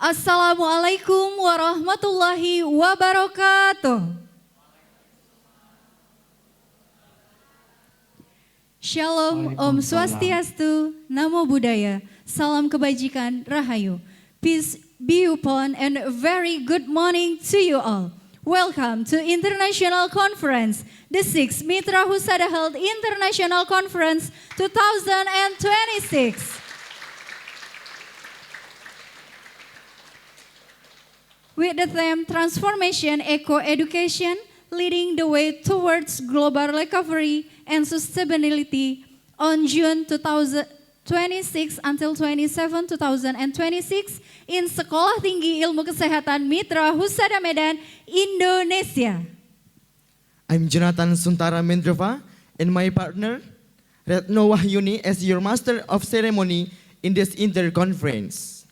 Assalamualaikum warahmatullahi wabarakatuh. Shalom, Om Swastiastu, Namo Buddhaya, Salam Kebajikan, Rahayu. Peace be upon and a very good morning to you all. Welcome to International Conference, the 6th MITRA HUSADA Health International Conference 2026. With the theme Transformation Eco-Education, leading the way towards global recovery and sustainability on June 2026 until 27, 2026 in Sekolah Tinggi Ilmu Kesehatan MITRA HUSADA Medan, Indonesia. I'm Jonathan Suntara Mendrova and my partner Retno Wahyuni as your Master of Ceremony in this inter-conference.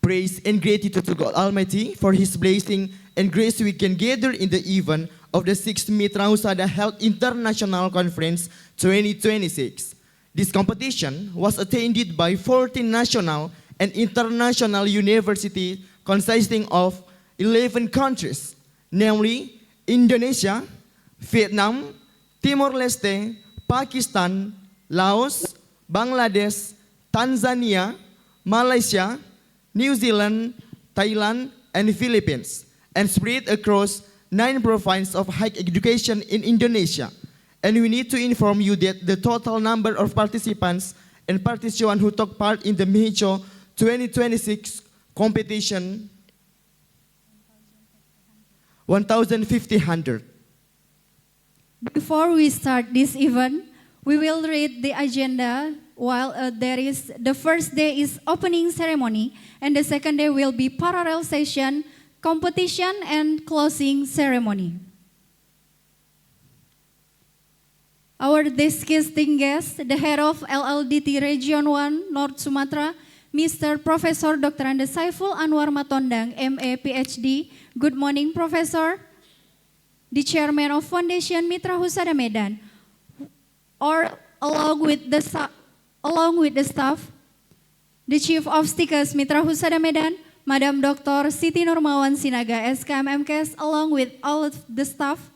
Praise and gratitude to God Almighty for His blessing and grace we can gather in the event of the 6th MITRA HUSADA Health International Conference 2026. This competition was attended by 14 national and international universities consisting of 11 countries, namely Indonesia, Vietnam, Timor-Leste, Pakistan, Laos, Bangladesh, Tanzania, Malaysia, New Zealand, Thailand, and Philippines, and spread across 9 provinces of higher education in Indonesia. And we need to inform you that the total number of participants and participants who took part in the MIHHICo 2026 competition 1,500. Before we start this event, we will read the agenda. While the first day is opening ceremony, and the second day will be parallel session, competition, and closing ceremony. Our distinguished guest, the head of LLDT Region 1 North Sumatra, Mr. Professor Dr. Anda Saiful Anwar Matondang, MA PhD. Good morning, Professor. The Chairman of Foundation MITRA HUSADA Medan, along with the staff, the Chief of Stikers MITRA HUSADA Medan, Madam Dr. Siti Nurmawan Sinaga, SKM MKes, along with all of the staff.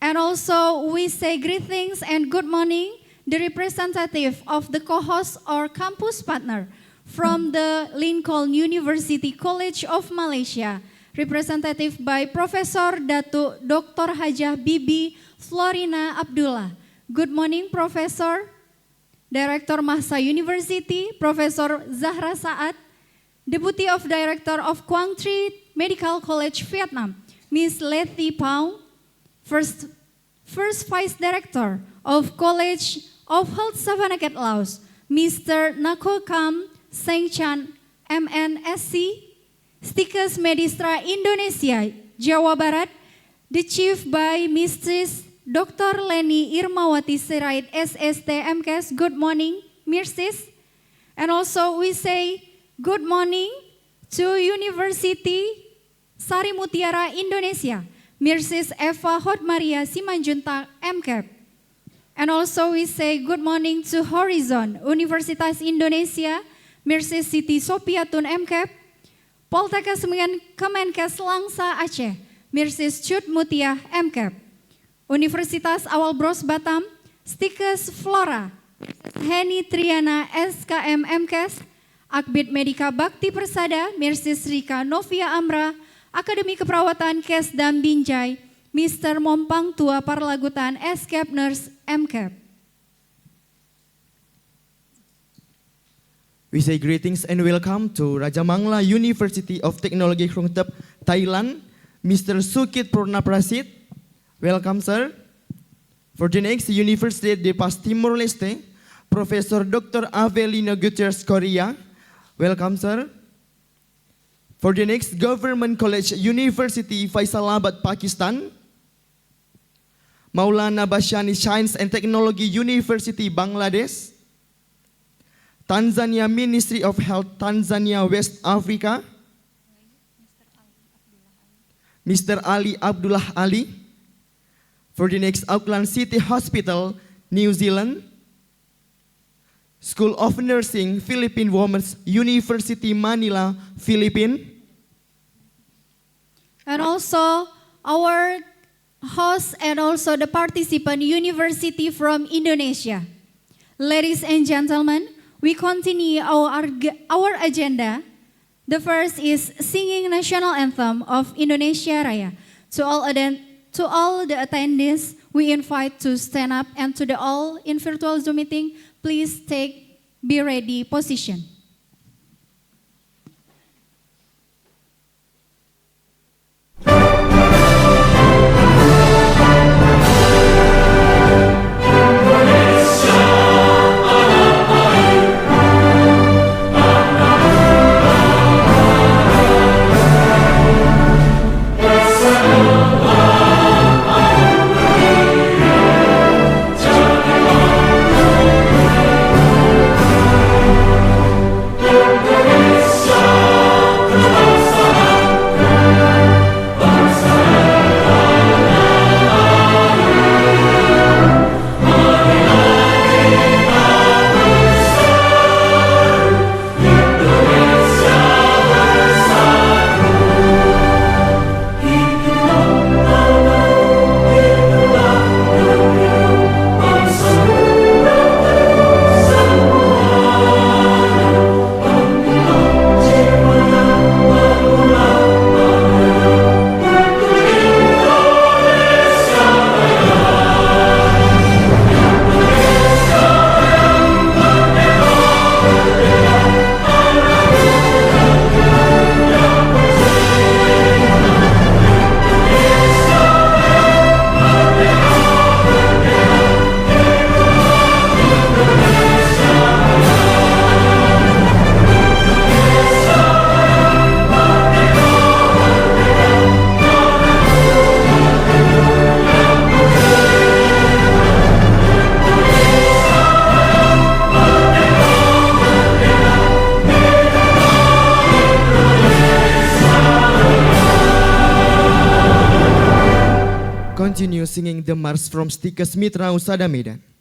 And also we say greetings and good morning, the representative of the co-host or campus partner from the Lincoln University College of Malaysia, representative by Professor Datuk Dr. Hajah Bibi Florina Abdullah. Good morning, Professor. Director Mahsa University, Professor Zahra Saad, Deputy of Director of Quang Tri Medical College, Vietnam, Ms. Letty Pau, First Vice Director of College of Health Savanaket, Laos, Mr. Nako Kam Seng Chan, MNSC, Stikers Medistra Indonesia, Jawa Barat, the Chief by Mrs. Dr. Leni Irmawati Sirait, SST MKes, good morning, Mirsis. And also we say good morning to University Sari Mutiara Indonesia, Mirsis Eva Hotmaria Simanjuntak MKep. And also we say good morning to Horizon Universitas Indonesia, Mirsis Siti Sopiatun MKep, Poltekkes Kemenkes Langsa Aceh, Mirsis Cut Mutiah MKep. Universitas Awal Bros Batam, Stikers Flora, Heni Triana SKM MKes, Akbid Medika Bakti Persada, Mirsis Rika Novia Amra, Akademi Keperawatan Kes dan Binjai, Mr. Mompang Tua Parlagutan SKep Nurse MKep. We say greetings and welcome to Raja Mangla University of Technology Krungtep, Thailand, Mr. Sukit Purnaprasit. Welcome, sir. For the next University de Paz Timor-Leste, Professor Dr. Avelino Gutierrez, Korea. Welcome, sir. For the next Government College University, Faisalabad, Pakistan, Maulana Bashani Science and Technology University, Bangladesh, Tanzania Ministry of Health, Tanzania, West Africa, Mr. Ali Abdullah Ali. For the next Auckland City Hospital, New Zealand, School of Nursing, Philippine Women's University, Manila, Philippines. And also our host and also the participant university from Indonesia. Ladies and gentlemen, we continue our agenda. The first is singing national anthem of Indonesia Raya. To all the attendees, we invite to stand up, and to the all in virtual Zoom meeting, please be ready position. Continue singing the march from Stikas MITRA Husada Medan. Mitra Husada Medan,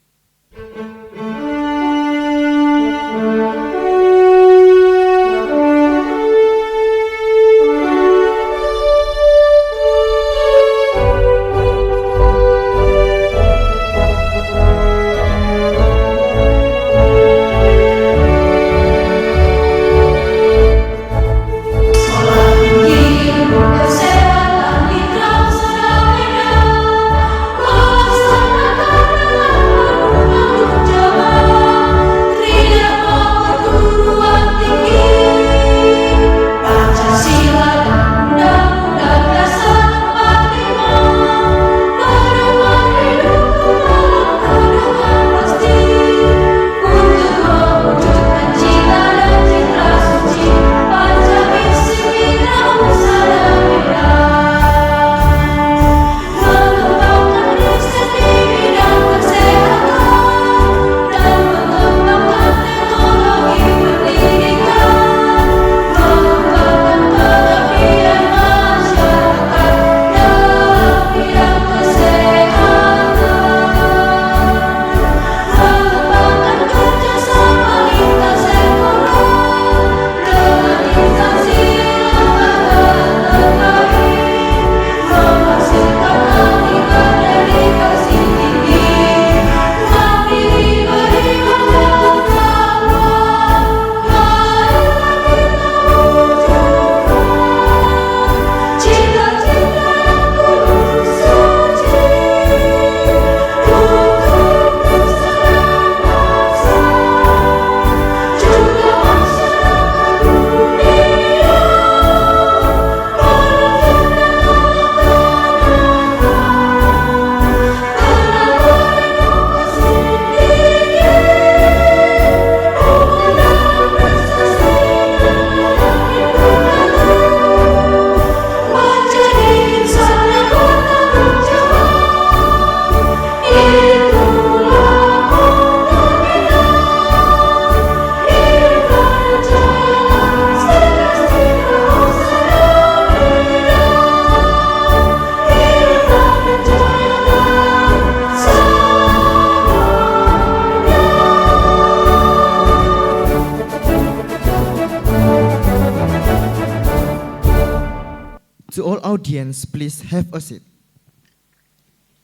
To all audience, please have a seat.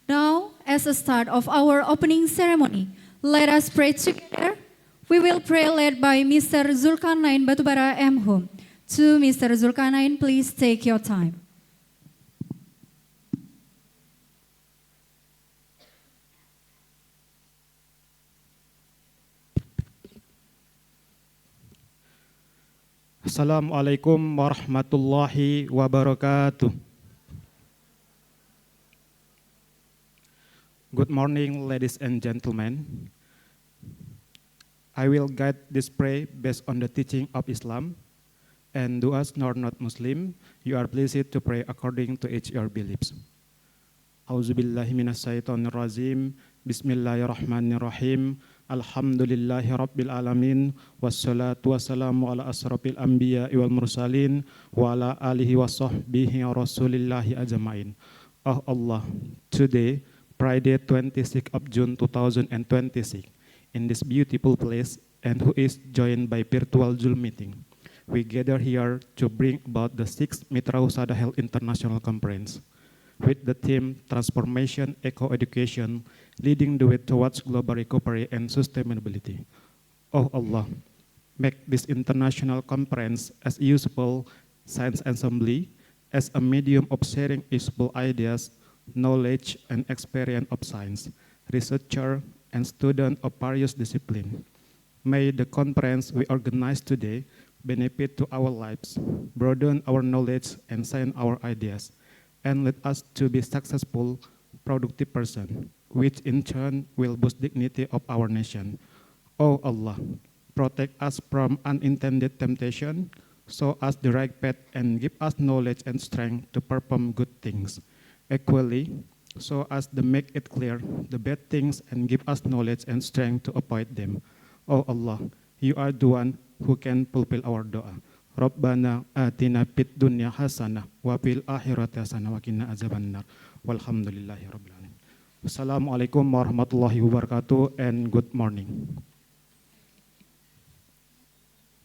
Now, as a start of our opening ceremony, let us pray together. We will pray led by Mr. Zulkarnain Batubara M. Hum. To Mr. Zulkarnain, please take your time. Assalamualaikum warahmatullahi wabarakatuh. Good morning, ladies and gentlemen. I will guide this prayer based on the teaching of Islam. And to us nor not Muslim, you are pleased to pray according to each your beliefs. Auzubillahi minasyaitonirrajim. Bismillahirrahmanirrahim. Alhamdulillahi rabbil alamin. Wassalatu wassalamu ala asrafil anbiya wal mursalin. Wa ala alihi wa sahbihi wa rasulillahi ajma'in. Oh Allah, today, Friday 26th of June 2026, in this beautiful place and who is joined by virtual Zoom meeting, we gather here to bring about the 6th MITRA HUSADA Health International Conference with the theme Transformation Eco-Education, leading the way towards global recovery and sustainability. Oh Allah, make this international conference as useful science assembly as a medium of sharing useful ideas, knowledge, and experience of science, researcher, and student of various disciplines. May the conference we organize today benefit to our lives, broaden our knowledge, and shine our ideas, and let us to be successful, productive person, which in turn will boost dignity of our nation. Oh Allah, protect us from unintended temptation, show us the right path, and give us knowledge and strength to perform good things. Equally, so as to make it clear the bad things and give us knowledge and strength to avoid them. Oh Allah, you are the one who can fulfill our doa. Rabbana atina fid dunya hasanah wa fil akhirati hasanah wa qina azabannar. Walhamdulillahi rabbil alamin. Assalamualaikum warahmatullahi wabarakatuh and good morning.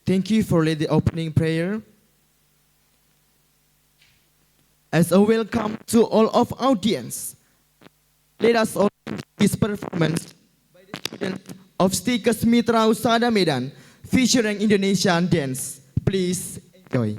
Thank you for the opening prayer. As a welcome to all of audience, let us all this performance by the students of Stikes MITRA HUSADA Medan featuring Indonesian dance. Please enjoy.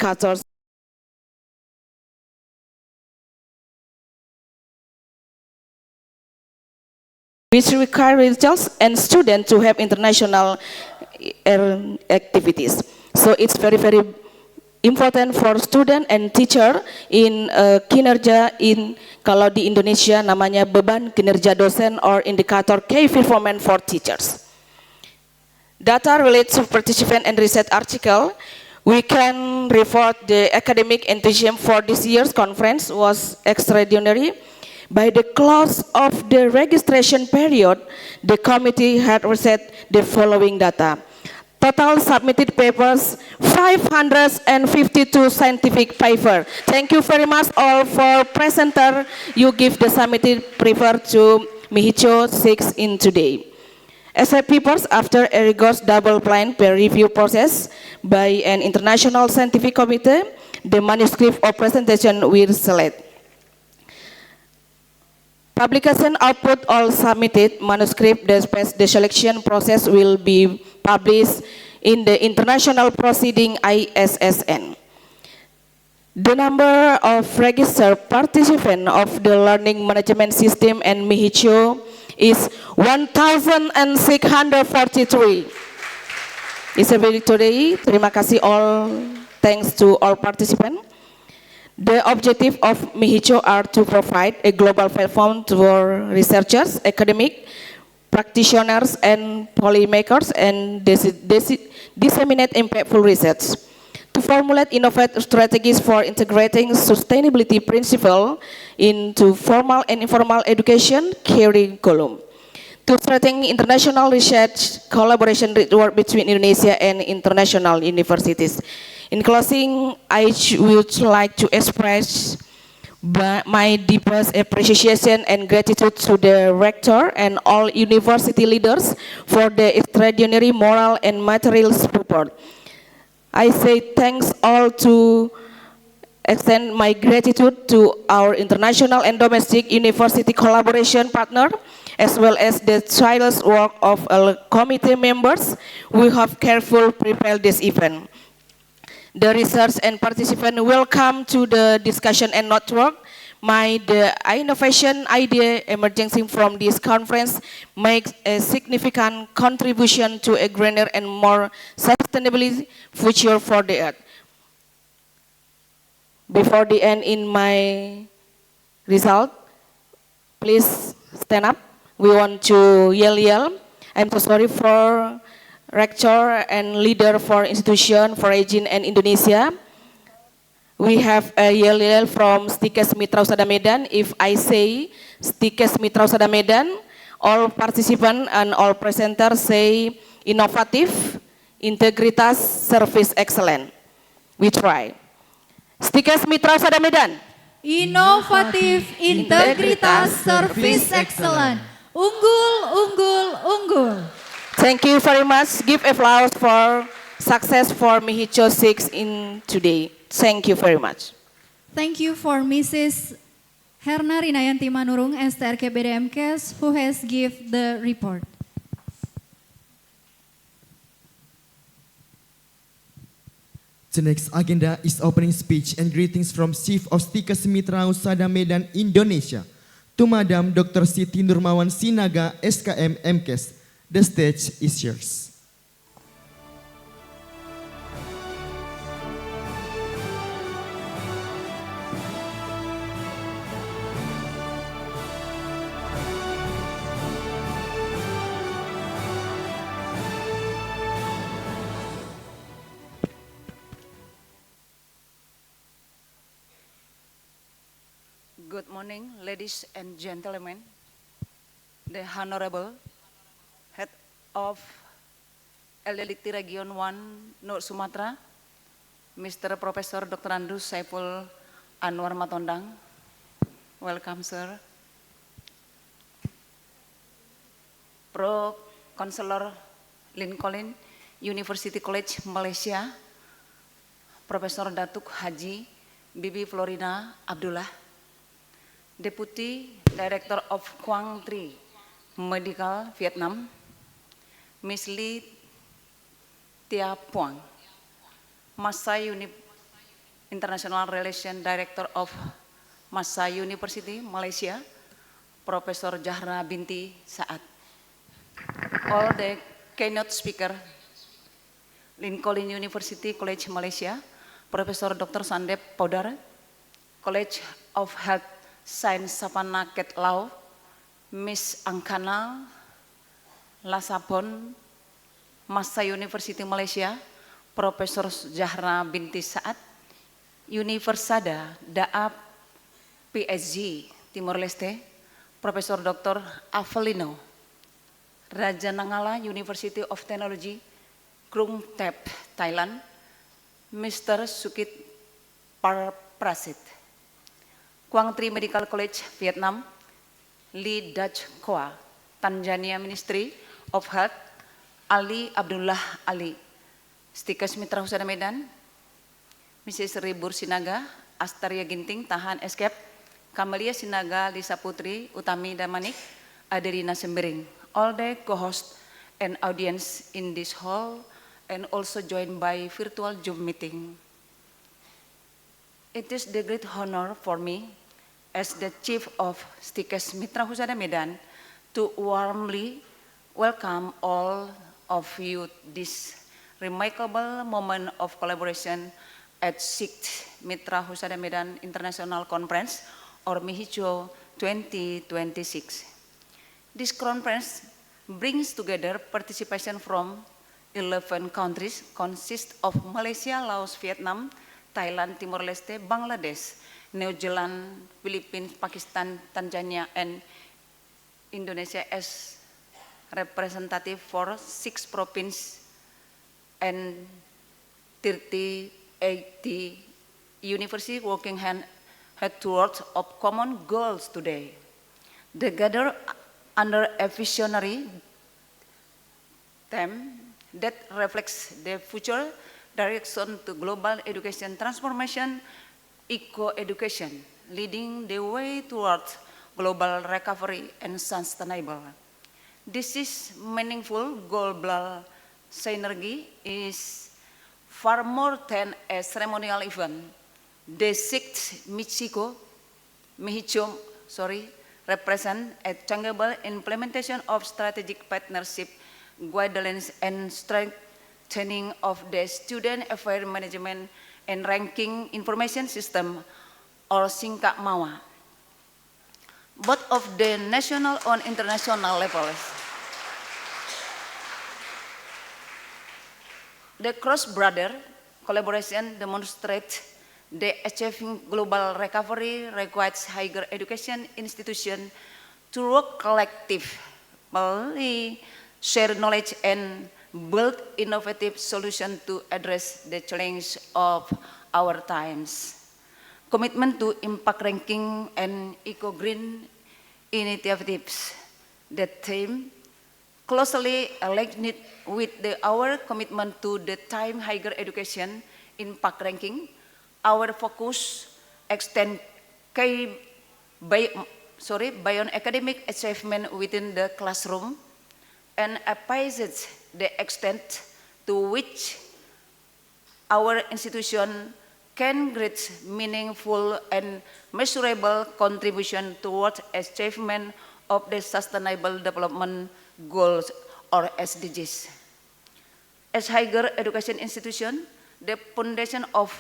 indicators which require results and students to have international activities. So it's very, very important for student and teacher in kinerja in kalau di Indonesia namanya beban kinerja dosen or indikator key performance for teachers. Data related to participant and research article, we can report the academic enthusiasm for this year's conference was extraordinary. By the close of the registration period, the committee had received the following data. Total submitted papers, 552 scientific papers. Thank you very much all for presenter. You give the submitted paper to MIHHICo 6 in today. Essay papers after a rigorous double-blind peer review process by an international scientific committee, the manuscript or presentation will select. Publication output all submitted manuscript, the selection process will be published in the international proceeding ISSN. The number of registered participants of the learning management system and MIHHICo is 1,643. It's a very today. Terima kasih all, thanks to all participants. The objective of MIHHICo are to provide a global platform for researchers, academic, practitioners, and policymakers, and disseminate impactful research. To formulate innovative strategies for integrating sustainability principle into formal and informal education curriculum. To strengthen international research collaboration network between Indonesia and international universities. In closing, I would like to express my deepest appreciation and gratitude to the rector and all university leaders for the extraordinary moral and material support. I say thanks all to extend my gratitude to our international and domestic university collaboration partner, as well as the tireless work of all committee members who have carefully prepared this event. The research and participant will come to the discussion and network. The innovation idea emerging from this conference makes a significant contribution to a greener and more sustainable future for the Earth. Before the end in my result, please stand up. We want to yell. I'm so sorry for rector and leader for institution for region and Indonesia. We have a yell from Stikes MITRA HUSADA Medan. If I say Stikes MITRA HUSADA Medan, all participants and all presenters say innovative, integritas, service excellent. We try. Stikes MITRA HUSADA Medan. Inovatif, integritas, service excellent. Unggul, unggul, unggul. Thank you very much. Give applause for success for MIHHICo 6 in today. Thank you very much. Thank you for Mrs. Herna Rinayanti Manurung, STRK BDMKes, who has give the report. The next agenda is opening speech and greetings from Chief of Stikes MITRA HUSADA Medan, Indonesia, to Madam Dr. Siti Nurmawan Sinaga, SKM MKes. The stage is yours. Good morning, ladies and gentlemen. The Honorable Head of LDLIKTI Region 1 North Sumatra, Mr. Professor Dr. Andus Saiful Anwar Matondang. Welcome, sir. Pro Counselor Lincoln, University College, Malaysia, Profesor Datuk Haji Bibi Florina Abdullah, Deputy Director of Quang Tri Medical Vietnam, Miss Lee Tia Puang, Masai International Relations Director of Masa University, Malaysia, Profesor Zahra Binti Saad. All the keynote speaker, Lincoln University College Malaysia, Profesor Dr. Sandep Podar, College of Health Science Savannah Ket Lau, Miss Angkana Lasapon, Masa University Malaysia, Profesor Zahra Binti Saad, Universiada Daab PSG Timor Leste, Profesor Dr. Avelino, Raja Nangala University of Technology, Krung Thep, Thailand, Mr. Sukit Prasit, Quang Tri Medical College, Vietnam, Lee Dutch Koa, Tanzania Ministry of Health, Ali Abdullah Ali, Stikes Mitra Husada Medan, Mrs. Ribur Sinaga, Astaria Ginting, Tahan Escape, Kamalia Sinaga, Lisa Putri, Utami Damanik, Adelina Sembering, all the co-hosts and audience in this hall, and also joined by virtual Zoom meeting. It is the great honor for me, as the Chief of Stikes Mitra Husada Medan, to warmly welcome all of you this remarkable moment of collaboration at 6th Mitra Husada Medan International Conference, or MIHHICo 2026. This conference brings together participation from 11 countries, consist of Malaysia, Laos, Vietnam, Thailand, Timor-Leste, Bangladesh, New Zealand, Philippines, Pakistan, Tanzania, and Indonesia as representative for 6 provinces and 80 universities working hand towards of common goals today. They gather under a visionary theme that reflects the future direction to global education transformation, eco-education, leading the way towards global recovery and sustainable. This is meaningful global synergy is far more than a ceremonial event. The 6th MIHHICo represent a tangible implementation of strategic partnership guidelines and strengthening of the student affairs management and ranking information system, or singkat MAWA, both of the national and international levels. The cross-border collaboration demonstrates the achieving global recovery requires higher education institutions to work collectively, share knowledge, and build innovative solutions to address the challenge of our times. Commitment to impact ranking and eco-green initiatives. The theme closely aligned with our commitment to the time higher education impact ranking. Our focus extends beyond academic achievement within the classroom and appreciates the extent to which our institution can create meaningful and measurable contribution towards achievement of the Sustainable Development Goals, or SDGs. As higher education institution, the foundation of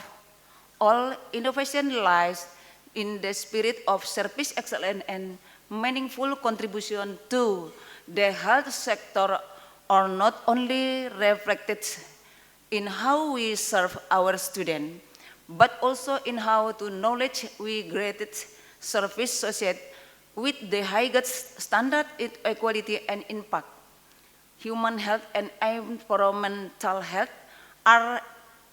all innovation lies in the spirit of service excellence and meaningful contribution to the health sector are not only reflected in how we serve our students, but also in how to knowledge we created service associated with the highest standard equality and impact. Human health and environmental health are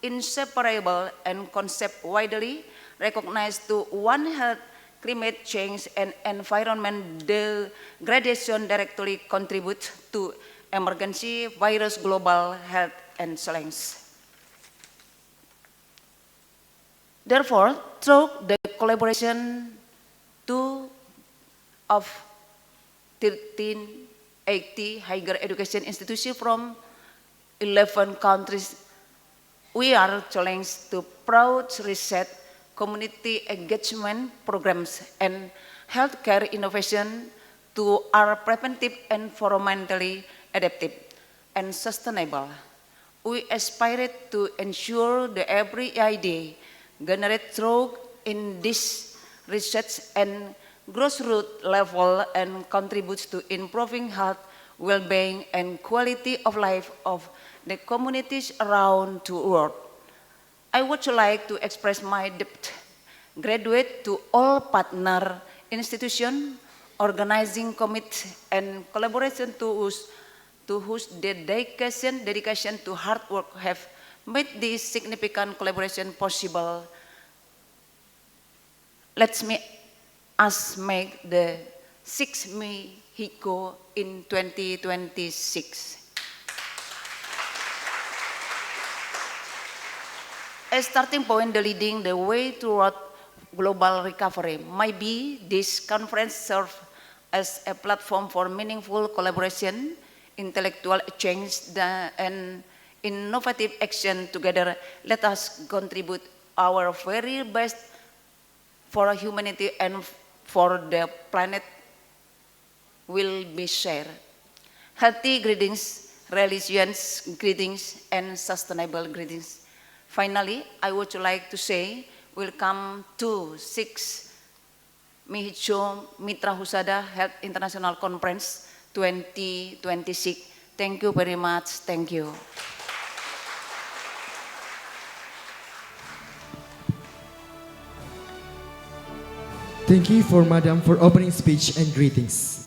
inseparable and concept widely recognized to one health, climate change, and environment degradation directly contribute to emergency virus global health and challenge. Therefore, through the collaboration of 1380 higher education institutions from 11 countries We are challenged to proud reset community engagement programs and healthcare innovation to are preventive, environmentally adaptive, and sustainable. We aspire to ensure that every idea generated through in this research and grassroots level and contributes to improving health, well-being, and quality of life of the communities around the world. I would like to express my deep gratitude to all partner institutions, organizing committee, and collaboration to whose dedication to hard work have made this significant collaboration possible. Let me us make the 6th MIHHICo in 2026. A starting point, the leading the way toward global recovery. Maybe this conference serves as a platform for meaningful collaboration, intellectual exchange, and innovative action together. Let us contribute our very best for humanity and for the planet will be shared. Healthy greetings, religious greetings, and sustainable greetings. Finally, I would like to say welcome to 6th MIHHICo MITRA HUSADA Health International Conference 2026. Thank you very much. Thank you. Thank you for Madam for opening speech and greetings.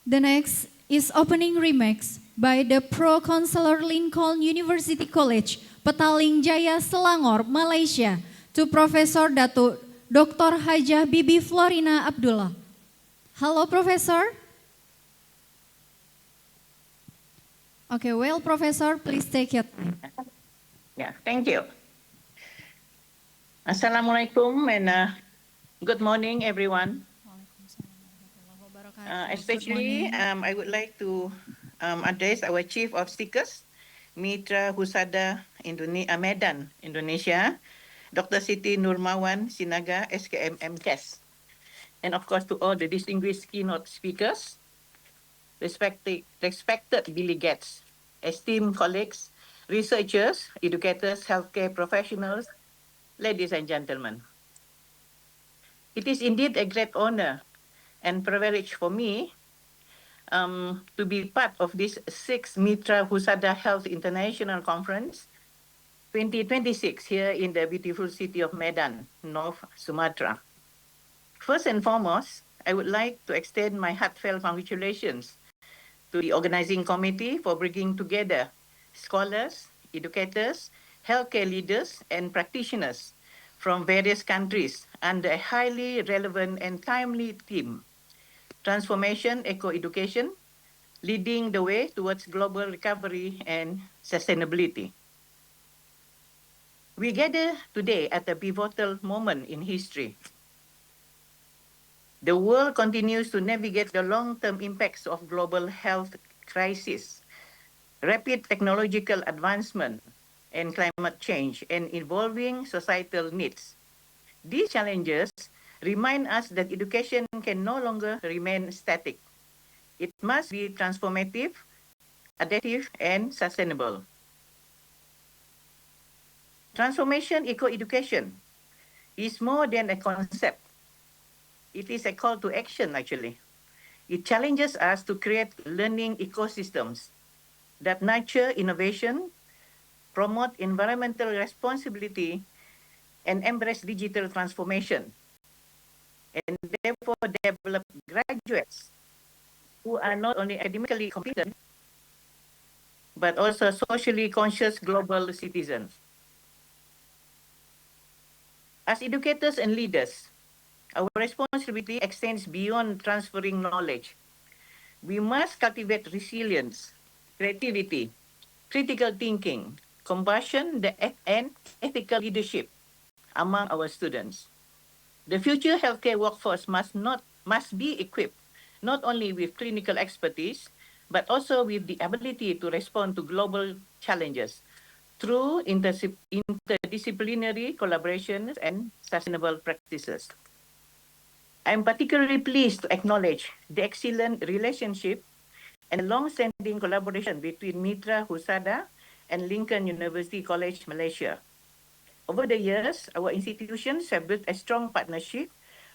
The next is opening remarks by the Pro-Consular Lincoln University College, Petaling Jaya, Selangor, Malaysia, to Professor Datuk Dr. Hajah Bibi Florina Abdullah. Hello, Professor. Okay, well, Professor, please take your time. Yeah, thank you. Assalamualaikum and good morning, everyone. Especially, I would like to address our Chief of Speakers, MITRA HUSADA Medan, Indonesia, Dr. Siti Nurmawan Sinaga, SKM MKes. And of course, to all the distinguished keynote speakers, respected delegates, esteemed colleagues, researchers, educators, healthcare professionals, ladies and gentlemen. It is indeed a great honor and privilege for me to be part of this 6th MITRA HUSADA Health International Conference 2026 here in the beautiful city of Medan, North Sumatra. First and foremost, I would like to extend my heartfelt congratulations to the organizing committee for bringing together scholars, educators, healthcare leaders, and practitioners from various countries under a highly relevant and timely theme, Transformation Eco-Education, leading the way towards global recovery and sustainability. We gather today at a pivotal moment in history. The world continues to navigate the long-term impacts of global health crisis, rapid technological advancement, and climate change, and evolving societal needs. These challenges remind us that education can no longer remain static. It must be transformative, adaptive, and sustainable. Transformation eco-education is more than a concept. It is a call to action, actually. It challenges us to create learning ecosystems that nurture innovation, promote environmental responsibility, and embrace digital transformation, and therefore develop graduates who are not only academically competent, but also socially conscious global citizens. As educators and leaders, our responsibility extends beyond transferring knowledge. We must cultivate resilience, creativity, critical thinking, compassion, and ethical leadership among our students. The future healthcare workforce must be equipped not only with clinical expertise, but also with the ability to respond to global challenges, through interdisciplinary collaborations and sustainable practices. I'm particularly pleased to acknowledge the excellent relationship and long-standing collaboration between MITRA HUSADA and Lincoln University College, Malaysia. Over the years, our institutions have built a strong partnership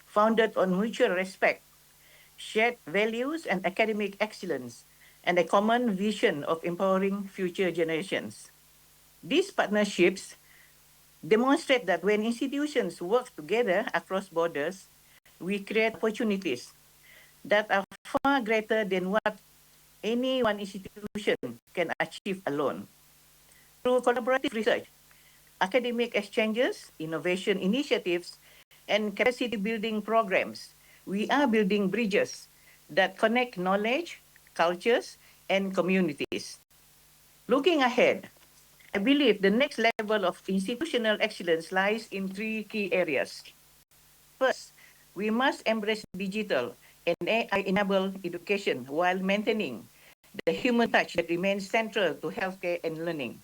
founded on mutual respect, shared values and academic excellence, and a common vision of empowering future generations. These partnerships demonstrate that when institutions work together across borders, we create opportunities that are far greater than what any one institution can achieve alone. Through collaborative research, academic exchanges, innovation initiatives, and capacity building programs, we are building bridges that connect knowledge, cultures, and communities. Looking ahead, I believe the next level of institutional excellence lies in three key areas. First, we must embrace digital and AI-enabled education while maintaining the human touch that remains central to healthcare and learning.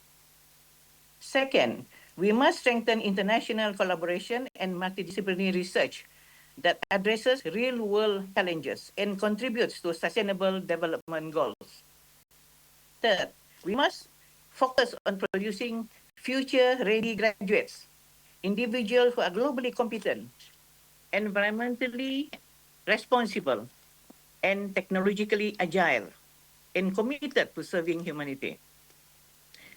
Second, we must strengthen international collaboration and multidisciplinary research that addresses real-world challenges and contributes to sustainable development goals. Third, we must focus on producing future-ready graduates, individuals who are globally competent, environmentally responsible, and technologically agile, and committed to serving humanity.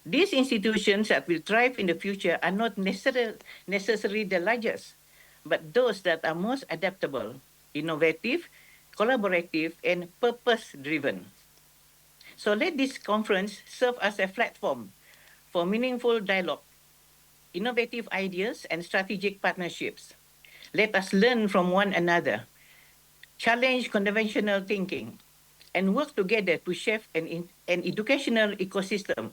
These institutions that will thrive in the future are not necessarily the largest, but those that are most adaptable, innovative, collaborative, and purpose-driven. So let this conference serve as a platform for meaningful dialogue, innovative ideas, and strategic partnerships. Let us learn from one another, challenge conventional thinking, and work together to shape an educational ecosystem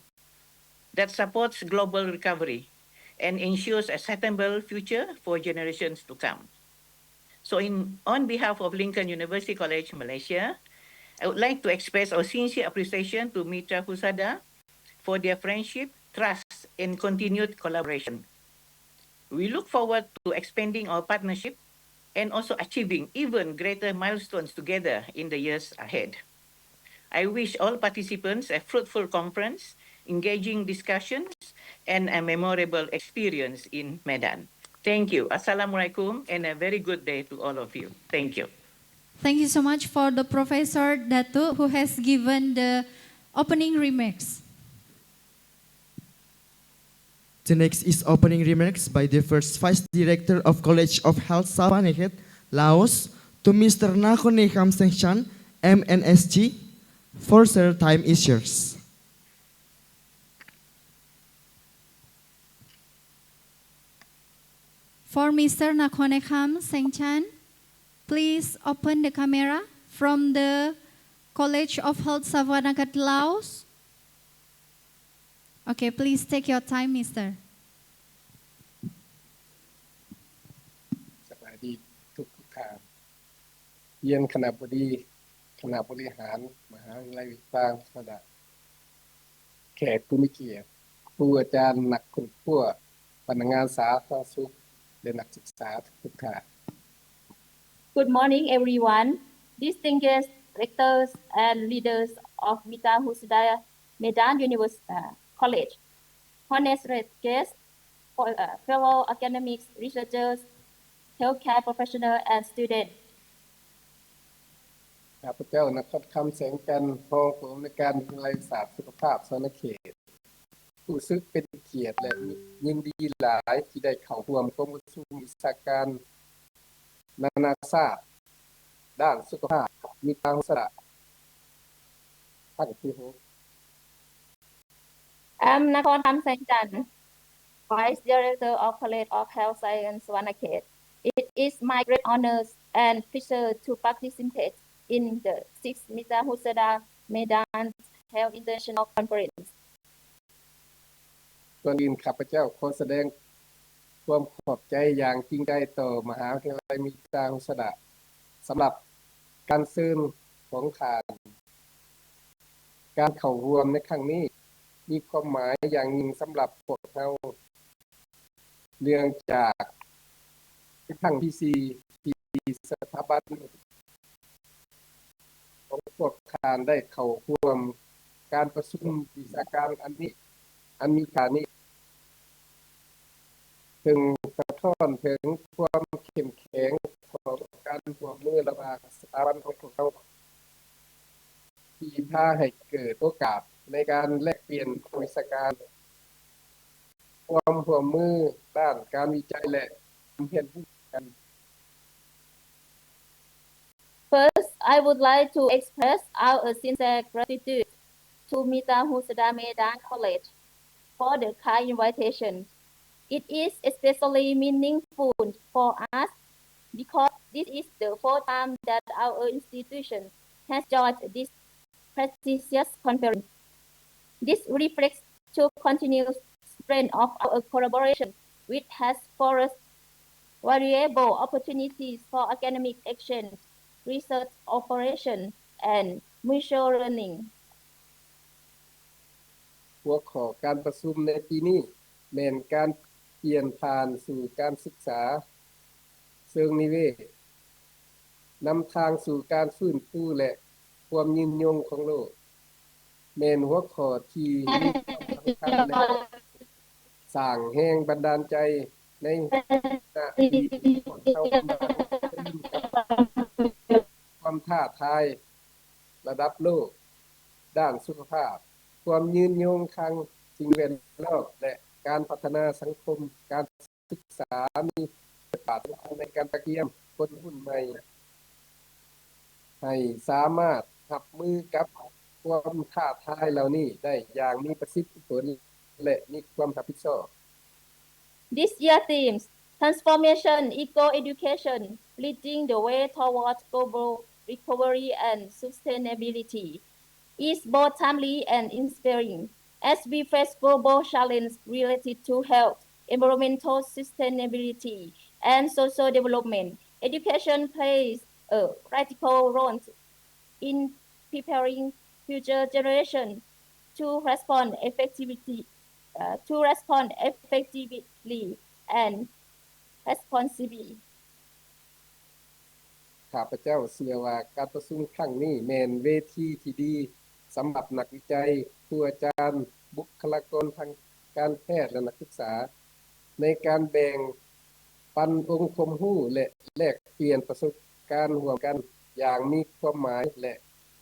that supports global recovery and ensures a sustainable future for generations to come. So on behalf of Lincoln University College, Malaysia, I would like to express our sincere appreciation to MITRA HUSADA for their friendship, trust, and continued collaboration. We look forward to expanding our partnership and also achieving even greater milestones together in the years ahead. I wish all participants a fruitful conference, engaging discussions, and a memorable experience in Medan. Thank you. Assalamualaikum and a very good day to all of you. Thank you. Thank you so much for the Professor Datu who has given the opening remarks. The next is opening remarks by the first Vice Director of College of Health Savanakhet, Laos, to Mr. Nakhonekam Sengchan, MNSG, for their time issues. For Mr. Nakhonekam Sengchan, please open the camera from the College of Health Savanakhet, Laos. Okay, please take your time, Mr. สวัสดีทุกท่านเรียนคณะบดีคณะบริหารมหาวิทยาลัยต่างๆระดับแขกผู้มีเกียรติครูอาจารย์นักขุดขั้วพนักงานสาธารณสุขและนักศึกษาทุกท่าน Good morning, everyone. Distinguished rectors and leaders of MITRA HUSADA Medan University College, honored guests, fellow academics, researchers, healthcare professionals, and students. ข้าพเจ้านครคำแสงจันทร์รองผู้อำนวยการวิทยาลัยศาสตร์สุขภาพสวนเขตรู้สึกเป็นเกียรติและยินดีหลายที่ได้เข้าร่วมกรมประชุมวิชาการนานาชาติด้านสุขภาพมีทางสระท่านที่6 I'm Nakhon Sengchan, Vice Director of College of Health Science Savanakhet. It is my great honor and pleasure to participate in the 6th MITRA HUSADA Medan Health International Conference. ก่อนอื่นข้าพเจ้าขอแสดงความขอบใจอย่างจริงใจต่อมหาวิทยาลัยมิตราฮุสดะสำหรับการเชิญของท่านการเข้าร่วมในครั้งนี้ มีความหมายอย่างยิ่งสำหรับพวกเราเนื่องจากครั้งที่4ที่สถาบันของพวกทานได้เข้าร่วมการประชุมวิชาการอันมีค่านี้ถึงสะท้อนถึงความเข้มแข็งของการร่วมมือระหว่างสถาบันของพวกเราที่พาให้เกิดโอกาสในการแลกเปลี่ยนวิชาการความร่วมมือด้านการวิจัยและเรียนรู้กัน First, I would like to express our sincere gratitude to MITRA HUSADA Medan College for the kind invitation. It is especially meaningful for us because this is the fourth time that our institution has joined this prestigious conference. This reflects the continuous strength of our collaboration, which has for us valuable opportunities for academic exchange, research operation, and mutual learning. หัวข้อการประชุมในปีนี้แม่นการเปลี่ยนผ่านสู่การศึกษาเชิงนิเวศนำทางสู่การฟื้นฟูและความยืนยงของโลกแม่นหัวข้อที่มีความสำคัญและสร้างแรงบันดาลใจในหน้าที่ของเฮามาตื่นกับความท้าทายระดับโลกด้านสุขภาพความยืนยงทางสิ่งแวดล้อมและการพัฒนาสังคมการศึกษามีบทบาทสำคัญในการเตรียมคนรุ่นใหม่ให้สามารถรับมือกับความท้าทายเหล่านี้ได้อย่างมีประสิทธิผลและมีความรับผิดชอบ This year themes transformation, eco-education, leading the way towards global recovery and sustainability is both timely and inspiring. As we face global challenges related to health, environmental sustainability, and social development, education plays a critical role in preparing future generations to respond effectively and responsibly. ข้าพเจ้าเชื่อว่าการประชุมครั้งนี้แม่นเวทีที่ดีสำหรับนักวิจัยผู้อาจารย์บุคลากรทางการแพทย์และนักศึกษาในการแบ่งปันองค์ความรู้และแลกเปลี่ยนประสบการณ์ร่วมกันอย่างมีความหมายและ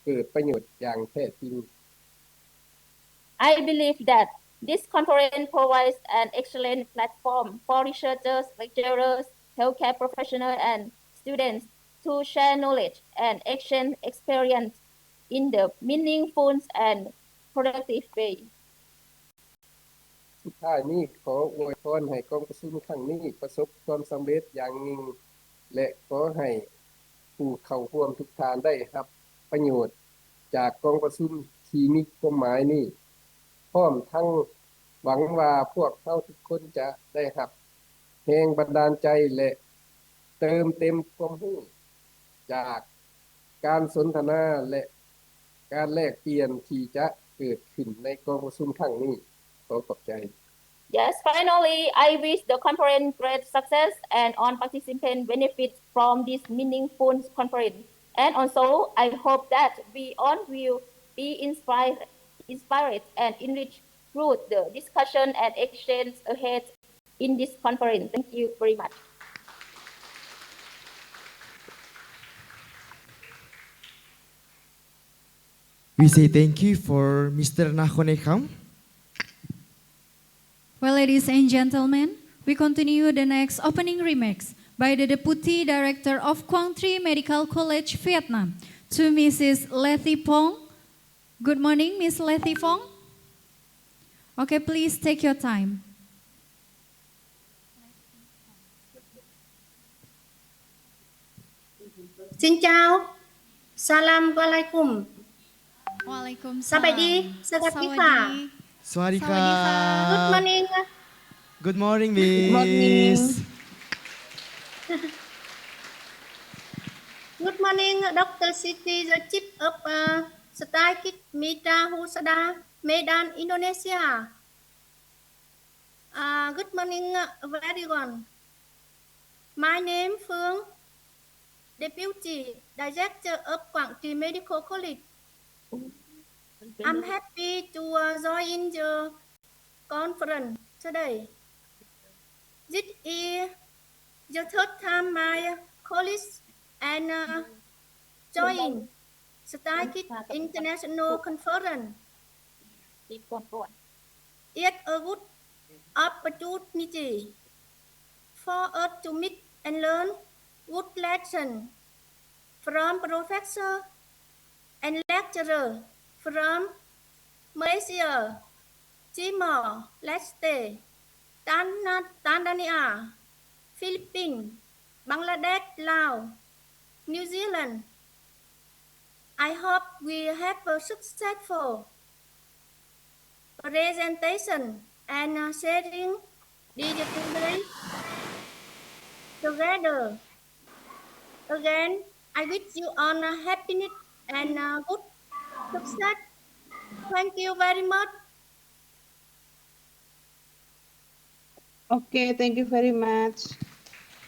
เกิดประโยชน์อย่างแท้จริง I believe that this conference provides an excellent platform for researchers, lecturers, healthcare professionals, and students to share knowledge and exchange experience in the meaningful and productive way. สุดท้ายนี้ขออวยพรให้กองประชุมครั้งนี้ประสบความสำเร็จอย่างยิ่งและขอให้ผู้เข้าร่วมทุกท่านได้รับประโยชน์จากกองประชุมที่มีความหมายนี้พร้อมทั้งหวังว่าพวกเราทุกคนจะได้รับแรงบันดาลใจและเติมเต็มความรู้จากการสนทนาและการแลกเปลี่ยนที่จะเกิดขึ้นในกองประชุมครั้งนี้ขอขอบใจ Yes, finally, I wish the conference great success and all participants benefit from this meaningful conference. And also, I hope that we all will be inspired and enriched through the discussion and exchange ahead in this conference. Thank you very much. We say thank you for Mr. Nahonekam. Well, ladies and gentlemen, we continue the next opening remarks by the Deputy Director of Quang Tri Medical College, Vietnam, to Mrs. Lethy Pong. Good morning, Miss Lethy Pong. Okay, please take your time. Xin chào. Salam alaikum. Waalaikumsalam. Sawadee. Sawadika. Swadika. Good morning. Good morning, Miss. Good morning. Good morning, Dr. Siti, the chief of Sedikit MITRA HUSADA, Medan, Indonesia. Good morning, everyone. My name is Phương, Deputy Director of Quảng Trị Medical College. I'm happy to join the conference today. This is the third time my colleagues and join Starkit International Conference. It's a good opportunity for us to meet and learn good lessons from professor and lecturer from Malaysia, Timor Leste, Tanzania, Philippines, Bangladesh, Laos, New Zealand. I hope we have a successful presentation and sharing digitally together. Again, I wish you all happiness and good success. Thank you very much. Okay, thank you very much.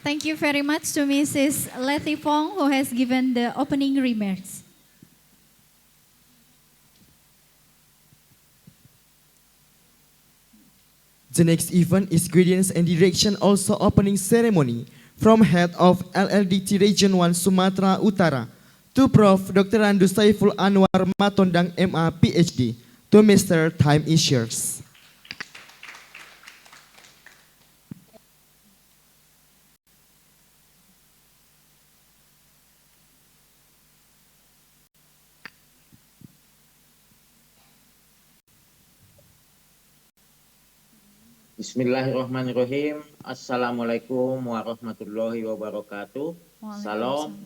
Thank you very much to Mrs. Letty Pong who has given the opening remarks. The next event is Guidance and Direction also opening ceremony from head of LLDT Region 1 Sumatera Utara to Prof. Dr. Randu Saiful Anwar Matondang MA PhD to Mr. Time Issuers. Bismillahirrahmanirrahim. Assalamualaikum warahmatullahi wabarakatuh. Salam.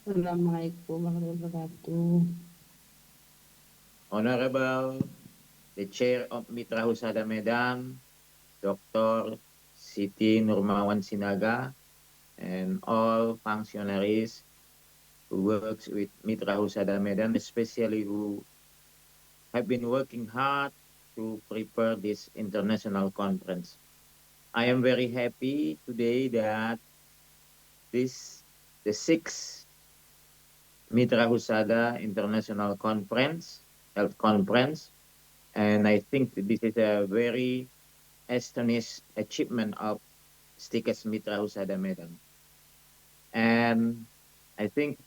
Assalamualaikum warahmatullahi wabarakatuh. Honorable, the Chair of MITRA HUSADA Medan, Dr. Siti Nurmawan Sinaga, and all functionaries who works with MITRA HUSADA Medan, especially who have been working hard to prepare this international conference. I am very happy today that the 6th MITRA HUSADA International Conference, Health Conference, and I think this is a very astonishing achievement of STICAS MITRA HUSADA Medan. And I think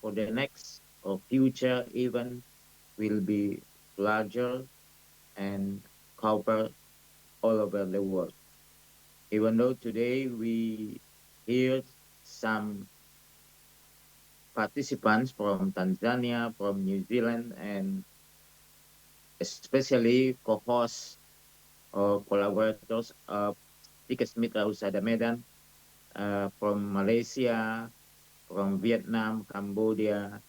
for the next or future event will be larger and cover all over the world. Even though today we hear some participants from Tanzania, from New Zealand, and especially co-hosts or collaborators of STICAS MITRA HUSADA Medan from Malaysia, from Vietnam, Cambodia,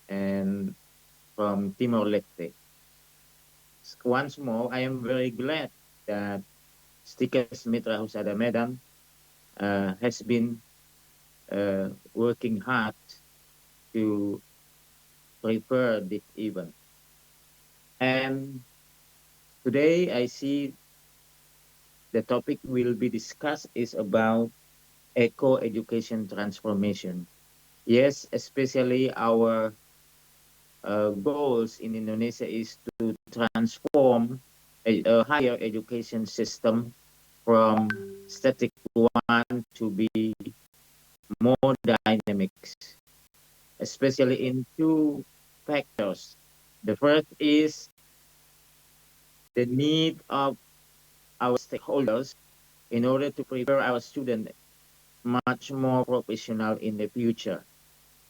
and from Timor-Leste. Once more, I am very glad that STICAS MITRA HUSADA Medan has been working hard to prepare this event. And today I see the topic will be discussed is about eco-education transformation. Yes, especially our goals in Indonesia is to transform a higher education system from static one to be more dynamic, especially in two factors. The first is the need of our stakeholders in order to prepare our students much more professional in the future.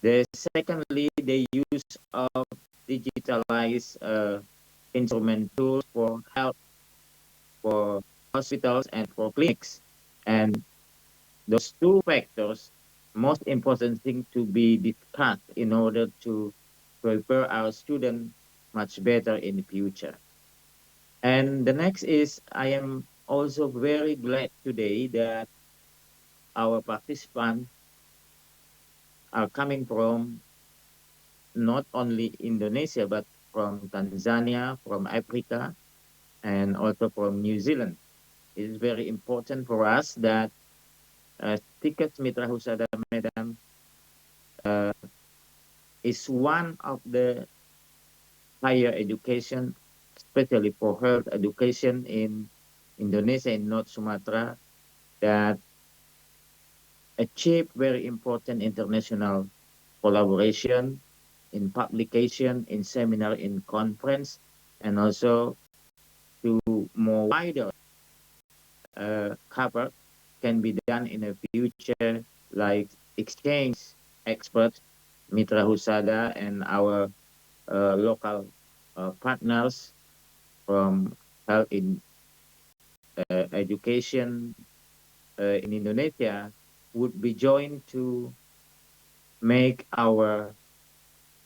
The secondly, the use of digitalized instrument tools for health, for hospitals, and for clinics. And those two factors, most important thing to be discussed in order to prepare our students much better in the future. And the next is, I am also very glad today that our participants are coming from not only Indonesia, but from Tanzania, from Africa, and also from New Zealand. It is very important for us that Stikas Mitra Husada Medan is one of the higher education, especially for health education in Indonesia and North Sumatra, that achieve very important international collaboration in publication, in seminar, in conference, and also to more wider cover can be done in the future, like exchange experts, Mitra Husada, and our local partners from health in education in Indonesia would be joined to make our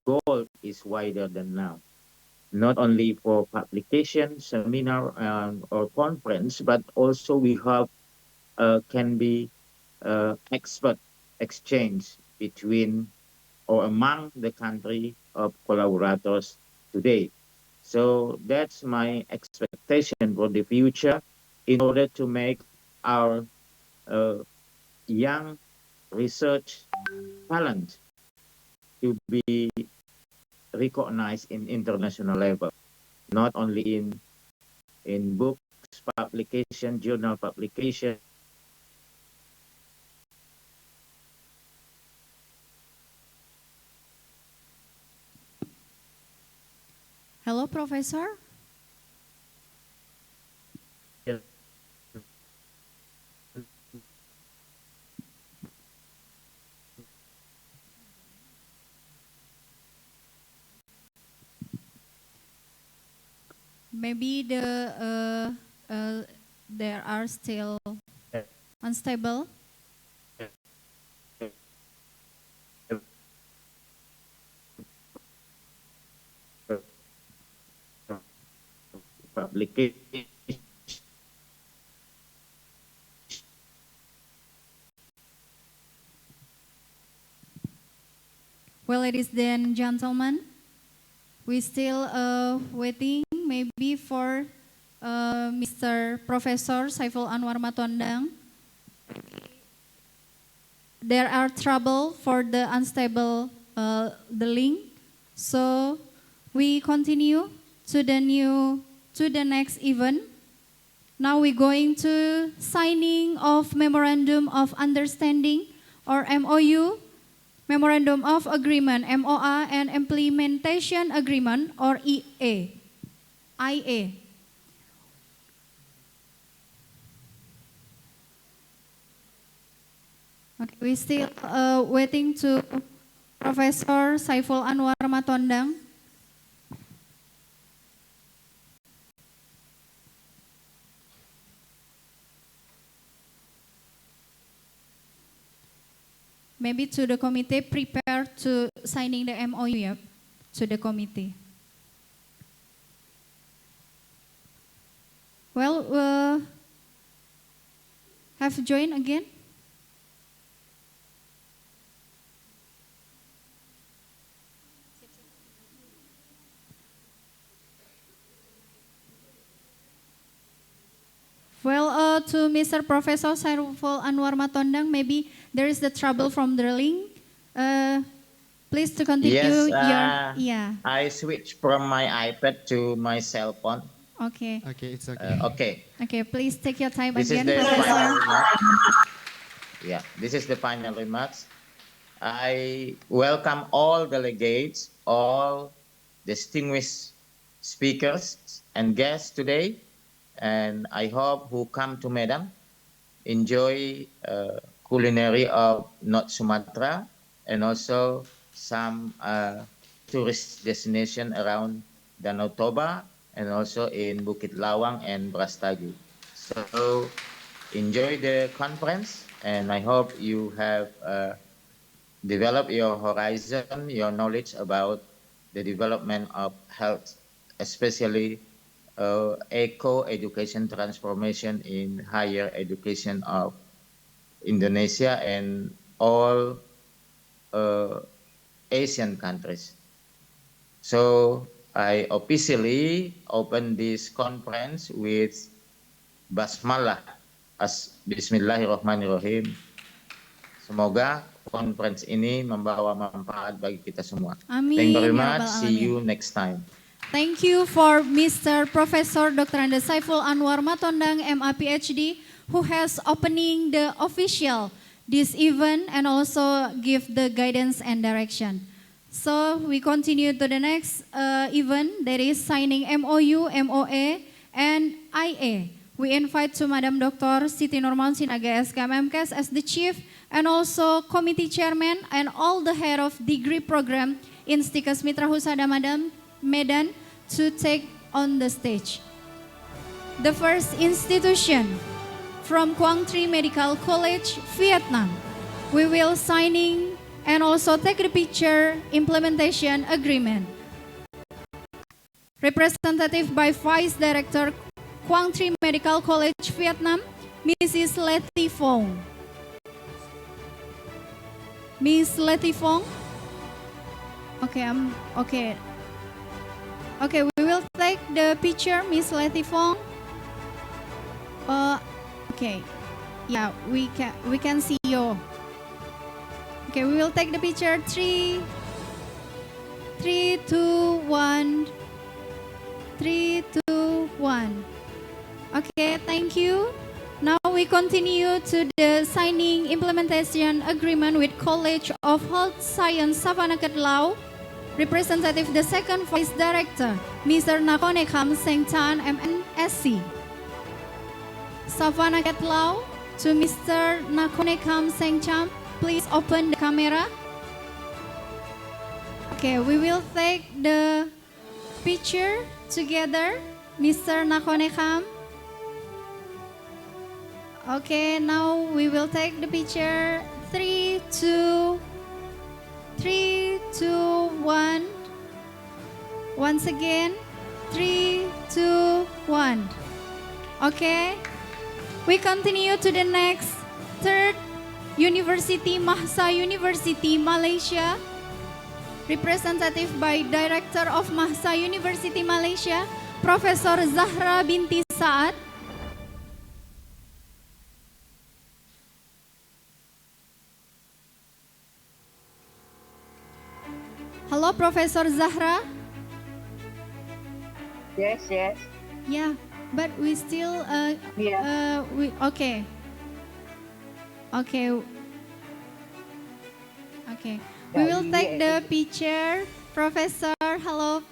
goal is wider than now. Not only for publication, seminar, or conference, but also we have can be expert exchange between or among the country of collaborators today. So that's my expectation for the future in order to make our young research talent to be recognized in international level, not only in books publication, journal publication. Hello, Professor. Maybe there are still unstable. Publication. Well, ladies and gentlemen, we still waiting maybe for Mr. Professor Saiful Anwar Matondang. There are trouble for the unstable the link, so we continue to the next event. Now we're going to signing of Memorandum of Understanding or MOU, Memorandum of Agreement, MOA, and Implementation Agreement or IA. Okay, we still waiting to Professor Saiful Anwar Matondang. Maybe to the committee, prepare to signing the MOU, yeah, to the committee. Well, have joined again. Well, to Mr. Professor Saiful Anwar Matondang, maybe there is the trouble from the link. Please to continue Yes, I switched from my iPad to my cell phone. Okay. Okay, it's okay. Okay. Okay, please take your time This again, is the Professor. final remarks. Yeah, this is the final remarks. I welcome all delegates, all distinguished speakers and guests today, and I hope who come to Medan enjoy culinary of North Sumatra and also some tourist destination around Danau Toba and also in Bukit Lawang and Brastagi. So enjoy the conference, and I hope you have developed your horizon, your knowledge about the development of health, especially eco-education transformation in higher education of Indonesia and all Asian countries. So I officially open this conference with basmalah as Bismillahirrahmanirrahim. Semoga conference ini membawa manfaat bagi kita semua. Amin. Thank you very Ya much. Rabbal See Alamin. you next time. Thank you for Mr. Professor Dr. Anda Saiful Anwar Matondang, MA PhD, who has opening the official this event and also give the guidance and direction. So we continue to the next event, that is signing MOU, MOA, and IA. We invite to Madam Dr. Siti Nurmawan Sinaga SKMMKes as the chief and also committee chairman and all the head of degree program in Stikes Mitra Husada Medan to take on the stage. The first institution from Quang Tri Medical College, Vietnam. We will signing and also take the picture implementation agreement. Representative by Vice Director Quang Tri Medical College, Vietnam, Mrs. Letty Phong. Miss Letty Phong. Okay, okay. Okay, we will take the picture, Miss Letty Phong. Okay, yeah, we can see you. Okay, we will take the picture. 3, 2, 1. 3, 2, 1. Okay, thank you. Now we continue to the signing implementation agreement with College of Health Science Savannah Law. Representative the second Vice Director, Mr. Nakonekam Sengchan, MNSC. Savannah Law to Mr. Nakonekam Sengchan. Please open the camera. Okay, we will take the picture together, Mr. Nakonekam. Okay, now we will take the picture. 3, 2, 1. Once again, 3, 2, 1. Okay, we continue to the next, third University, Mahsa University, Malaysia. Representative by Director of Mahsa University, Malaysia, Profesor Zahra binti Saad. Hello, Professor Zahra. Yes, yes. Yeah, but we still okay. Okay. Okay. We will take the picture. Professor, hello.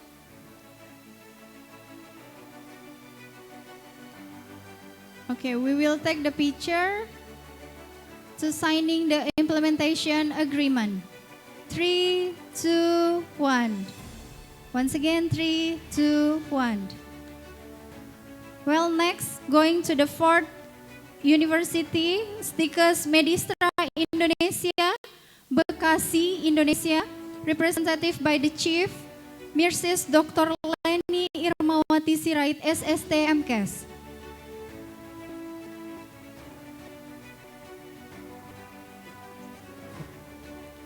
Okay, we will take the picture to signing the implementation agreement. 3, 2, 1. Once again, 3, 2, 1. Well, next, going to the fourth University, Stikes Medistra Indonesia, Bekasi, Indonesia, representative by the Chief, Mrs. Dr. Leni Irmawati Sirait, SST MKes.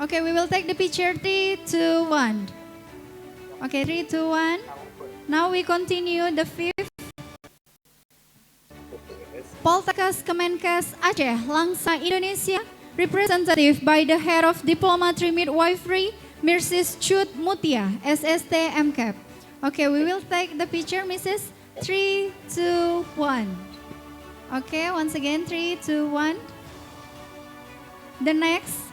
Okay, we will take the picture. 3, 2, 1. Okay, 3, 2, 1. Now we continue the fifth. Poltekkes Kemenkes Aceh, Langsa, Indonesia, representative by the head of Diplomatry Midwifery, Mrs. Chut Mutia, SST MCAP. Okay, we will take the picture, Mrs. 3, 2, 1. Okay, once again, 3, 2, 1. The next,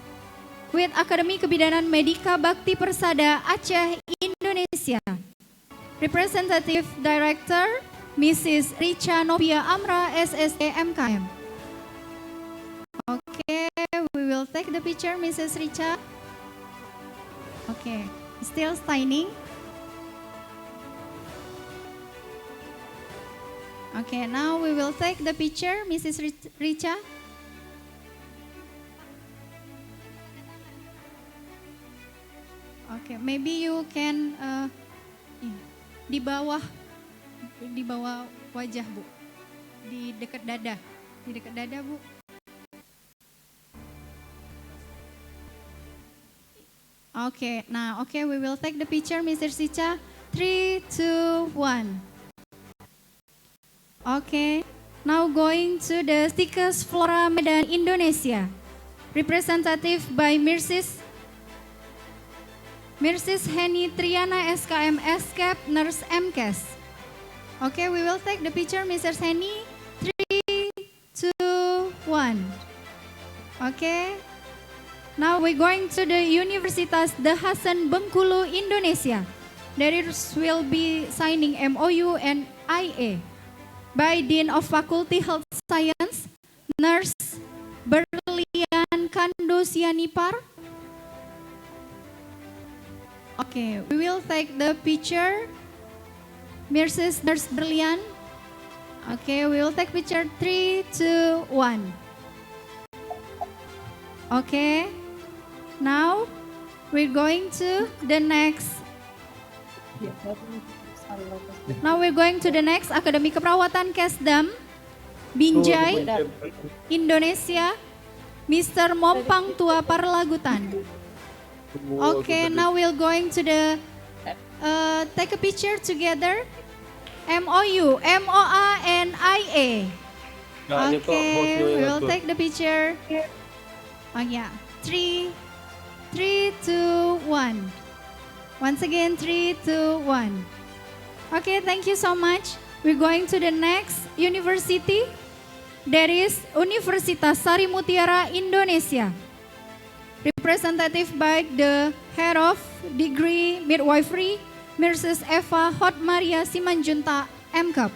with Akademi Kebidanan Medika Bakti Persada Aceh, Indonesia. Representative Director, Mrs. Richa Novia Amra, SST MKM. Okay, we will take the picture, Mrs. Richa. Okay, still signing. Okay, now we will take the picture, Mrs. Richa. Okay, maybe you can di bawah wajah, Bu. Di dekat dada. Di dekat dada, Bu. Okay, now, okay, we will take the picture, Mr. Sicha. 3, 2, 1. Okay, now going to the stickers Flora Medan Indonesia. Representative by Mrs. Heni Triana SKM SCAP Nurse MCAS. Okay, we will take the picture, Mrs. Heni. 3, 2, 1. Okay. Now we're going to the Universitas The Hasan Bengkulu, Indonesia. There will be signing MOU and IA by Dean of Faculty Health Science, Nurse Berlian Kandosianipar. Okay, we will take the picture, Mrs. Nurse Berlian. Okay, we will take picture 3, 2, 1. Okay, now we're going to the next. Now we're going to the next Akademi Keperawatan Kesdam Binjai, Indonesia, Mr. Mompang Tua Parlagutan. Okay, now we're going to the take a picture together. MOU, MOA, and IA. Okay, we will take the picture. Oh yeah, 3, 2, 1. Once again, 3, 2, 1. Okay, thank you so much. We're going to the next university. There is Universitas Sari Mutiara, Indonesia. Representative by the head of degree midwifery, Mrs. Eva Hotmaria Simanjunta, MCAP.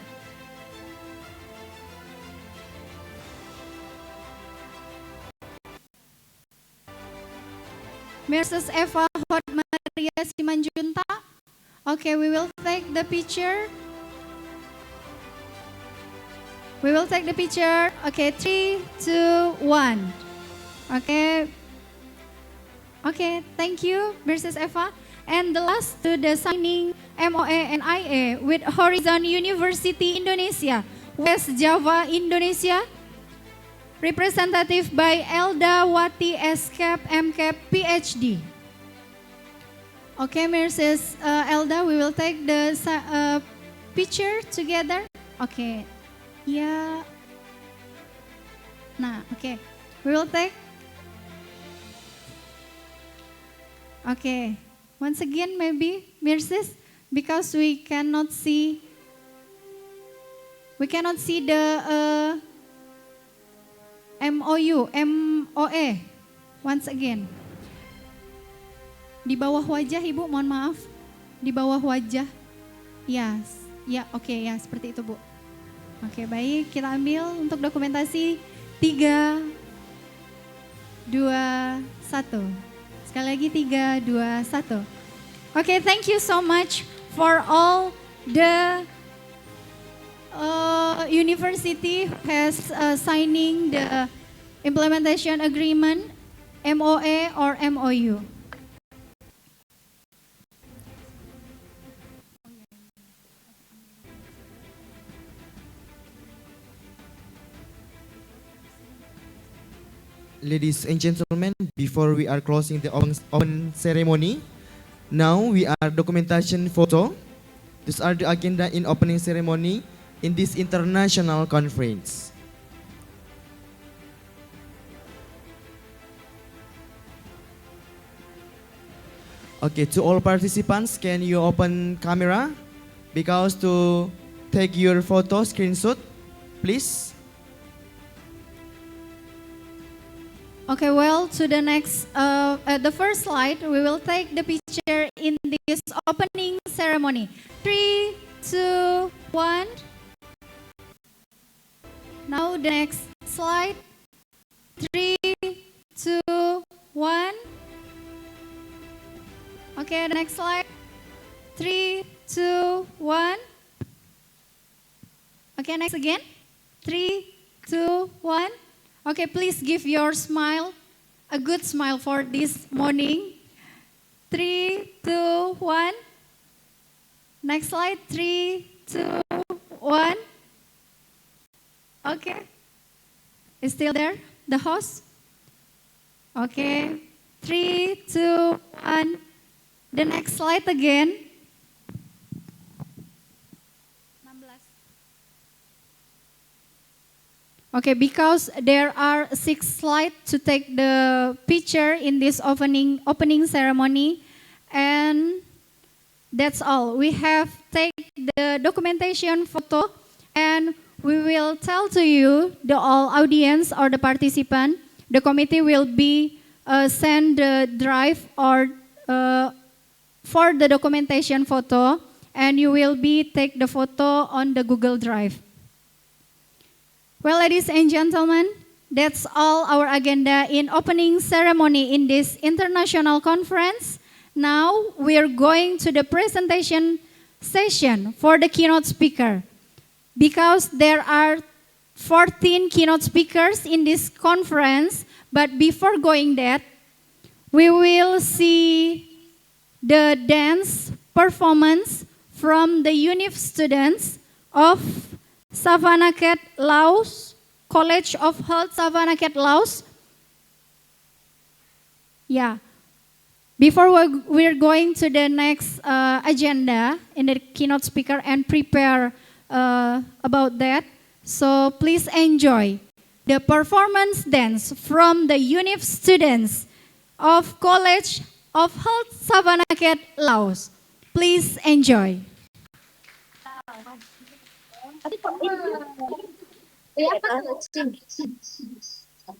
Mrs. Eva Hotmaria Simanjunta. Okay, we will take the picture. We will take the picture. Okay, 3, 2, 1. Okay. Okay, thank you, Mrs. Eva. And the last to the signing MOA and IA with Horizon University Indonesia, West Java, Indonesia. Representative by Elda Wati SCAP MCAP PhD. Okay, Mrs. Elda, we will take the picture together. Okay, yeah. Nah, okay, we will take. Okay, once again, maybe, Mrs., because we cannot see the MOU, MOE, once again. Di bawah wajah, Ibu, mohon maaf. Di bawah wajah. Ya, ya, oke, ya, seperti itu, Bu. Oke, baik, kita ambil untuk dokumentasi 3, 2, 1. Sekali lagi 3, 2, 1. Okay, thank you so much for all the university has signing the implementation agreement, MOA or MOU. Ladies and gentlemen, before we are closing the open ceremony, now we are documentation photo. These are the agenda in opening ceremony in this international conference. Okay, to all participants, can you open camera? Because to take your photo screenshot, please. Okay, well, to the next, the first slide, we will take the picture in this opening ceremony. 3, 2, 1. Now the next slide. 3, 2, 1. Okay, the next slide. 3, 2, 1. Okay, next again. 3, 2, 1. Okay, please give your smile, a good smile for this morning. 3, 2, 1. Next slide. 3, 2, 1. Okay. Is still there, the host? Okay. 3, 2, 1. The next slide again. 16. Okay, because there are 6 slides to take the picture in this opening ceremony, and that's all. We have take the documentation photo, and we will tell to you, the all audience or the participant, the committee will be send the drive or for the documentation photo, and you will be take the photo on the Google Drive. Well, ladies and gentlemen, that's all our agenda in opening ceremony in this international conference. Now we are going to the presentation session for the keynote speaker. Because there are 14 keynote speakers in this conference, but before going that, we will see the dance performance from the UNIF students of Savannakhet, Laos, College of Health, Savannakhet, Laos. Yeah. Before we're going to the next agenda in the keynote speaker and prepare about that, so please enjoy the performance dance from the UNIF students of College of Health, Savannakhet, Laos. Please enjoy. Hãy subscribe cho kênh Ghiền Mì Gõ để không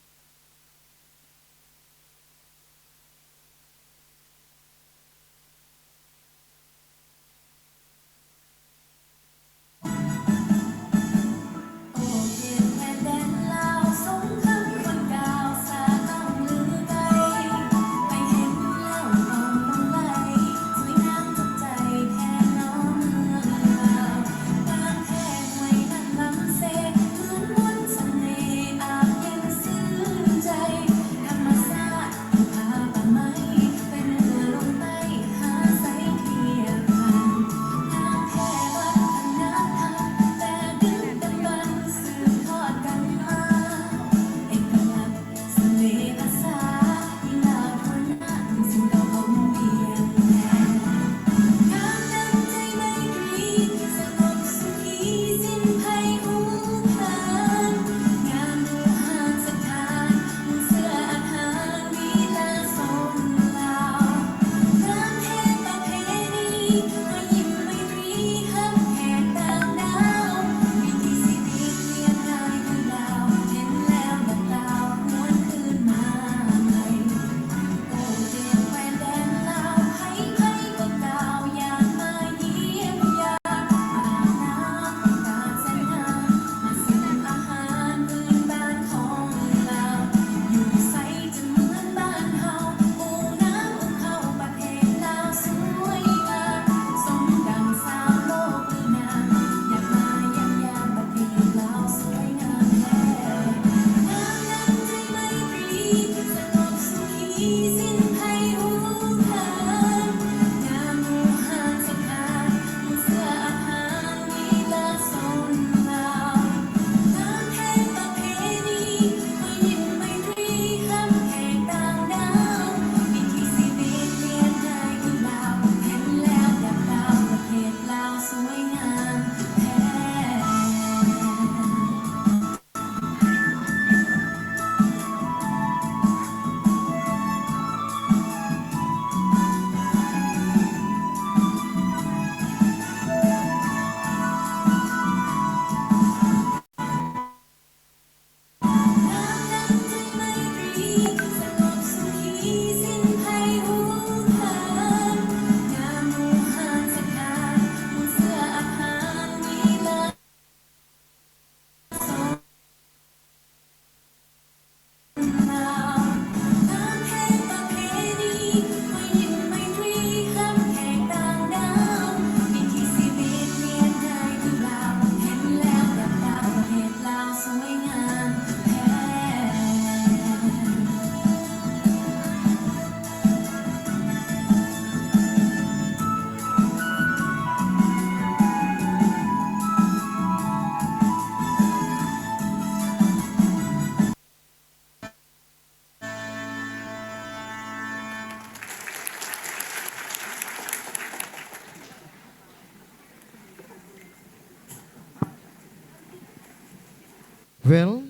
bỏ lỡ Well,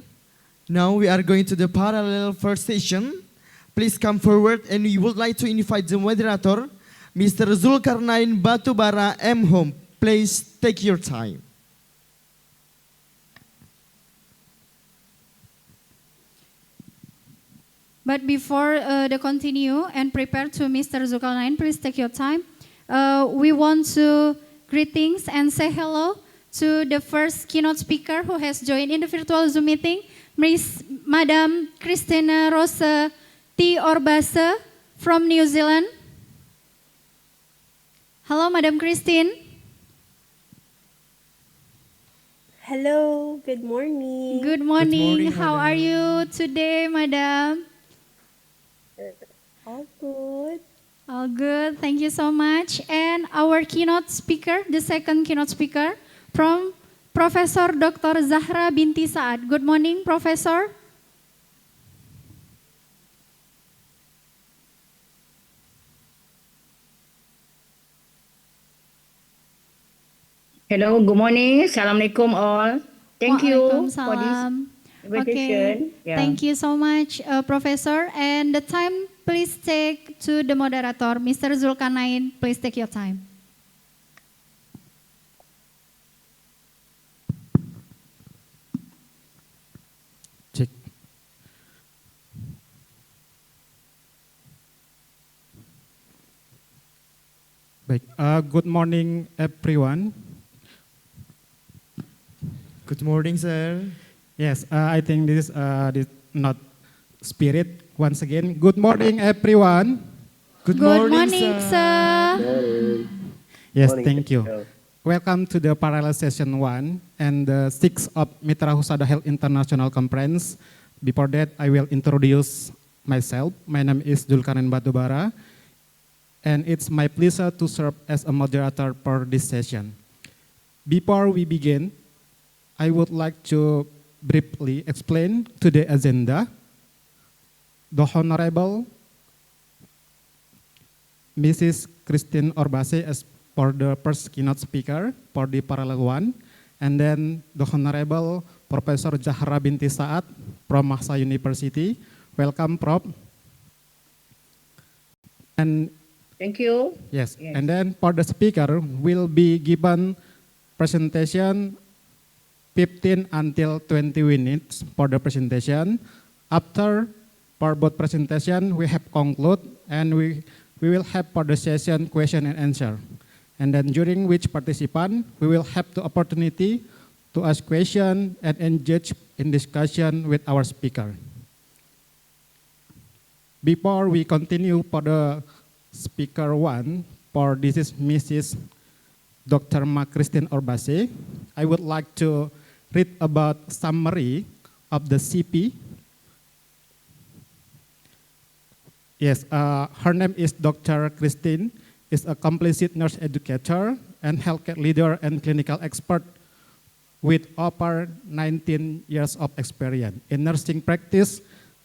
now we are going to the parallel first session. Please come forward, and we would like to invite the moderator, Mr. Zulkarnain Batubara M. Home. Please take your time. But before the continue and prepare to Mr. Zulkarnain, please take your time. We want to greetings and say hello to the first keynote speaker who has joined in the virtual Zoom meeting, Miss Madam Christina Rosa T. Orbasa from New Zealand. Hello, Madam Christine. Hello, good morning. Good morning. morning, How Madam. are you today, Madam? All good. All good. Thank you so much. And our keynote speaker, the second keynote speaker, from Professor Dr. Zahra Binti Saad. Good morning, Professor. Hello, good morning. Assalamualaikum all. Thank you for this Waalaikumsalam. invitation. Okay. Thank you so much, Professor. And the time, please take to the moderator, Mr. Zulkarnain. Please take your time. Cek. Baik, good morning everyone. Good morning, sir. Yes, I think this is not spirit. Once again, good morning everyone. Good morning, sir. Yes, thank you. Welcome to the parallel session 1 and the 6th of MITRA HUSADA Health International Conference. Before that, I will introduce myself. My name is Zulkarnain Batubara, and it's my pleasure to serve as a moderator for this session. Before we begin, I would like to briefly explain to the agenda. The Honorable Mrs. Christine Orbase as for the first keynote speaker for the parallel 1, and then the Honorable Professor Zahra Binti Saad from Mahsa University. Welcome, Prof. And Thank you. yes, and then for the speaker will be given presentation 15 until 20 minutes for the presentation. After for both presentation, we have conclude and we will have for the session question and answer. And then during which participant, we will have the opportunity to ask question and engage in discussion with our speaker. Before we continue for the speaker 1, for this is Mrs. Dr. Christine Orbase, I would like to read about summary of the CP. Yes, her name is Dr. Christine, is a complicit nurse educator and healthcare leader and clinical expert with over 19 years of experience in nursing practice,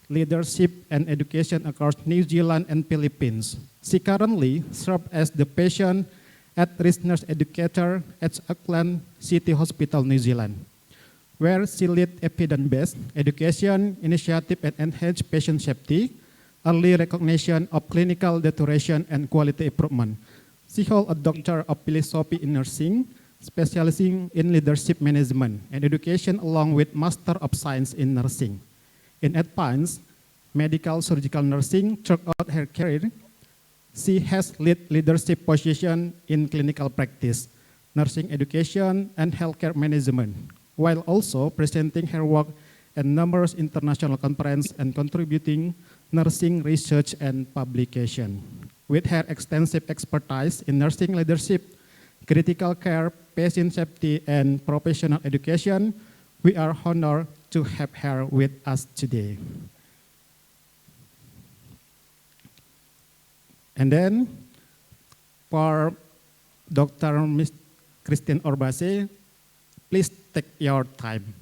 leadership, and education across New Zealand and Philippines. She currently serves as the patient at-risk nurse educator at Auckland City Hospital, New Zealand, where she leads evidence-based education initiative and enhance patient safety, early recognition of clinical deterioration, and quality improvement. She holds a Doctor of Philosophy in Nursing, specializing in leadership management and education along with Master of Science in Nursing. In advanced medical surgical nursing throughout her career, she has led leadership position in clinical practice, nursing education, and healthcare management, while also presenting her work at numerous international conferences and contributing nursing research and publication. With her extensive expertise in nursing leadership, critical care, patient safety, and professional education, we are honored to have her with us today. And then, for Dr. Ms. Christine Orbase, please take your time.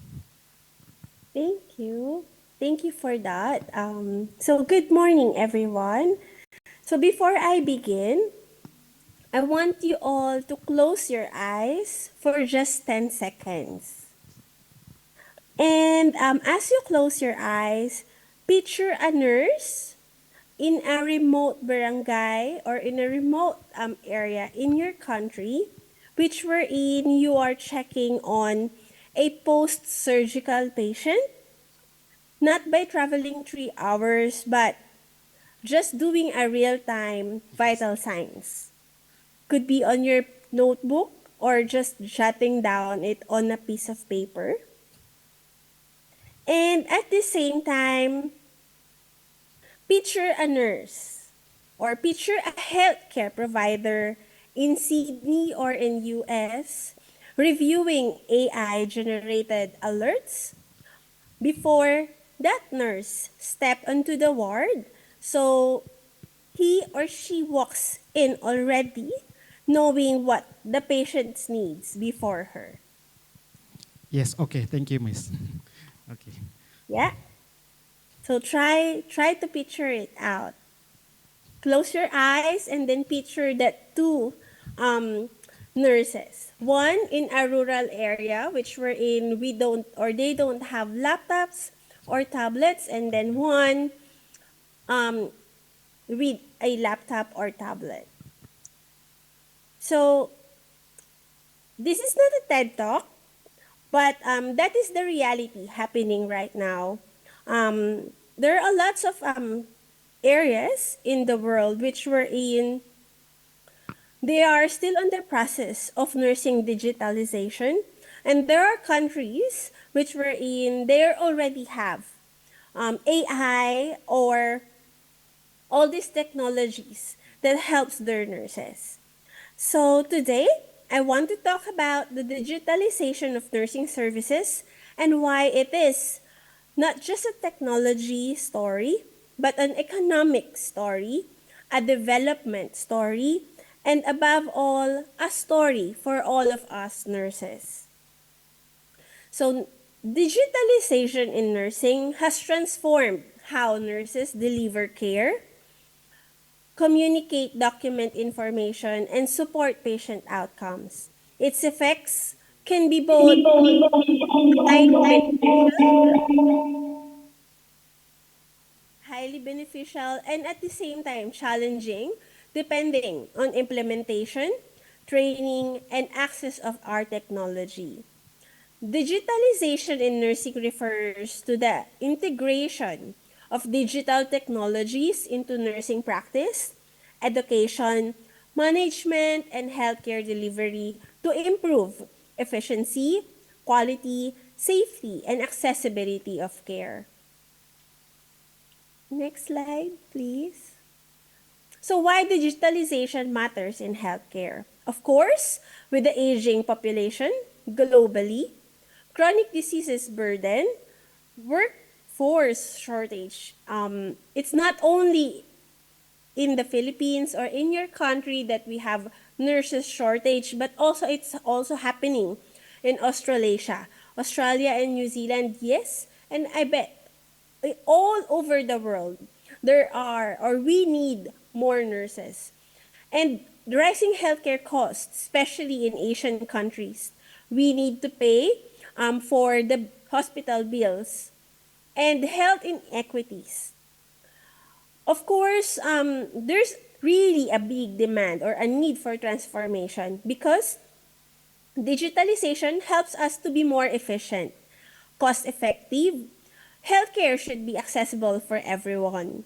Thank you. Thank you for that. So good morning, everyone. So before I begin, I want you all to close your eyes for just 10 seconds. And as you close your eyes, picture a nurse in a remote barangay or in a remote area in your country, which wherein you are checking on a post-surgical patient, not by traveling 3 hours, but just doing a real-time vital signs. Could be on your notebook or just jotting down it on a piece of paper. And at the same time, picture a nurse or picture a healthcare provider in Sydney or in US reviewing AI-generated alerts before that nurse stepped onto the ward. So he or she walks in already knowing what the patient needs before her. Yes, okay, thank you, Miss. Okay. Yeah. So try to picture it out. Close your eyes and then picture that two nurses. One in a rural area, which we're in, they don't have laptops or tablets, and then one with a laptop or tablet. So this is not a TED Talk, but that is the reality happening right now. There are lots of areas in the world which we're in. They are still on the process of nursing digitalization, and there are countries which we're in. They already have AI or all these technologies that helps their nurses. So today, I want to talk about the digitalization of nursing services and why it is not just a technology story, but an economic story, a development story, and above all, a story for all of us nurses. So digitalization in nursing has transformed how nurses deliver care, communicate, document information, and support patient outcomes. Its effects can be both highly beneficial and at the same time challenging depending on implementation, training, and access of our technology. Digitalization in nursing refers to the integration of digital technologies into nursing practice, education, management, and healthcare delivery to improve efficiency, quality, safety, and accessibility of care. Next slide, please. So why digitalization matters in healthcare? Of course, with the aging population globally, chronic diseases burden, workforce shortage. It's not only in the Philippines or in your country that we have nurses shortage, but also it's also happening in Australasia, Australia and New Zealand, yes, and I bet all over the world there are or we need more nurses. And the rising healthcare costs, especially in Asian countries, we need to pay for the hospital bills and health inequities. Of course, there's really a big demand or a need for transformation because digitalization helps us to be more efficient, cost-effective. Healthcare should be accessible for everyone.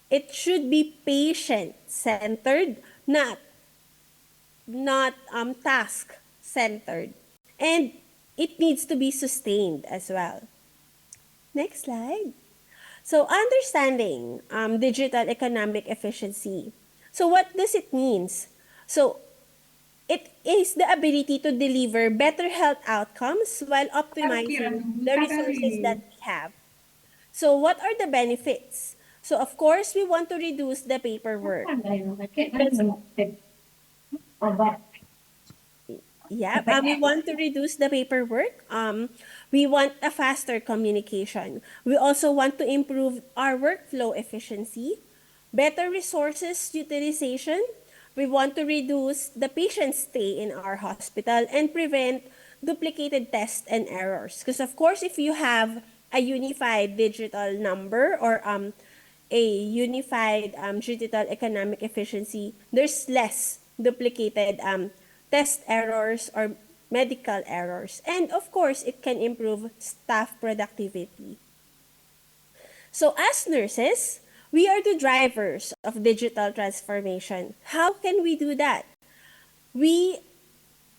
It should be patient-centered, not task-centered. And it needs to be sustained as well. Next slide. So understanding digital economic efficiency. So what does it mean? So it is the ability to deliver better health outcomes while optimizing the resources that we have. So what are the benefits? So of course, we want to reduce the paperwork. Yeah, we want to reduce the paperwork. We want a faster communication. We also want to improve our workflow efficiency, better resources utilization. We want to reduce the patient stay in our hospital and prevent duplicated tests and errors. Because of course, if you have a unified digital number or a unified digital economic efficiency, there's less duplicated test errors or medical errors. And of course, it can improve staff productivity. So as nurses, we are the drivers of digital transformation. How can we do that? We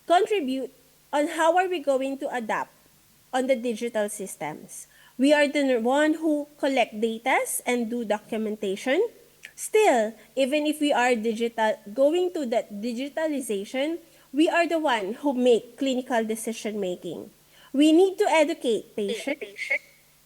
contribute on how are we going to adapt on the digital systems. We are the one who collect data and do documentation. Still, even if we are going to that digitalization, we are the one who make clinical decision making. We need to educate patients.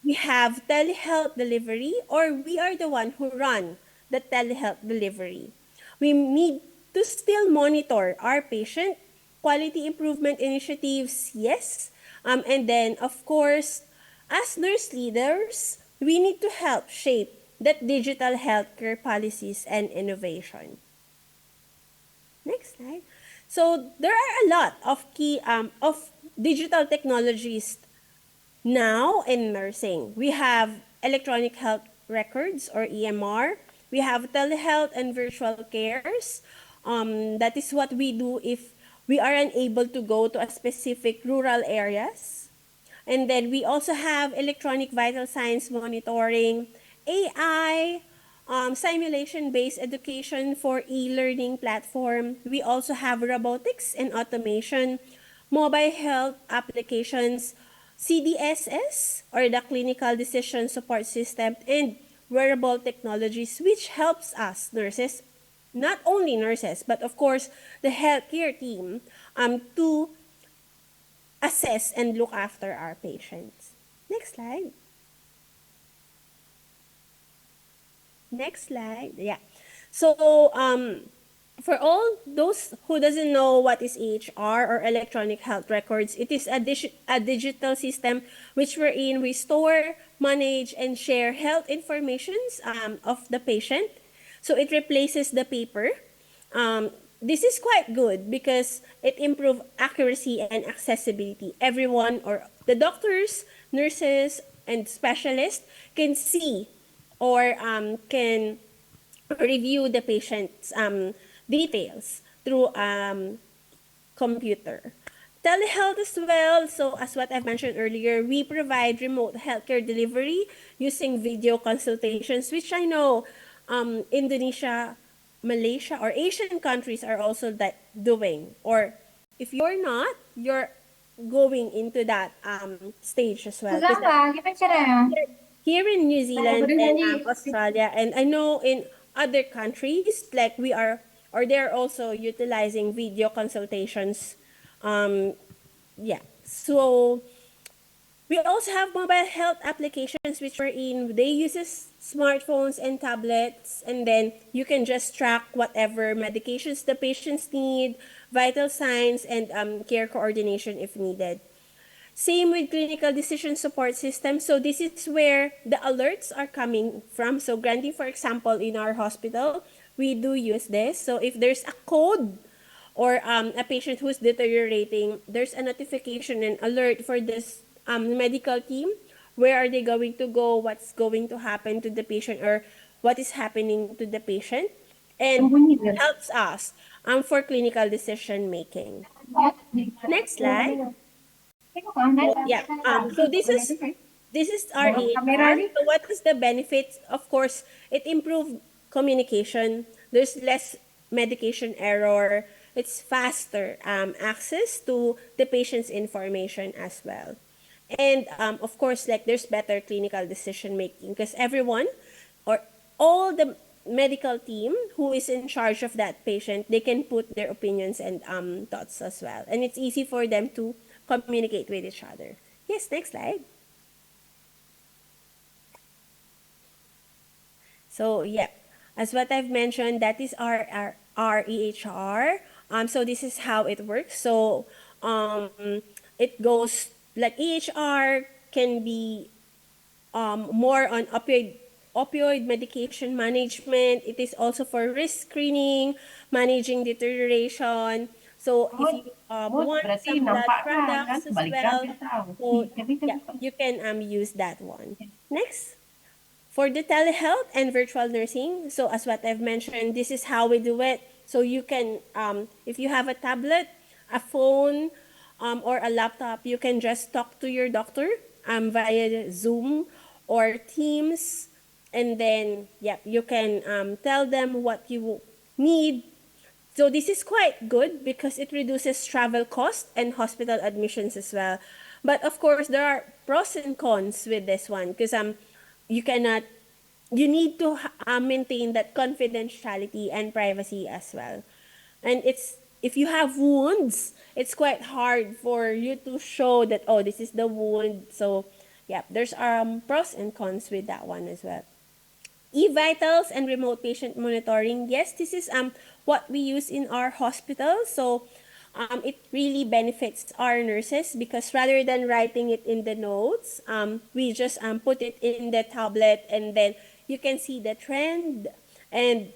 We have telehealth delivery, or we are the one who run the telehealth delivery. We need to still monitor our patient quality improvement initiatives, yes. And then, of course, as nurse leaders, we need to help shape that digital healthcare policies and innovation. Next slide. So there are a lot of key of digital technologies now in nursing. We have electronic health records or EMR. We have telehealth and virtual cares. That is what we do if we are unable to go to a specific rural areas. And then we also have electronic vital signs monitoring, AI, simulation-based education for e-learning platform. We also have robotics and automation, mobile health applications, CDSS, or the Clinical Decision Support System, and wearable technologies, which helps us nurses, not only nurses, but of course the healthcare team, to assess and look after our patients. Next slide. Next slide. Yeah. So for all those who doesn't know what is EHR or electronic health records, it is a digital system which wherein we store, manage, and share health informations of the patient. So it replaces the paper. This is quite good because it improves accuracy and accessibility. Everyone, or the doctors, nurses, and specialists can see or can review the patient's details through computer. Telehealth as well. So as what I've mentioned earlier, we provide remote healthcare delivery using video consultations, which I know Indonesia, Malaysia, or Asian countries are also doing. Or if you're not, you're going into that stage as well. Here in New Zealand and Australia, and I know in other countries, like we are, or they're also utilizing video consultations. Yeah. So we also have mobile health applications which are in, they uses smartphones and tablets, and then you can just track whatever medications the patients need, vital signs, and care coordination if needed. Same with clinical decision support system. So this is where the alerts are coming from. So granting, for example, in our hospital, we do use this. So if there's a code or a patient who's deteriorating, there's a notification and alert for this medical team. Where are they going to go? What's going to happen to the patient, or what is happening to the patient? And it helps us for clinical decision making. Next slide. Yeah. So this is our EHR. So what is the benefits? Of course, it improved communication. There's less medication error. It's faster access to the patient's information as well. And of course, like there's better clinical decision making because everyone or all the medical team who is in charge of that patient, they can put their opinions and thoughts as well. And it's easy for them to communicate with each other. Yes, next slide. So yeah, as what I've mentioned, that is our EHR. So this is how it works. So it goes like EHR can be more on opioid medication management. It is also for risk screening, managing deterioration. So if you want some blood products as well, so yeah, you can use that one. Next. For the telehealth and virtual nursing, so as what I've mentioned, this is how we do it. So you can, if you have a tablet, a phone, or a laptop, you can just talk to your doctor via Zoom or Teams, and then yeah, you can tell them what you need. So this is quite good because it reduces travel costs and hospital admissions as well. But of course, there are pros and cons with this one because you cannot, you need to maintain that confidentiality and privacy as well. And it's, if you have wounds, it's quite hard for you to show that, oh, this is the wound. So yeah, there's pros and cons with that one as well. E-vitals and remote patient monitoring. Yes, this is what we use in our hospital. So it really benefits our nurses because rather than writing it in the notes, we just put it in the tablet, and then you can see the trend. And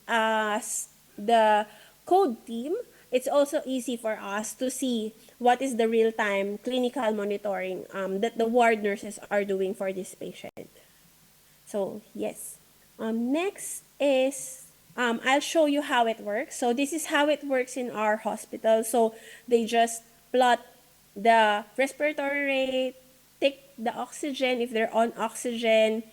as the code team, it's also easy for us to see what is the real-time clinical monitoring that the ward nurses are doing for this patient. So yes. Next is, I'll show you how it works. So this is how it works in our hospital. So they just plot the respiratory rate, take the oxygen if they're on oxygen,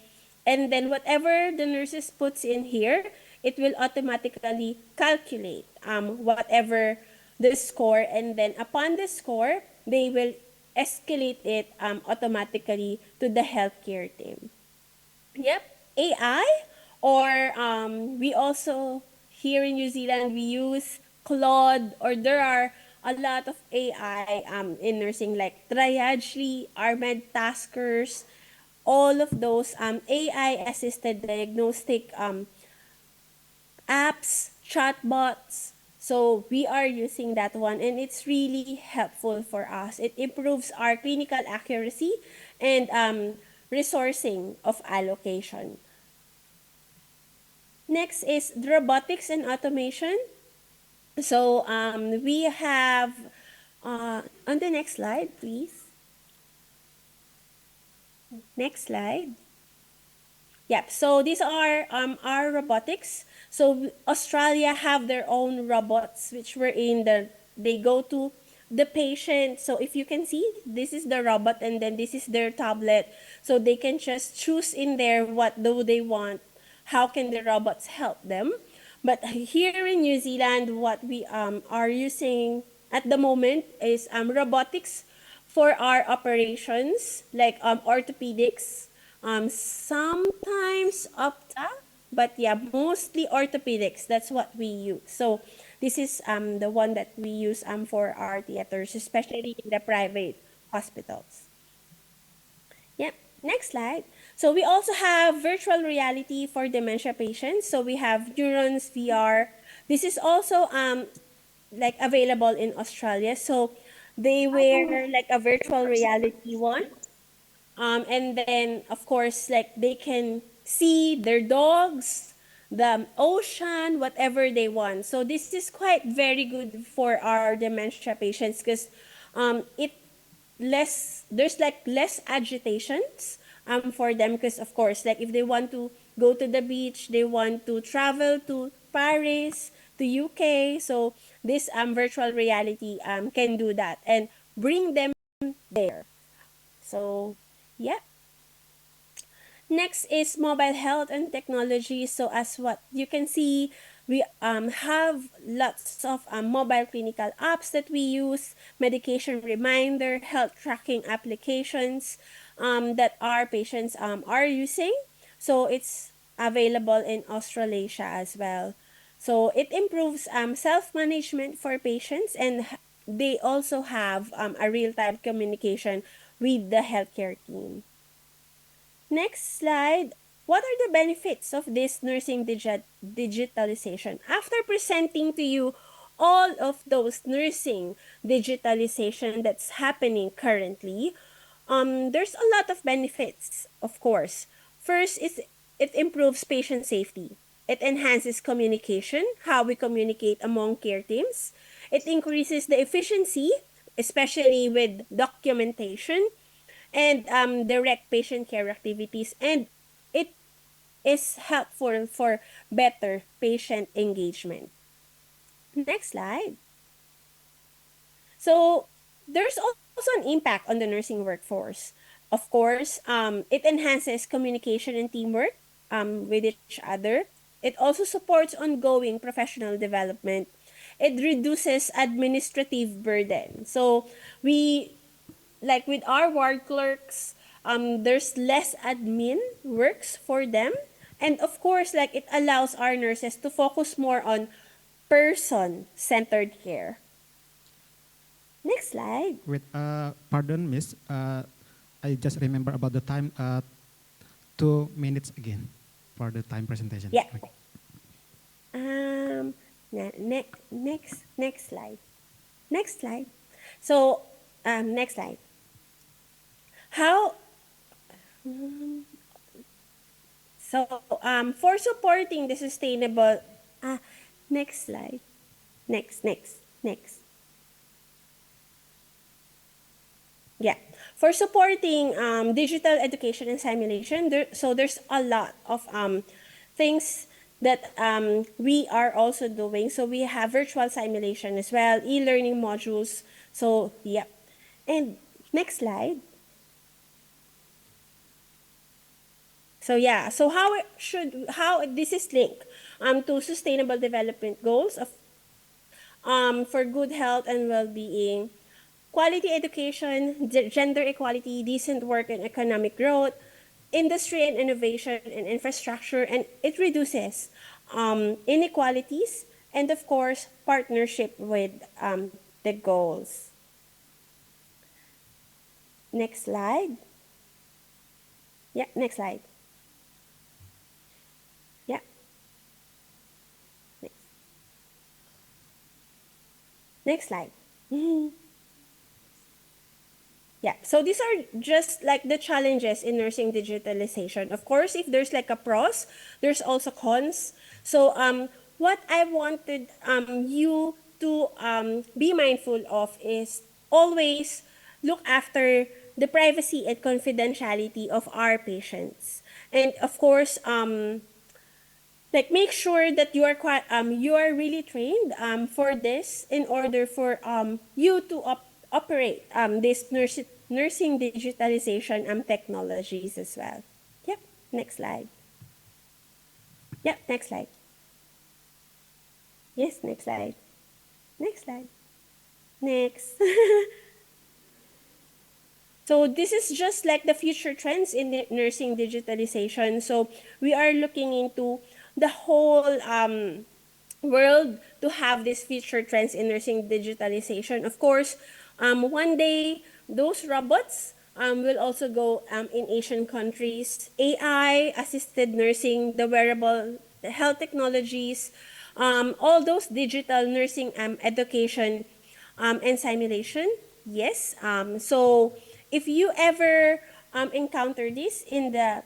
and then whatever the nurses puts in here, it will automatically calculate whatever the score, and then upon the score, they will escalate it automatically to the healthcare team. Yep, AI, or we also, here in New Zealand, we use Claude, or there are a lot of AI in nursing, like Triagely, Armed Taskers, all of those AI-assisted diagnostic apps, chatbots. So we are using that one, and it's really helpful for us. It improves our clinical accuracy and resourcing of allocation. Next is robotics and automation. So we have, on the next slide, please. Next slide. Yep, so these are our robotics. So Australia have their own robots, which were in the, they go to the patient. So if you can see, this is the robot, and then this is their tablet. So they can just choose in there what do they want. How can the robots help them? But here in New Zealand, what we are using at the moment is robotics for our operations, like orthopedics, sometimes Opta, but yeah, mostly orthopedics. That's what we use. So this is the one that we use for our theaters, especially in the private hospitals. Yep, next slide. So we also have virtual reality for dementia patients. So we have Neurons VR. This is also like available in Australia. So they wear like a virtual reality one. And then, of course, like they can see their dogs, the ocean, whatever they want. So this is quite very good for our dementia patients because there's like less agitations for them, because of course, like if they want to go to the beach, they want to travel to Paris, to UK. So this virtual reality can do that and bring them there. So yeah. Next is mobile health and technology. So as what you can see, we have lots of mobile clinical apps that we use, medication reminder, health tracking applications that our patients are using. So it's available in Australasia as well. So it improves self-management for patients, and they also have a real-time communication with the healthcare team. Next slide. What are the benefits of this nursing digitalization? After presenting to you all of those nursing digitalization that's happening currently, there's a lot of benefits, of course. First is it improves patient safety. It enhances communication, how we communicate among care teams. It increases the efficiency, especially with documentation and direct patient care activities, and it is helpful for better patient engagement. Next slide. So there's also an impact on the nursing workforce. Of course, it enhances communication and teamwork with each other. It also supports ongoing professional development. It reduces administrative burden. So we, like with our ward clerks, there's less admin works for them. And of course, like it allows our nurses to focus more on person-centered care. Next slide. Wait, pardon, Miss. I just remember about the time. 2 minutes again for the time presentation. Yeah. Okay. Next slide. Next slide. So, next slide. How? For supporting the sustainable. Next slide. Next. Yeah. For supporting digital education and simulation, there's a lot of things that we are also doing. So we have virtual simulation as well, e-learning modules. So, yeah. And next slide. So yeah, so how this is linked to sustainable development goals of for good health and well-being, quality education, gender equality, decent work and economic growth, industry and innovation and infrastructure, and it reduces inequalities, and of course, partnership with the goals. Next slide. Yeah, next slide. Yeah. Next slide. Yeah, so these are just like the challenges in nursing digitalization. Of course, if there's like a pros, there's also cons. So what I wanted you to be mindful of is always look after the privacy and confidentiality of our patients. And of course, like make sure that you are really trained for this in order for you to operate this nursing digitalization technologies as well. Yep, next slide. Yep, next slide. Yes, next slide. Next slide. Next. So this is just like the future trends in the nursing digitalization. So we are looking into the whole world to have these future trends in nursing digitalization. Of course, one day those robots will also go in Asian countries. AI, assisted nursing, the wearable the health technologies, all those digital nursing education and simulation. Yes. So if you ever encounter this in the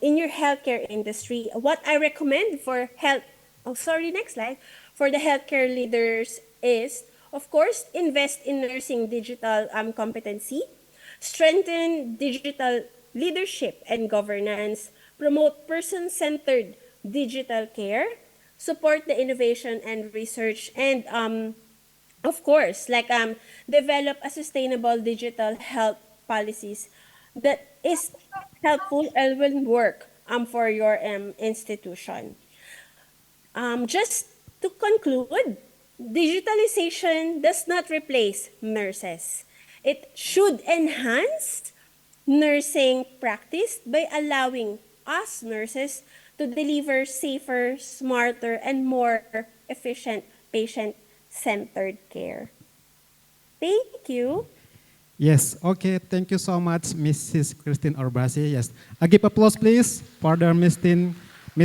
in your healthcare industry, what I recommend for next slide, for the healthcare leaders is, of course, invest in nursing digital competency, strengthen digital leadership and governance, promote person-centered digital care, support the innovation and research, and of course, like develop a sustainable digital health policies that is helpful and will work for your institution. Just to conclude, digitalization does not replace nurses. It should enhance nursing practice by allowing us nurses to deliver safer, smarter, and more efficient patient-centered care. Thank you. Yes, okay, thank you so much, Mrs. Christine Orbasi. Yes, I give applause, please, for the Miss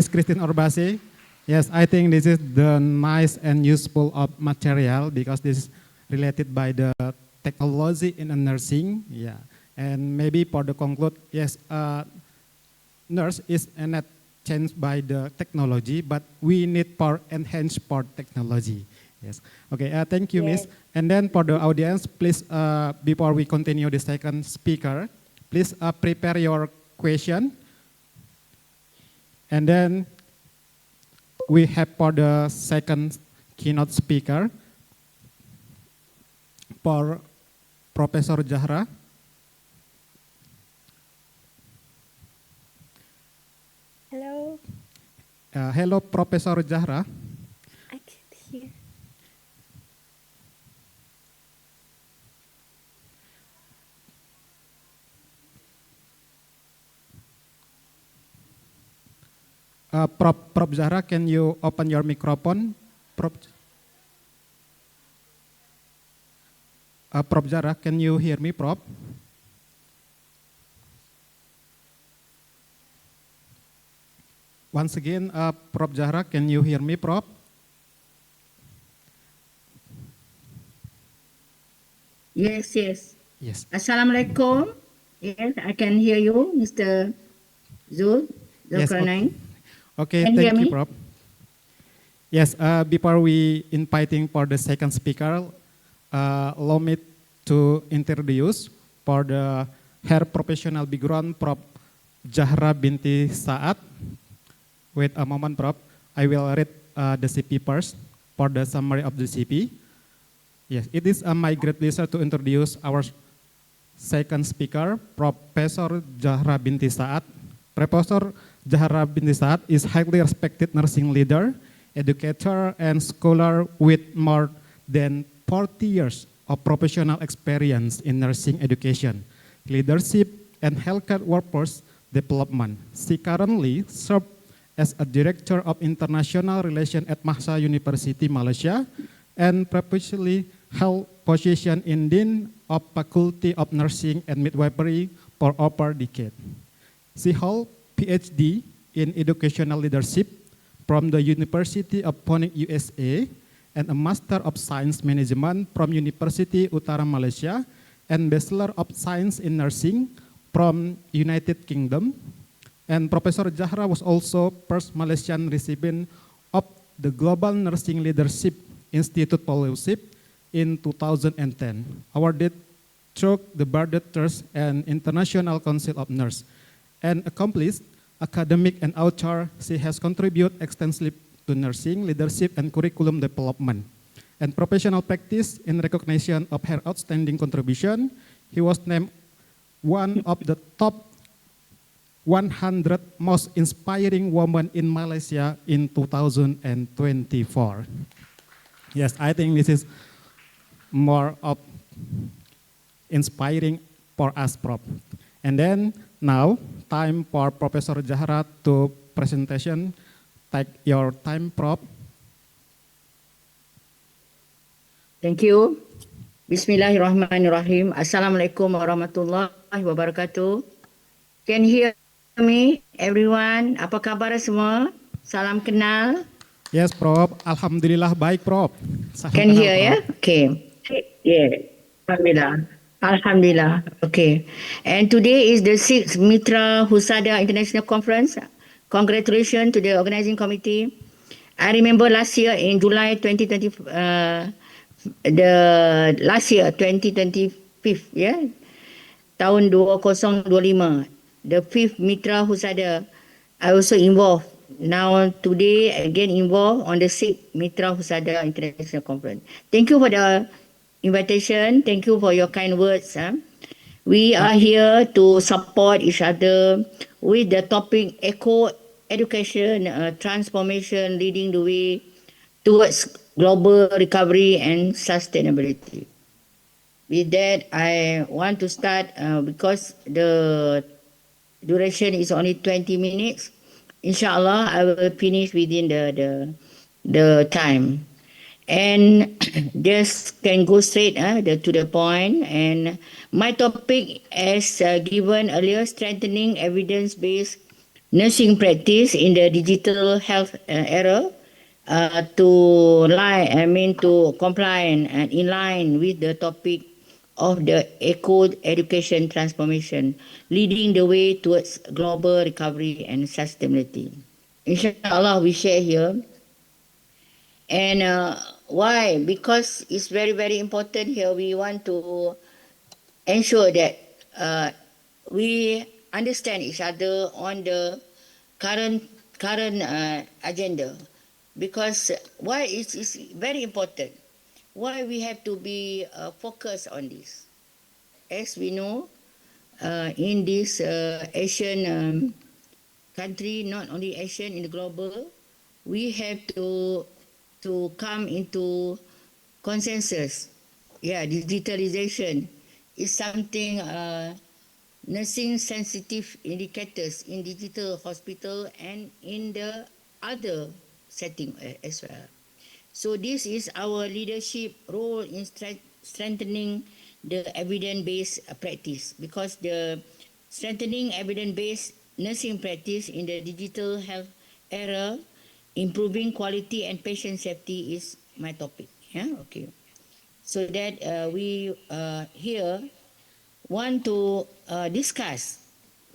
Christine Orbasi. Yes, I think this is the nice and useful material because this is related by the technology in a nursing. Yeah, and maybe for the conclude, yes, nurse is not changed by the technology, but we need for enhanced for technology. Yes. Okay. Thank you, Miss. Yes. And then for the audience, please, before we continue the second speaker, please prepare your question. And then we have for the second keynote speaker, for Professor Zahra. Hello. Hello, Professor Zahra. I can't hear. Prof. Zahra, can you open your microphone? Prof. Prof. Zahra, can you hear me, Prof? Once again, Prof. Zahra, can you hear me, Prof? Yes, yes. Yes. Assalamualaikum. Yes, I can hear you, Mr. Zul. Yes, Zulkarnain. Okay, Can you hear thank you, me? Prof. Yes, before we inviting for the second speaker, allow me to introduce for the her professional background, Prof. Zahra binti Saad. Wait a moment, Prof. I will read the CP first for the summary of the CP. Yes, it is my great pleasure to introduce our second speaker, Professor Zahra binti Saad. Professor Zahra binti Saad is highly respected nursing leader, educator, and scholar with more than 40 years of professional experience in nursing education, leadership, and healthcare workforce development. She currently serves as a director of international relations at MIHHICo University, Malaysia, and previously held position in Dean of Faculty of Nursing and Midwifery for over a decade. She holds PhD in educational leadership from the University of Phoenix, USA, and a Master of Science Management from University Utara Malaysia, and Bachelor of Science in Nursing from United Kingdom. And Professor Zahra was also first Malaysian recipient of the Global Nursing Leadership Institute Fellowship in 2010, awarded through the Bardet Trust and International Council of Nurses. And accomplished academic and author, she has contributed extensively to nursing, leadership, and curriculum development. And professional practice in recognition of her outstanding contribution, he was named one of the top 100 most inspiring women in Malaysia in 2024. Yes, I think this is more of inspiring for us, Prof. And then now, time for Professor Zahra to presentation. Take your time, Prof. Thank you. Bismillahirrahmanirrahim. Assalamualaikum warahmatullahi wabarakatuh. Can you hear me, everyone? Apa kabar semua? Salam kenal. Yes, Prof. Alhamdulillah baik, Prof. Salam Can kenal, hear, Prof. yeah? Okay. Yeah. Alhamdulillah. Alhamdulillah. Okay. And today is the 6th MITRA HUSADA International Conference. Congratulations to the organizing committee. I remember last year in July 2020, the last year 2025, yeah, tahun 2025, the 5th MITRA HUSADA, I also involved. Now today again involved on the 6th MITRA HUSADA International Conference. Thank you for the invitation. Thank you for your kind words. We are here to support each other with the topic eco education, transformation, leading the way towards global recovery and sustainability. With that, I want to start because the duration is only 20 minutes. Inshallah, I will finish within the time. And just can go straight to the point. And my topic, as given earlier, strengthening evidence-based nursing practice in the digital health era, to comply and in line with the topic of the eco education transformation, leading the way towards global recovery and sustainability. Inshallah, we share here. And Why? Because it's very, very important here. We want to ensure that we understand each other on the current agenda. Because why it's very important. Why we have to be focused on this? As we know, in this Asian country, not only Asian, in the global, we have to come into consensus. Yeah, digitalization is something nursing sensitive indicators in digital hospital and in the other setting as well. So this is our leadership role in strengthening the evidence-based practice, because the strengthening evidence-based nursing practice in the digital health era, improving quality and patient safety is my topic. Yeah, okay. So that we here want to discuss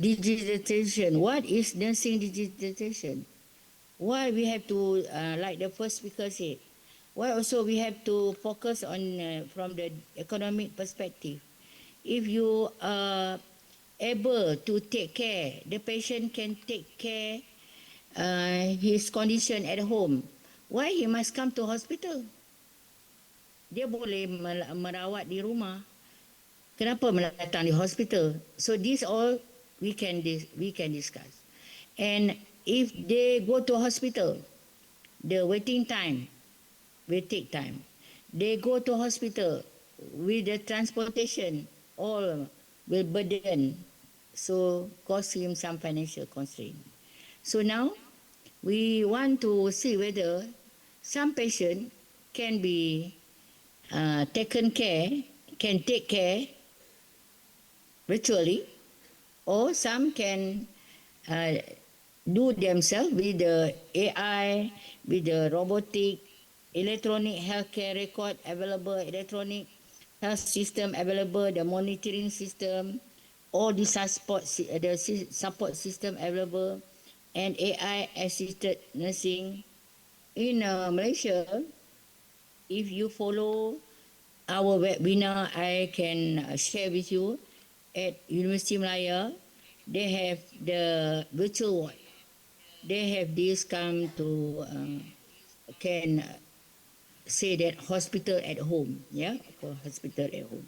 digitalization. What is nursing digitalization? Why we have to, like the first speaker said, why also we have to focus on from the economic perspective. If you are able to take care, the patient can take care his condition at home. Why he must come to hospital? Dia boleh merawat di rumah. Kenapa datang di hospital? So this all we can discuss. And if they go to hospital, the waiting time will take time. They go to hospital with the transportation, all will burden, so cause him some financial constraint. So now we want to see whether some patient can be can take care virtually, or some can do themselves with the AI, with the robotic, electronic healthcare record available, electronic health system available, the monitoring system, all the support system available, and AI assisted nursing. In Malaysia, if you follow our webinar, I can share with you at University Malaya, they have the virtual ward. They have this come to can say that hospital at home, yeah, hospital at home.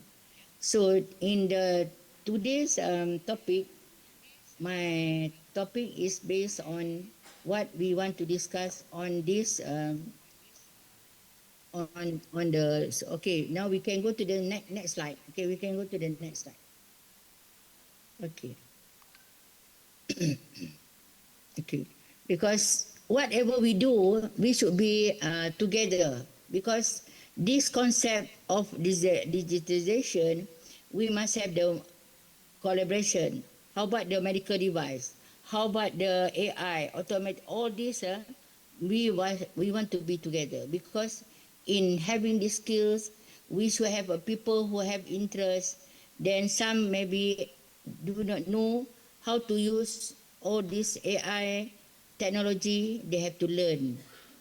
So in the today's topic, my topic is based on what we want to discuss on this on the okay. Now we can go to the next slide. Okay, we can go to the next slide. Okay. Okay, because whatever we do, we should be together, because this concept of digitization, we must have the collaboration. How about the medical device? How about the AI, automate, all this, we want to be together, because in having these skills, we should have people who have interest. Then some maybe do not know how to use all this AI technology. They have to learn,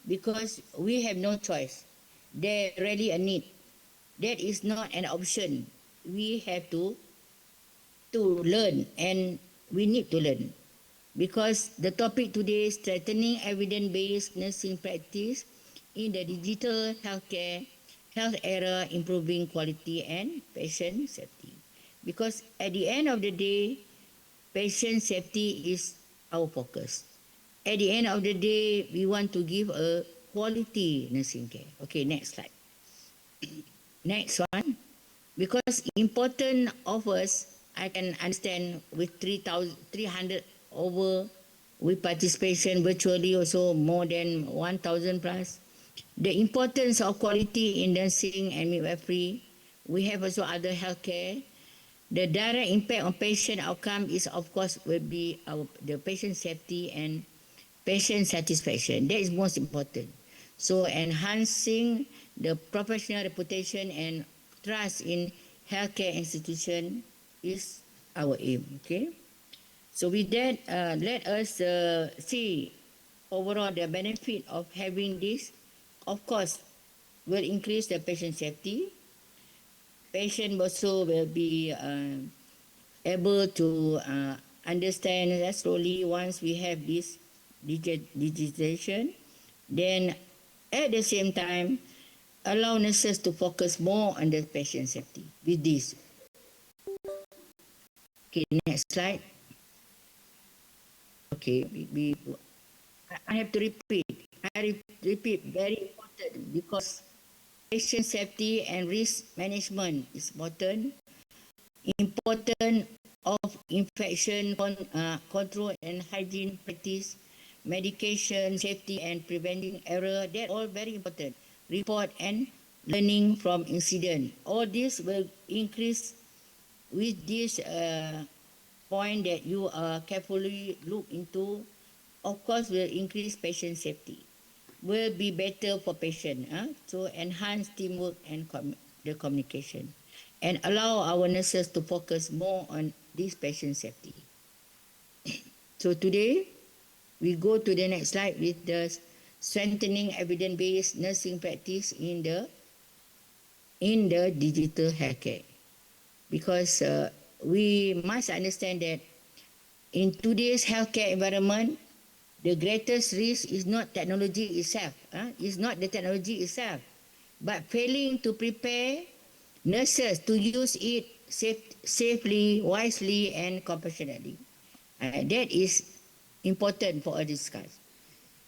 because we have no choice. There really a need. That is not an option. We have to learn, and we need to learn, because the topic today is strengthening evidence-based nursing practice in the digital health era, improving quality and patient safety. Because at the end of the day, patient safety is our focus. At the end of the day, we want to give a quality nursing care. Okay, next slide. Next one. Because important of us, I can understand with 300 over with participation virtually, also more than 1,000 plus. The importance of quality in nursing and midwifery. We have also other healthcare. The direct impact on patient outcome is, of course, will be the patient safety and patient satisfaction. That is most important. So enhancing the professional reputation and trust in healthcare institution is our aim. Okay. So with that, let us see overall the benefit of having this. Of course, will increase the patient safety. Patient also will be able to understand that slowly once we have this digitization, then at the same time allow nurses to focus more on the patient safety with this. Okay, next slide. Okay, I have to repeat. Repeat, very important because patient safety and risk management is important. Important of infection control and hygiene practice, medication safety and preventing error, that all very important. Report and learning from incident. All this will increase with this point that you carefully look into. Of course, will increase patient safety. Will be better for patient to enhance teamwork and the communication and allow our nurses to focus more on this patient safety. So today, we go to the next slide with the strengthening evidence-based nursing practice in the digital healthcare. Because we must understand that in today's healthcare environment, the greatest risk is not technology itself, is not the technology itself, but failing to prepare nurses to use it safely, wisely, and compassionately. That is important for us to discuss.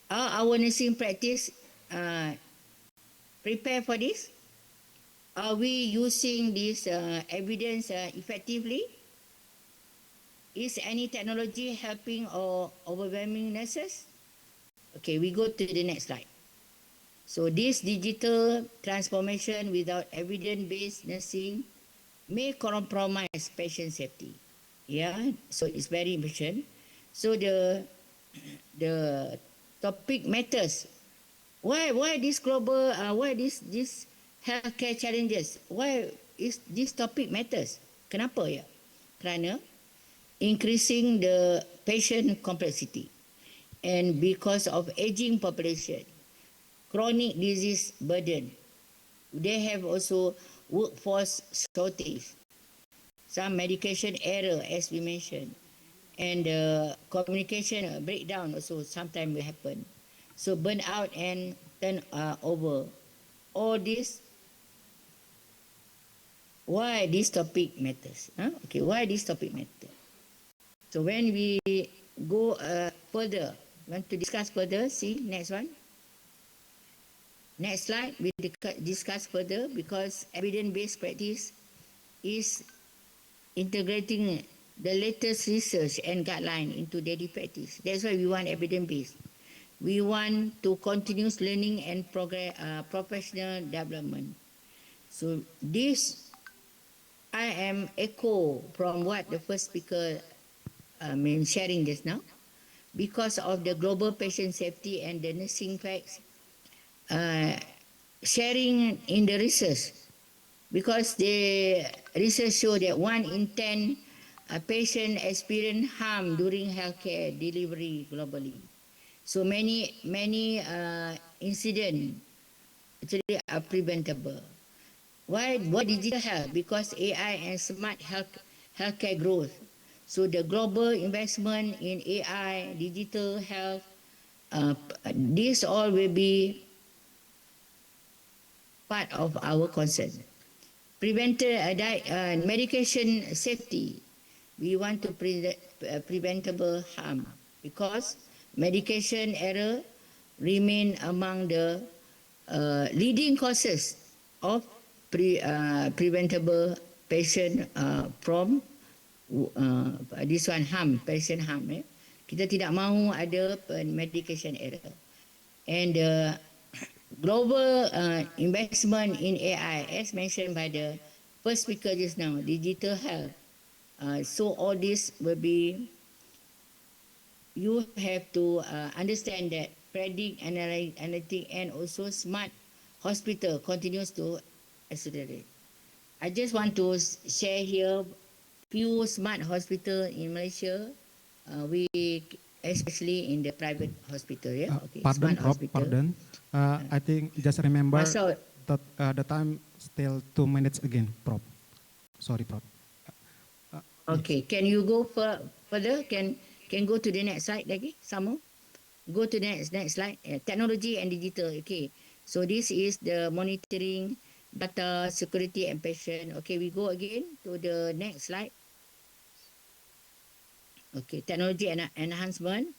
Are our nursing practice prepare for this? Are we using this evidence effectively? Is any technology helping or overwhelming nurses? Okay, we go to the next slide. So this digital transformation without evidence-based nursing may compromise patient safety. Yeah, so it's very important. So the topic matters. Why this global? Why this healthcare challenges? Why is this topic matters? Kenapa ya? Kerana increasing the patient complexity and because of aging population, chronic disease burden, they have also workforce shortage, some medication error as we mentioned, and communication breakdown also sometimes will happen. So burnout and turnover, all this. Why this topic matters? Okay, why this topic matters? So when we go further, want to discuss further, see next one. Next slide, we discuss further because evidence-based practice is integrating the latest research and guideline into daily practice. That's why we want evidence-based. We want to continuous learning and professional development. So this, I am echo from what the first speaker sharing just now. Because of the global patient safety and the nursing facts, sharing in the research, because the research show that 1 in 10 patient experience harm during healthcare delivery globally. So many incidents actually are preventable. Why digital health? Because AI and smart healthcare growth. So the global investment in AI, digital health, this all will be part of our concern. Medication safety, we want to preventable harm because medication error remain among the leading causes of preventable patient from this one harm, patient harm. Kita tidak mahu ada medication error. And global investment in AI, as mentioned by the first speaker just now, digital health. So all this will be, you have to understand that predict, analytic, and also smart hospital continues to accelerate. I just want to share here few smart hospital in Malaysia, we especially in the private hospital. Yeah. Okay. Pardon, Prof. Pardon. I think just remember. the time still 2 minutes again, Prof. Sorry, Prof. Okay, can you go further? Can go to the next slide lagi, some more? Go to the next slide. Technology and digital. Okay, so this is the monitoring, data, security and patient. Okay, we go again to the next slide. Okay, technology and enhancement.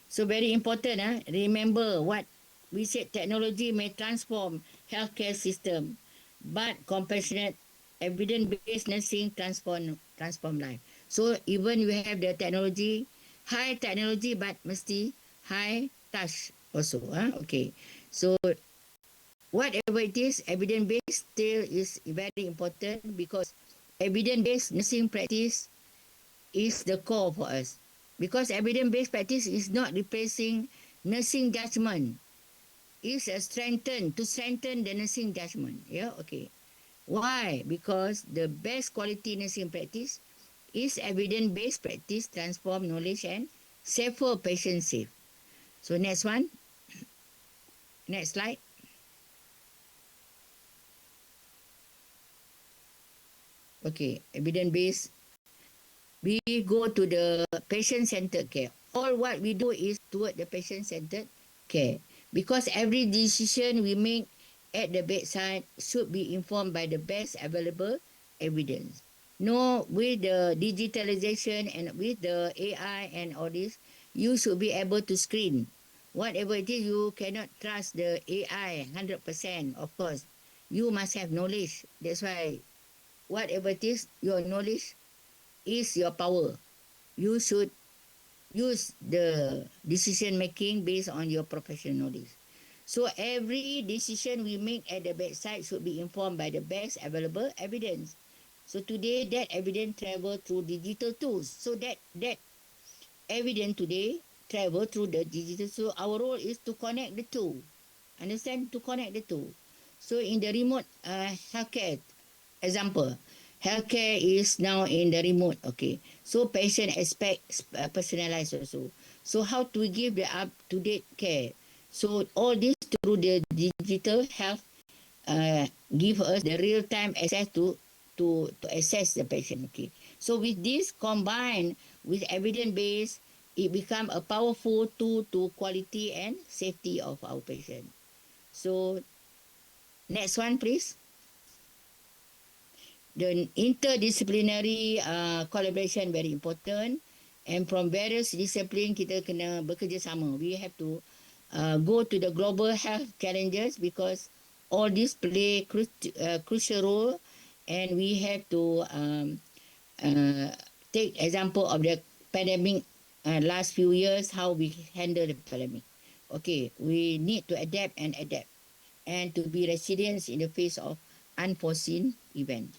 So very important. Remember what we said, technology may transform healthcare system, but compassionate, evidence-based nursing transform life. So even you have the technology, high technology, but mesti high touch also. Okay. So whatever it is, evidence-based still is very important, because evidence-based nursing practice is the core for us, because evidence-based practice is not replacing nursing judgment. It's a strengthen the nursing judgment. Yeah, okay. Why? Because the best quality nursing practice is evidence-based practice, transform knowledge and safer patient safe. So next one. Next slide. Okay, evidence-based. We go to the patient-centered care. All what we do is toward the patient-centered care, because every decision we make at the bedside should be informed by the best available evidence. No, with the digitalization and with the AI and all this, you should be able to screen. Whatever it is, you cannot trust the AI 100%, of course. You must have knowledge. That's why whatever it is, your knowledge is your power. You should use the decision making based on your professional knowledge. So every decision we make at the bedside should be informed by the best available evidence. So today that evidence travel through digital tools. So that evidence today travel through the digital. So our role is to connect the two. Understand? To connect the two. So in the remote healthcare example, healthcare is now in the remote. Okay, so patient expect personalized also. So how to give the up-to-date care? So all this through the digital health give us the real-time access to assess the patient. Okay, so with this combined with evidence-based, it become a powerful tool to quality and safety of our patient. So next one, please. The interdisciplinary collaboration very important, and from various discipline kita kena bekerjasama. We have to go to the global health challenges, because all this play crucial role, and we have to take example of the pandemic last few years, how we handle the pandemic. Okay, we need to adapt and to be resilient in the face of unforeseen event.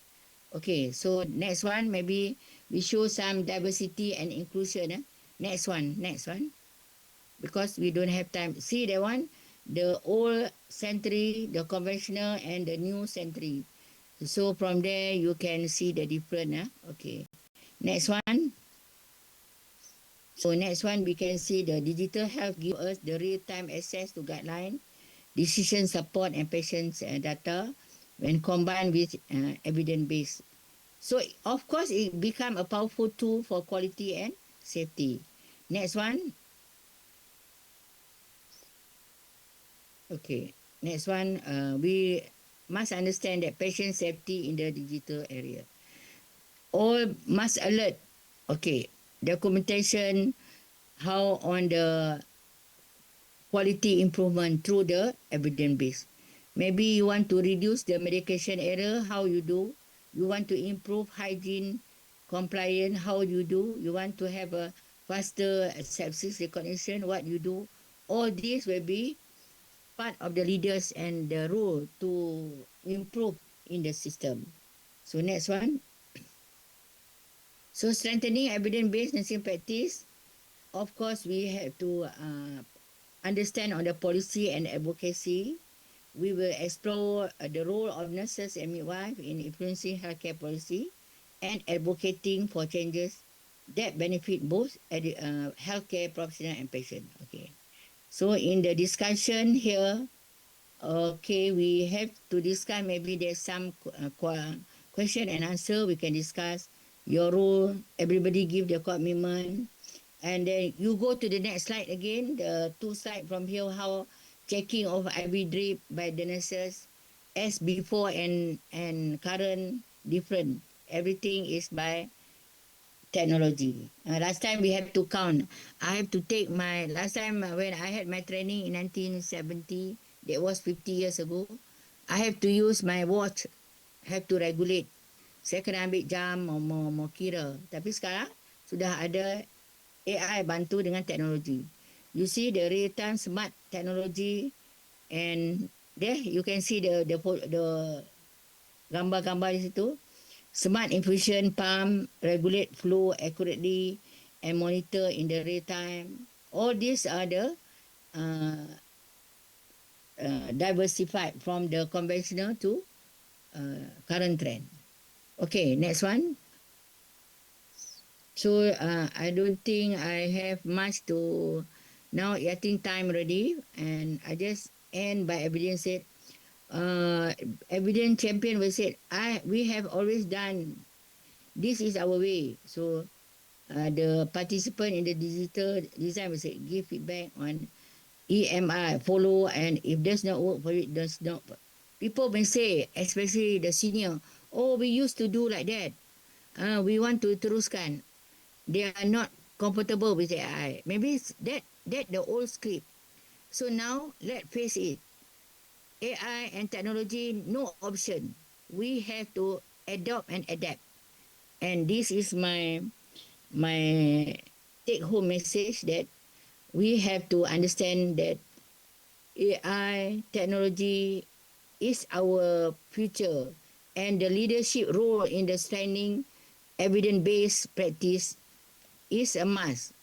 Okay, so next one, maybe we show some diversity and inclusion. Next one. Because we don't have time. See that one? The old century, the conventional, and the new century. So from there, you can see the difference. Okay. Next one. So next one, we can see the digital health give us the real-time access to guideline, decision support, and patients data when combined with evidence-based. So of course, it become a powerful tool for quality and safety. Next one. Okay. Next one, we must understand that patient safety in the digital area. All must alert. Okay. Documentation, how on the quality improvement through the evidence base. Maybe you want to reduce the medication error, how you do. You want to improve hygiene compliance, how you do. You want to have a faster sepsis recognition, what you do. All this will be part of the leaders and the role to improve in the system. So next one. So strengthening evidence-based nursing practice, of course, we have to understand on the policy and advocacy. We will explore the role of nurses and midwives in influencing healthcare policy and advocating for changes that benefit both healthcare professional and patient. Okay. So in the discussion here, Okay, we have to discuss. Maybe there's some question and answer. We can discuss your role. Everybody give their commitment. And then you go to the next slide again, the two slide from here, how checking of IV drip by the nurses as before and current different. Everything is by technology. Last time we have to count. I have to take my, last time when I had my training in 1970, that was 50 years ago, I have to use my watch, have to regulate. Saya kena ambil jam, mau kira. Tapi sekarang sudah ada AI bantu dengan teknologi. You see the real-time smart technology, and there you can see the gambar-gambar di situ. Smart infusion pump regulate flow accurately and monitor in the real time. All these are the diversified from the conventional to current trend. Okay, next one. So I don't think I have much to now. I think time already, and I just end by evidence said. Evidence champion will say, we have always done. This is our way. So the participant in the digital design will say, give feedback on EMI, follow, and if does not work for it, does not. People may say, especially the senior, oh, we used to do like that. We want to teruskan. They are not comfortable with AI. Maybe it's that the old script. So now, let's face it. AI and technology, no option. We have to adopt and adapt. And this is my take-home message, that we have to understand that AI technology is our future, and the leadership role in the strengthening evidence-based practice is a must.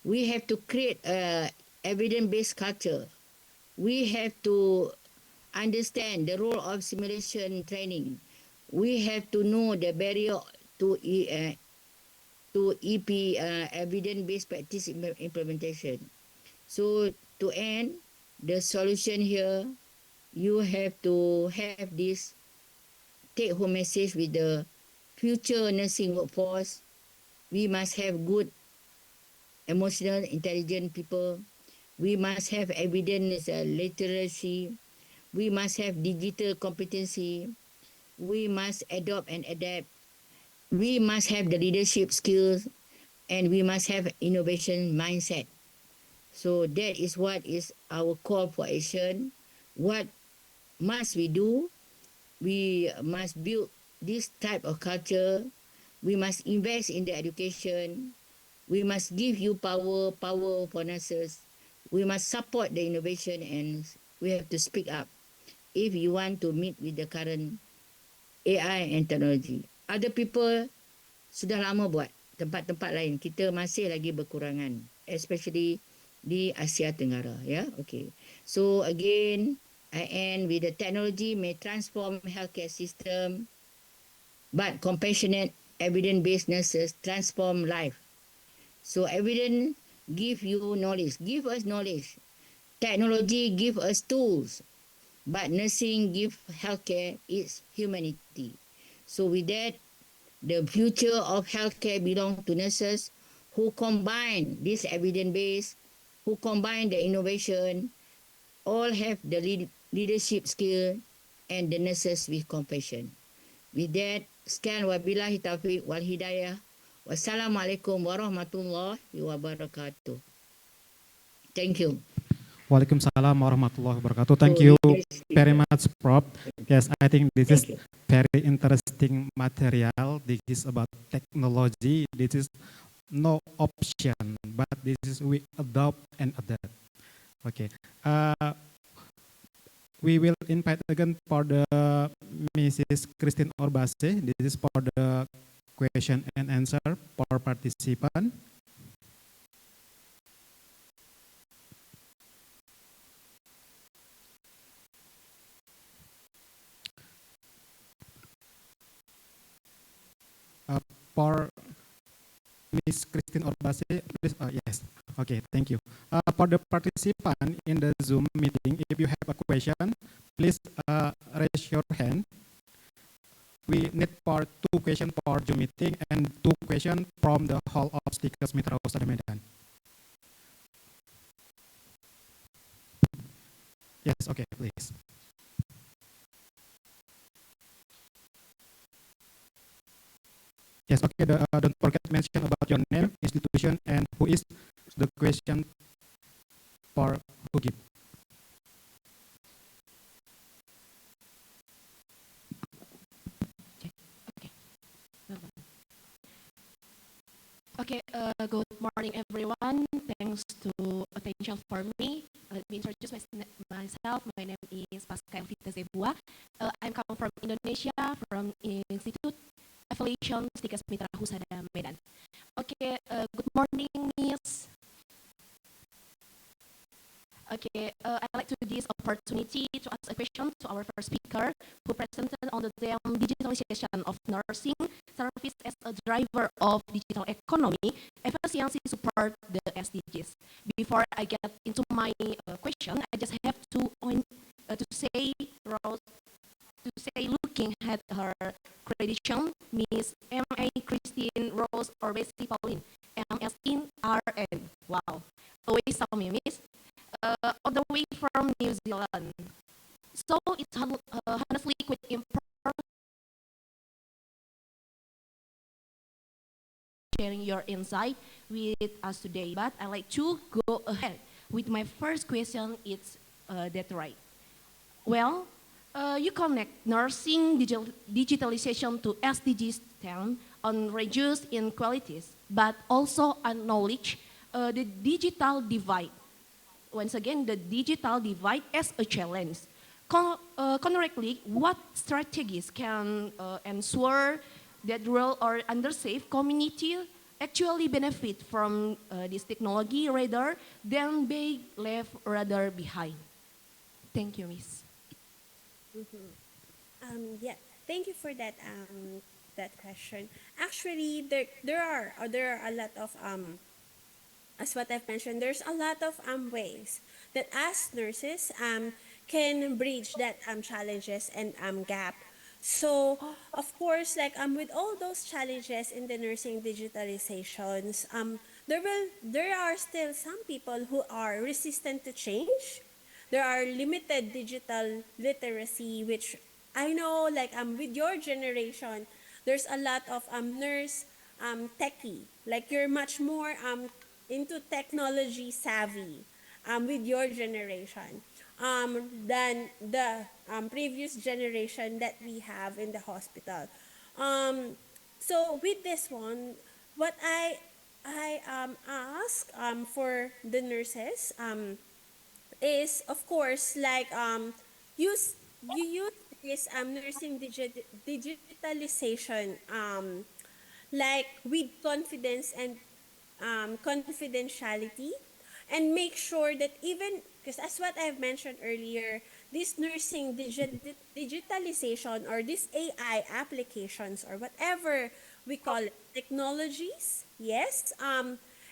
We have to create a evidence-based culture. We have to understand the role of simulation training. We have to know the barrier to EP, evidence-based practice implementation. So to end, the solution here, you have to have this take-home message with the future nursing workforce. We must have good, emotional, intelligent people. We must have evidence literacy. We must have digital competency. We must adopt and adapt. We must have the leadership skills, and we must have innovation mindset. So that is what is our call for action. What must we do? We must build this type of culture. We must invest in the education. We must give you power for nurses. We must support the innovation, and we have to speak up if you want to meet with the current AI and technology. Other people sudah lama buat tempat-tempat lain. Kita masih lagi berkurangan, especially di Asia Tenggara. Yeah, okay. So again, I end with the technology may transform healthcare system, but compassionate, evidence-based nurses transform life. So evidence give you knowledge, give us knowledge. Technology give us tools, but nursing give healthcare is humanity. So with that, the future of healthcare belongs to nurses who combine this evidence-based, who combine the innovation, all have the leadership skill, and the nurses with compassion. With that, sekian wabillahi taufiq wal hidayah. Wassalamualaikum warahmatullahi wabarakatuh. Thank you. Waalaikumsalam warahmatullahi wabarakatuh. Thank you very much, Prof. Yes, I think this is very interesting material. This is about technology. This is no option, but this is we adopt and adapt. Okay. We will invite again for the Mrs. Christine Orbase. This is for the question and answer for participant. For Ms. Christine Orbase, please. Yes. Okay, thank you. For the participant in the Zoom meeting, if you have a question, please raise your hand. We need for 2 questions for Zoom meeting and 2 questions from the hall of speakers Mitra Husada Medan. Yes, okay, please. Yes, okay, don't forget to mention about your name, institution, and who is the question for who give. Okay, good morning everyone. Thanks to attention for me. Let me introduce myself. My name is Pascal Vita Zebua. I'm come from Indonesia, from Institute Affiliation Stikas Mitra Husada Medan. Okay, good morning, Miss. Okay, I'd like to use this opportunity to ask a question to our first speaker who presented on the theme digitalization of nursing service as a driver of digital economy, efficiency support the SDGs. Before I get into my question, I just have to say looking at her credential, Miss M.A. Christine Rose or Bessie Pauline, MS in RN. Wow, always saw me, Miss. All the way from New Zealand. So it's honestly quite important sharing your insight with us today. But I like to go ahead with my first question. It's that right? Well, you connect nursing digitalization to SDGs 10 on reduce inequalities, but also acknowledge the digital divide. Once again, the digital divide as a challenge. Correctly, what strategies can ensure that rural or underserved community actually benefit from this technology rather than be left rather behind? Thank you, Miss. Yeah, thank you for that that question. Actually, there are a lot of as what I've mentioned, there's a lot of ways that as nurses can bridge that challenges and gap. So of course, like with all those challenges in the nursing digitalizations, there are still some people who are resistant to change. There are limited digital literacy, which I know like with your generation, there's a lot of nurse techie. Like you're much more into technology savvy with your generation than the previous generation that we have in the hospital. So with this one, what I ask for the nurses is of course like use you use this nursing digitalization like with confidence and confidentiality, and make sure that even because as what I've mentioned earlier, this nursing digitalization or this AI applications or whatever we call it, technologies, yes,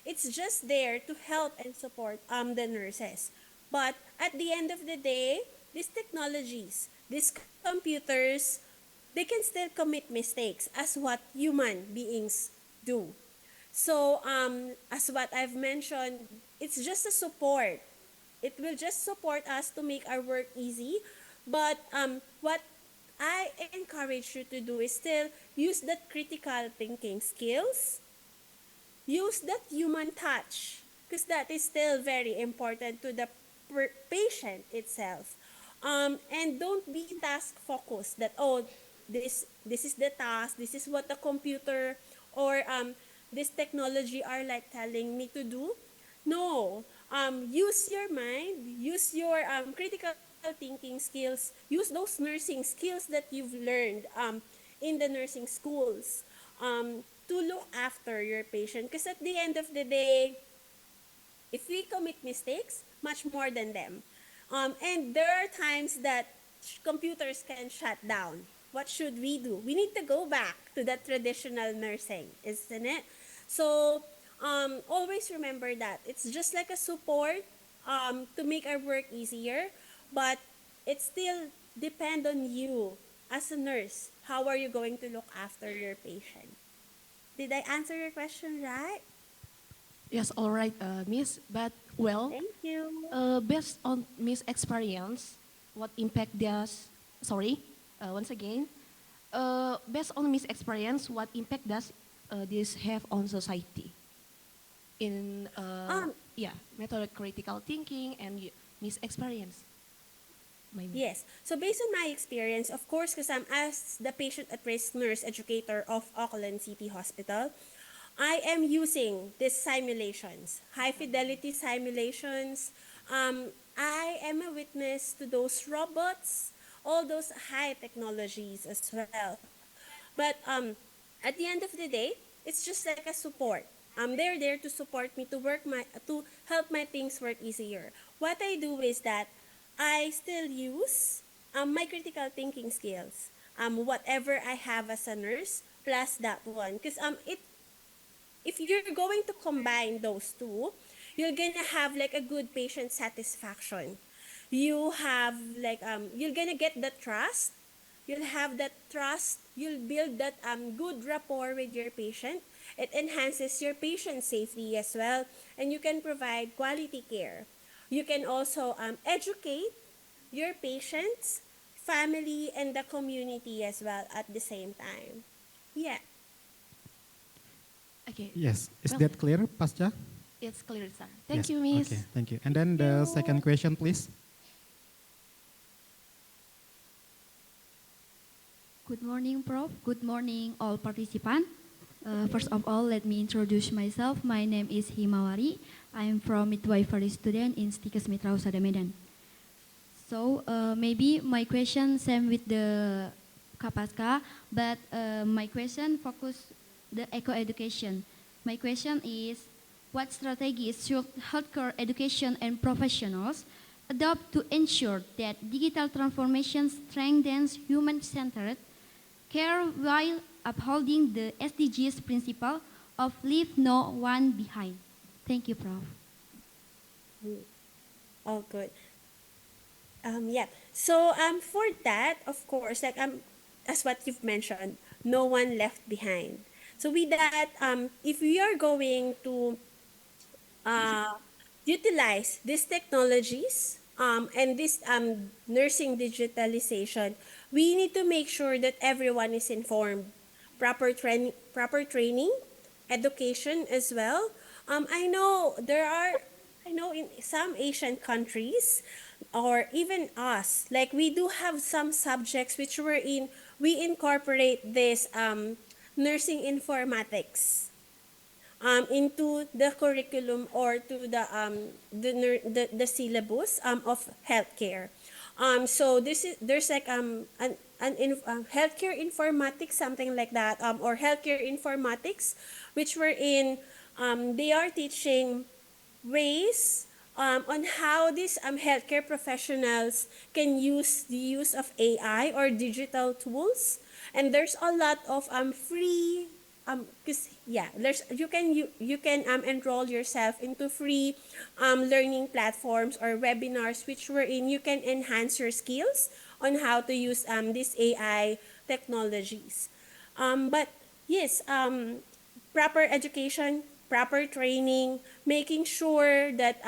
it's just there to help and support the nurses. But at the end of the day, these technologies, these computers, they can still commit mistakes as what human beings do. So, as what I've mentioned, it's just a support. It will just support us to make our work easy. But what I encourage you to do is still use that critical thinking skills, use that human touch, because that is still very important to the patient itself. And don't be task focused that, oh, this is the task, this is what the computer or this technology are like telling me to do. No, use your mind, use your critical thinking skills, use those nursing skills that you've learned in the nursing schools to look after your patient. Because at the end of the day, if we commit mistakes, much more than them. And there are times that computers can shut down. What should we do? We need to go back to that traditional nursing, isn't it? So always remember that. It's just like a support to make our work easier. But it still depends on you as a nurse. How are you going to look after your patient? Did I answer your question right? Yes, all right, Miss. But well, Thank you. based on Miss experience, what impact does? Sorry, once again, based on Miss experience, what impact does this have on society? In yeah, method critical thinking and Miss experience. Yes. So based on my experience, of course, because I'm as the patient at risk nurse educator of Auckland City Hospital, I am using these simulations, high fidelity simulations. I am a witness to those robots, all those high technologies as well. But at the end of the day, it's just like a support. They're there to support me to help my things work easier. What I do is that I still use my critical thinking skills. Whatever I have as a nurse plus that one, because if you're going to combine those two, you're gonna have like a good patient satisfaction. You have like you're gonna get the trust. You'll have that trust. You'll build that good rapport with your patient. It enhances your patient safety as well, and you can provide quality care. You can also educate your patients, family, and the community as well at the same time. Yeah. Okay. Yes, is Well, that clear, Pasca? It's clear, sir. Thank Yes. you, Miss. Okay, thank you. And then the second question, please. Good morning, Prof. Good morning, all participants. First of all, let me introduce myself. My name is Himawari. I am from midwifery student in Stikes MITRA HUSADA Medan. So maybe my question same with the Kapaska, but my question focus the eco-education. My question is, what strategies should healthcare education and professionals adopt to ensure that digital transformation strengthens human-centered care while upholding the SDGs principle of leave no one behind? Thank you, Prof. Oh, good. Yeah. So for that, of course, like as what you've mentioned, no one left behind. So with that, if we are going to utilize these technologies and this nursing digitalization, we need to make sure that everyone is informed. Proper training, education as well. I know in some Asian countries, or even us, like we do have some subjects which we incorporate this nursing informatics into the curriculum or to the syllabus of healthcare. So there's like healthcare informatics, something like that, or healthcare informatics, which they are teaching ways on how these healthcare professionals can use the use of AI or digital tools. And there's a lot of free because you can enroll yourself into free learning platforms or webinars which wherein you can enhance your skills on how to use these AI technologies. But yes, proper education, proper training, making sure that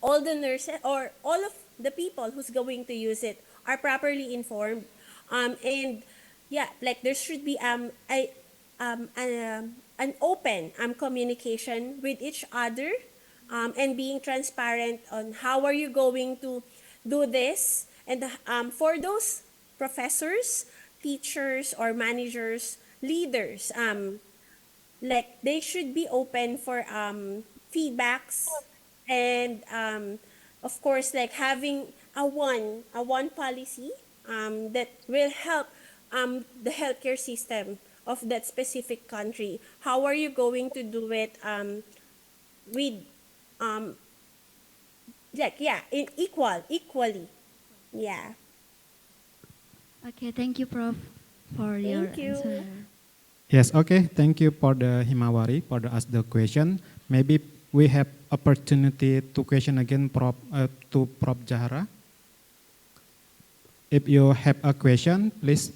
all the nurses or all of the people who's going to use it are properly informed. And yeah, like there should be an open communication with each other and being transparent on how are you going to do this. And for those professors, teachers, or managers, leaders, like they should be open for feedbacks and of course like having a one policy that will help the healthcare system of that specific country. How are you going to do it with equally? Yeah. Okay, thank you, Prof, for your Thank you. answer. Yes, okay. Thank you for the Himawari for the ask the question. Maybe we have opportunity to question again to Prof Jahara. if you have a question, please.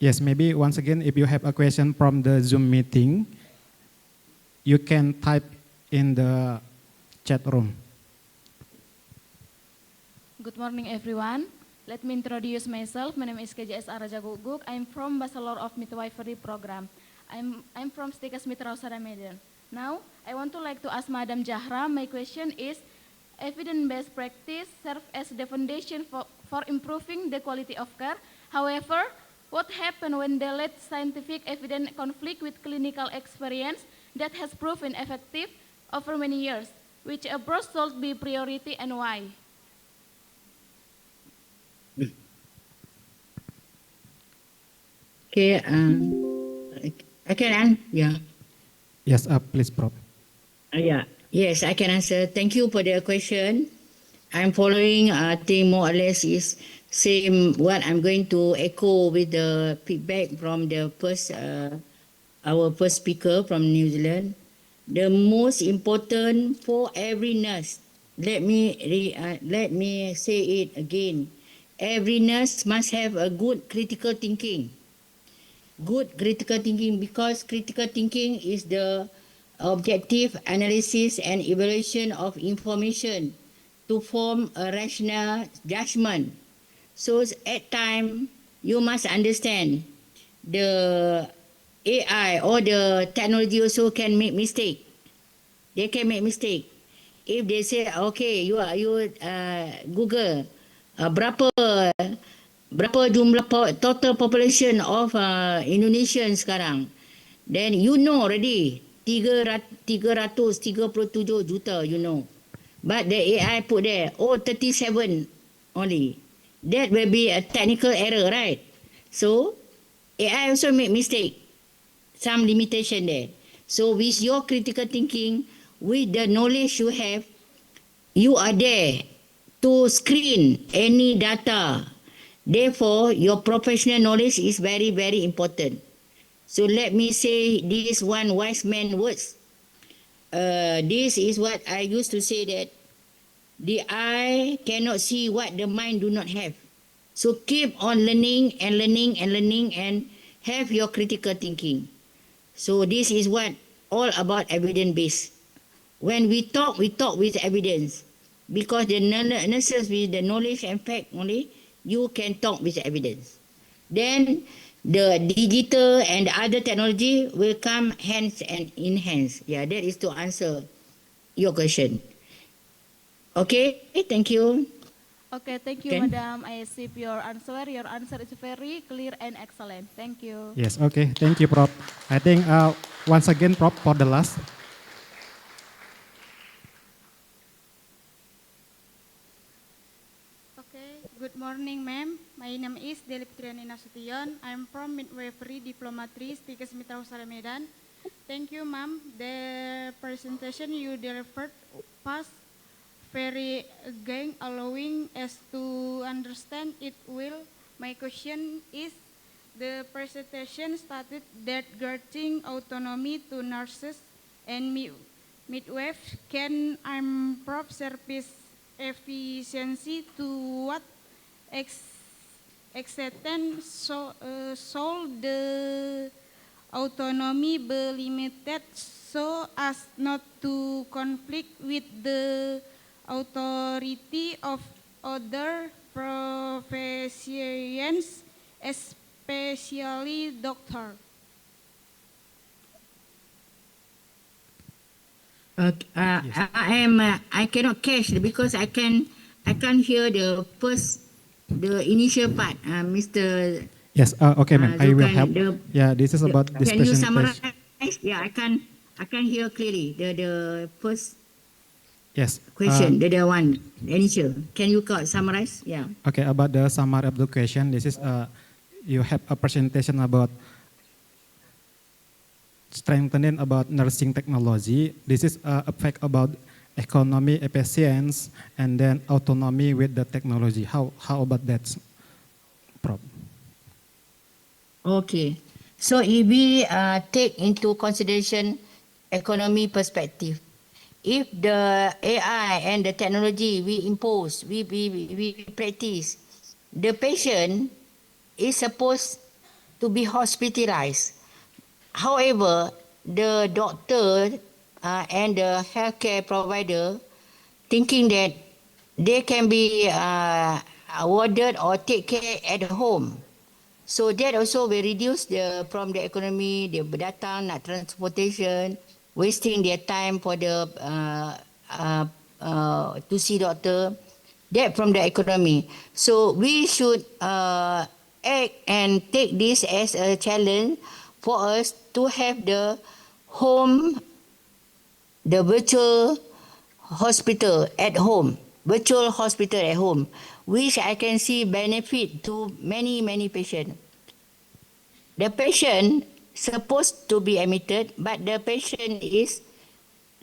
Yes, maybe once again, if you have a question from the Zoom meeting, you can type in the chat room. Good morning, everyone. Let me introduce myself. My name is KJS Araja Guguk. I'm from Bachelor of Midwifery Program. I'm from Stikas MITRA HUSADA Medan. Now, I want to ask Madam Jahra. My question is, evidence-based practice serves as the foundation for improving the quality of care. However, what happens when the lead scientific evidence conflict with clinical experience that has proven effective over many years? Which approach should be priority and why? Okay, I can, yeah. Yes, please, Prof. Yeah, yes, I can answer. Thank you for the question. I'm following, I think more or less is same what I'm going to echo with the feedback from the first, our first speaker from New Zealand. The most important for every nurse, let me say it again. Every nurse must have a good critical thinking. Good critical thinking, because critical thinking is the objective analysis and evaluation of information to form a rational judgment. So at time, you must understand the AI or the technology also can make mistake. They can make mistake. If they say, okay, you Google, berapa jumlah total population of Indonesian sekarang, then you know already 337 juta, you know. But the AI put there, 37 only. That will be a technical error, right? So AI also make mistake, some limitation there. So with your critical thinking, with the knowledge you have, you are there to screen any data. Therefore, your professional knowledge is very, very important. So let me say this one wise man words. This is what I used to say, that the eye cannot see what the mind do not have. So keep on learning and learning and learning and have your critical thinking. So this is what all about evidence-based. When we talk with evidence. Because the nurses with the knowledge and fact only, you can talk with evidence. Then the digital and the other technology will come hands and in hands. Yeah, that is to answer your question. Okay, thank you. Okay, thank you, Okay. Madam. I accept your answer. Your answer is very clear and excellent. Thank you. Yes, okay. Thank you, Prof. I think once again, Prof, for the last. Okay, good morning, ma'am. My name is Deli Putriani Nasution. I'm from Midwifery Diplomatry, Stikas MITRA HUSADA Medan. Thank you, ma'am. The presentation you delivered was very again allowing us to understand it well. My question is, the presentation stated that granting autonomy to nurses and midwives can improve service efficiency. To what extent so the autonomy be limited so as not to conflict with the authority of other professions, especially doctor? I cannot catch because I can't hear the initial part, Mr. Yes, okay, ma'am. I will help. Yeah, this is about this Can you presentation. summarize? Yeah, I can hear clearly the first Yes. question, the one initial. Can you summarize? Yeah. Okay, about the summary of the question, this is you have a presentation about strengthening about nursing technology. This is a fact about economy, efficiency, and then autonomy with the technology. How about that, Prof? Okay. So if we take into consideration economy perspective, if the AI and the technology we impose, we practice, the patient is supposed to be hospitalized. However, the doctor and the healthcare provider thinking that they can be warded or take care at home. So that also will reduce from the economy, dia berdatang nak transportation, wasting their time for the to see doctor, that from the economy. So we should act and take this as a challenge for us to have the home, the virtual hospital at home, virtual hospital at home, which I can see benefit to many patients. The patient supposed to be admitted, but the patient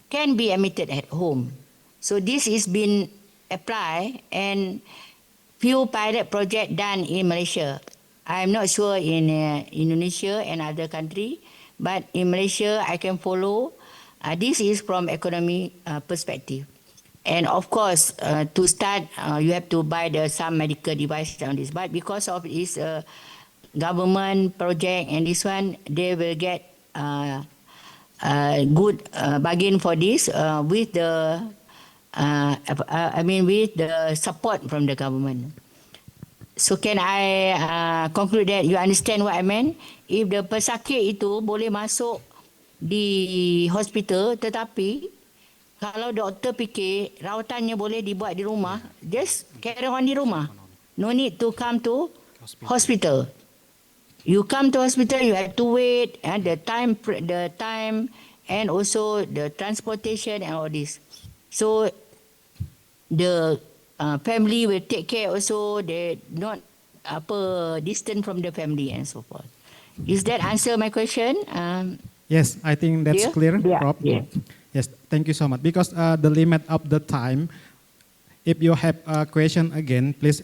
can be admitted at home. So this is been applied and few pilot project done in Malaysia. I'm not sure in Indonesia and other country, but in Malaysia I can follow. This is from economy perspective. And of course, to start, you have to buy some medical device on this. But because of this government project and this one, they will get good bargain for this with the with the support from the government. So can I conclude that you understand what I meant? If the pesakit itu boleh masuk di hospital, tetapi kalau doktor fikir rawatannya boleh dibuat di rumah, just carry on di rumah. No need to come to hospital. You come to hospital, you have to wait, and the time and also the transportation and all this. So the family will take care also. They not distant from the family and so forth. Is that answer my question? Yes, I think that's clear, Prof. Yeah. Yes, thank you so much. Because the limit of the time, if you have a question again, please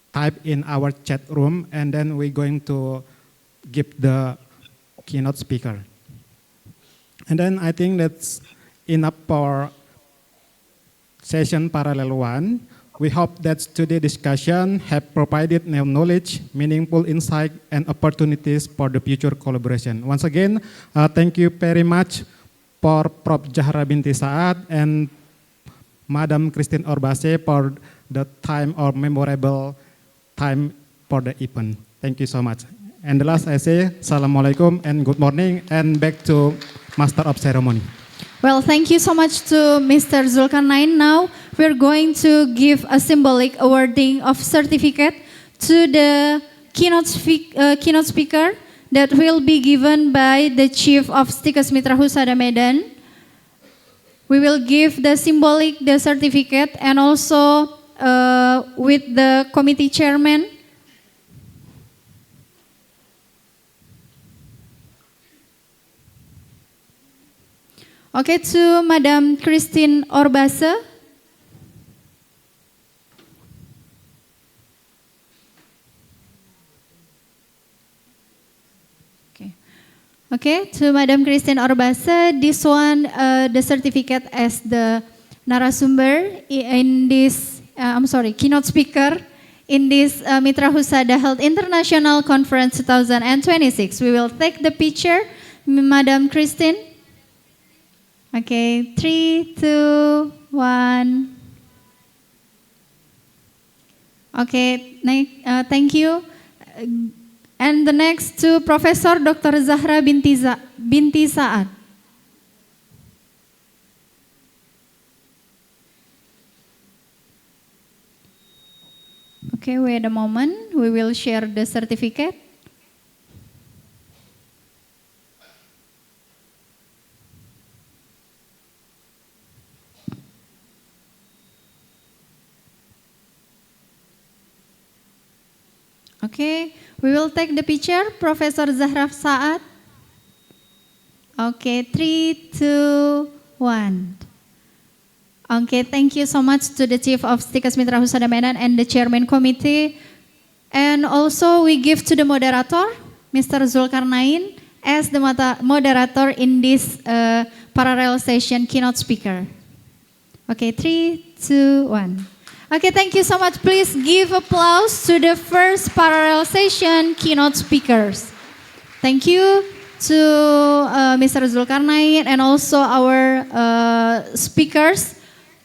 type in our chat room, and then we're going to give the keynote speaker. And then I think that's enough for session parallel 1. We hope that today's discussion have provided new knowledge, meaningful insight, and opportunities for the future collaboration. Once again, thank you very much for Prof. Zahra Binti Saad and Madam Christine Orbase for the time or memorable time for the event. Thank you so much. And the last I say, Assalamualaikum and good morning, and back to Master of Ceremony. Well, thank you so much to Mr. Zulkarnain. Now we're going to give a symbolic awarding of certificate to the keynote speaker that will be given by the Chief of Stikes MITRA HUSADA Medan. We will give the certificate, and also with the committee chairman. Okay, to Madam Christine Orbase. Okay, to Madam Christine Orbase, this one, the certificate as the narasumber in this, keynote speaker in this MITRA HUSADA Health International Conference 2026. We will take the picture, Madam Christine. Okay, 3, 2, 1. Okay, thank you. And the next to Professor Dr. Zahra Binti Saad. Okay, wait a moment. We will share the certificate. Okay, we will take the picture, Professor Zahra Saad. Okay, 3, 2, 1. Okay, thank you so much to the Chief of Stikes MITRA HUSADA Medan and the Chairman Committee. And also we give to the moderator, Mr. Zulkarnain, as the moderator in this parallel session keynote speaker. Okay, 3, 2, 1. Okay, thank you so much. Please give applause to the first parallel session keynote speakers. Thank you to Mr. Zulkarnain and also our speakers,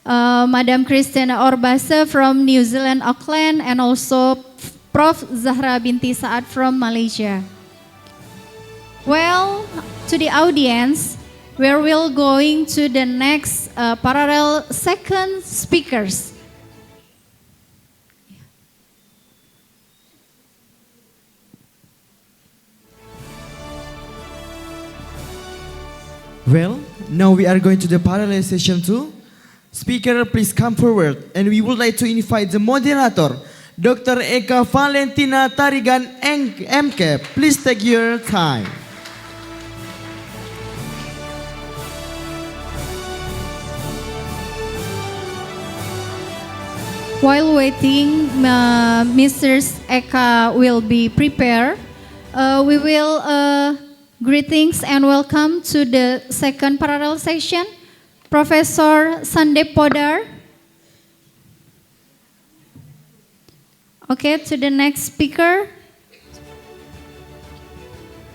Madam Christina Orbase from New Zealand, Auckland, and also Prof. Zahra Binti Saad from Malaysia. Well, to the audience, we're going to the next parallel second speakers. Well, now we are going to the parallel session 2. Speaker, please come forward. And we would like to invite the moderator, Dr. Eka Valentina Tarigan MK. Please take your time. While waiting, Mrs. Eka will be prepared. We will greetings and welcome to the second parallel session. Professor Sandep Podar. Okay, to the next speaker.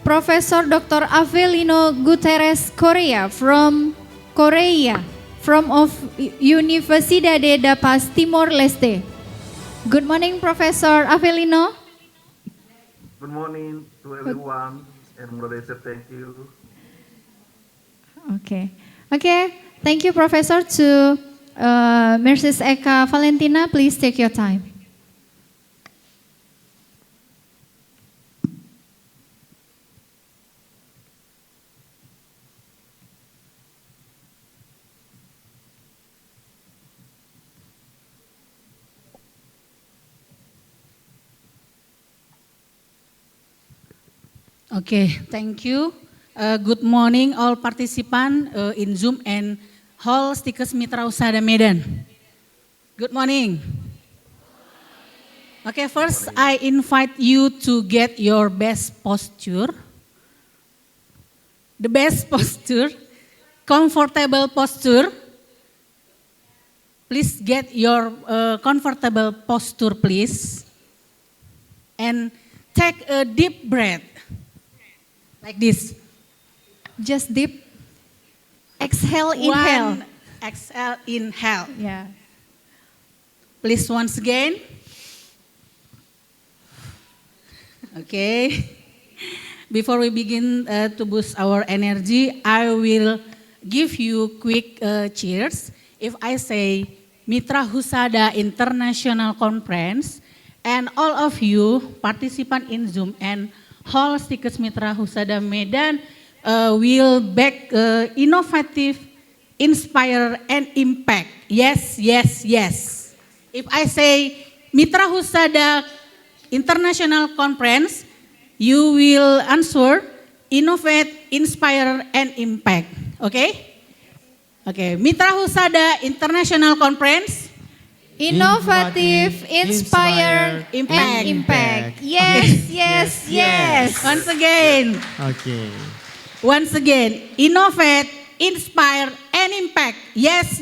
Professor Dr. Avelino Guterres Korea from Universidade da Paz, Timor-Leste. Good morning, Professor Avelino. Good morning to everyone, and moderator, thank you. Okay. Thank you, Professor. To Mrs. Eka Valentina, please take your time. Okay, thank you. Good morning all participants in Zoom and Hall Stikes MITRA HUSADA Medan. Good morning. Okay, first I invite you to get your best posture. The best posture, comfortable posture. Please get your comfortable posture, please. And take a deep breath. Like this. Just deep. Exhale, inhale. Exhale, inhale. Yeah. Please once again. Okay. Before we begin to boost our energy, I will give you quick cheers. If I say MITRA HUSADA International Conference, and all of you participant in Zoom and Hall Stikes MITRA HUSADA Medan will back innovative, inspire, and impact. Yes. If I say MITRA HUSADA International Conference, you will answer innovate, inspire, and impact. Okay? Okay, MITRA HUSADA International Conference. Innovative, inspire, and impact. Yes. Once again. Okay. Once again, innovate, inspire, and impact. Yes.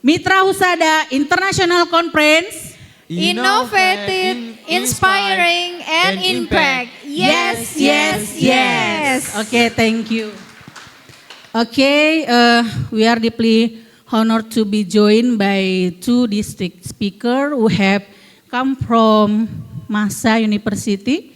MITRA HUSADA International Conference. Innovative, inspiring, and impact. Yes. Okay, thank you. Okay, we are deeply honored to be joined by two distinct speakers who have come from Lincoln University.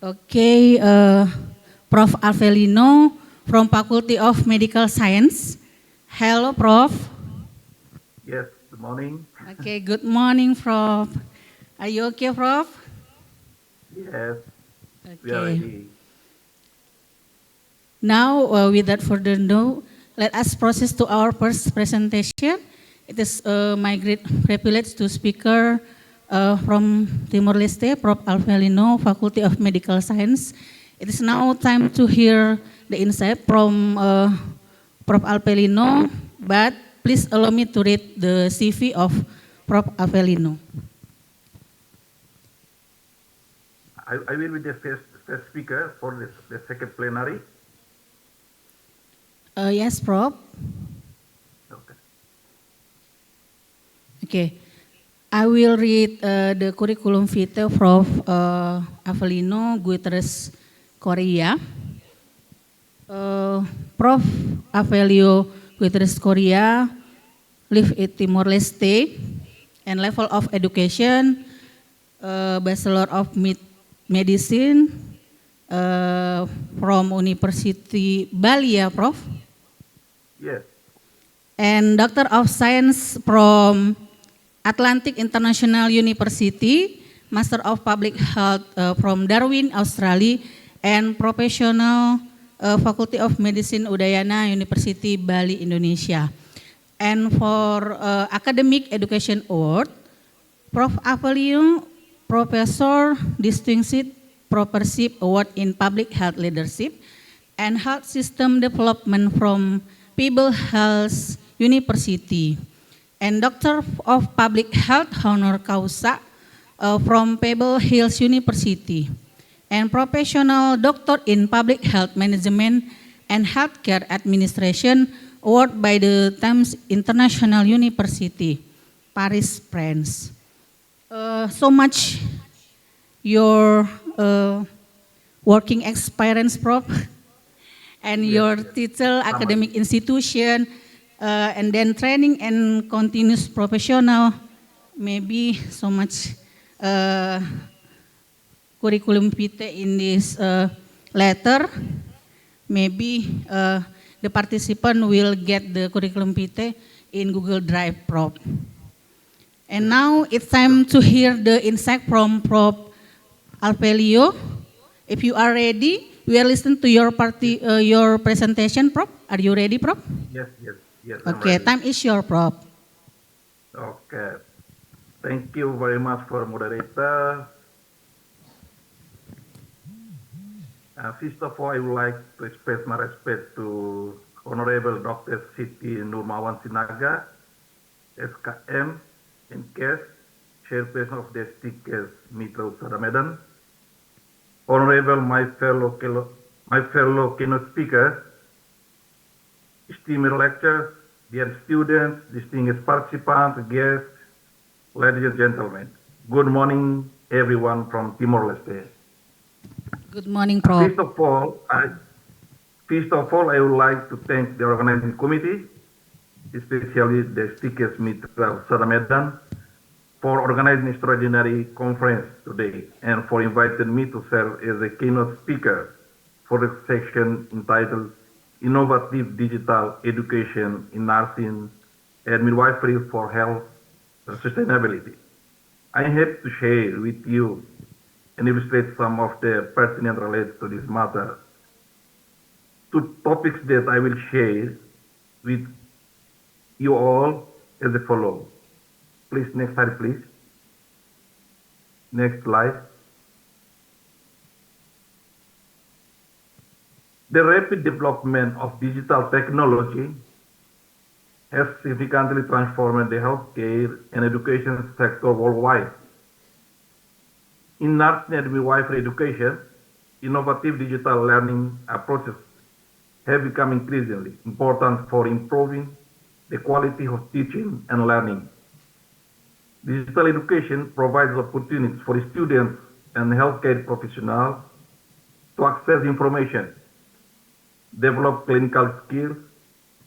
Okay, Prof. Avelino from Faculty of Medical Science. Hello, Prof. Yes, good morning. Okay, good morning, Prof. Are you okay, Prof? Yes, we Okay. are ready. Now, without further ado, let us proceed to our first presentation. It is my great privilege to speaker from Timor-Leste, Prof. Avelino, Faculty of Medical Science. It is now time to hear the insight from Prof. Alpelino, but please allow me to read the CV of Prof. Alpelino. I will be the first speaker for the second plenary. Yes, Prof. Okay. I will read the curriculum vitae Prof. Avelino Guterres Korea. Prof. Avelio Guterres Korea live in Timor-Leste and level of education Bachelor of Medicine from University Bali, ya, Prof? Yes. And Doctor of Science from Atlantic International University, Master of Public Health from Darwin, Australia, and Professional Faculty of Medicine Udayana University Bali, Indonesia. And for Academic Education Award, Prof. Avelino, Professor Distinguished Professorship Award in Public Health Leadership and Health System Development from People Health University, and Doctor of Public Health Honor Causa from Pebble Hills University, and Professional Doctor in Public Health Management and Healthcare Administration award by the Thames International University, Paris, France. So much your working experience, Prof, and your teacher, academic institution, and then training and continuous professional, maybe so much curriculum vitae in this letter. Maybe the participant will get the curriculum vitae in Google Drive, Prof. And now it's time to hear the insight from Prof. Alpelio. If you are ready, we are listening to your presentation, Prof. Are you ready, Prof? Yes. Okay, time is your, Prof. Okay. Thank you very much for moderator. First of all, I would like to express my respect to Honorable Dr. Siti Nurmawan Sinaga, SKM, and CAS, Chairperson of the STIKES MITRA HUSADA Medan, Honorable my fellow keynote speakers, esteemed lecturers, dear students, distinguished participants, guests, ladies and gentlemen. Good morning, everyone from Timor-Leste. Good morning, Prof. First of all, I would like to thank the organizing committee, especially the STIKES MITRA HUSADA Medan, for organizing extraordinary conference today and for inviting me to serve as a keynote speaker for the section entitled Innovative Digital Education in Nursing and Midwifery for Health and Sustainability. I am happy to share with you and illustrate some of the pertinent related to this matter. Two topics that I will share with you all as the follow. Please, next slide, please. Next slide. The rapid development of digital technology has significantly transformed the healthcare and education sector worldwide. In nursing and midwifery education, innovative digital learning approaches have become increasingly important for improving the quality of teaching and learning. Digital education provides opportunities for students and healthcare professionals to access information, develop clinical skills,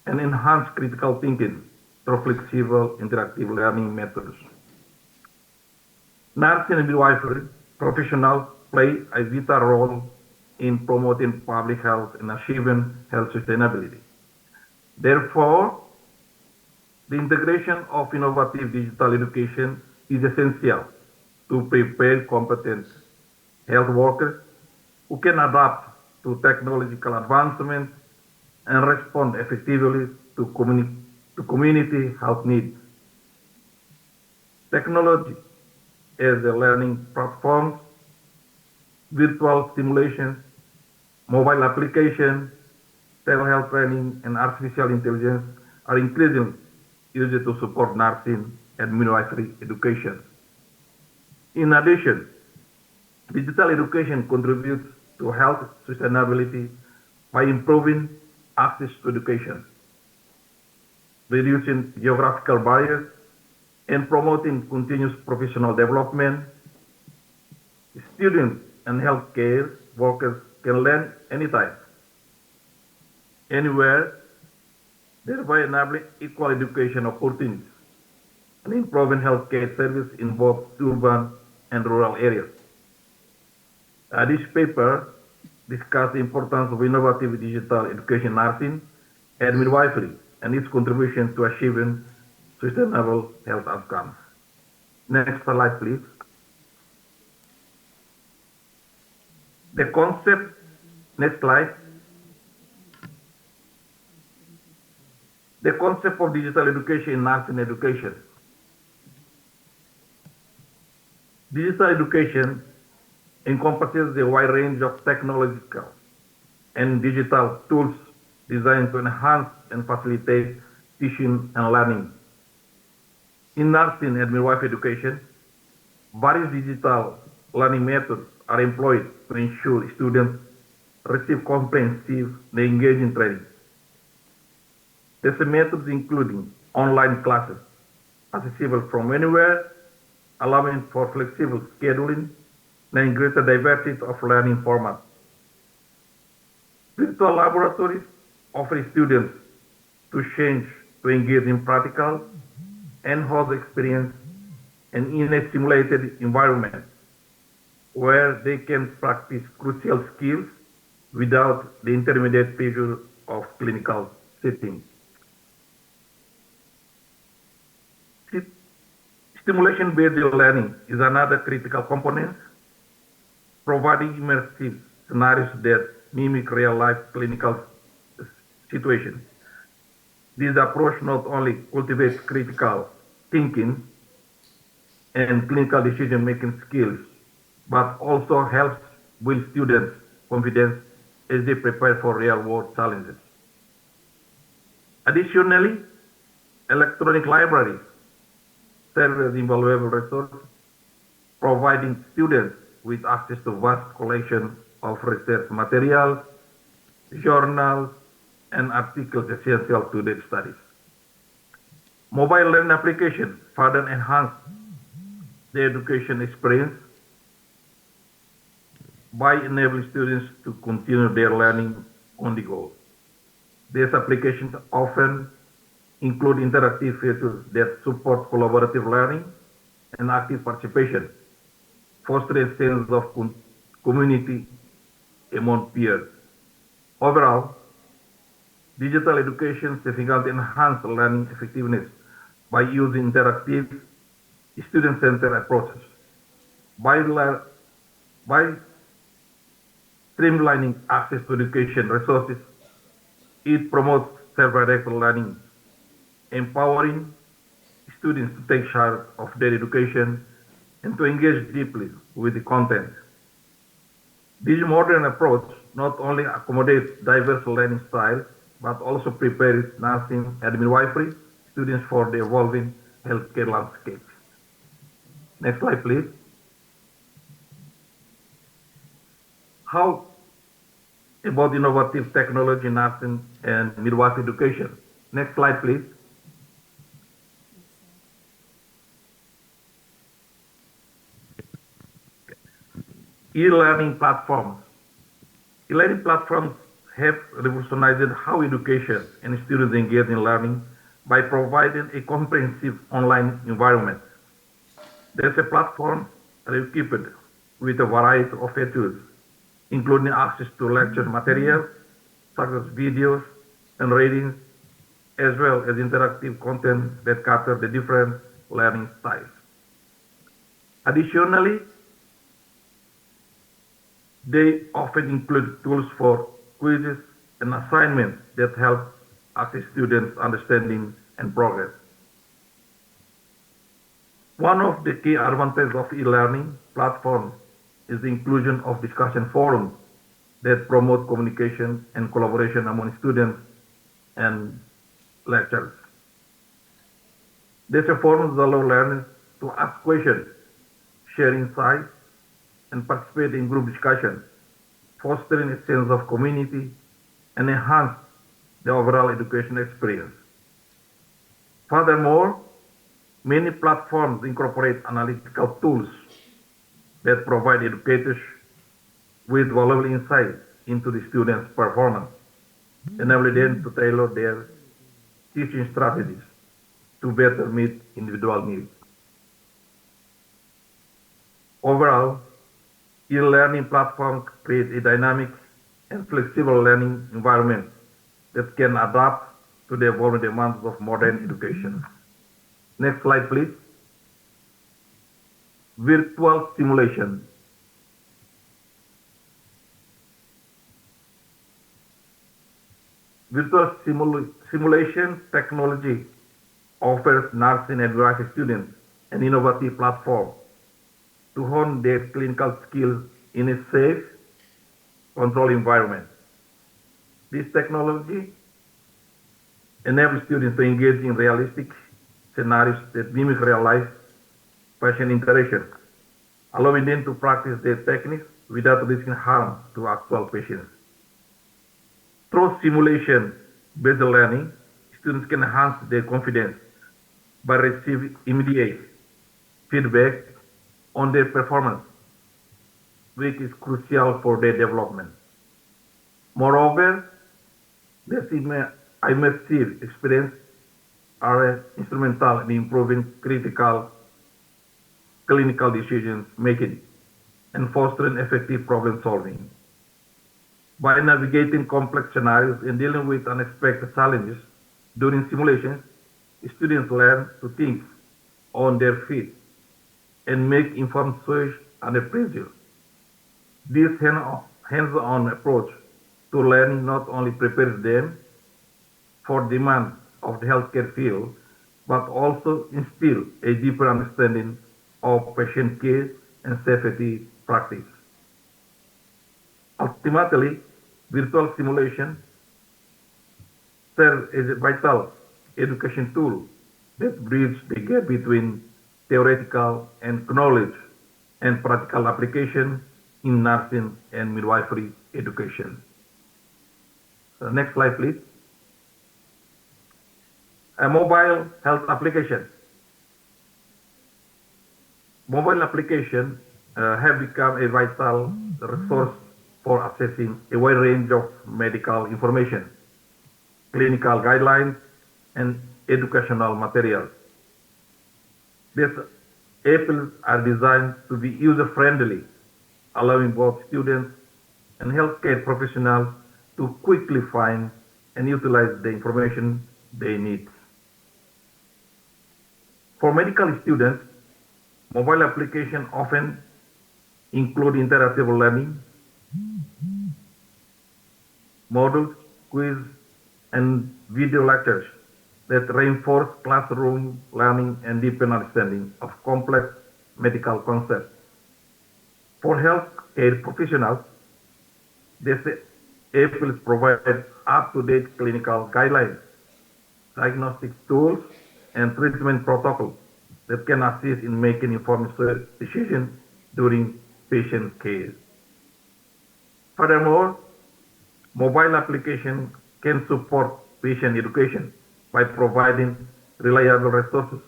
and enhance critical thinking through flexible interactive learning methods. Nursing and midwifery professionals play a vital role in promoting public health and achieving health sustainability. Therefore, the integration of innovative digital education is essential to prepare competent health workers who can adapt to technological advancements and respond effectively to community health needs. Technology as a learning platforms, virtual simulations, mobile applications, telehealth training, and artificial intelligence are increasingly used to support nursing and midwifery education. In addition, digital education contributes to health sustainability by improving access to education, reducing geographical barriers, and promoting continuous professional development. Students and healthcare workers can learn anytime, anywhere, thereby enabling equal education opportunities and improving healthcare service in both urban and rural areas. This paper discusses the importance of innovative digital education nursing and midwifery and its contribution to achieving sustainable health outcomes. Next slide, please. The concept, next slide. The concept of digital education in nursing education. Digital education encompasses a wide range of technological and digital tools designed to enhance and facilitate teaching and learning. In nursing and midwifery education, various digital learning methods are employed to ensure students receive comprehensive and engaging training. These methods including online classes, accessible from anywhere, allowing for flexible scheduling and greater diversity of learning formats. Virtual laboratories offer students to change to engage in practical and hands-on experience and in a simulated environment where they can practice crucial skills without the intermediate pressure of clinical settings. Stimulation-based learning is another critical component, providing immersive scenarios that mimic real-life clinical situations. This approach not only cultivates critical thinking and clinical decision-making skills, but also helps build students' confidence as they prepare for real-world challenges. Additionally, electronic libraries serve as invaluable resource, providing students with access to vast collection of research materials, journals, and articles essential to their studies. Mobile learning applications further enhance the education experience by enabling students to continue their learning on the go. These applications often include interactive features that support collaborative learning and active participation, fostering a sense of community among peers. Overall, digital education significantly enhances learning effectiveness by using interactive, student-centered approaches. By streamlining access to education resources, it promotes self-directed learning, empowering students to take charge of their education and to engage deeply with the content. This modern approach not only accommodates diverse learning styles, but also prepares nursing and midwifery students for the evolving healthcare landscape. Next slide, please. How about innovative technology in nursing and midwifery education? Next slide, please. E-learning platforms. E-learning platforms have revolutionized how education and students engage in learning by providing a comprehensive online environment. There's a platform equipped with a variety of features, including access to lecture materials, such as videos and readings, as well as interactive content that capture the different learning styles. Additionally, they often include tools for quizzes and assignments that help assist students' understanding and progress. One of the key advantages of e-learning platforms is the inclusion of discussion forums that promote communication and collaboration among students and lecturers. These reforms allow learners to ask questions, share insights, and participate in group discussions, fostering a sense of community and enhance the overall education experience. Furthermore, many platforms incorporate analytical tools that provide educators with valuable insight into the students' performance, enabling them to tailor their teaching strategies to better meet individual needs. Overall, e-learning platforms create a dynamic and flexible learning environment that can adapt to the evolving demands of modern education. Next slide, please. Virtual simulation. Virtual simulation technology offers nursing and midwifery students an innovative platform to hone their clinical skills in a safe, controlled environment. This technology enables students to engage in realistic scenarios that mimic real-life patient interaction, allowing them to practice their techniques without risking harm to actual patients. Through simulation-based learning, students can enhance their confidence by receiving immediate feedback on their performance, which is crucial for their development. Moreover, this immersive experience are instrumental in improving critical clinical decision making and fostering effective problem solving. By navigating complex scenarios and dealing with unexpected challenges during simulations, students learn to think on their feet and make informed choices under pressure. This hands-on approach to learning not only prepares them for demands of the healthcare field, but also instills a deeper understanding of patient care and safety practice. Ultimately, virtual simulation serves as a vital education tool that bridges the gap between theoretical and knowledge and practical application in nursing and midwifery education. Next slide, please. A mobile health application. Mobile applications have become a vital resource for accessing a wide range of medical information, clinical guidelines, and educational materials. These apps are designed to be user-friendly, allowing both students and healthcare professionals to quickly find and utilize the information they need. For medical students, mobile applications often include interactive learning, modules, quiz, and video lectures that reinforce classroom learning and deepen understanding of complex medical concepts. For healthcare professionals, these apps provide up-to-date clinical guidelines, diagnostic tools, and treatment protocols that can assist in making informed decisions during patient care. Furthermore, mobile applications can support patient education by providing reliable resources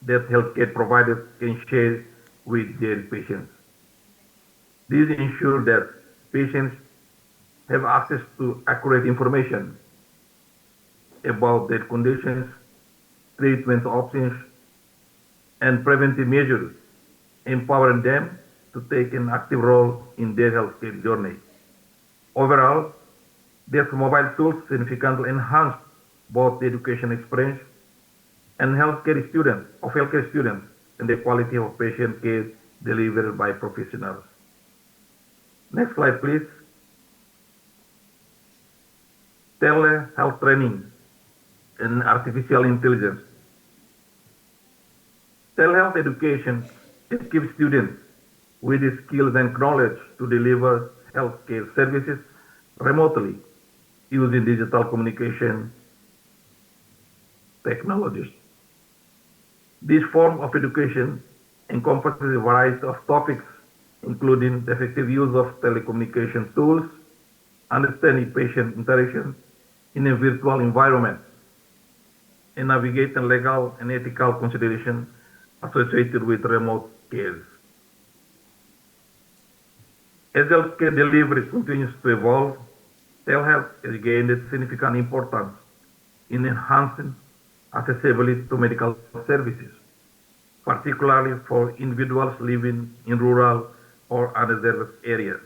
that healthcare providers can share with their patients. These ensure that patients have access to accurate information about their conditions, treatment options, and preventive measures, empowering them to take an active role in their healthcare journey. Overall, these mobile tools significantly enhance both the education experience and healthcare students and the quality of patient care delivered by professionals. Next slide, please. Telehealth training and artificial intelligence. Telehealth education equips students with the skills and knowledge to deliver healthcare services remotely using digital communication technologies. This form of education encompasses a variety of topics, including the effective use of telecommunication tools, understanding patient interaction in a virtual environment, and navigating legal and ethical considerations associated with remote care. As healthcare delivery continues to evolve, telehealth has gained significant importance in enhancing accessibility to medical services, particularly for individuals living in rural or underserved areas.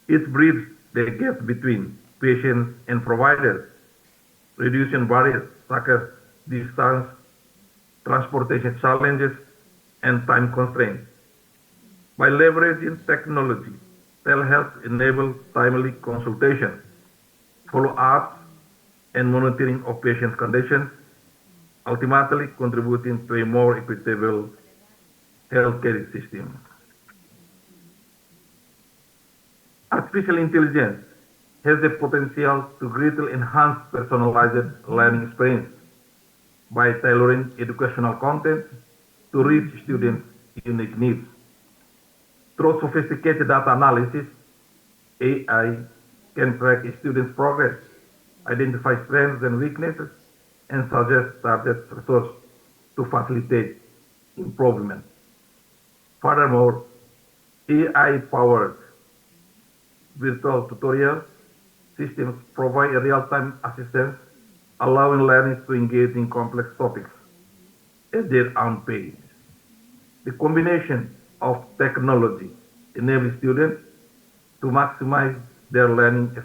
It bridges the gap between patients and providers, reducing barriers such as distance, transportation challenges, and time constraints. By leveraging technology, telehealth enables timely consultation, follow-ups, and monitoring of patient conditions, ultimately contributing to a more equitable healthcare system. Artificial intelligence has the potential to greatly enhance personalized learning experience by tailoring educational content to reach students' unique needs. Through sophisticated data analysis, AI can track a student's progress, identify strengths and weaknesses, and suggest targeted resources to facilitate improvement. Furthermore, AI-powered virtual tutorial systems provide a real-time assistance, allowing learners to engage in complex topics at their own pace. The combination of technology enables students to maximize their learning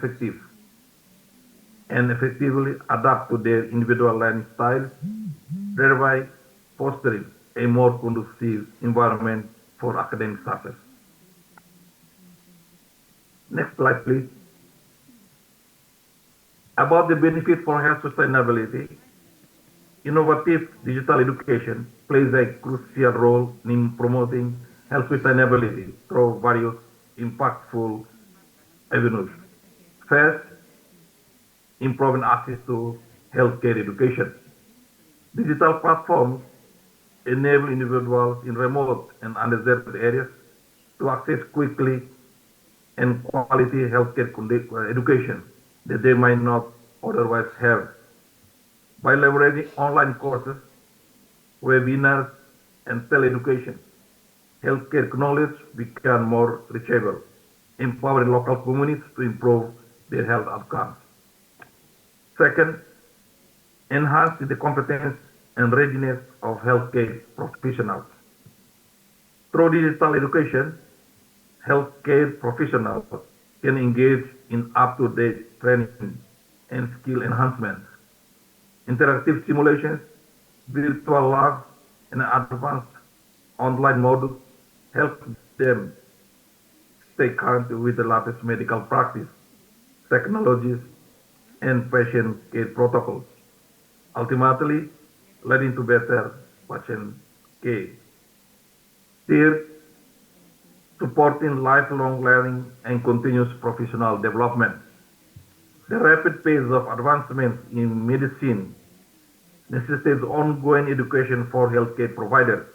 and effectively adapt to their individual learning styles, thereby fostering a more conducive environment for academic success. Next slide, please. About the benefit for health sustainability, innovative digital education plays a crucial role in promoting health sustainability through various impactful avenues. First, improving access to healthcare education. Digital platforms enable individuals in remote and underserved areas to access quickly and quality healthcare education that they might not otherwise have. By leveraging online courses, webinars, and teleeducation, healthcare knowledge become more reachable, empowering local communities to improve their health outcomes. Second, enhancing the competence and readiness of healthcare professionals. Through digital education, healthcare professionals can engage in up-to-date training and skill enhancement. Interactive simulations, virtual labs, and advanced online modules help them stay current with the latest medical practice, technologies, and patient care protocols, ultimately leading to better patient care. Third, supporting lifelong learning and continuous professional development. The rapid pace of advancement in medicine necessitates ongoing education for healthcare providers.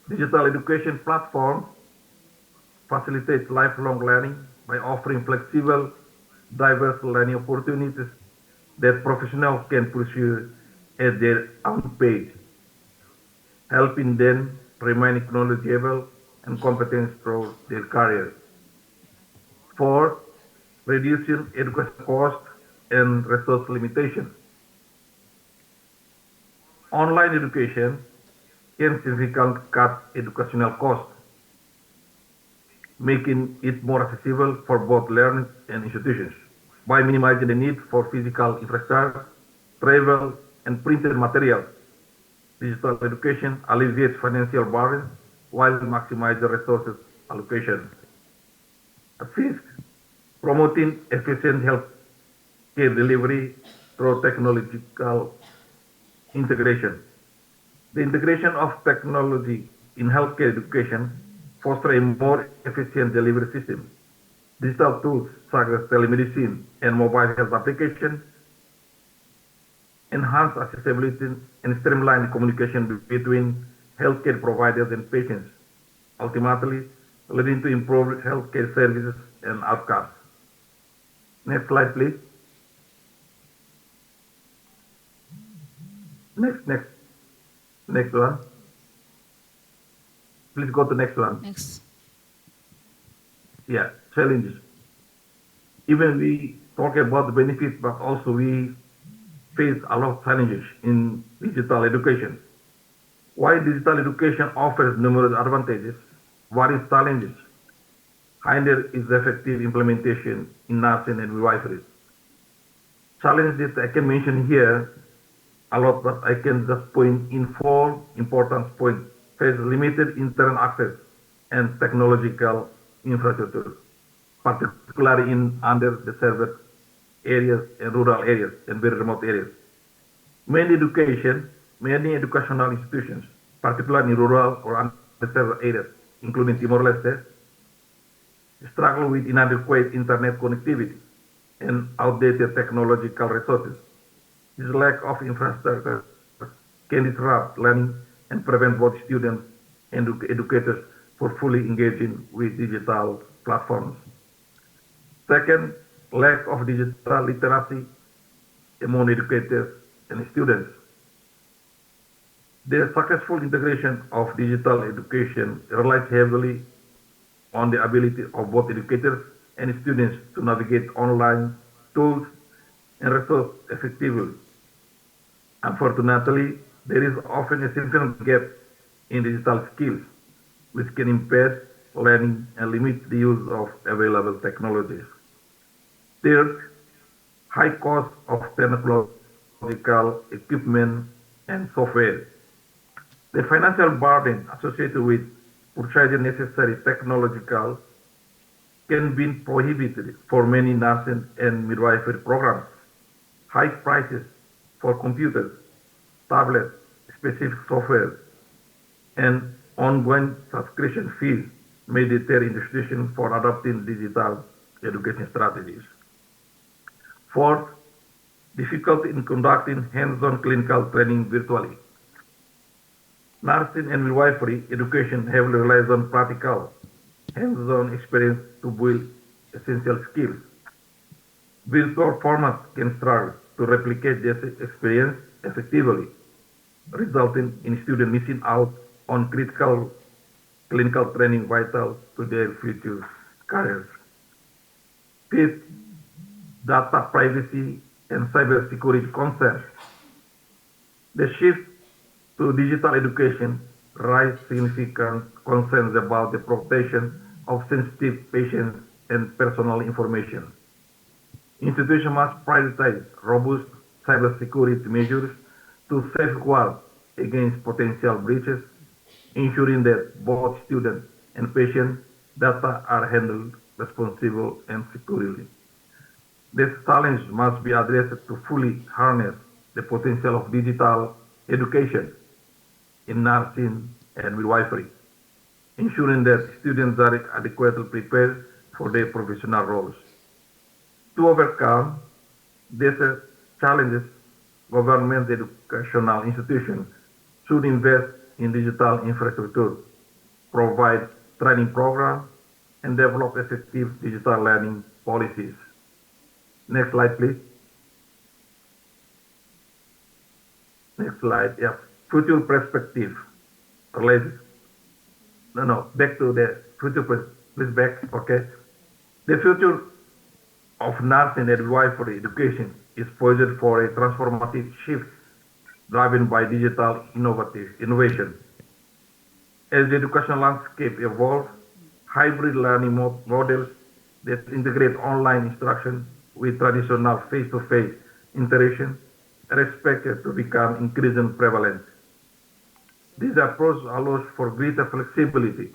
Digital education platforms facilitate lifelong learning by offering flexible, diverse learning opportunities that professionals can pursue at their own pace, helping them remain knowledgeable and competent through their careers. Four, reducing education costs and resource limitations. Online education can significantly cut educational costs, making it more accessible for both learners and institutions. By minimizing the need for physical infrastructure, travel, and printed materials, digital education alleviates financial burdens while maximizing resources allocation. Fifth, promoting efficient health care delivery through technological integration. The integration of technology in healthcare education fosters a more efficient delivery system, digital tools such as telemedicine and mobile health applications, enhance accessibility and streamline communication between healthcare providers and patients, ultimately leading to improved healthcare services and outcomes. Next slide, please. Next one. Please go to next one. Next. Yeah, challenges. Even we talk about the benefits, but also we face a lot of challenges in digital education. While digital education offers numerous advantages, what is challenges? Hinder is effective implementation in nursing and midwifery. Challenges I can mention here a lot, but I can just point in 4 important points. Face limited internet access and technological infrastructure, particularly in under-served areas and rural areas and very remote areas. Many educational institutions, particularly in rural or under-served areas, including Timor-Leste, struggle with inadequate internet connectivity and outdated technological resources. This lack of infrastructure can disrupt learning and prevent both students and educators from fully engaging with digital platforms. Second, lack of digital literacy among educators and students. The successful integration of digital education relies heavily on the ability of both educators and students to navigate online tools and resources effectively. Unfortunately, there is often a significant gap in digital skills, which can impair learning and limit the use of available technologies. Third, high cost of technological equipment and software. The financial burden associated with purchasing necessary technological can be prohibited for many nursing and midwifery programs. High prices for computers, tablets, specific software, and ongoing subscription fees may deter institutions for adopting digital education strategies. Fourth, difficulty in conducting hands-on clinical training virtually. Nursing and midwifery education heavily relies on practical, hands-on experience to build essential skills. Virtual formats can struggle to replicate this experience effectively, resulting in students missing out on critical clinical training vital to their future careers. Fifth, data privacy and cybersecurity concerns. The shift to digital education raised significant concerns about the protection of sensitive patient and personal information. Institutions must prioritize robust cybersecurity measures to safeguard against potential breaches, ensuring that both student and patient data are handled responsibly and securely. This challenge must be addressed to fully harness the potential of digital education in nursing and midwifery, ensuring that students are adequately prepared for their professional roles. To overcome these challenges, government educational institutions should invest in digital infrastructure, provide training programs, and develop effective digital learning policies. Next slide, please. Next slide, yeah. Future perspective. Back to the future, please back, okay. The future of nursing and midwifery education is poised for a transformative shift driven by digital innovation. As the education landscape evolves, hybrid learning models that integrate online instruction with traditional face-to-face interaction are expected to become increasingly prevalent. This approach allows for greater flexibility,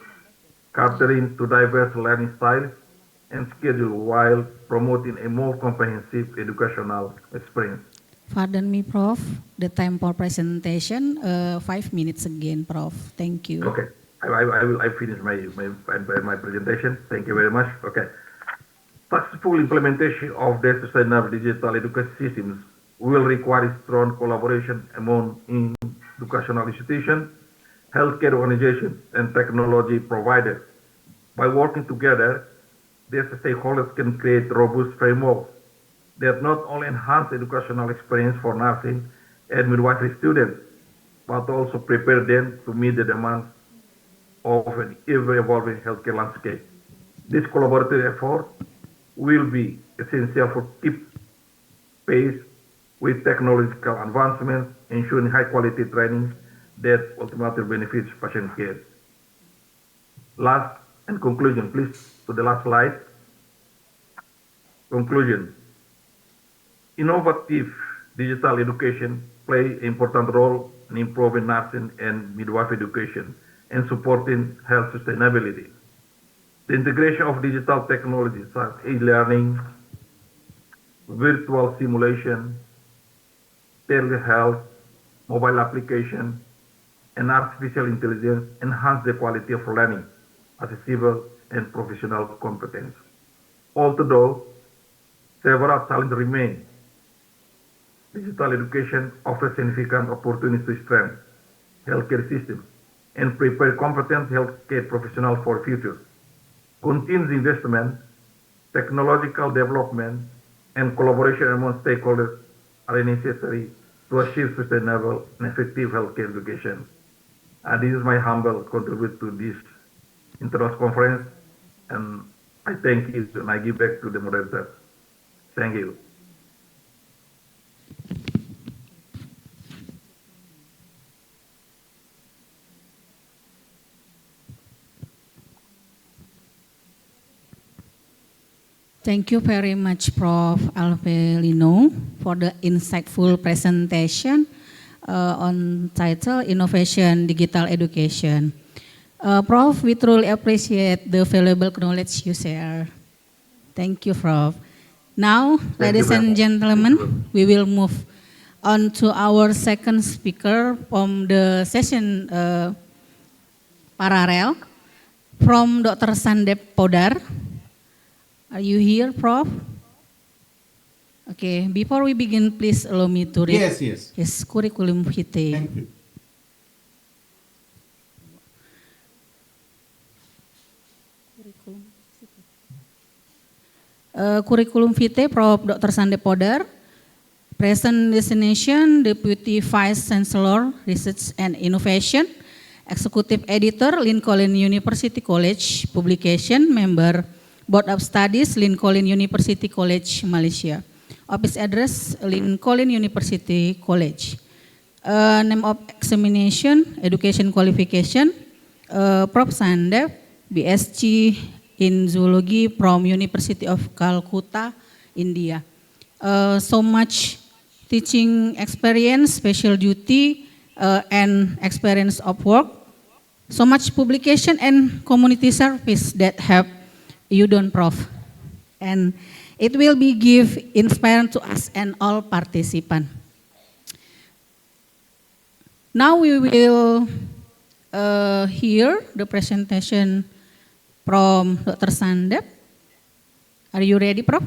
catering to diverse learning styles and schedules while promoting a more comprehensive educational experience. Pardon me, Prof. The time for presentation, 5 minutes again, Prof. Thank you. Okay, I finish my presentation. Thank you very much. Okay. Successful implementation of the sustainable digital education systems will require strong collaboration among educational institutions, healthcare organizations, and technology providers. By working together, these stakeholders can create robust frameworks that not only enhance educational experience for nursing and midwifery students, but also prepare them to meet the demands of an ever-evolving healthcare landscape. This collaborative effort will be essential for keep pace with technological advancements, ensuring high-quality training that ultimately benefits patient care. Last and conclusion, please, to the last slide. Conclusion. Innovative digital education play an important role in improving nursing and midwifery education and supporting health sustainability. The integration of digital technologies such as e-learning, virtual simulation, telehealth, mobile application, and artificial intelligence enhance the quality of learning, accessible and professional competence. Although several challenges remain, digital education offers significant opportunities to strengthen healthcare systems and prepare competent healthcare professionals for the future. Continuous investment, technological development, and collaboration among stakeholders are necessary to achieve sustainable and effective healthcare education. This is my humble contribution to this international conference, and I thank you, and I give back to the moderator. Thank you. Thank you very much, Prof. Alvelino, for the insightful presentation on title Innovation Digital Education. Prof, we truly appreciate the valuable knowledge you share. Thank you, Prof. Now, ladies and gentlemen, we will move on to our second speaker from the session parallel from Dr. Sandep Podar. Are you here, Prof? Okay, before we begin, please allow me to read his curriculum vitae. Thank you. Curriculum vitae, Prof. Dr. Sandep Podar, present destination, Deputy Vice Chancellor, Research and Innovation, Executive Editor, Lincoln University College, Publication, Member, Board of Studies, Lincoln University College, Malaysia. Office address, Lincoln University College. Name of examination, education qualification, Prof. Sandep, BSc in Zoology from University of Calcutta, India. So much teaching experience, special duty, and experience of work. So much publication and community service that have you done, Prof. And it will be give inspiring to us and all participants. Now we will hear the presentation from Dr. Sandep. Are you ready, Prof?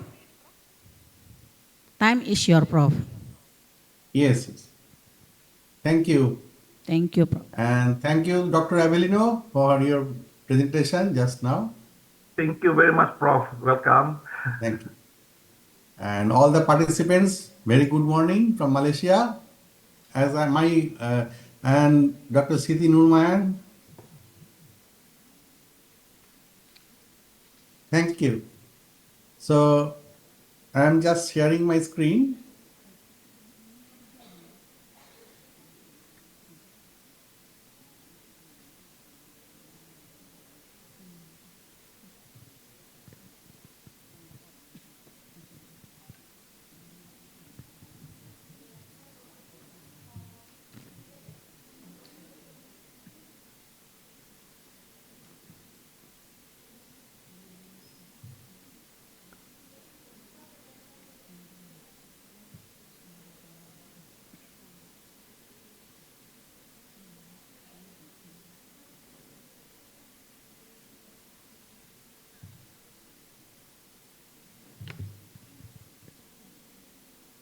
Time is your, Prof. Yes. Thank you. Thank you, Prof. And thank you, Dr. Avelino, for your presentation just now. Thank you very much, Prof. Welcome. Thank you. And all the participants, very good morning from Malaysia. And Dr. Siti Nurmayan. Thank you. So I'm just sharing my screen.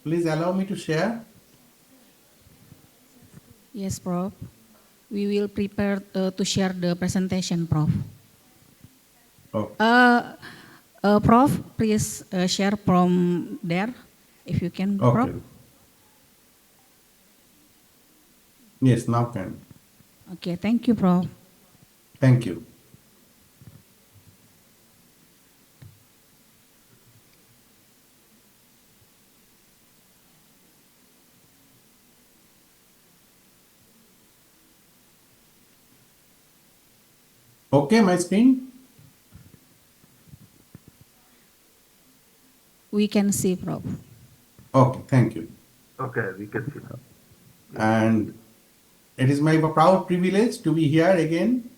Please allow me to share. Yes, Prof. We will prepare to share the presentation, Prof. Oh. Prof, please share from there, if you can, Prof. Okay. Yes, now can. Okay, thank you, Prof. Thank you. Okay, my screen? We can see, Prof. Okay, thank you. Okay, we can see now. And it is my proud privilege to be here again.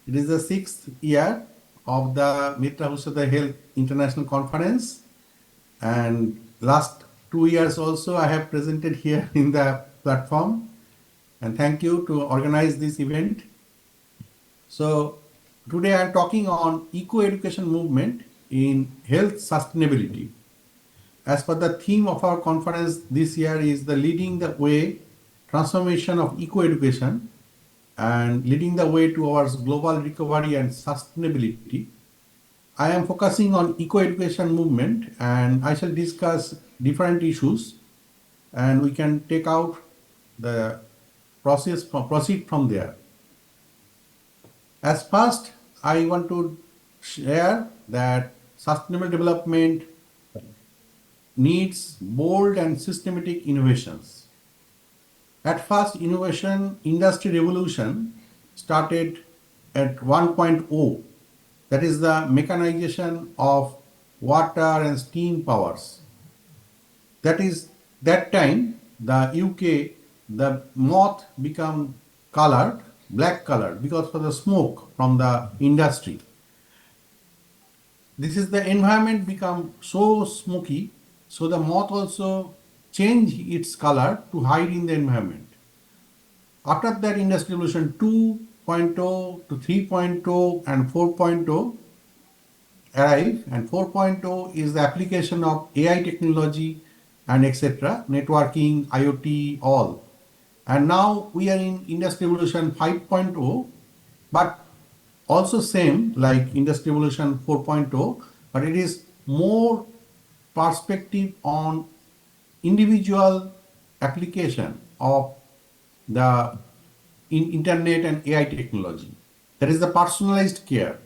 It is the 6th year of the MITRA HUSADA Health International Conference. And last 2 years also I have presented here in the platform. And thank you to organize this event. So today I am talking on eco-education movement in health sustainability. As per the theme of our conference this year is the leading the way transformation of eco-education and leading the way towards global recovery and sustainability. I am focusing on eco-education movement and I shall discuss different issues and we can take out the proceed from there. As first, I want to share that sustainable development needs bold and systematic innovations. At first, innovation industry revolution started at 1.0, that is the mechanization of water and steam powers. That time, the UK, the moth become colored, black colored because of the smoke from the industry. This is the environment become so smoky, so the moth also change its color to hide in the environment. After that industry revolution 2.0 to 3.0 and 4.0 arrive, and 4.0 is the application of AI technology and etc., networking, IoT, all. And now we are in industry revolution 5.0, but also same like industry revolution 4.0, but it is more perspective on individual application of the internet and AI technology. That is the personalized care.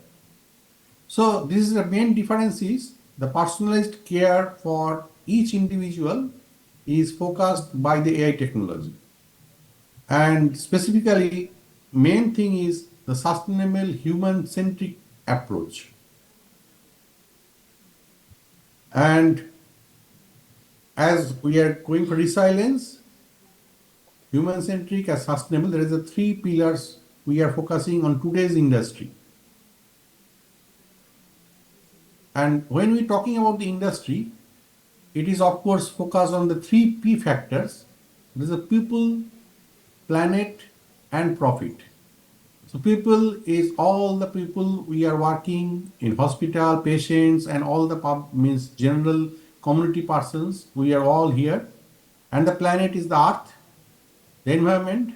So this is the main difference is the personalized care for each individual is focused by the AI technology. And specifically, main thing is the sustainable human-centric approach. And as we are going for resilience, human-centric and sustainable, there is the 3 pillars we are focusing on today's industry. And when we're talking about the industry, it is of course focused on the 3 P factors. There is a people, planet, and profit. So people is all the people we are working in hospital, patients, and all the means general community persons. We are all here. And the planet is the earth, the environment,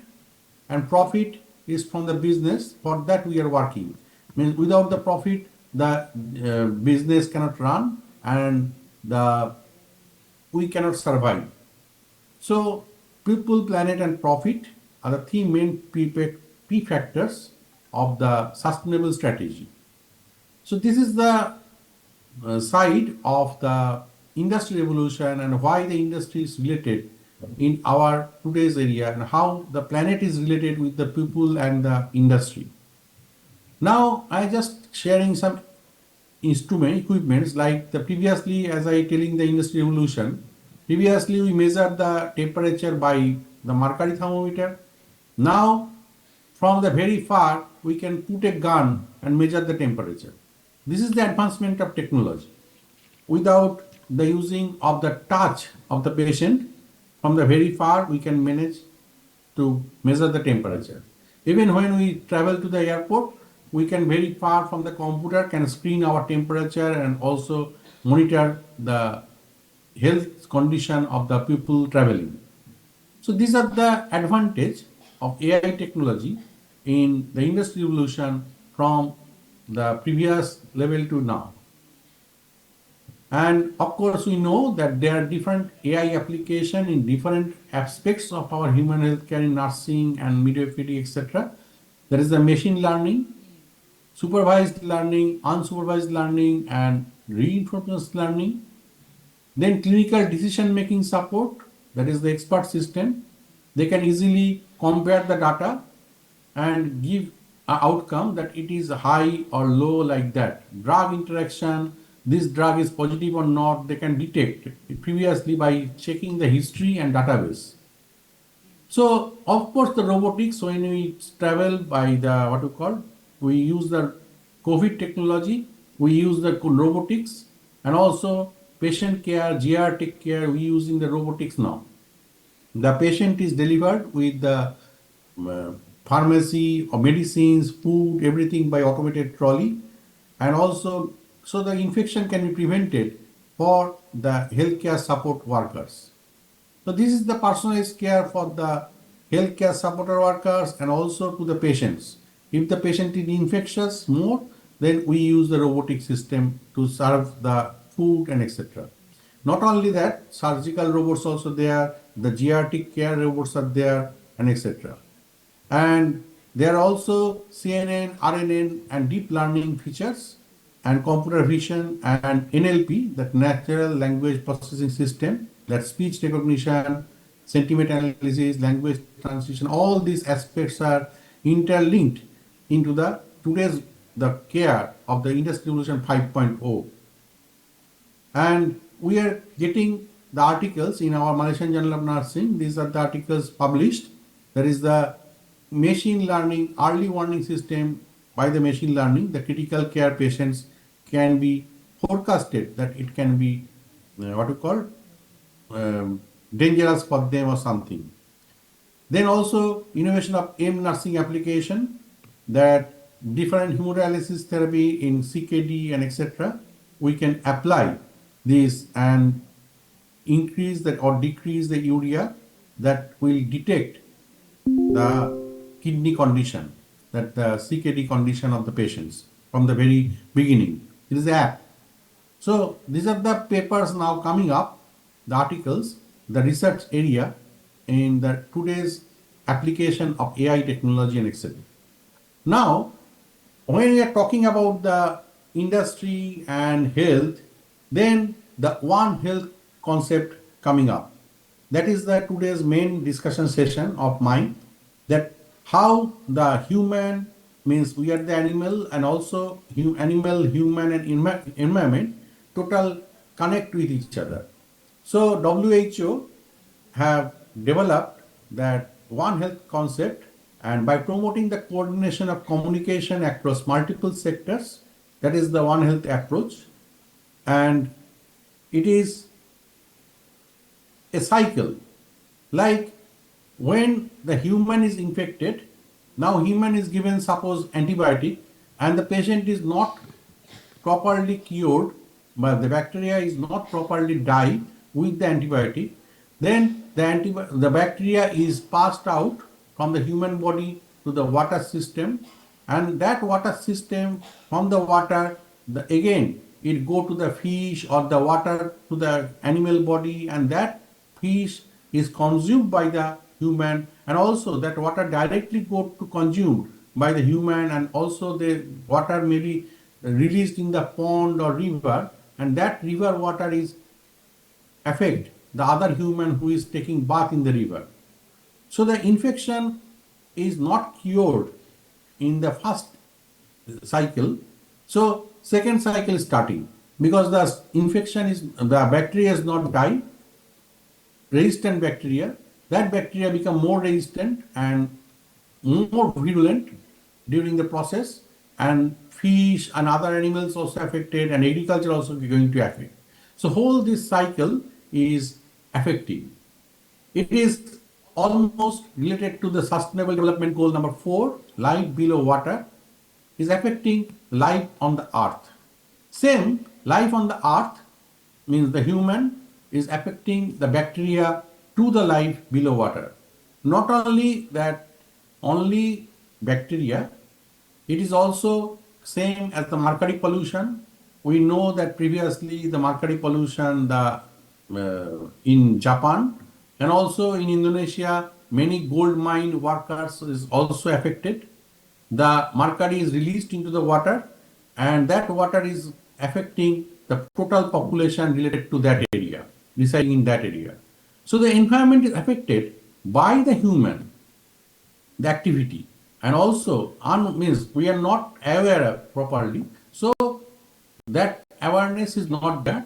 and profit is from the business. For that we are working. Means without the profit, the business cannot run and we cannot survive. So people, planet, and profit are the 3 main P factors of the sustainable strategy. So this is the side of the industry revolution and why the industry is related in our today's area and how the planet is related with the people and the industry. Now I just sharing some equipments like the previously, as I telling the industry revolution, previously we measured the temperature by the mercury thermometer. Now from the very far we can put a gun and measure the temperature. This is the advancement of technology. Without the using of the touch of the patient, from the very far we can manage to measure the temperature. Even when we travel to the airport, we can very far from the computer can screen our temperature and also monitor the health condition of the people traveling. So these are the advantage of AI technology in the industry revolution from the previous level to now. And of course, we know that there are different AI application in different aspects of our human healthcare in nursing and midwifery, etc. There is the machine learning, supervised learning, unsupervised learning, and reinforcement learning. Then clinical decision-making support, that is the expert system. They can easily compare the data and give an outcome that it is high or low like that. Drug interaction, this drug is positive or not, they can detect previously by checking the history and database. So of course the robotics, when we travel by the what we call, we use the COVID technology, we use the robotics, and also patient care, geriatric care, we using the robotics now. The patient is delivered with the pharmacy or medicines, food, everything by automated trolley, and also so the infection can be prevented for the healthcare support workers. So this is the personalized care for the healthcare supporter workers and also to the patients. If the patient is infectious more, then we use the robotic system to serve the food and etc. Not only that, surgical robots also there, the geriatric care robots are there, and etc. And there are also CNN, RNN, and deep learning features, and computer vision and NLP, that natural language processing system, that speech recognition, sentiment analysis, language translation, all these aspects are interlinked into the today's the care of the Industry Revolution 5.0. And we are getting the articles in our Malaysian Journal of Nursing. These are the articles published. There is the machine learning early warning system. By the machine learning, the critical care patients can be forecasted that it can be what we call dangerous for them or something. Then also innovation of nursing application, that different hemodialysis therapy in CKD and etc. we can apply this and increase that or decrease the urea that will detect the kidney condition, that the CKD condition of the patients from the very beginning. It is the app. So these are the papers now coming up, the articles, the research area in the today's application of AI technology and etc. Now, when we are talking about the industry and health, then the One Health concept coming up. That is the today's main discussion session of mine, that how the human, means we are the animal, and also animal, human, and environment total connect with each other. So WHO have developed that One Health concept, and by promoting the coordination of communication across multiple sectors, that is the One Health approach. And it is a cycle, like when the human is infected, now human is given suppose antibiotic, and the patient is not properly cured, but the bacteria is not properly died with the antibiotic, then the bacteria is passed out from the human body to the water system, and that water system from the water, again it go to the fish or the water to the animal body, and that fish is consumed by the human, and also that water directly go to consumed by the human, and also the water may be released in the pond or river, and that river water is affect the other human who is taking bath in the river. So the infection is not cured in the first cycle. So second cycle is starting, because the infection is, the bacteria is not died, resistant bacteria, that bacteria become more resistant and more virulent during the process, and fish and other animals also affected, and agriculture also going to affect. So whole this cycle is affecting. It is almost related to the Sustainable Development Goal number 4, life below water, is affecting life on the earth. Same, life on the earth means the human is affecting the bacteria to the life below water. Not only that, only bacteria, it is also same as the mercury pollution. We know that previously the mercury pollution in Japan and also in Indonesia, many gold mine workers is also affected. The mercury is released into the water and that water is affecting the total population related to that area, residing in that area. So the environment is affected by the human, the activity, and also means we are not aware properly. So that awareness is not there.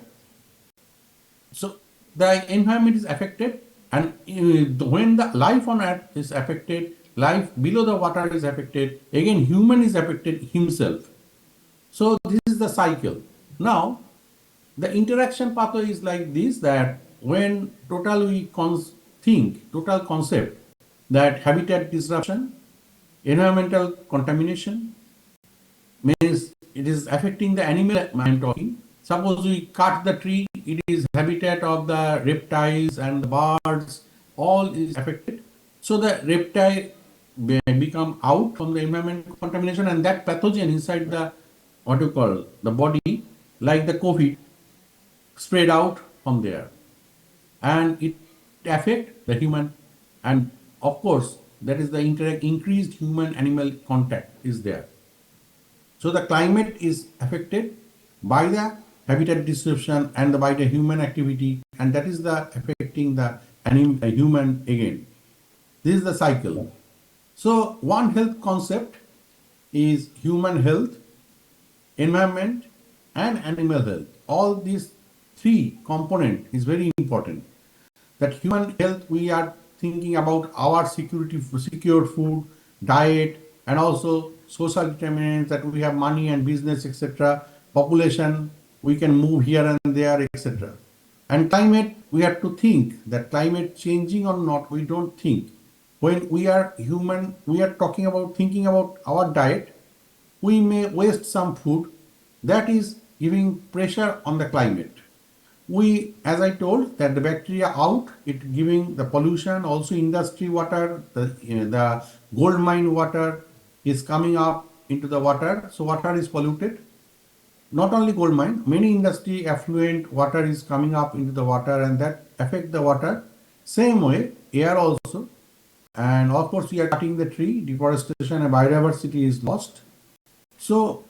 So the environment is affected, and when the life on earth is affected, life below the water is affected, again human is affected himself. So this is the cycle. Now the interaction pathway is like this, that when total we think, total concept, that habitat disruption, environmental contamination, means it is affecting the animal I am talking. Suppose we cut the tree, it is habitat of the reptiles and the birds, all is affected. So the reptile become out from the environmental contamination, and that pathogen inside the, what you call, the body, like the COVID, spread out from there. And it affect the human, and of course, that is the increased human-animal contact is there. So the climate is affected by the habitat disruption and by the human activity, and that is the affecting the human again. This is the cycle. So one health concept is human health, environment, and animal health. All these three components is very important. That human health, we are thinking about our security, secure food, diet, and also social determinants, that we have money and business, etc. Population, we can move here and there, etc. And climate, we have to think that climate changing or not, we don't think. When we are human, we are talking about thinking about our diet, we may waste some food, that is giving pressure on the climate. We, as I told, that the bacteria out, it giving the pollution, also industry water, the gold mine water is coming up into the water, so water is polluted. Not only gold mine, many industry effluent water is coming up into the water, and that affect the water. Same way, air also. And of course, we are cutting the tree, deforestation and biodiversity is lost. So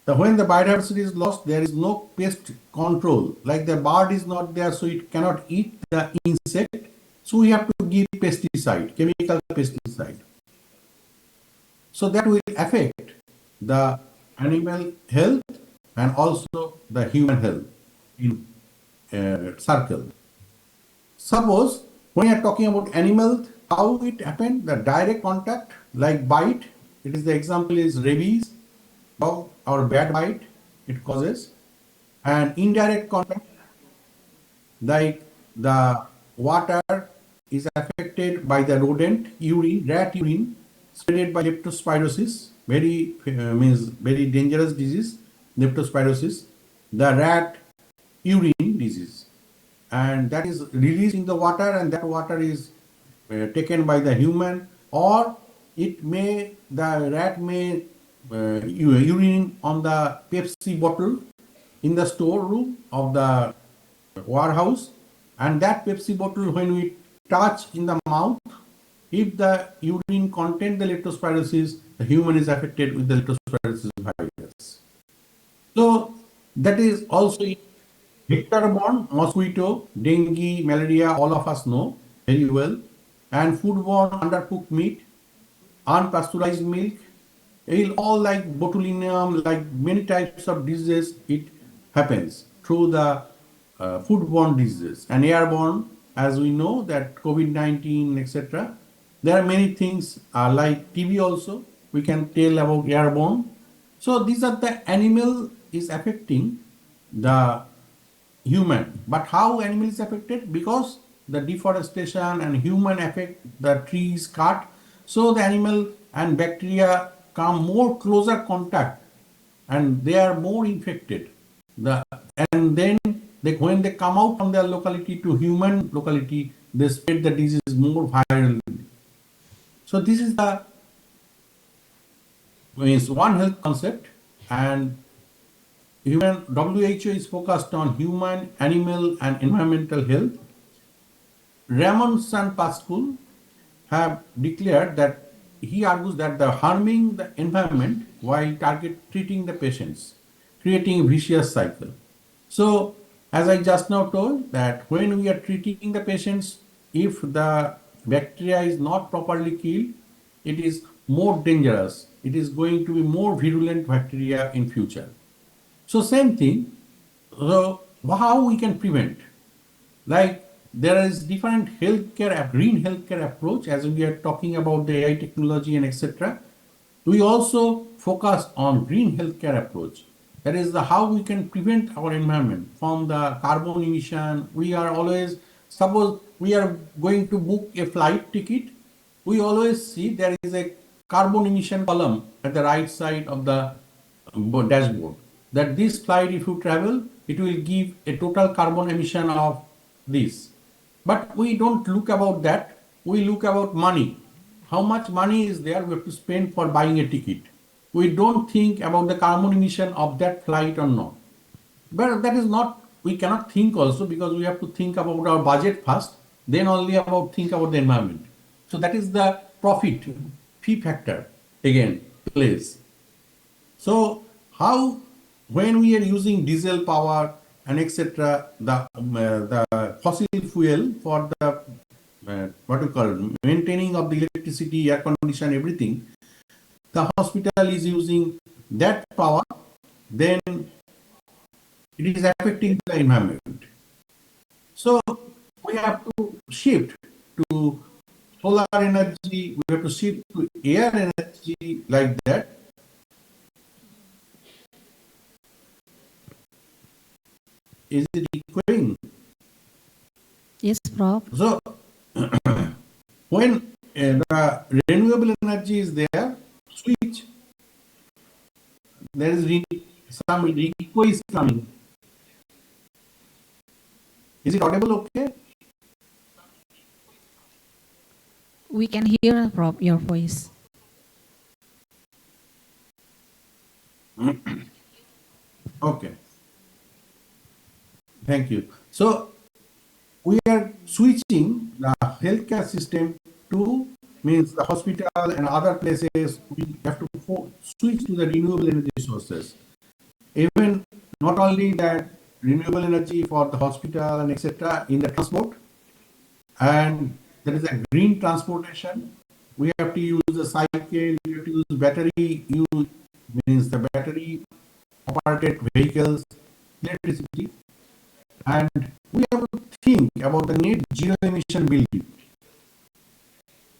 when the biodiversity is lost, there is no pest control. Like the bird is not there, so it cannot eat the insect. So we have to give pesticide, chemical pesticide. So that will affect the animal health and also the human health in circle. Suppose when you are talking about animal, how it happened, the direct contact, like bite, it is the example is rabies, or bad bite it causes, and indirect contact, like the water is affected by the rodent urine, rat urine, spread by leptospirosis, very dangerous disease, leptospirosis, the rat urine disease, and that is released in the water, and that water is taken by the human, or it may, the rat may urine on the Pepsi bottle in the storeroom of the warehouse, and that Pepsi bottle, when we touch in the mouth, if the urine contain the leptospirosis, the human is affected with the leptospirosis virus. So that is also vector-borne, mosquito, dengue, malaria, all of us know very well, and foodborne, undercooked meat, unpasteurized milk, all like botulinum, like many types of diseases, it happens through the foodborne diseases, and airborne, as we know that COVID-19, etc. There are many things like TB also, we can tell about airborne. So these are the animal is affecting the human. But how animal is affected? Because the deforestation and human affect the trees cut, so the animal and bacteria come more closer contact and they are more infected. And then when they come out from their locality to human locality, they spread the disease more virally. So this is the means One Health concept, and WHO is focused on human, animal, and environmental health. Ramon San Pascual have declared that he argues that the harming the environment while treating the patients, creating a vicious cycle. So, as I just now told, that when we are treating the patients, if the bacteria is not properly killed, it is more dangerous. It is going to be more virulent bacteria in future. So same thing. So how we can prevent? Like there is different healthcare, green healthcare approach, as we are talking about the AI technology and etc. We also focus on green healthcare approach. That is the how we can prevent our environment from the carbon emission. We are always, suppose we are going to book a flight ticket, we always see there is a carbon emission column at the right side of the dashboard. That this flight, if you travel, it will give a total carbon emission of this. But we don't look about that. We look about money. How much money is there we have to spend for buying a ticket. We don't think about the carbon emission of that flight or not. But that is not, we cannot think also, because we have to think about our budget first, then only think about the environment. So that is the profit fee factor again plays. So how, when we are using diesel power and etc., the fossil fuel for the what you call it, maintaining of the electricity, air condition, everything, the hospital is using that power, then it is affecting the environment. So we have to shift to solar energy, we have to shift to air energy, like that. Is it echoing? Yes, Prof. So when the renewable energy is there, switch, there is some echo is coming. Is it audible okay? We can hear, Prof, your voice. Okay. Thank you. So we are switching the healthcare system to, means the hospital and other places, we have to switch to the renewable energy sources. Even not only that, renewable energy for the hospital and etc. in the transport, and there is a green transportation. We have to use the cycle, we have to use battery, means the battery operated vehicles, electricity, and we have to think about the net zero emission building.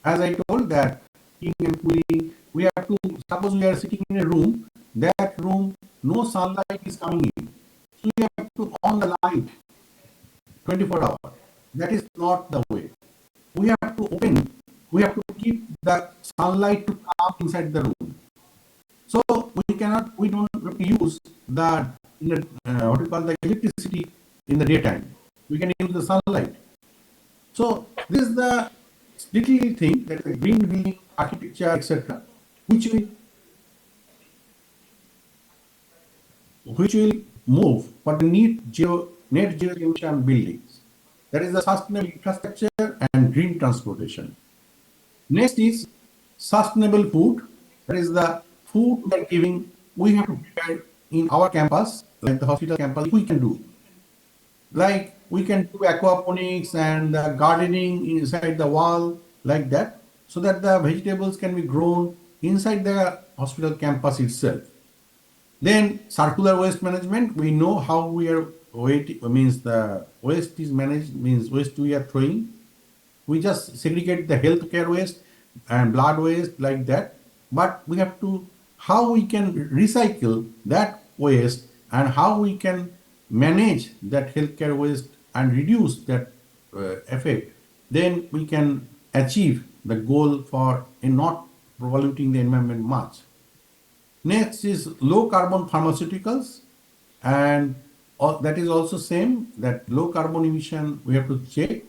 As I told that, heating and cooling, we have to, suppose we are sitting in a room, that room, no sunlight is coming in. So we have to on the light 24 hours. That is not the way. We have to open, we have to keep the sunlight to come inside the room. So we don't use the, what we call the electricity in the daytime. We can use the sunlight. So this is the little thing, that the green building architecture, etc., which will move for the net zero emission buildings. That is the sustainable infrastructure and green transportation. Next is sustainable food. That is the food we are giving, we have to prepare in our campus, like the hospital campus, we can do. Like we can do aquaponics and gardening inside the wall, like that, so that the vegetables can be grown inside the hospital campus itself. Then circular waste management, we know how we are means the waste is managed, means waste we are throwing. We just segregate the healthcare waste and blood waste, like that. But we have to, how we can recycle that waste and how we can manage that healthcare waste and reduce that effect, then we can achieve the goal for not polluting the environment much. Next is low carbon pharmaceuticals, and that is also same, that low carbon emission we have to check.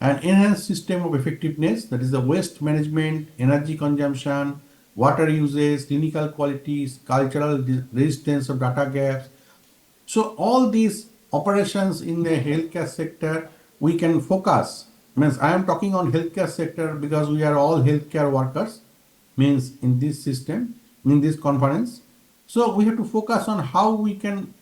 An enhanced system of effectiveness, that is the waste management, energy consumption, water usage, clinical qualities, cultural resistance of data gaps. So all these operations in the healthcare sector, we can focus. Means I am talking on healthcare sector because we are all healthcare workers, means in this system, in this conference. So we have to focus on how we can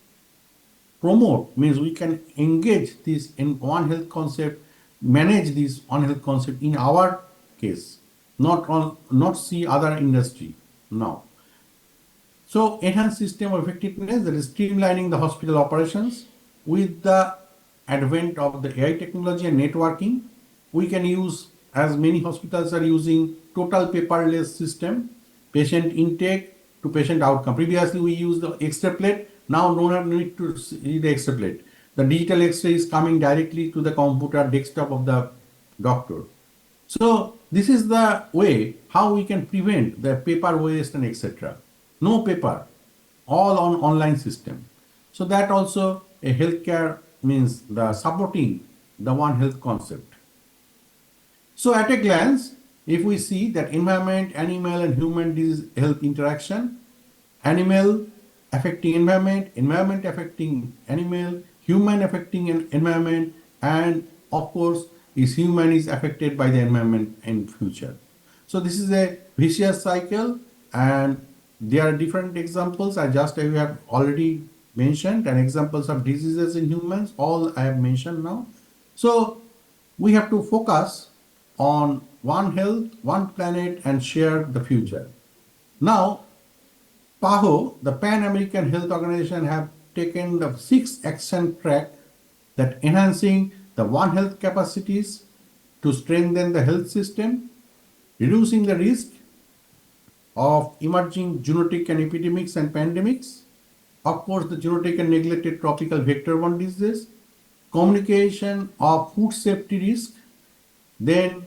promote, means we can engage this in One Health concept, manage this One Health concept in our case, not see other industry now. So enhanced system of effectiveness, that is streamlining the hospital operations. With the advent of the AI technology and networking, we can use, as many hospitals are using, total paperless system, patient intake to patient outcome. Previously we used the X-ray plate, now no need to see the X-ray plate. The digital X-ray is coming directly to the computer desktop of the doctor. So this is the way how we can prevent the paper waste and etc. No paper, all on online system. So that also a healthcare means the supporting the One Health concept. So at a glance, if we see that environment, animal and human disease health interaction, animal affecting environment, environment affecting animal, human affecting environment, and of course is human is affected by the environment in future. So this is a vicious cycle, and there are different examples. I have already mentioned, and examples of diseases in humans, all I have mentioned now. So we have to focus on One Health, One Planet, and share the future. Now, PAHO, the Pan American Health Organization, have taken the 6 action track that enhancing the One Health capacities to strengthen the health system, reducing the risk of emerging zoonotic and epidemics and pandemics, of course the zoonotic and neglected tropical vector-borne diseases, communication of food safety risk, then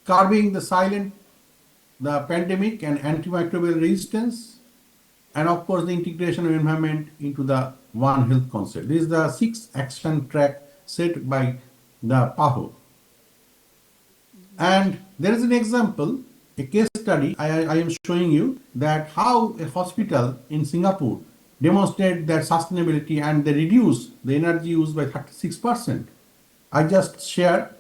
curbing the pandemic and antimicrobial resistance, and of course the integration of environment into the One Health concept. This is the 6 action track set by the PAHO. And there is an example, a case study I am showing you, that how a hospital in Singapore demonstrate their sustainability and they reduce the energy use by 36%. I just share.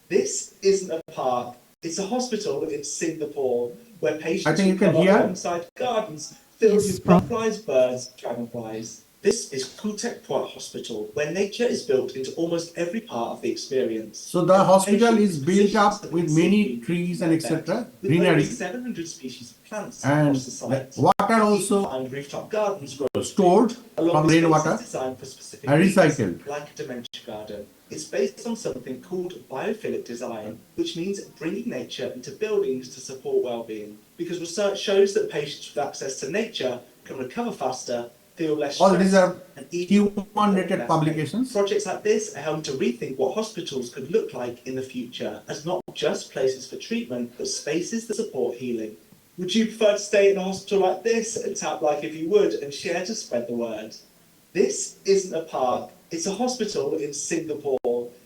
This isn't a park, it's a hospital in Singapore where patients I think you can come hear. alongside gardens filled with butterflies, birds, dragonflies. This is Kutek Point Hospital, where nature is built into almost every part of the experience. So the hospital is built Patients up with many trees and etc. with over greenery, 700 species of plants and across the site. water also And rooftop gardens grow stored along from with rainwater spaces designed for specific and needs, recycled. like a dementia garden. It's based on something called biophilic design, which means bringing nature into buildings to support well-being. Because research shows that patients with access to nature can recover faster, feel less All these are and eat human-rated publications. Projects like this are helping to rethink what hospitals could look like in the future, as not just places for treatment, but spaces that support healing. Would you prefer to stay in a hospital like this and tap like if you would and share to spread the word? This isn't a park, it's a hospital in Singapore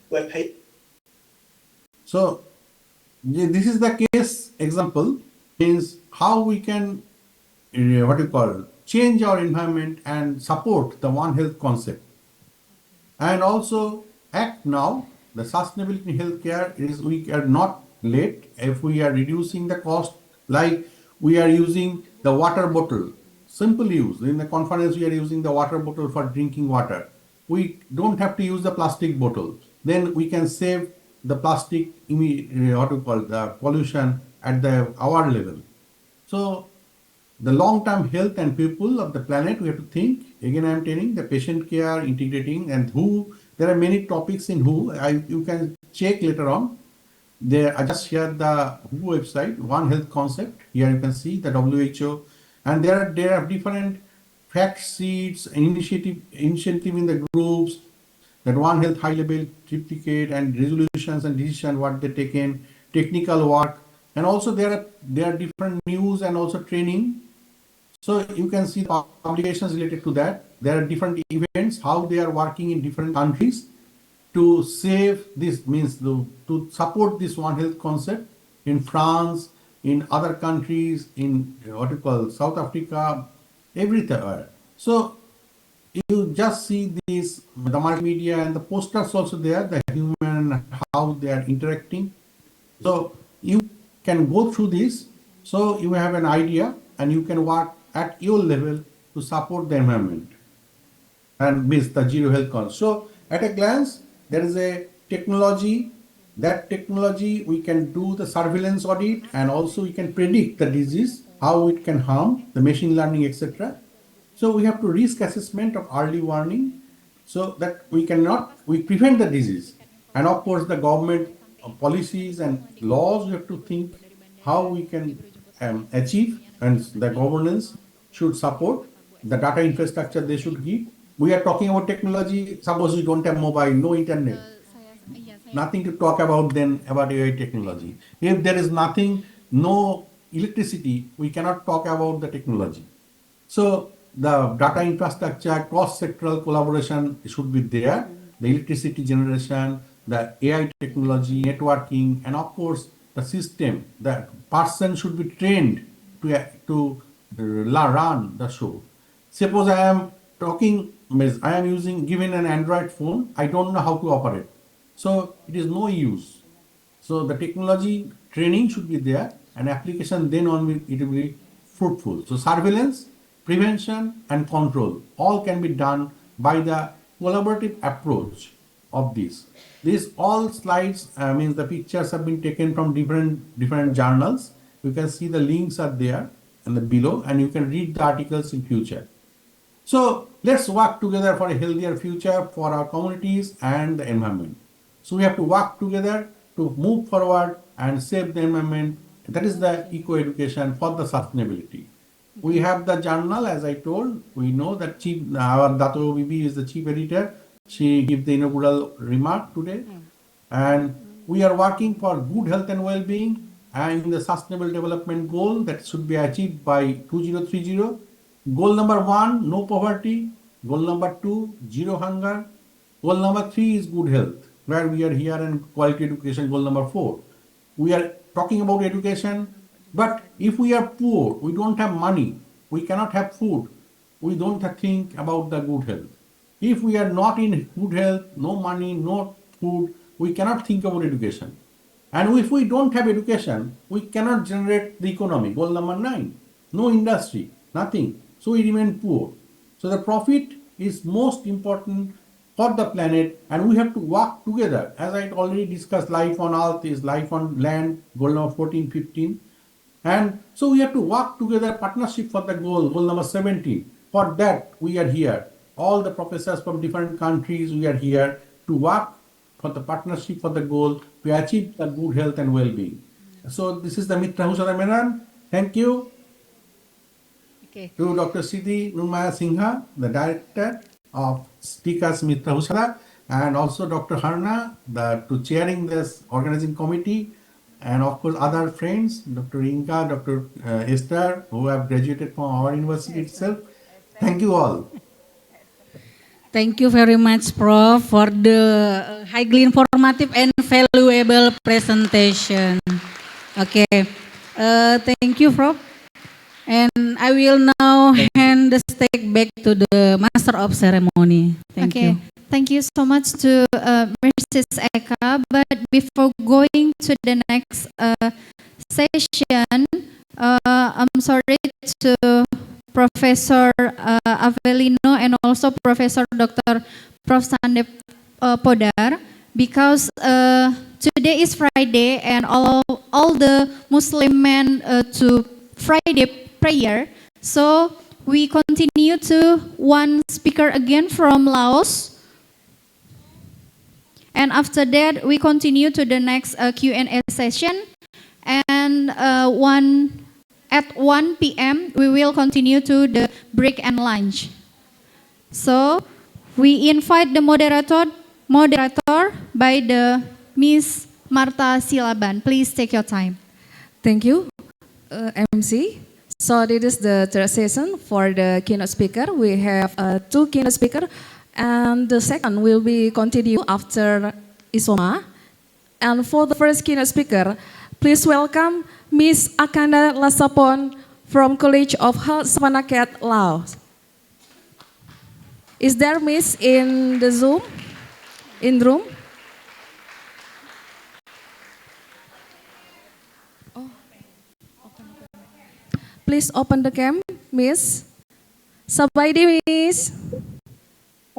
where So this is the case example, means how we can change our environment and support the One Health concept, and also act now. The sustainability in healthcare is we are not late if we are reducing the cost, like we are using the water bottle, simple use. In the conference we are using the water bottle for drinking water. We don't have to use the plastic bottle. Then we can save the plastic, the pollution at our level. So the long-term health and people of the planet, we have to think. Again, I am telling the patient care, integrating, and WHO. There are many topics in WHO. You can check later on. There, I just shared the WHO website, One Health concept. Here you can see the WHO, and there are different fact sheets and initiative in the groups, that One Health high level triplicate and resolutions and decision what they taken, technical work, and also there are different news and also training. So you can see the publications related to that. There are different events, how they are working in different countries to save this, means to support this One Health concept in France, in other countries, in what you call South Africa, everywhere. So you just see this, the multimedia and the posters also there, the human, how they are interacting. So you can go through this, so you have an idea and you can work at your level to support the environment and miss the zero health cost. So at a glance, there is a technology. That technology we can do the surveillance audit and also we can predict the disease, how it can harm, the machine learning, etc. So we have to risk assessment of early warning so that we prevent the disease. And of course the government policies and laws, we have to think how we can achieve, and the governance should support the data infrastructure they should give. We are talking about technology, suppose you don't have mobile, no internet, nothing to talk about then about AI technology. If there is nothing, no electricity, we cannot talk about the technology. So the data infrastructure, cross-sectoral collaboration should be there, the electricity generation, the AI technology, networking, and of course the system, the person should be trained to run the show. Suppose I am given an Android phone, I don't know how to operate. So it is no use. So the technology training should be there and application, then only it will be fruitful. So surveillance, prevention and control all can be done by the collaborative approach of this. These all slides, means the pictures have been taken from different journals. You can see the links are there and the below, and you can read the articles in future. So let's work together for a healthier future for our communities and the environment. So we have to work together to move forward and save the environment. That is the eco-education for the sustainability. We have the journal, as I told. We know that our Dato Bibi is the chief editor. She gave the inaugural remark today. And we are working for good health and well-being and the sustainable development goal that should be achieved by 2030. Goal number 1, no poverty. Goal number 2, zero hunger. Goal number 3 is good health, where we are here, and quality education, goal number 4. We are talking about education, but if we are poor, we don't have money, we cannot have food, we don't think about the good health. If we are not in good health, no money, no food, we cannot think about education. And if we don't have education, we cannot generate the economy. Goal number 9, no industry, nothing. So we remain poor. So the profit is most important for the planet, and we have to work together. As I already discussed, life on earth is life on land, goal number 14, 15. And so we have to work together, partnership for the goal number 17. For that, we are here. All the professors from different countries, we are here to work for the partnership for the goal to achieve the good health and well-being. So this is the MITRA HUSADA Medan. Thank you. Okay. To Dr. Siti Nurmaya Singha, the director of Speakers MITRA HUSADA, and also Dr. Harna, to chairing this organizing committee, and of course other friends, Dr. Inka, Dr. Esther, who have graduated from our university itself. Thank you all. Thank you very much, Prof, for the highly informative and valuable presentation. Okay, thank you, Prof. And I will now hand the stage back to the Master of Ceremony. Thank you. Thank you so much to Mrs. Eka. But before going to the next session, I'm sorry to Professor Avelino and also Professor Dr. Prof. Sandep Podar, because today is Friday and all the Muslim men to Friday prayer. So we continue to one speaker again from Laos. And after that, we continue to the next Q&A session. And at 1 p.m., we will continue to the break and lunch. So we invite the moderator moderator by the Miss Marta Silaban. Please take your time. Thank you, MC. So this is the third session for the keynote speaker. We have two keynote speakers, and the second will be continue after Isoma. And for the first keynote speaker, please welcome Miss Akanda Lasapon from College of Health Savanaket, Laos. Is there Miss in the Zoom, in room? Please open the cam, Miss. Sabaidi, Miss.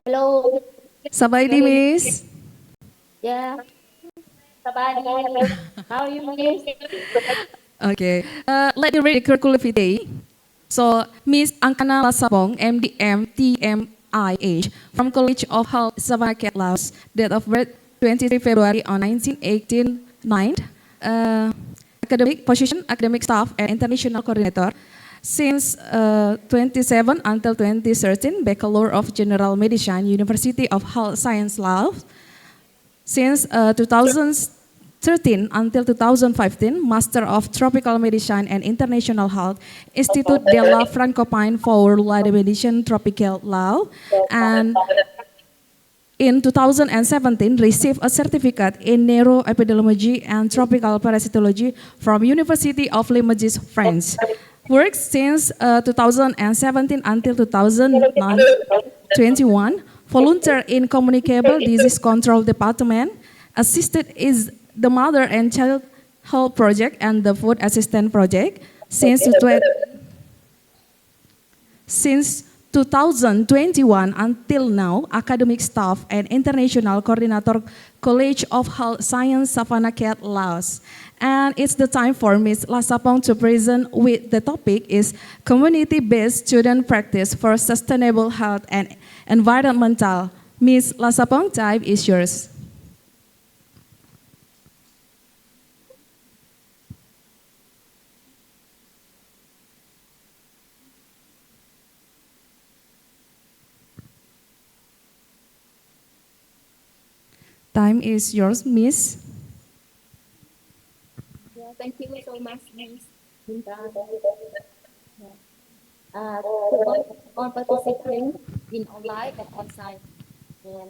Hello. Sabaidi, Miss. Yeah. Sabadi. How are you, Miss? Okay. Let me read the curriculum vitae. So, Miss Angkana Lasabong, MDM, TMIH, from College of Health, Savanaket, Laos. Date of birth, 23 February 1989. Academic position, academic staff, and international coordinator. Since 27 until 2013, Bachelor of General Medicine, University of Health Science, Laos. Since 2013 until 2015, Master of Tropical Medicine and International Health, Institut de la Francopine for la Medicine Tropical, Laos. And in 2017, received a certificate in neuroepidemiology and tropical parasitology from University of Limoges, France. Works since 2017 until 2021. Volunteer in Communicable Disease Control Department. Assisted is the Mother and Child Health Project and the Food Assistant Project. Since 2021 until now, academic staff and international coordinator, College of Health Science, Savanaket, Laos. And it's the time for Ms. Lasapong to present with the topic is community-based student practice for sustainable health and environmental. Ms. Lasapong, time is yours. Time is yours, Miss. Yeah, thank you so much, Miss. All participants in online and on-site. And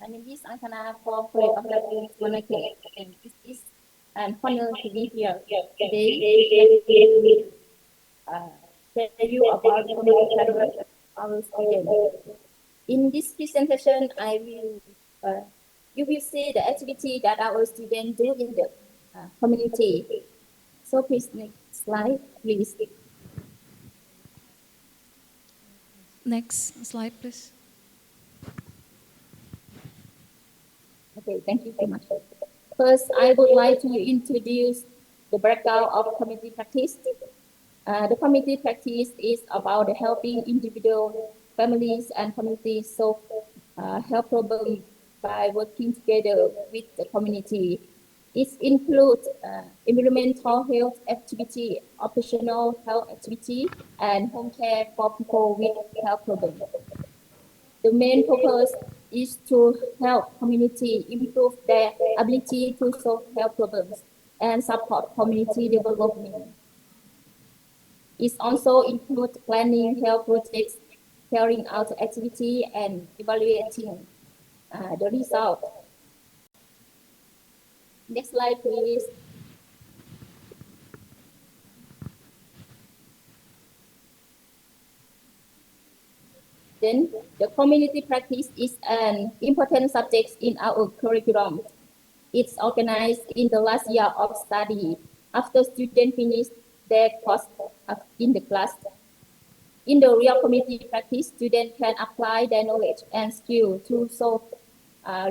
my name is Ankana from College of Manake, and it is an honor to be here today. Tell you about the community of our students. In this presentation, you will see the activity that our students do in the community. So please, next slide, please. Next slide, please. Okay, thank you so much. First, I would like to introduce the background of community practice. The community practice is about helping individual, families, and communities solve health problems by working together with the community. It includes environmental health activity, operational health activity, and home care for people with health problems. The main purpose is to help community improve their ability to solve health problems and support community development. It also includes planning health projects, carrying out activity, and evaluating the result. Next slide, please. Then, the community practice is an important subject in our curriculum. It's organized in the last year of study after students finish their course in the class. In the real community practice, students can apply their knowledge and skill to solve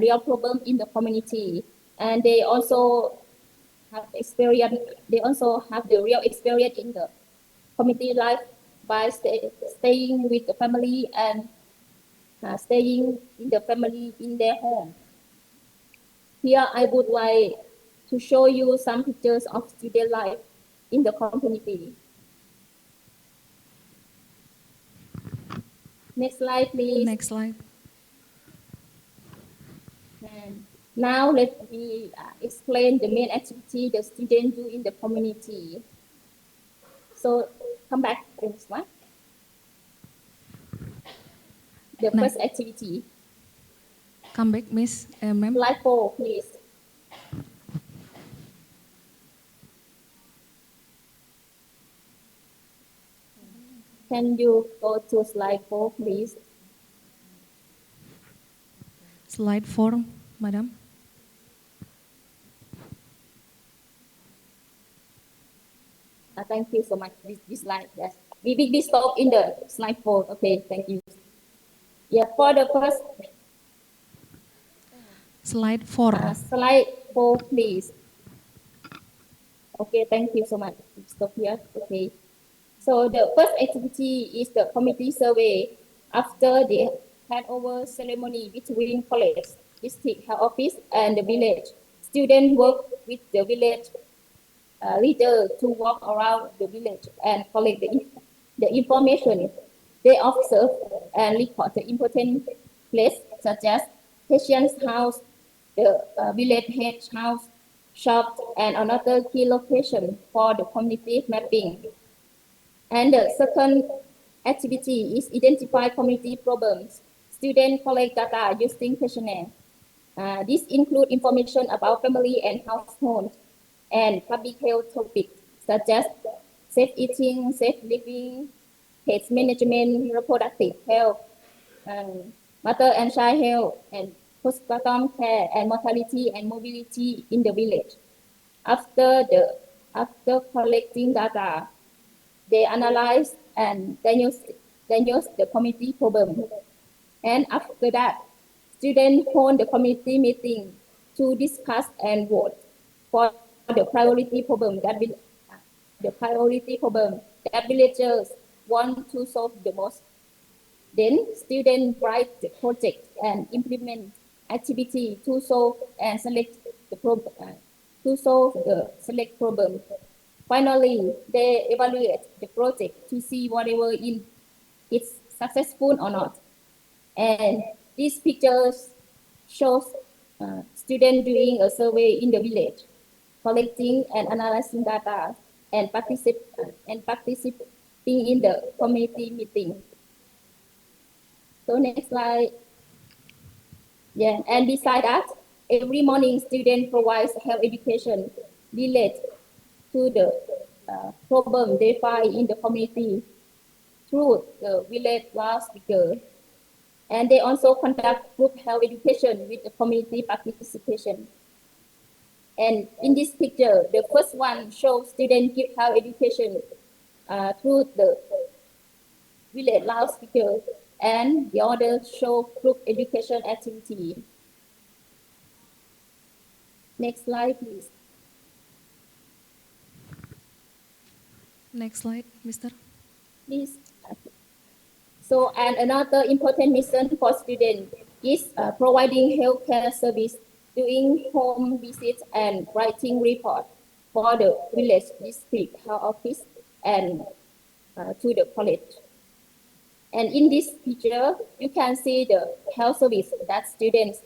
real problems in the community. And they also have experience. They also have the real experience in the community life by staying with the family and staying in the family in their home. Here, I would like to show you some pictures of student life in the community. Next slide, please. Next slide. And now let me explain the main activity the students do in the community. So come back to this one. The first activity. Come back, Miss Ma'am. Slide 4, please. Can you go to slide 4, please? Slide 4, Madam. Thank you so much. This slide, yes. We stop in the slide 4. Okay, thank you. Yeah, for the first. Slide 4. Slide 4, please. Okay, thank you so much. Stop here. Okay. So the first activity is the committee survey after the handover ceremony between college, district health office, and the village. Students work with the village leader to walk around the village and collect the information they observe and record the important place such as patient's house, the village head house, shop, and another key location for the community mapping. And the second activity is identify community problems. Students collect data using questionnaire. This includes information about family and household and public health topics such as safe eating, safe living, pest management, reproductive health, mother and child health, and postpartum care, and mortality and mobility in the village. After collecting data, they analyze and diagnose the community problem. And after that, students hold the community meeting to discuss and vote for the priority problem that villagers want to solve the most. Then students write the project and implement activity to solve and select the problem. Finally, they evaluate the project to see whatever it's successful or not. And these pictures shows students doing a survey in the village, collecting and analyzing data, and participating in the community meeting. So next slide. Yeah, and beside that, every morning student provides health education related to the problem they find in the community through the village loudspeaker. And they also conduct group health education with the community participation. And in this picture, the first one shows students give health education through the village loudspeaker, and the other show group education activity. Next slide, please. Next slide, Mr. Please. So, and another important mission for students is providing healthcare service, doing home visits and writing report for the village district health office and to the college. And in this picture, you can see the health service that students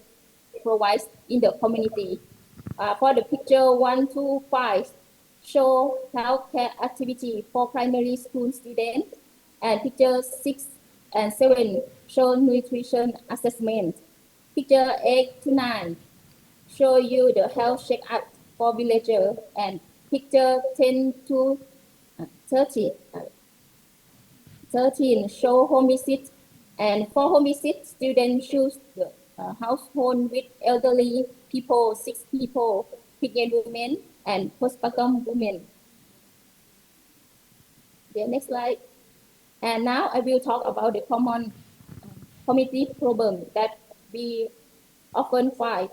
provide in the community. For the picture 1 to 5, show healthcare activity for primary school students, and picture 6 and 7 show nutrition assessment. Picture 8 to 9 show you the health check-up for villagers, and picture 10 to 13 show home visit. And for home visit, students choose the household with elderly people, 6 people, pregnant women, and postpartum women. The next slide. And now I will talk about the common community problem that we often find.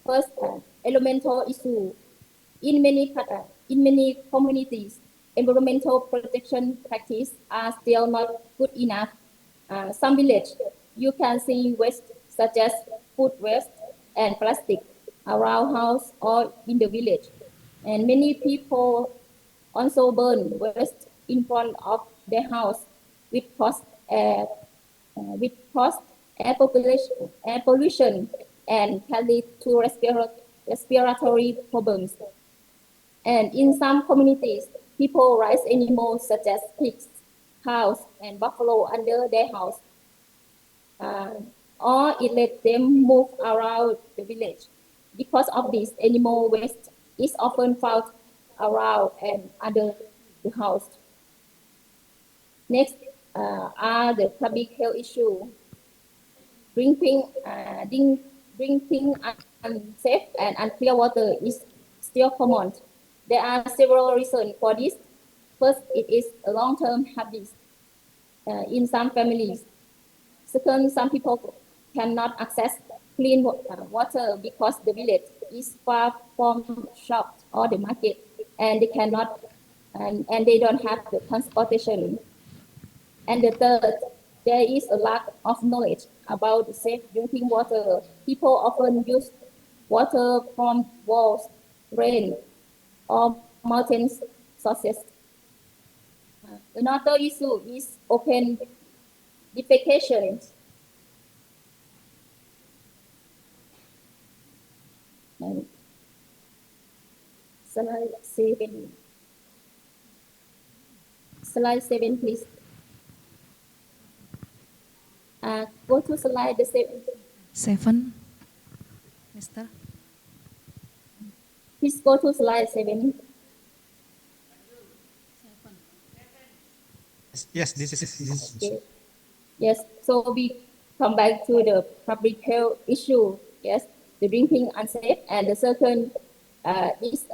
First, environmental issue. In many communities, environmental protection practices are still not good enough. Some villages, you can see waste such as food waste and plastic around house or in the village. And many people also burn waste in front of their house, which cause air pollution and can lead to respiratory problems. And in some communities, people raise animals such as pigs, cows, and buffalo under their house, or it let them move around the village. Because of this, animal waste is often found around and under the house. Next are the public health issue. Drinking unsafe and unclear water is still common. There are several reasons for this. First, it is a long-term habit in some families. Second, some people cannot access clean water because the village is far from shop or the market, and they cannot, and they don't have the transportation. And the third, there is a lack of knowledge about safe drinking water. People often use water from wells, rain, or mountain sources. Another issue is open defecation. Slide 7. Slide 7, please. Go to slide 7, Mister. Please go to slide 7. Yes, this is. Okay. Yes, so we come back to the public health issue. Yes, the drinking unsafe, and the second is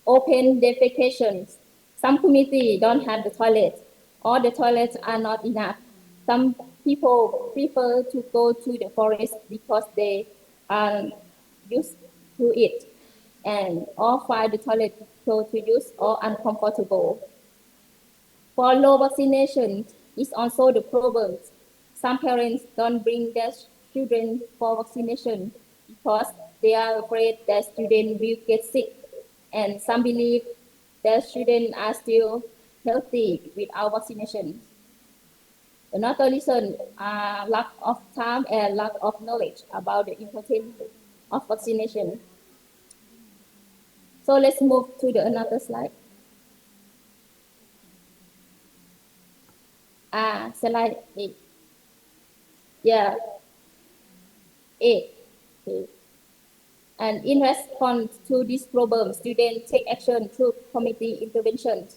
open defecation. Some community don't have the toilet, or the toilets are not enough. Some people prefer to go to the forest because they are used to it, and or find the toilet difficult to use or uncomfortable. For low vaccination is also the problem. Some parents don't bring their children for vaccination because they are afraid their students will get sick, and some believe their children are still healthy without vaccination. Another reason are lack of time and lack of knowledge about the importance of vaccination. So let's move to the another slide. Slide 8. Yeah, 8. Okay. And in response to this problem, students take action through community interventions.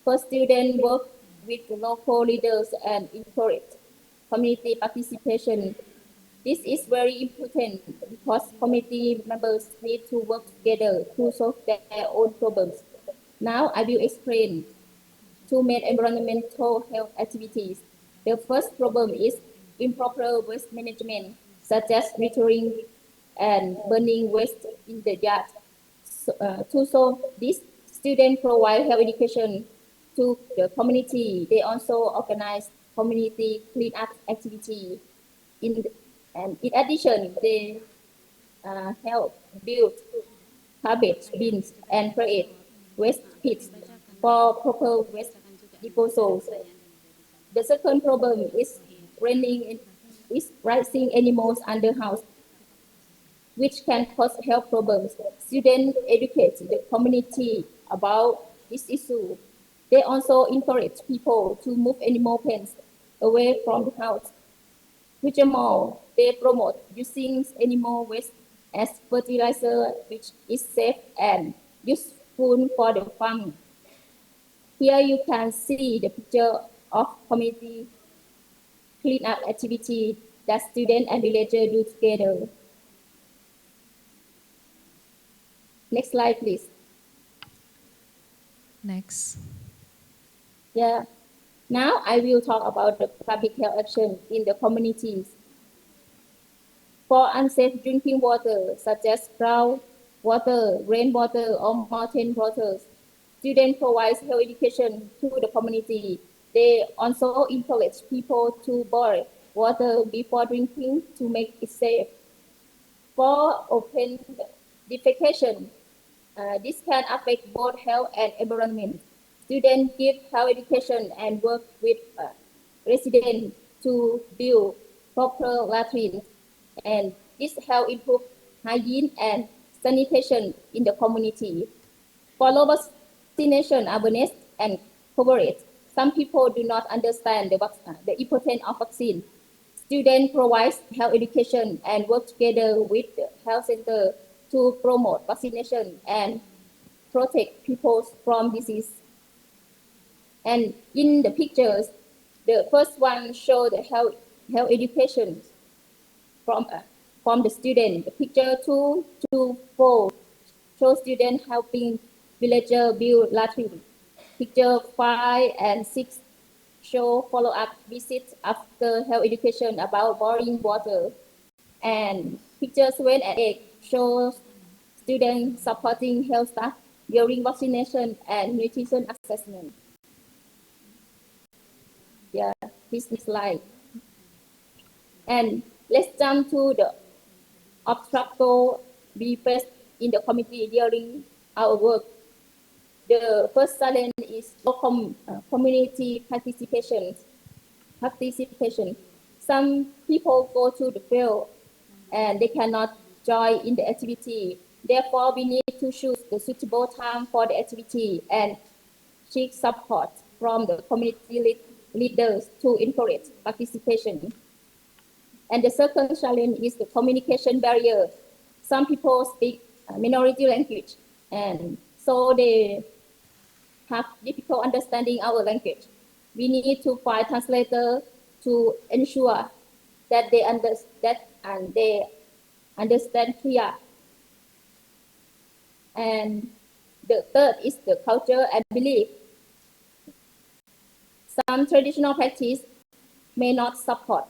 First, students work with local leaders and encourage community participation. This is very important because community members need to work together to solve their own problems. Now I will explain two main environmental health activities. The first problem is improper waste management, such as littering and burning waste in the yard. To solve this, students provide health education to the community. They also organize community cleanup activity. And in addition, they help build garbage bins and create waste pits for proper waste disposal. The second problem is raising animals under house, which can cause health problems. Students educate the community about this issue. They also encourage people to move animal pens away from the house. Furthermore, they promote using animal waste as fertilizer, which is safe and useful for the farm. Here you can see the picture of community cleanup activity that students and villagers do together. Next slide, please. Next. Yeah. Now I will talk about the public health action in the communities. For unsafe drinking water, such as groundwater, rainwater, or mountain waters, students provide health education to the community. They also encourage people to boil water before drinking to make it safe. For open defecation, this can affect both health and environment. Students give health education and work with residents to build proper latrines and This help improve hygiene and sanitation in the community. Follow vaccination awareness and coverage. Some people do not understand the importance of vaccine. Students provide health education and work together with the health center to promote vaccination and protect people from disease. And in the pictures, the first one show the health education from the student. The picture 2 to 4 show students helping villager build latrine. Picture 5 and 6 show follow-up visits after health education about boring water. And picture 7 and 8 shows students supporting health staff during vaccination and nutrition assessment. Yeah, this slide. And let's jump to the obstacle we faced in the community during our work. The first challenge is local community participation. Some people go to the field and they cannot join in the activity. Therefore, we need to choose the suitable time for the activity and seek support from the community leaders to encourage participation. And the second challenge is the communication barrier. Some people speak minority language, and so they have difficult understanding our language. We need to find translator to ensure that they understand clear. And the third is the culture and belief. Some traditional practice may not support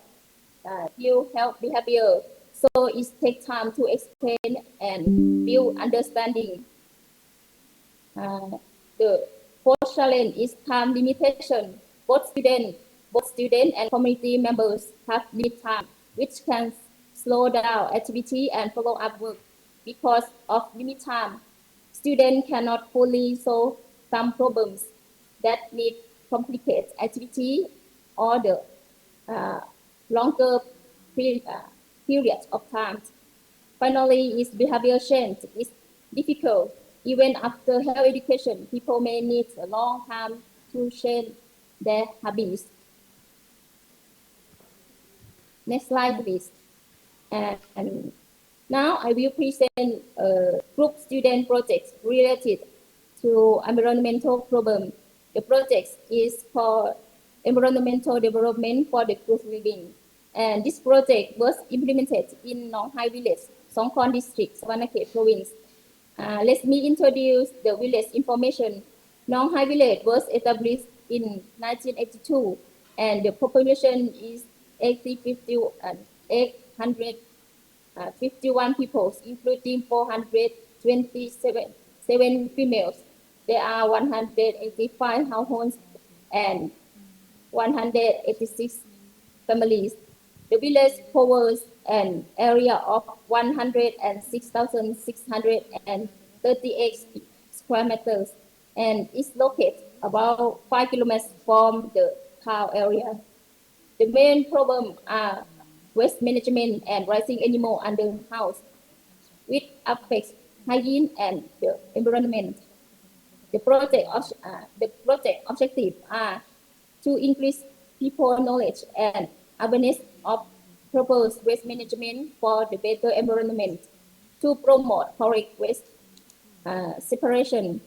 new health behavior, so it takes time to explain and build understanding. The fourth challenge is time limitation. Both students and community members have limited time, which can slow down activity and follow-up work. Because of limited time, students cannot fully solve some problems that need complicated activity or the longer period of time. Finally, is behavior change is difficult. Even after health education, people may need a long time to change their habits. Next slide, please. And now I will present a group student project related to environmental problem. The project is called Environmental Development for the Good Living. And this project was implemented in Nong Hai Village, Songkhon District, Savannakhet Province. Let me introduce the village information. Nong Hai Village was established in 1982, and the population is 851 people, including 427 females. There are 185 households and 186 families. The village covers an area of 106,638 square meters and is located about 5 kilometers from the town area. The main problem are waste management and raising animals under house, which affects hygiene and the environment. The project objectives are to increase people knowledge and awareness of proper waste management for the better environment, to promote correct waste separation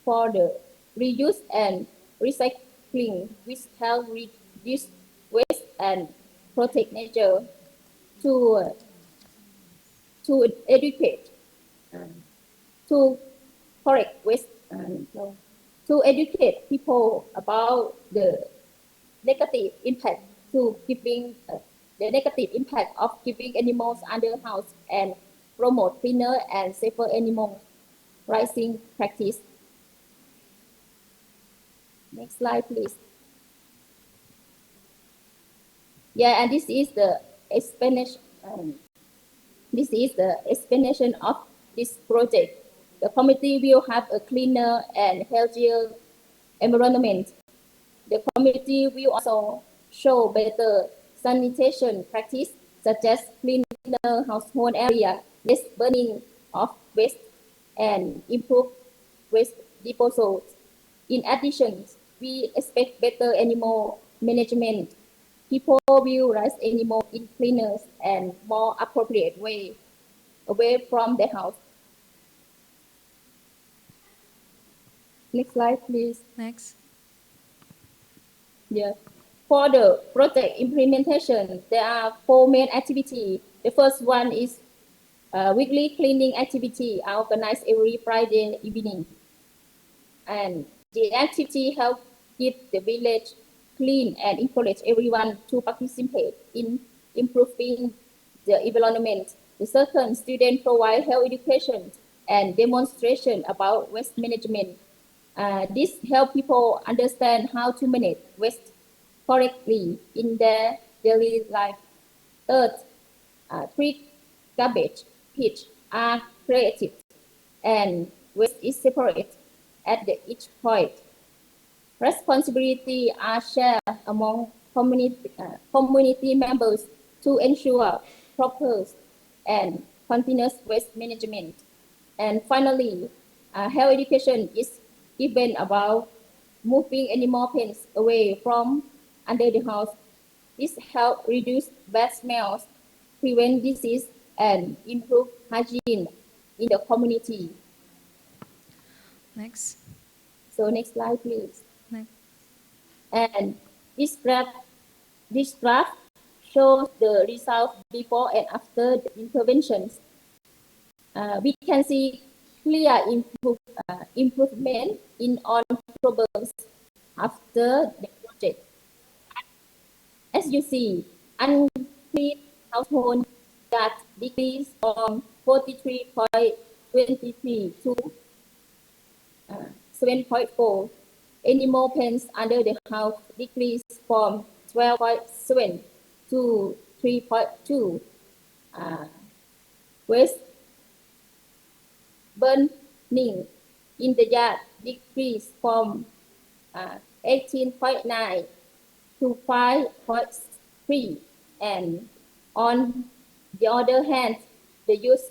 for the reuse and recycling, which help reduce waste and protect nature, to educate, to correct waste, to educate people about the negative impact of keeping animals under house and promote cleaner and safer animal raising practice. Next slide, please. Yeah, and this is the explanation. Of this project. The community will have a cleaner and healthier environment. The community will also show better sanitation practice such as cleaner household area, less burning of waste, and improve waste disposal. In addition, we expect better animal management. People will raise animals in cleaner and more appropriate way away from the house. Next slide, please. Next. Yeah. For the project implementation, there are 4 main activities. The first one is weekly cleaning activity organized every Friday evening. And the activity helps keep the village clean and encourage everyone to participate in improving the environment. The second, students provide health education and demonstration about waste management. This helps people understand how to manage waste correctly in their daily life. Third, 3 garbage pits are created and waste is separate at each point. Responsibility are shared among community members to ensure proper and continuous waste management. And finally, health education is given about moving animal pens away from under the house. This helps reduce bad smells, prevent disease, and improve hygiene in the community. Next. So next slide, please. Next. And this graph shows the results before and after the interventions. We can see clear improvement in all problems after the project. As you see, unclean household that decreased from 43.23 to 7.4. Animal pens under the house decreased from 12.7 to 3.2. Waste burning in the yard decreased from 18.9 to 5.3. And on the other hand, the used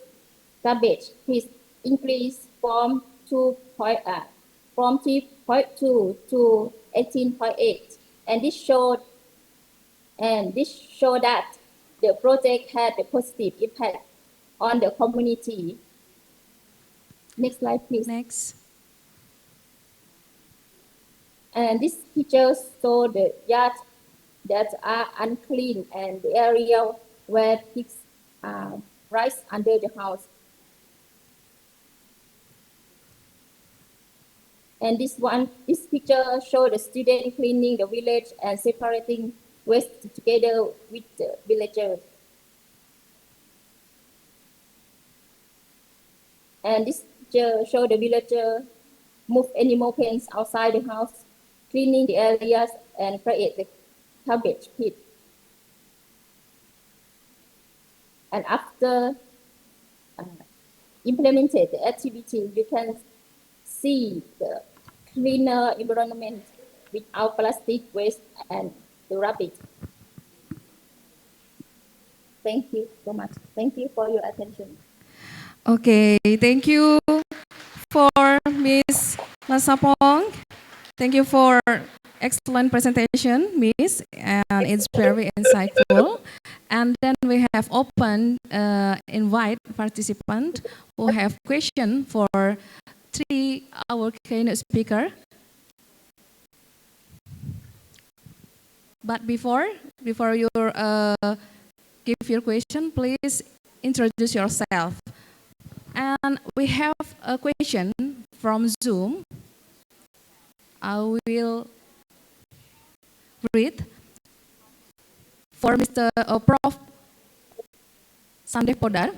garbage is increased from 3.2 to 18.8, and this showed that the project had a positive impact on the community. Next slide, please. Next. And this picture shows the yards that are unclean and the area where pigs rise under the house. And this picture shows the student cleaning the village and separating waste together with the villagers. And this picture shows the villager move animal pens outside the house, cleaning the areas and create the garbage pit. And after implemented the activity, you can see the cleaner environment without plastic waste and the rubbish. Thank you so much. Thank you for your attention. Okay, thank you for Miss Lasapong. Thank you for excellent presentation, Miss, and it's very insightful. And then we have opened, invite participants who have question for our keynote speaker. But before you give your question, please introduce yourself. And we have a question from Zoom. I will read for Mr. Prof. Sandeh Podar.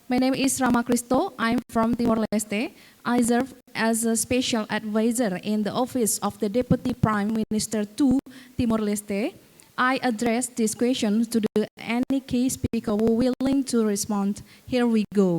My name is Rama Kristo. I'm from Timor-Leste. I serve as a special advisor in the office of the Deputy Prime Minister to Timor-Leste. I address this question to any key speaker who willing to respond. Here we go.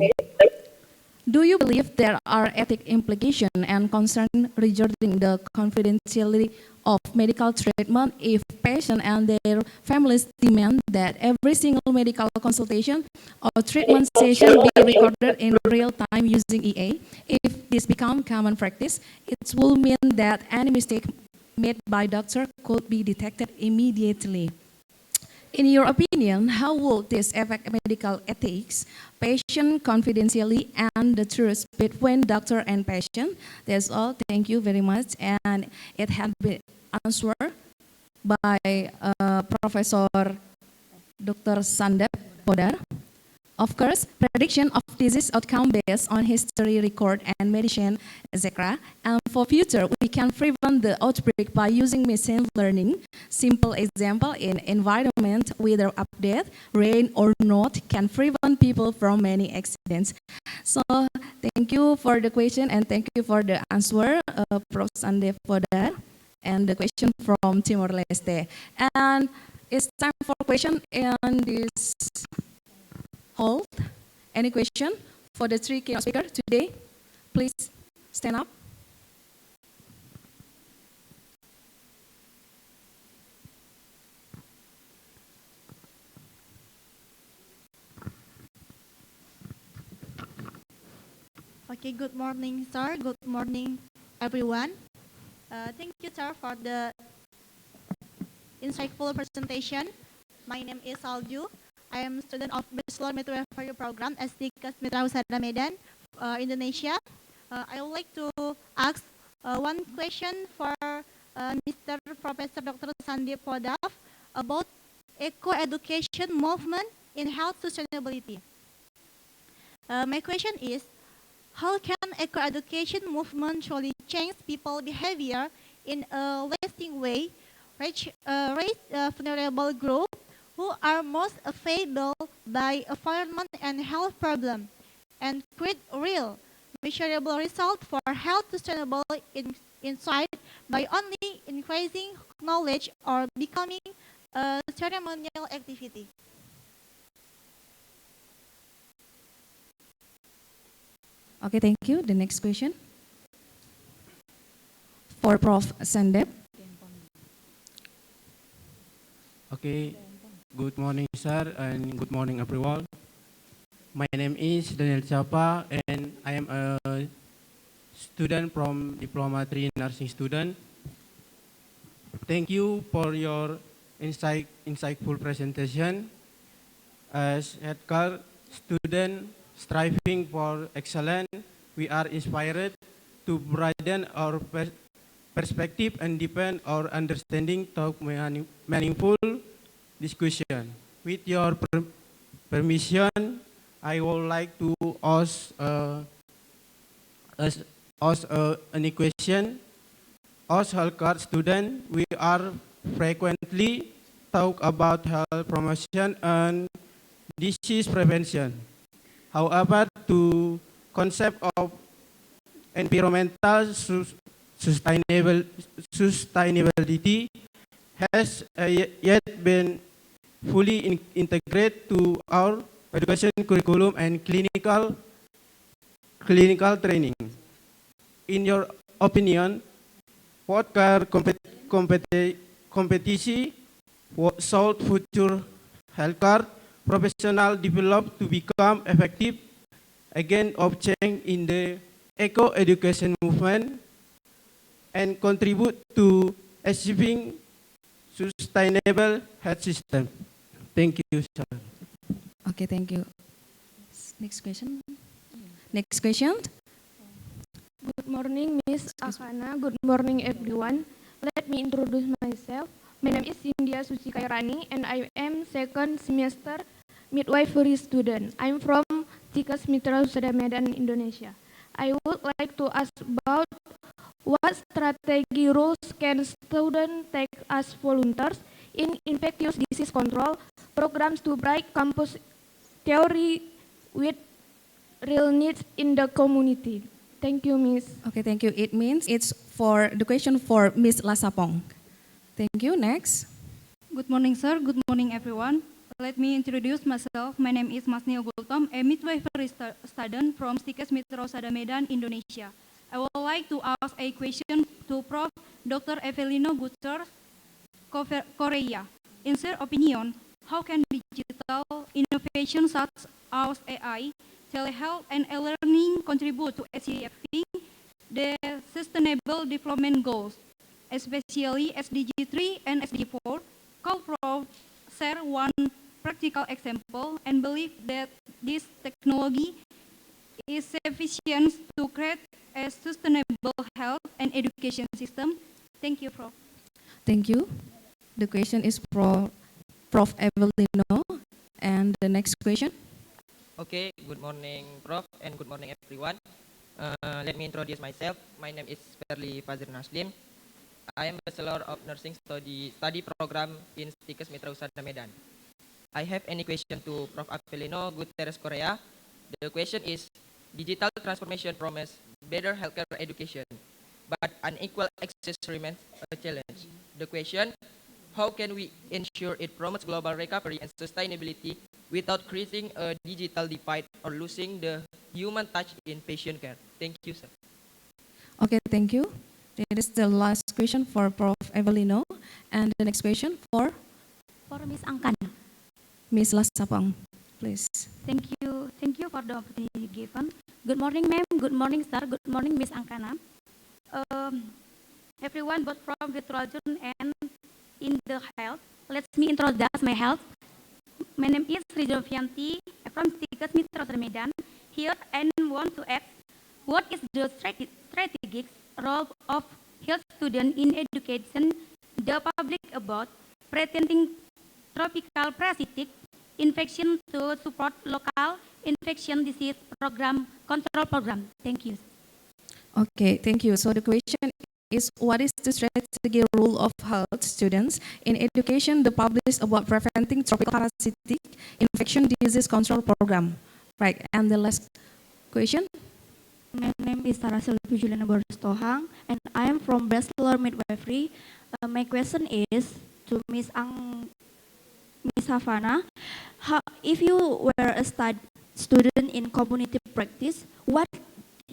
Do you believe there are ethic implications and concerns regarding the confidentiality of medical treatment if patients and their families demand that every single medical consultation or treatment session be recorded in real time using EA? If this becomes common practice, it will mean that any mistake made by doctor could be detected immediately. In your opinion, how will this affect medical ethics, patient confidentiality, and the trust between doctor and patient? That's all. Thank you very much. And it had been answered by Professor Dr. Sandep Podar. Of course, prediction of disease outcome based on history, record, and medicine, etc. And for future, we can prevent the outbreak by using machine learning. Simple example in environment weather update, rain or not, can prevent people from many accidents. So thank you for the question and thank you for the answer, Prof. Sandep Podar, and the question from Timor-Leste. And it's time for question in this hall. Any question for the three keynote speakers today? Please stand up. Okay, good morning, sir. Good morning, everyone. Thank you, sir, for the insightful presentation. My name is Salju. I am a student of Bachelor Midwifery Program at STIKes MITRA HUSADA Medan, Indonesia. I would like to ask one question for Mr. Professor Dr. Sandip Podar about eco-education movement in health sustainability. My question is, how can eco-education movement truly change people's behavior in a lasting way, raise vulnerable groups who are most affected by environment and health problems, and create real, measurable results for health sustainable insight by only increasing knowledge or becoming a ceremonial activity? Okay, thank you. The next question for Prof. Sandep. Okay, good morning, sir, and good morning, everyone. My name is Daniel Chapa, and I am a student from Diploma 3 Nursing student. Thank you for your insightful presentation. As healthcare student striving for excellence, we are inspired to broaden our perspective and deepen our understanding through meaningful discussion. With your permission, I would like to ask any question. As healthcare students, we are frequently talk about health promotion and disease prevention. However, the concept of environmental sustainability has yet been fully integrated to our education curriculum and clinical training. In your opinion, what can competition should future healthcare professionals develop to become effective agent of change in the eco-education movement and contribute to achieving sustainable health system? Thank you, sir. Okay, thank you. Next question. Next question. Good morning, Miss Akana. Good morning, everyone. Let me introduce myself. My name is Cynthia Suci Kairani, and I am second semester midwifery student. I'm from STIKes MITRA HUSADA Medan, Indonesia. I would like to ask about what strategy roles can students take as volunteers in infectious disease control programs to break campus theory with real needs in the community? Thank you, Miss. Okay, thank you. It means it's for the question for Miss Lasapong. Thank you. Next. Good morning, sir. Good morning, everyone. let me introduce myself. My name is Masnio Gultom, a midwifery student from STIKES MITRA HUSADA Medan, Indonesia. I would like to ask a question to Prof. Dr. Evelino Guter, Korea. In their opinion, how can digital innovation such as AI, telehealth, and e-learning contribute to achieving the Sustainable Development Goals, especially SDG 3 and SDG 4? Could Prof share one practical example and believe that this technology is sufficient to create a sustainable health and education system? Thank you, Prof. Thank you. The question is for Prof. Evelino. And the next question. Okay, good morning, Prof, and good morning, everyone. Let me introduce myself. My name is Perli Fazir Naslim. I am Bachelor of Nursing Study Program in STIKES MITRA HUSADA Medan. I have any question to Prof. Avelino Guterres Korea. The question is, digital transformation promises better healthcare education, but unequal access remains a challenge. The question, how can we ensure it promotes global recovery and sustainability without creating a digital divide or losing the human touch in patient care? Thank you, sir. Okay, thank you. This is the last question for Prof. Evelino. And the next question for Miss Angkana. Ms. Lasapong, please. Thank you for the opportunity given. Good morning, ma'am. Good morning, sir. Good morning, Miss Angkana. Everyone, both from the Trojan and in the health. Let me introduce my health. My name is Rijovianti from STIKES MITRA HUSADA Medan. Here, I want to ask, what is the strategic role of health students in education the public about preventing tropical parasitic infection to support local infection disease control program? Thank you. Okay, thank you. So the question is, what is the strategic role of health students in education the public about preventing tropical parasitic infection disease control program? Right, and the last question. My name is Sarah Sylvia Juliana Borstohang, and I am from Bachelor Midwifery. My question is to Miss Havana. If you were a student in community practice, what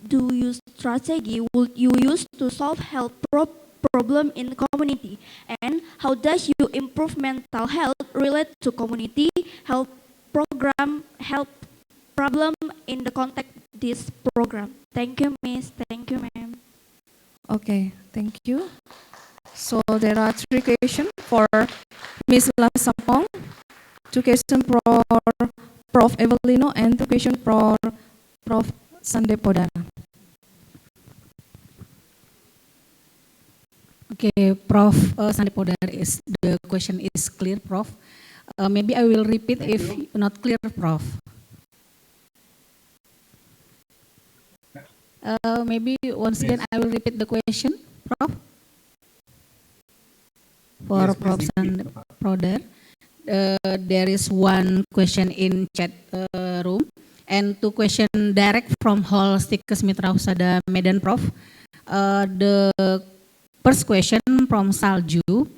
do you strategy would you use to solve health problem in community, and how does you improve mental health relate to community health problem in the context this program? Thank you, Miss. Thank you, ma'am. Okay, thank you. So there are 3 questions for Ms. Lasapong, 2 questions for Prof. Evelino, and 2 questions for Prof. Sandepoda. Okay, Prof. Sandepoda, the question is clear, Prof. Maybe I will repeat if not clear, Prof. Maybe once again I will repeat the question, Prof. For Yes, Prof. Sandepoda, there is 1 question in chat room and 2 questions direct from Hall STIKES MITRA HUSADA Medan, Prof. The first question from Salju.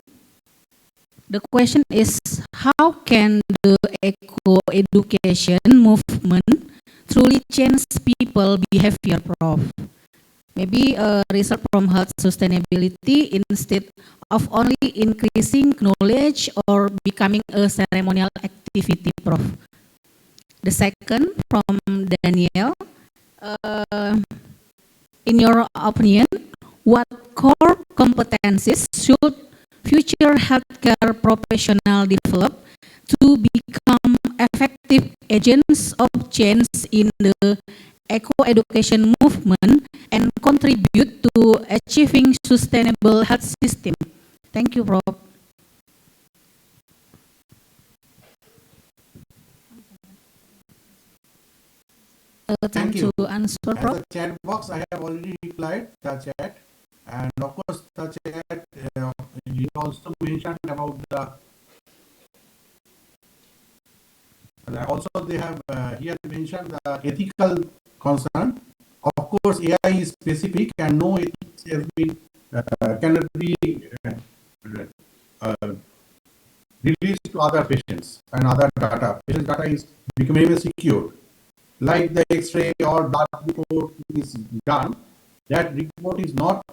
The question is, how can the eco-education movement truly change people behavior, Prof? Maybe research from health sustainability instead of only increasing knowledge or becoming a ceremonial activity, Prof. The second from Daniel. In your opinion, what core competencies should future healthcare professionals develop to become effective agents of change in the eco-education movement and contribute to achieving sustainable health system? Thank you, Prof. Thank you. To answer, Prof. As a chat box, I have already replied the chat, and of course the chat you also mentioned about the. Also, they have here mentioned the ethical concern. Of course, AI is specific, and no ethics has been cannot be released to other patients and other data. Patient data is becoming secure. Like the X-ray or blood report is done, that report is not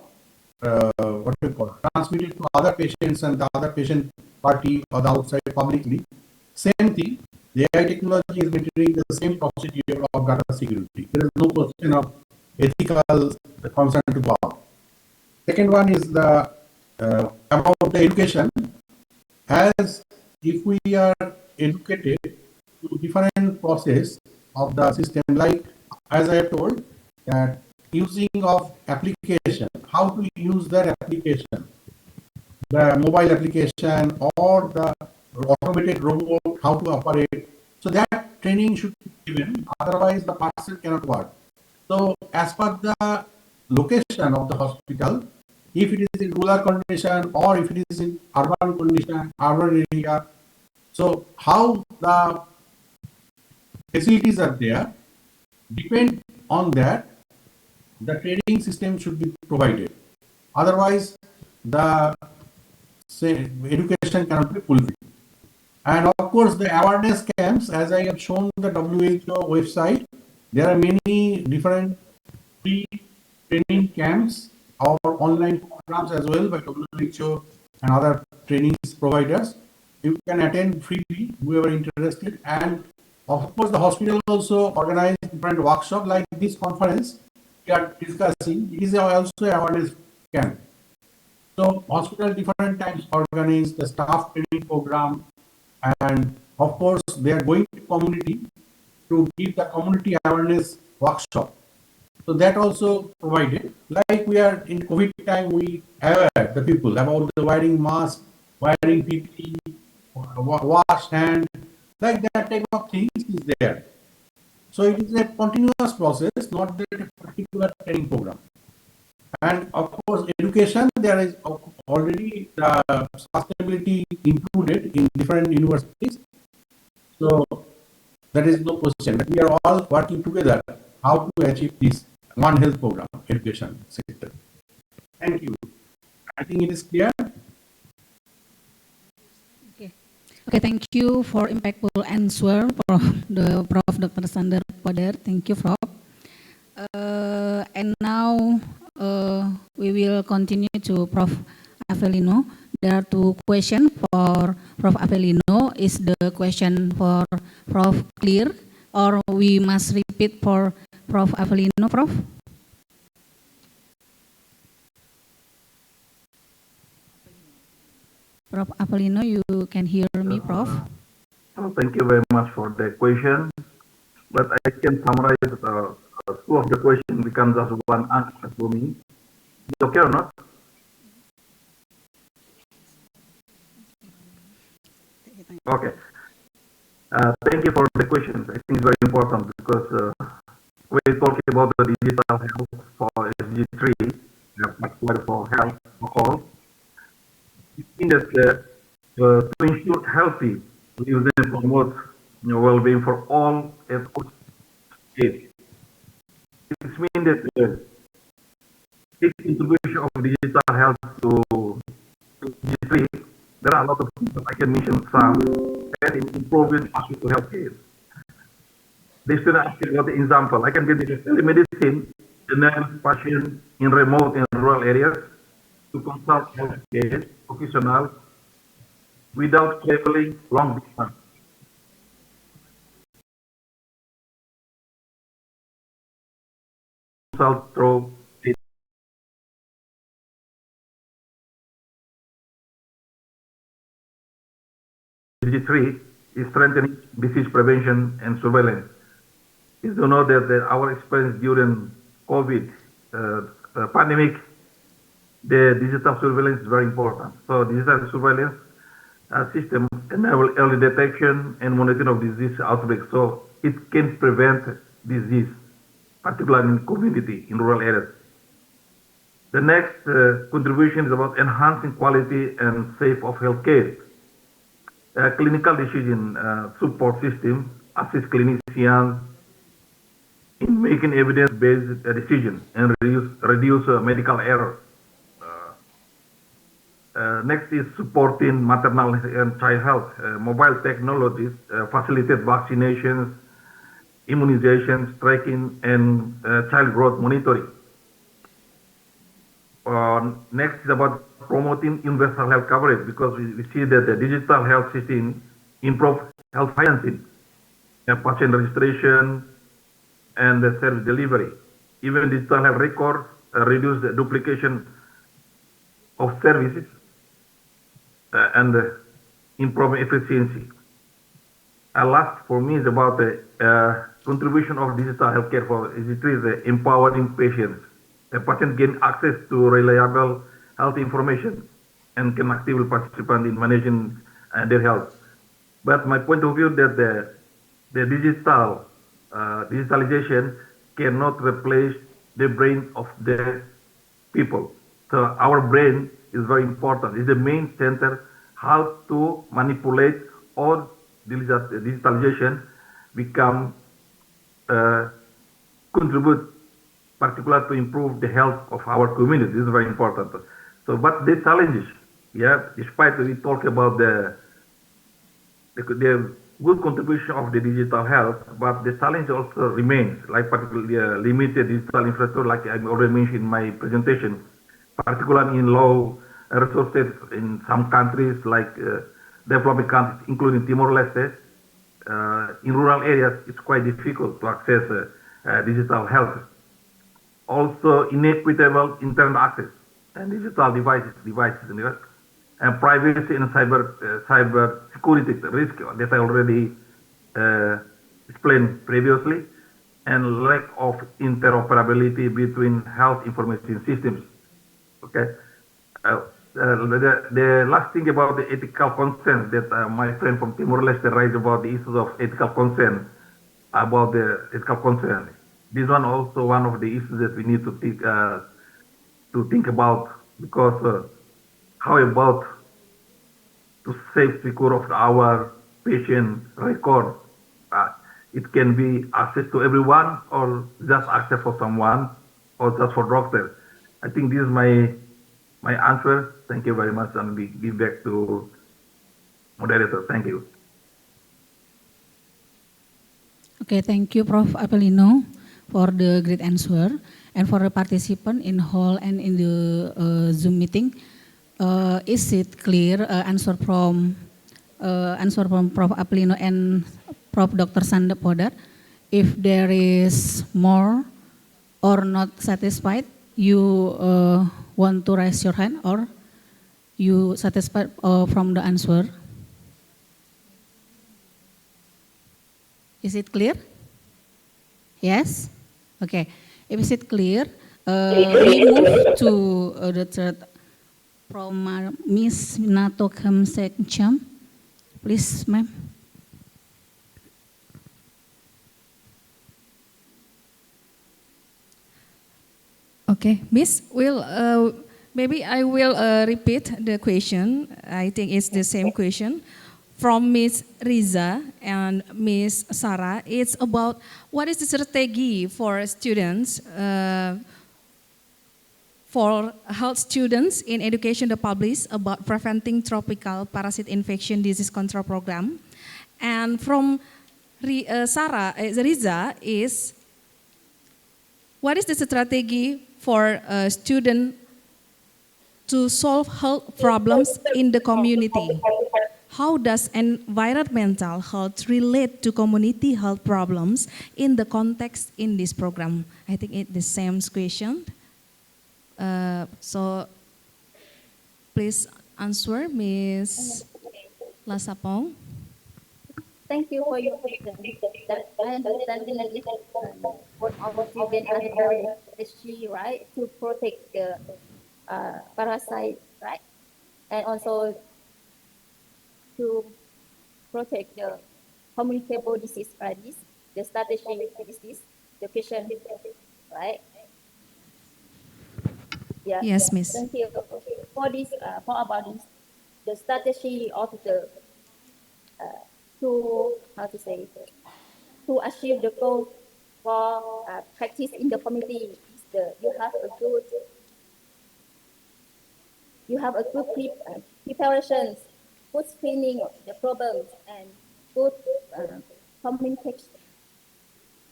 transmitted to other patients and the other patient party or the outside publicly. Same thing, the AI technology is maintaining the same procedure of data security. There is no question of ethical concern to go out. Second one is the about the education. As if we are educated to different process of the system, like as I have told, that using of application, how to use that application, the mobile application or the automated robot, how to operate. So that training should be given, otherwise the person cannot work. So as per the location of the hospital, if it is in rural condition or if it is in urban condition, urban area, so how the facilities are there, depend on that, the training system should be provided. Otherwise, the education cannot be fulfilled. And of course, the awareness camps, as I have shown the WHO website, there are many different free training camps or online programs as well by WHO and other training providers. You can attend freely, whoever interested. And of course, the hospital also organize different workshops like this conference we are discussing. It is also awareness camp. So hospital different times organize the staff training program, and of course they are going to community to give the community awareness workshop. So that also provided. Like we are in COVID time, we aware the people about the wearing mask, wearing PPE, wash hand, like that type of things is there. So it is a continuous process, not that a particular training program. And of course, education, there is already sustainability included in different universities. So there is no question. But we are all working together how to achieve this One Health program, education sector. Thank you. I think it is clear. Okay, thank you for impactful answer from Prof. Dr. Sander Poder. Thank you, Prof. And now we will continue to Prof. Avelino. There are two questions for Prof. Avelino. Is the question for Prof. clear, or we must repeat for Prof. Avelino, Prof? Prof. Avelino, you can hear me, Prof? Thank you very much for the question. But I can summarize two of the questions become just one answer for me. Is it okay or not? Okay. Thank you for the questions. I think it's very important because when we talk about the digital health for SDG3, for health for all, it means that to ensure healthy lives and promote well-being for all at all stages. It means that the contribution of digital health to SDG3, there are a lot of things I can mention some, and in improving access to healthcare. The student asked about the example. I can give the telemedicine, general patient in remote and rural areas to consult healthcare professionals without traveling long distance. Consult through SDG3 is strengthening disease prevention and surveillance. Is to know that our experience during COVID pandemic, the digital surveillance is very important. So digital surveillance system enable early detection and monitoring of disease outbreaks, so it can prevent disease, particularly in community, in rural areas. The next contribution is about enhancing quality and safe of healthcare. Clinical decision support system assist clinicians in making evidence-based decisions and reduce medical error. Next is supporting maternal and child health. Mobile technologies facilitate vaccinations, immunizations, tracking, and child growth monitoring. Next is about promoting universal health coverage, because we see that the digital health system improve health financing, patient registration, and the service delivery. Even digital health records reduce the duplication of services and improve efficiency. Last for me is about the contribution of digital healthcare for empowering patients. The patient gain access to reliable health information and can actively participate in managing their health. But my point of view that the digitalization cannot replace the brain of the people. So our brain is very important. It's the main center how to manipulate all digitalization become contribute particular to improve the health of our community. This is very important. So, but the challenges, despite we talk about the good contribution of the digital health, but the challenge also remains, like particularly limited digital infrastructure, like I already mentioned in my presentation, particularly in low resources in some countries like developing countries, including Timor-Leste. In rural areas, it's quite difficult to access digital health. Also, inequitable internet access and digital devices, and privacy and cyber security risk that I already explained previously, and lack of interoperability between health information systems. Okay. The last thing about the ethical consent that my friend from Timor-Leste raised about the issues of ethical consent, about the ethical consent. This one also one of the issues that we need to think about, because how about to save secure of our patient record? It can be access to everyone, or just access for someone, or just for doctors. I think this is my answer. Thank you very much, and we give back to moderator. Thank you. Okay, thank you, Prof. Apelino, for the great answer, and for the participant in hall and in the Zoom meeting. Is it clear answer from Prof. Apelino and Prof. Dr. Sanda Podar? If there is more or not satisfied, you want to raise your hand, or you satisfied from the answer? Is it clear? Yes? Okay. If is it clear, we move to the third from Miss Minato Kemsekcham. Please, ma'am. Okay, Miss, maybe I will repeat the question. I think it's the same question from Miss Riza and Miss Sarah. It's about what is the strategy for students, for health students in education to publish about preventing tropical parasite infection disease control program. And from Riza is, what is the strategy for a student to solve health problems in the community? How does environmental health relate to community health problems in the context in this program? I think it's the same question. So please answer, Ms. Lasapong. Thank you for your question. That I understand what our students are very strategy, right, to protect the parasite, right, and also to protect the communicable disease, right? The strategy disease, the question, right? Yeah. Yes, Miss. Thank you for this. For about this, the strategy of the to to achieve the goal for practice in the community is you have a good you have a good preparations, good screening of the problems, and good communication,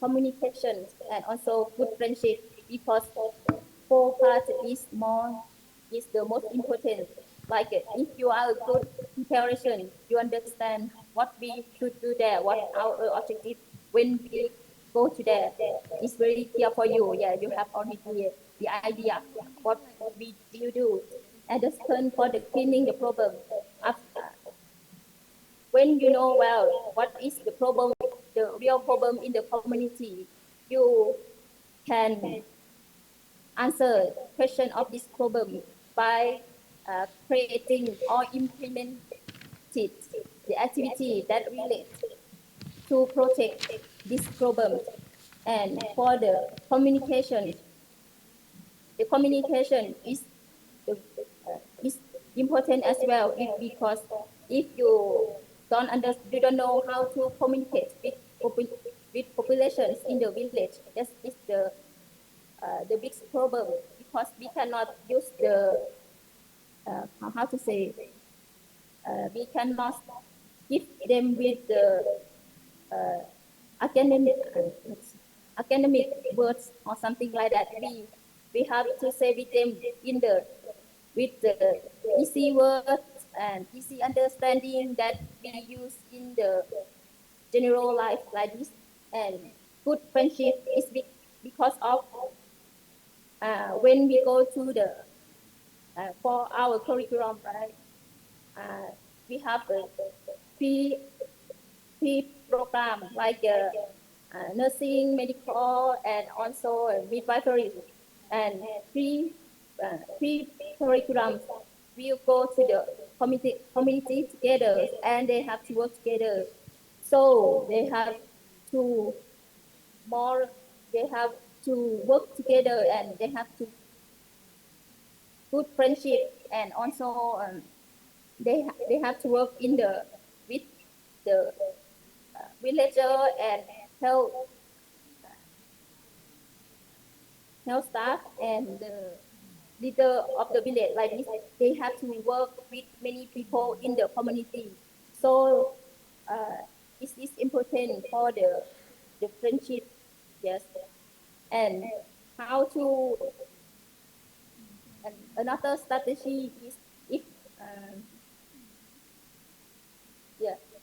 communications, and also good friendship, because four parts is the most important. Like if you are a good preparation, you understand what we should do there, what our objective when we go to there. It's very clear for you. Yeah, you have already the idea what we will do. And just turn for the cleaning the problem. After, when you know well what is the problem, the real problem in the community, you can answer question of this problem by creating or implementing the activity that relates to protect this problem. And for the communication is important as well, because if you don't know how to communicate with populations in the village, that is the big problem, because we cannot use the how to say we cannot give them with the academic academic words or something like that. We have to say with them in the with the easy words and easy understanding that we use in the general life like this. And good friendship is because of when we go to the for our curriculum, right? We have a pre program like nursing, medical, and also midwifery, and pre curriculums. We go to the community together, and they have to work together. So they have to they have to work together, and they have to good friendship, and also they have to work in the with the villager and health staff and the leader of the village. Like this, they have to work with many people in the community. So this is important for the friendship. Yes. And how to and another strategy is if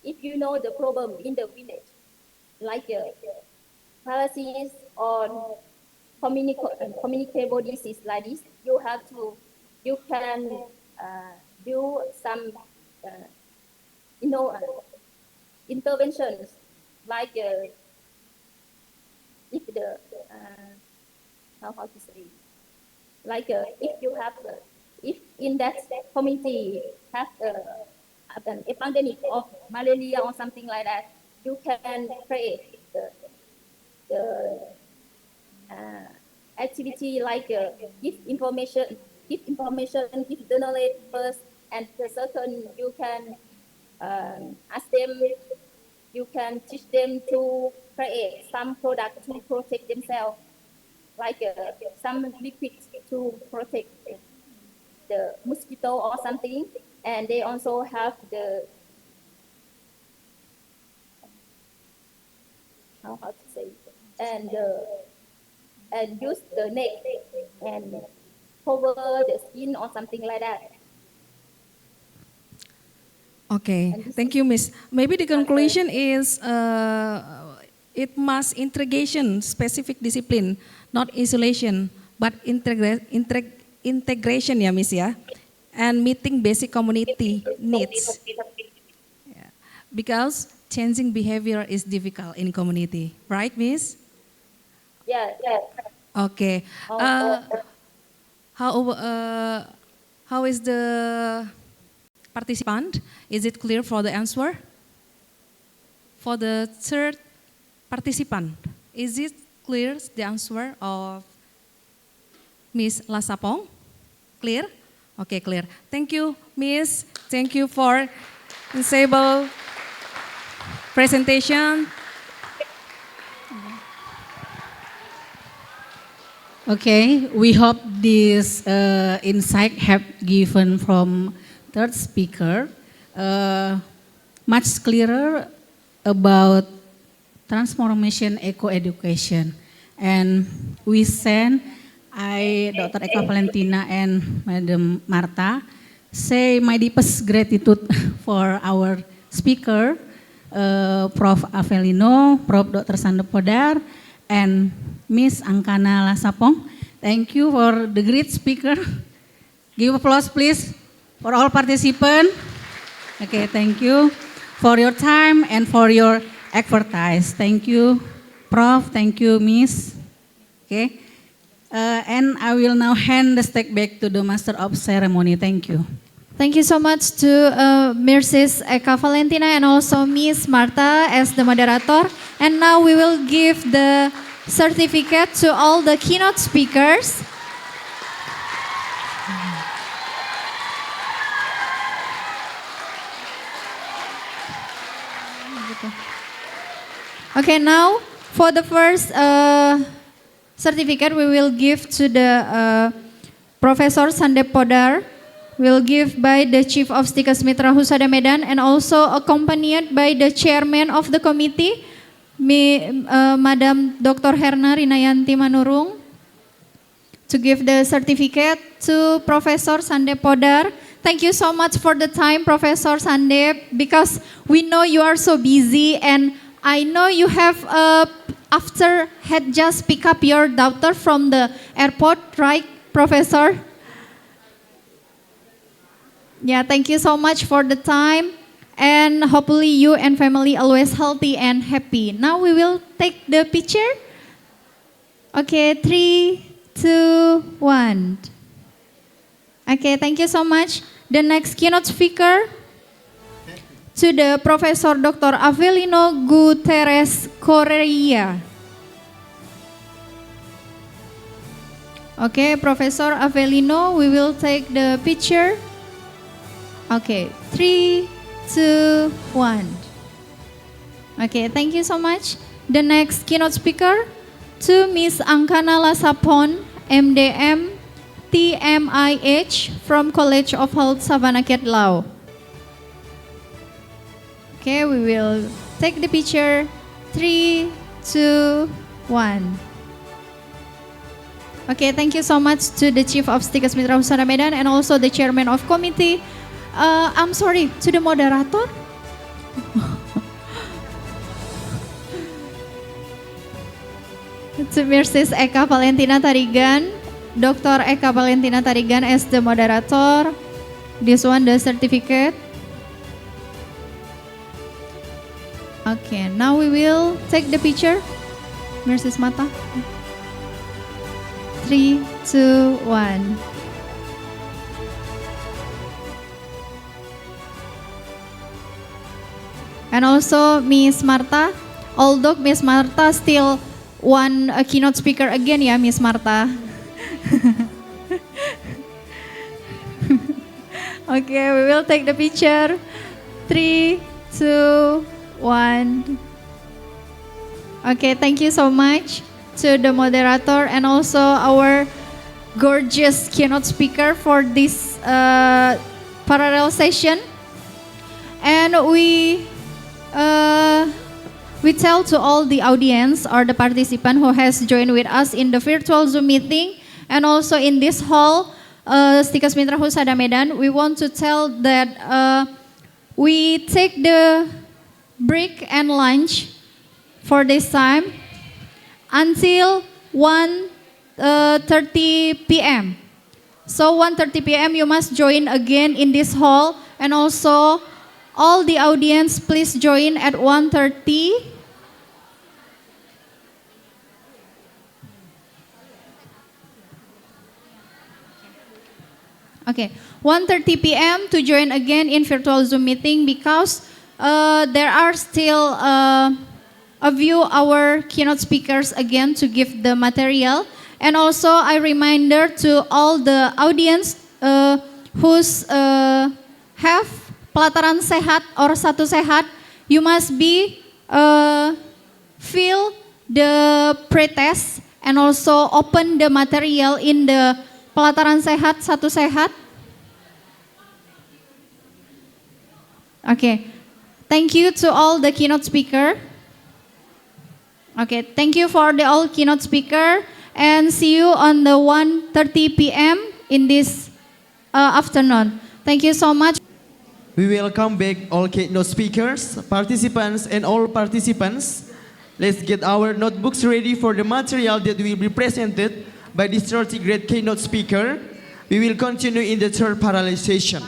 if you know the problem in the village, like paralysis or communicable disease like this, you can do some interventions, like if the how to say, like if you have if in that community have an epidemic of malaria or something like that, you can create the activity like give information, give the knowledge first, and the second you can ask them, you can teach them to create some product to protect themselves, like some liquid to protect the mosquito or something. And they also have the how to say, and use the net and cover the skin or something like that. Okay, thank you, Miss. Maybe the conclusion is it must integration specific discipline, not isolation, but integration, ya, Miss, ya, and meeting basic community needs. Yeah. Because changing behavior is difficult in community, right, Miss? Yeah. Okay. How is the participant? Is it clear for the answer? For the third participant, is it clear the answer of Miss Lasapong? Clear? Okay, clear. Thank you, Miss. Thank you for ensemble presentation. Okay, we hope this insight have given from third speaker much clearer about transformation eco-education. And we send, Dr. Eka Valentina and Madam Marta, say my deepest gratitude for our speaker, Prof. Avelino, Prof. Dr. Sande Podar, and Miss Angkana Lasapong. Thank you for the great speaker. Give applause please for all participants. Okay, thank you for your time and for your expertise. Thank you, Prof. Thank you, Miss. Okay, and I will now hand the stick back to the Master of Ceremony. Thank you. Thank you so much to Mrs. Eka Valentina and also Miss Marta as the moderator. And now we will give the certificate to all the keynote speakers. Okay, now for the first certificate we will give to the Professor Sande Podar. Will give by the Chief of Stikes MITRA HUSADA Medan and also accompanied by the Chairman of the committee, Madam Dr. Herna Rinayanti Manurung, to give the certificate to Professor Sande Podar. Thank you so much for the time, Professor Sande, because we know you are so busy and I know you have after had just pick up your daughter from the airport, right, Professor? Yeah, thank you so much for the time and hopefully you and family always healthy and happy. Now we will take the picture. Okay, 3, 2, 1. Okay, thank you so much. The next keynote speaker to the Professor Dr. Avelino Guterres Correa. Okay, Professor Avelino, we will take the picture. Okay, 3, 2, 1. Okay, thank you so much. The next keynote speaker to Miss Angkana Lasapon, MDM, TMIH from College of Health Savannah Ketlau. Okay, we will take the picture. 3, 2, 1. Okay, thank you so much to the Chief of Stikes MITRA HUSADA Medan and also the Chairman of Committee. I'm sorry, to the moderator. To Mrs. Eka Valentina Tarigan, Dr. Eka Valentina Tarigan as the moderator. This one, the certificate. Okay, now we will take the picture. Mrs. Mata. 3, 2, 1. And also Miss Marta, although Miss Marta still one keynote speaker again ya Miss Marta. Okay, we will take the picture. 3, 2, 1. Okay, thank you so much to the moderator and also our gorgeous keynote speaker for this parallel session. And we tell to all the audience or the participant who has joined with us in the virtual Zoom meeting and also in this hall, Stikes MITRA HUSADA Medan, we want to tell that we take the break and lunch for this time until 1:30 p.m. So 1:30 p.m. you must join again in this hall and also all the audience, please join at 1:30. Okay, 1:30 p.m. to join again in virtual Zoom meeting because there are still a few our keynote speakers again to give the material. And also a reminder to all the audience who's have pelataran sehat or satu sehat, you must be fill the pretest and also open the material in the pelataran sehat, satu sehat. Okay, thank you to all the keynote speaker. Okay, thank you for the all keynote speaker, and see you on the 1:30 p.m. in this afternoon. Thank you so much. We welcome back all keynote speakers, participants, and all participants. Let's get our notebooks ready for the material that will be presented by this 30 great keynote speaker. We will continue in the third parallel session.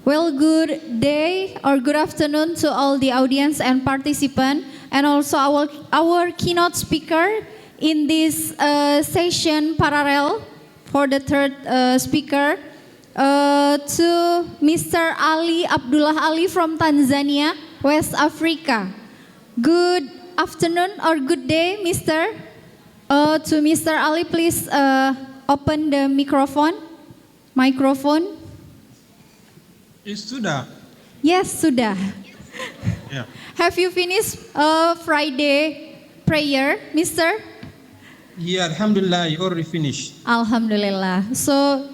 Well, good day or good afternoon to all the audience and participant, and also our keynote speaker in this session parallel for the third speaker, to Mr. Ali Abdullah Ali from Tanzania, West Africa. Good afternoon or good day, Mr. To Mr. Ali, please open the microphone. Sudah. Yes, sudah. Yeah. Have you finished Friday prayer, Mr.? Yeah, Alhamdulillah, you already finished. Alhamdulillah. So,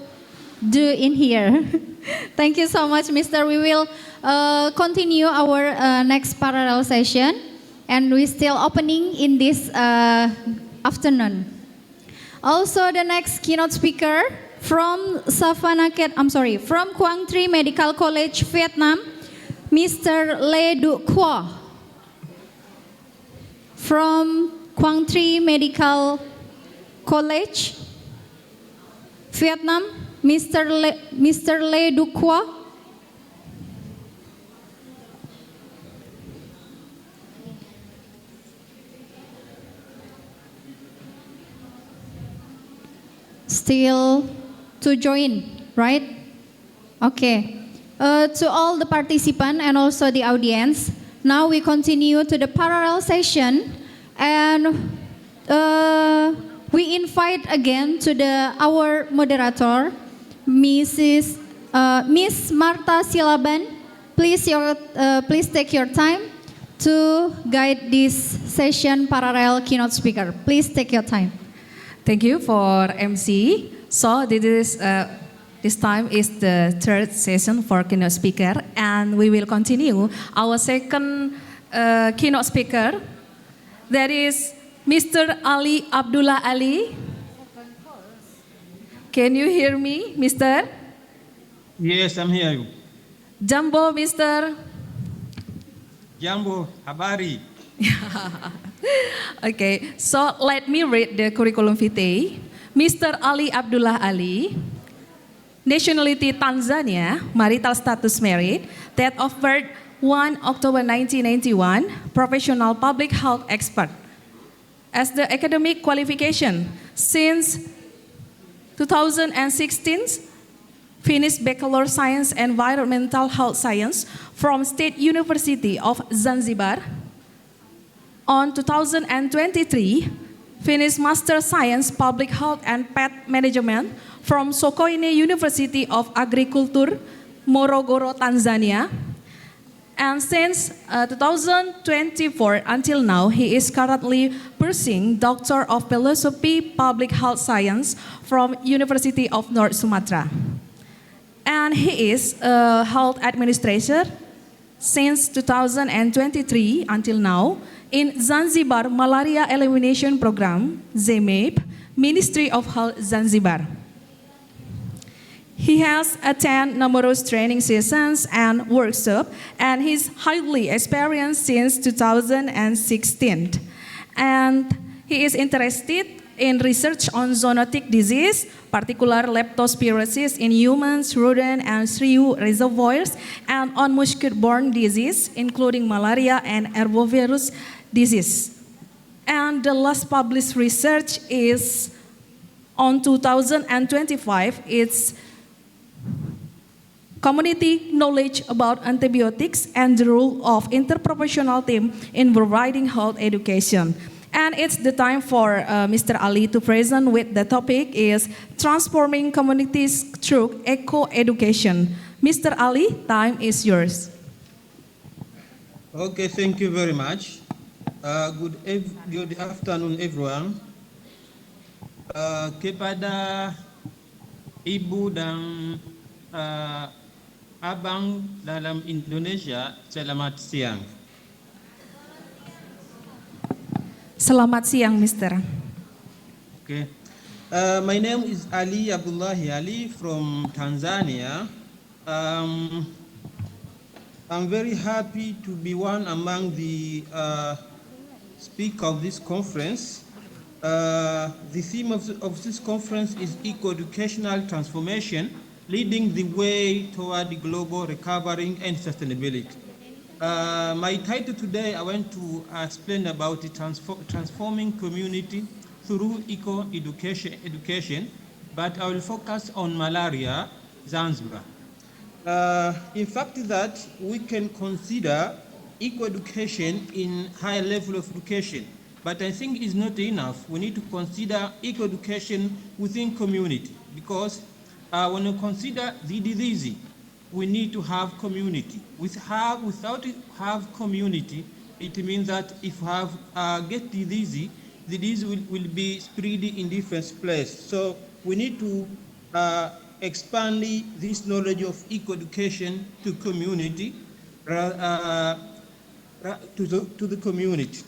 do in here. Thank you so much, Mr. We will continue our next parallel session, and we still opening in this afternoon. Also, the next keynote speaker from from Quang Tri Medical College, Vietnam, Mr. Le Duc Qua. From Quang Tri Medical College, Vietnam, Mr. Le Duc Qua. Still to join, right? Okay. To all the participants and also the audience, now we continue to the parallel session, and we invite again to our moderator, Miss Marta Silaban. Please take your time to guide this session parallel keynote speaker. Please take your time. Thank you for MC. So this time is the third session for keynote speaker, and we will continue our second keynote speaker. That is Mr. Ali Abdullah Ali. Can you hear me, Mr.? Yes, I'm here. Jambo, Mr. Jambo, habari. Okay, so let me read the curriculum vitae. Mr. Ali Abdullah Ali, nationality Tanzania, marital status married, date of birth 1 October 1991, professional public health expert. As the academic qualification, since 2016, finished Bachelor Science Environmental Health Science from State University of Zanzibar. On 2023, finished Master Science Public Health and Pet Management from Sokoine University of Agriculture, Morogoro, Tanzania. And since 2024 until now, he is currently pursuing Doctor of Philosophy Public Health Science from University of North Sumatra. And he is a health administrator since 2023 until now in Zanzibar Malaria Elimination Program, ZMAP, Ministry of Health Zanzibar. He has attended numerous training sessions and workshops, and he's highly experienced since 2016. And he is interested in research on zoonotic disease, particular leptospirosis in humans, rodent, and shrew reservoirs, and on mosquito-borne disease, including malaria and arbovirus disease. And the last published research is on 2025. It's community knowledge about antibiotics and the role of interprofessional team in providing health education. And it's the time for Mr. Ali to present with the topic is transforming communities through eco-education. Mr. Ali, time is yours. Okay, thank you very much. Good afternoon, everyone. Kepada Ibu dan Abang dalam Indonesia, selamat siang. Selamat siang, Mr. Okay. My name is Ali Abdullahi Ali from Tanzania. I'm very happy to be one among the speakers of this conference. The theme of this conference is eco-educational transformation, leading the way toward the global recovery and sustainability. My title today, I want to explain about the transforming community through eco-education, but I will focus on malaria, Zanzibar. In fact, that we can consider eco-education in high level of education, but I think it's not enough. We need to consider eco-education within community, because when we consider the disease, we need to have community. Without have community, it means that if we have get disease, the disease will be spread in different places. So we need to expand this knowledge of eco-education to community, to the community.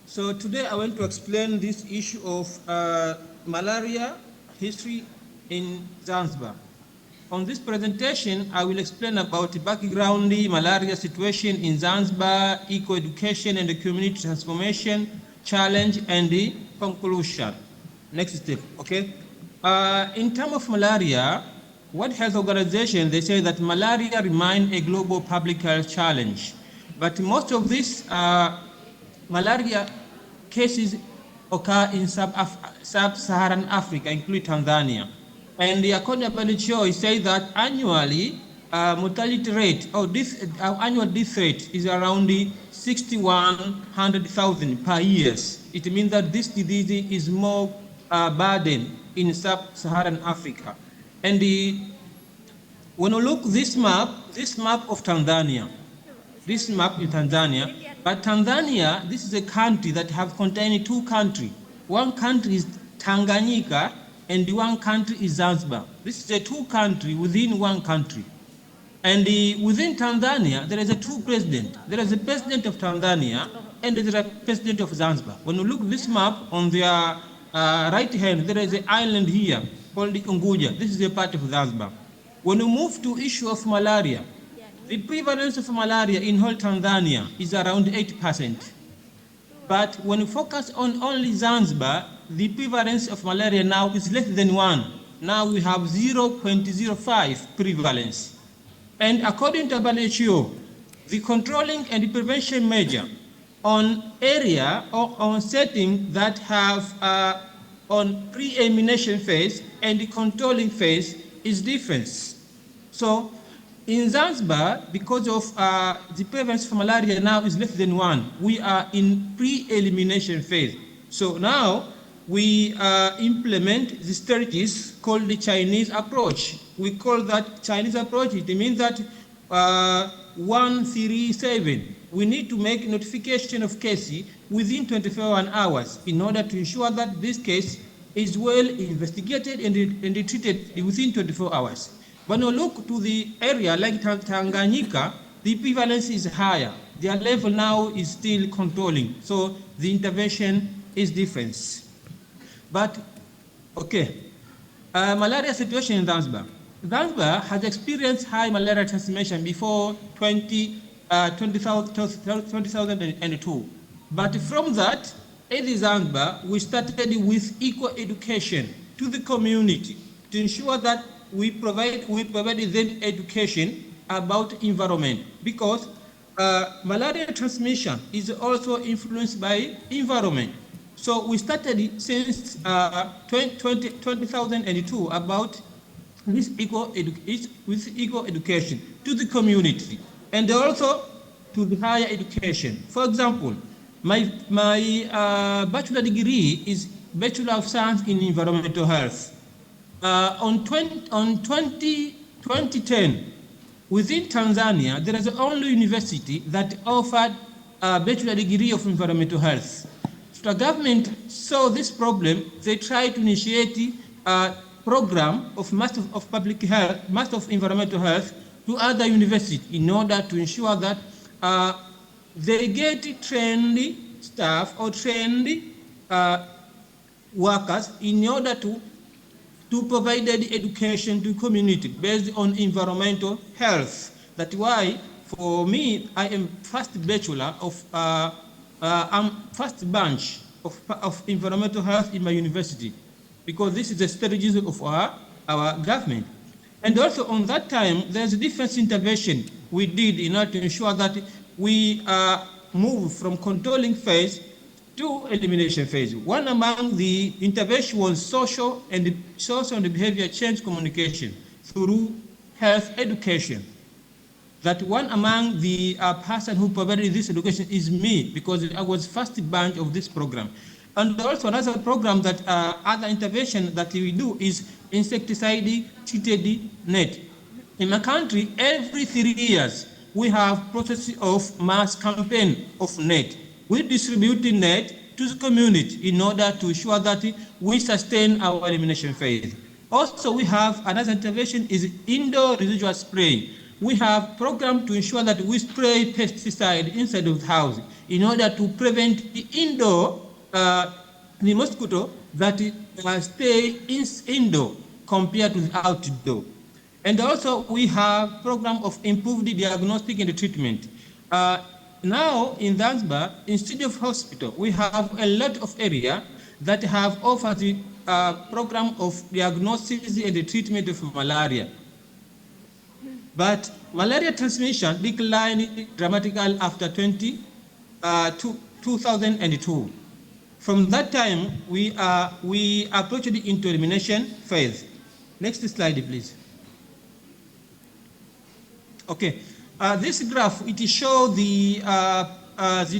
So today I want to explain this issue of malaria history in Zanzibar. On this presentation, I will explain about the background, the malaria situation in Zanzibar, eco-education and the community transformation, challenge, and the conclusion. Next step, okay? In terms of malaria, World Health Organization, they say that malaria remains a global public health challenge. But most of these malaria cases occur in sub-Saharan Africa, including Tanzania. And according to WHO, it says that annually, mortality rate, or annual death rate is around 6,100,000 per year. It means that this disease is more burden in sub-Saharan Africa. And when you look this map of Tanzania, this map in Tanzania, but Tanzania, this is a country that have contained two countries. One country is Tanganyika, and one country is Zanzibar. This is a two country within one country. And within Tanzania, there is a two president. There is a president of Tanzania, and there is a president of Zanzibar. When you look at this map, on their right hand, there is an island here called Unguja. This is a part of Zanzibar. When you move to issue of malaria, the prevalence of malaria in whole Tanzania is around 8%. But when you focus on only Zanzibar, the prevalence of malaria now is less than 1. Now we have 0.05 prevalence. And according to WHO, the controlling and the prevention measure on area or on setting that have on pre-elimination phase and the controlling phase is different. So in Zanzibar, because of the prevalence of malaria now is less than 1, we are in pre-elimination phase. So now we implement the strategies called the Chinese approach. We call that Chinese approach. It means that 137, we need to make notification of cases within 24 hours in order to ensure that this case is well investigated and treated within 24 hours. When you look to the area like Tanganyika, the prevalence is higher. Their level now is still controlling, so the intervention is different. But, okay, malaria situation in Zanzibar. Zanzibar has experienced high malaria transmission before 2002. But from that, in Zanzibar, we started with equal education to the community to ensure that we provide them education about environment, because malaria transmission is also influenced by environment. So we started since 2002 about this eco education to the community and also to the higher education. For example, my bachelor degree is Bachelor of Science in Environmental Health. On 2010, within Tanzania, there is the only university that offered bachelor degree of environmental health. The government saw this problem. They tried to initiate a program of Master of Public Health, Master of Environmental Health to other universities in order to ensure that they get trained staff or trained workers in order to provide education to community based on environmental health. That's why, for me, I am first bachelor of, I'm first branch of environmental health in my university, because this is the strategy of our government. And also on that time, there's a different intervention we did in order to ensure that we move from controlling phase to elimination phase. One among the intervention was social and behavior change communication through health education. That one among the person who provided this education is me, because I was first branch of this program. And also another program that other intervention that we do is insecticide treated net. In my country, every 3 years, we have process of mass campaign of net. We distribute the net to the community in order to ensure that we sustain our elimination phase. Also, we have another intervention is indoor residual spray. We have program to ensure that we spray pesticide inside of the house in order to prevent the indoor, the mosquito that stay indoor compared to the outdoor. And also we have program of improved diagnostic and treatment. Now in Zanzibar, instead of hospital, we have a lot of area that have offered the program of diagnosis and the treatment of malaria. But malaria transmission declined dramatically after 2002. From that time, we approached into elimination phase. Next slide, please. Okay, this graph, it shows the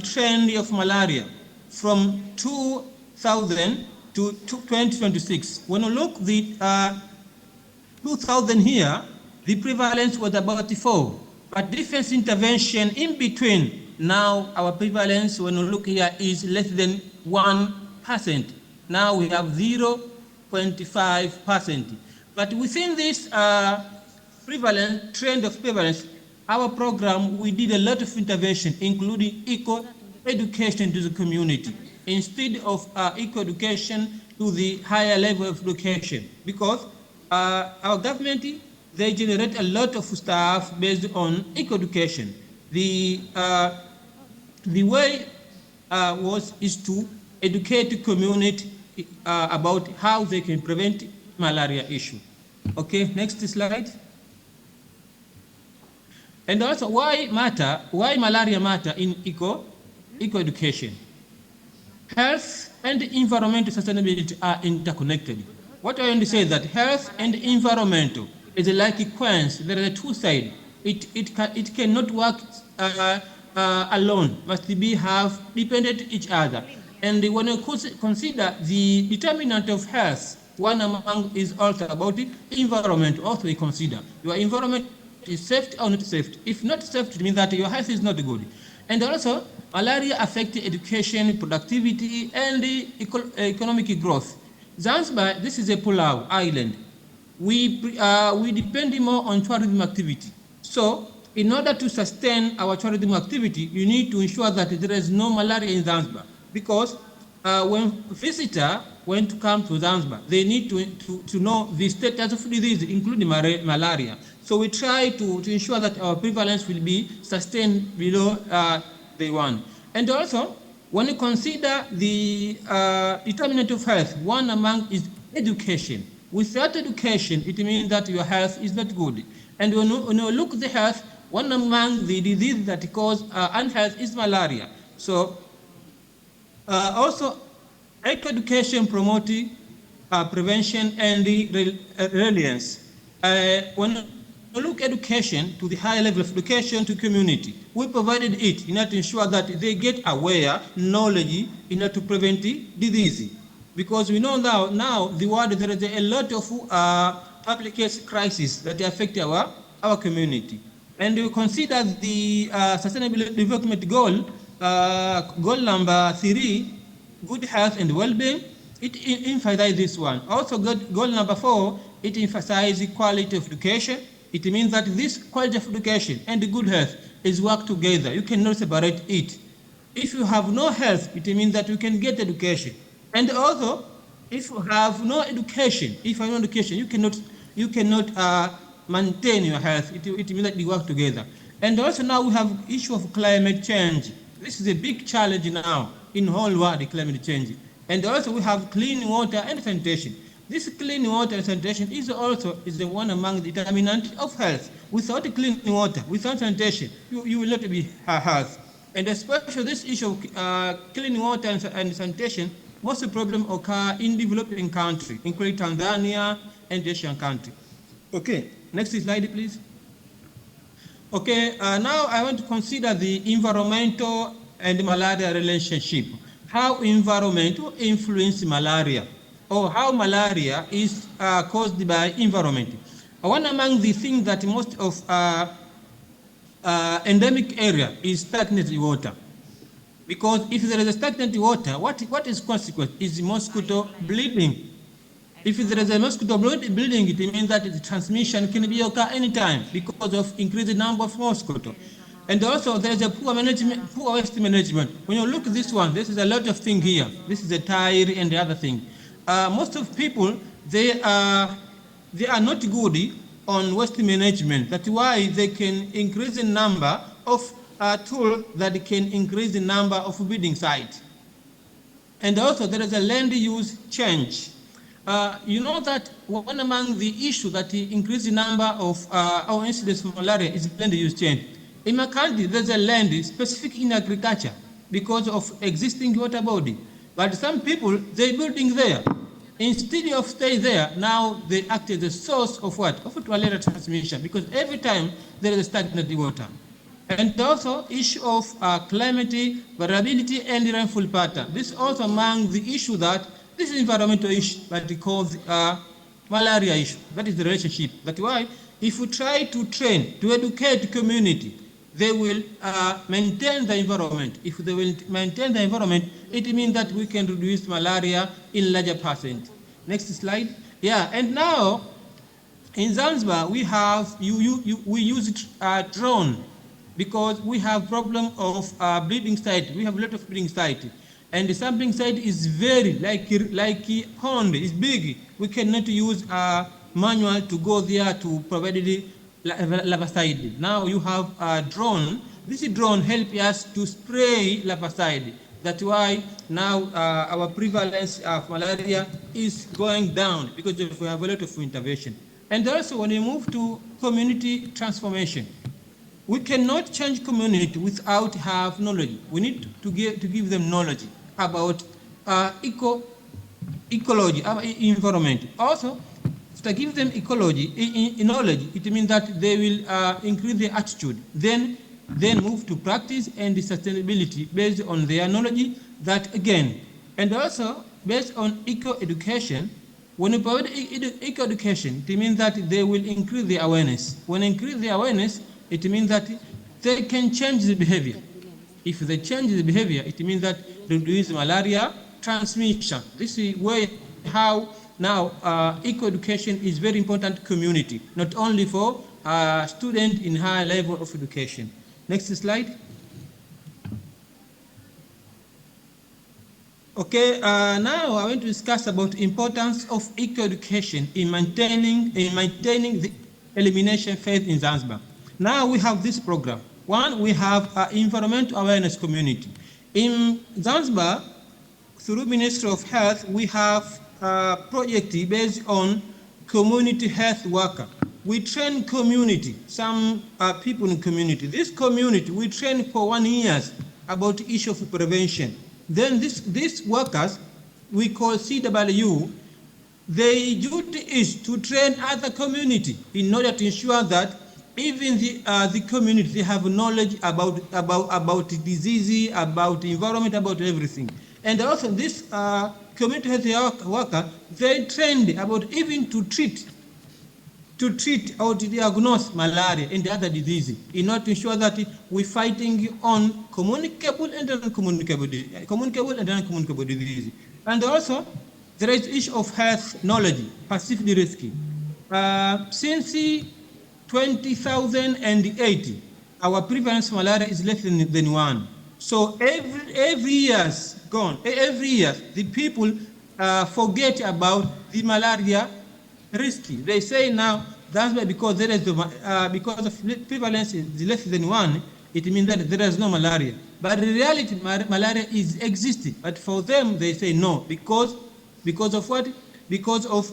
trend of malaria from 2000 to 2026. When you look the 2000 here, the prevalence was about 4, but defense intervention in between. Now our prevalence, when you look here, is less than 1%. Now we have 0.5%. But within this prevalence, trend of prevalence, our program, we did a lot of intervention, including eco-education to the community, instead of eco-education to the higher level of education, because our government, they generate a lot of staff based on eco-education. The way is to educate the community about how they can prevent malaria issue. Okay, next slide. And also why malaria matter in eco-education. Health and environmental sustainability are interconnected. What I want to say is that health and environmental is like a coin. There are two sides. It cannot work alone. Must be have dependent each other. And when you consider the determinant of health, one among is also about the environment. Also, we consider your environment is safe or not safe. If not safe, it means that your health is not good. And also, malaria affects education, productivity, and the economic growth. Zanzibar, this is a Pulau island. We depend more on tourism activity. So, in order to sustain our tourism activity, you need to ensure that there is no malaria in Zanzibar. Because when visitors want to come to Zanzibar, they need to know the status of disease, including malaria. So we try to ensure that our prevalence will be sustained below the 1. And also, when you consider the determinant of health, one among is education. Without education, it means that your health is not good. And when you look at the health, one among the diseases that cause unhealth is malaria. So also, eco-education promoting prevention and resilience. When we look at education to the higher level of education to community, we provided it in order to ensure that they get aware, knowledge in order to prevent disease. Because we know now the world, there is a lot of public health crises that affect our community. And we consider the Sustainable Development Goal goal number 3, good health and well-being, it emphasizes this one. Also, goal number 4, it emphasizes quality of education. It means that this quality of education and good health is work together. You cannot separate it. If you have no health, it means that you can get education. And also, if you have no education, you cannot maintain your health. It means that you work together. And also now we have issue of climate change. This is a big challenge now in the whole world, the climate change. And also we have clean water and sanitation. This clean water and sanitation is the one among the determinants of health. Without clean water, without sanitation, you will not be healthy. And especially this issue of clean water and sanitation, most of the problems occur in developing countries, including Tanzania and Asian countries. Okay, next slide, please. Okay, now I want to consider the environmental and malaria relationship. How environment influences malaria, or how malaria is caused by environment. One among the things that most of endemic area is stagnant water. Because if there is a stagnant water, what is consequence is mosquito bleeding. If there is a mosquito bleeding, it means that the transmission can be occur anytime because of increased number of mosquito. And also there is a poor waste management. When you look at this one, this is a lot of thing here. This is a tire and the other thing. Most of people, they are not good on waste management. That's why they can increase the number of tools that can increase the number of building sites. And also there is a land use change. You know that one among the issues that increase the number of our incidents of malaria is land use change. In my country, there's a land specific in agriculture because of existing water body. But some people, they're building there. Instead of stay there, now they act as a source of what? Of malaria transmission, because every time there is a stagnant water. And also issue of climate variability and rainfall pattern. This is also among the issue that this is environmental issue, but it calls malaria issue. That is the relationship. That's why if we try to train, to educate community, they will maintain the environment. If they will maintain the environment, it means that we can reduce malaria in larger percent. Next slide. Yeah, and now in Zanzibar we have we use drone because we have problem of breeding site. We have a lot of breeding site, and the sampling site is very like pond is big. We cannot use manual to go there to provide the larvicide. Now you have a drone. This drone helps us to spray larvicide. That's why now our prevalence of malaria is going down because we have a lot of intervention. And also when we move to community transformation, we cannot change community without have knowledge. We need to give them knowledge about ecology, environment. Also, to give them ecology, knowledge, it means that they will increase their attitude. Then move to practice and the sustainability based on their knowledge that again. And also based on eco-education, when you provide eco-education, it means that they will increase their awareness. When they increase their awareness, it means that they can change the behavior. If they change the behavior, it means that reduce malaria transmission. This is where how now eco-education is very important community, not only for students in high level of education. Next slide. Okay, now I want to discuss about importance of eco-education in maintaining the elimination phase in Zanzibar. Now we have this program. One, we have environmental awareness community. In Zanzibar, through Ministry of Health, we have a project based on community health worker. We train community, some people in community. This community, we train for 1 year about the issue of prevention. Then these workers, we call CWU, their duty is to train other community in order to ensure that even the community, they have knowledge about disease, about the environment, about everything. And also this community health worker, they trained about even to treat to treat or to diagnose malaria and the other diseases in order to ensure that we're fighting on communicable and non-communicable diseases. And also, there is issue of health knowledge, perceived risk. Since 2008, our prevalence of malaria is less than 1. So every year's gone. Every year, the people forget about the malaria risky. They say now that's why because there is because of prevalence is less than 1, it means that there is no malaria. But in reality, malaria is existing. But for them, they say no because of what? Because of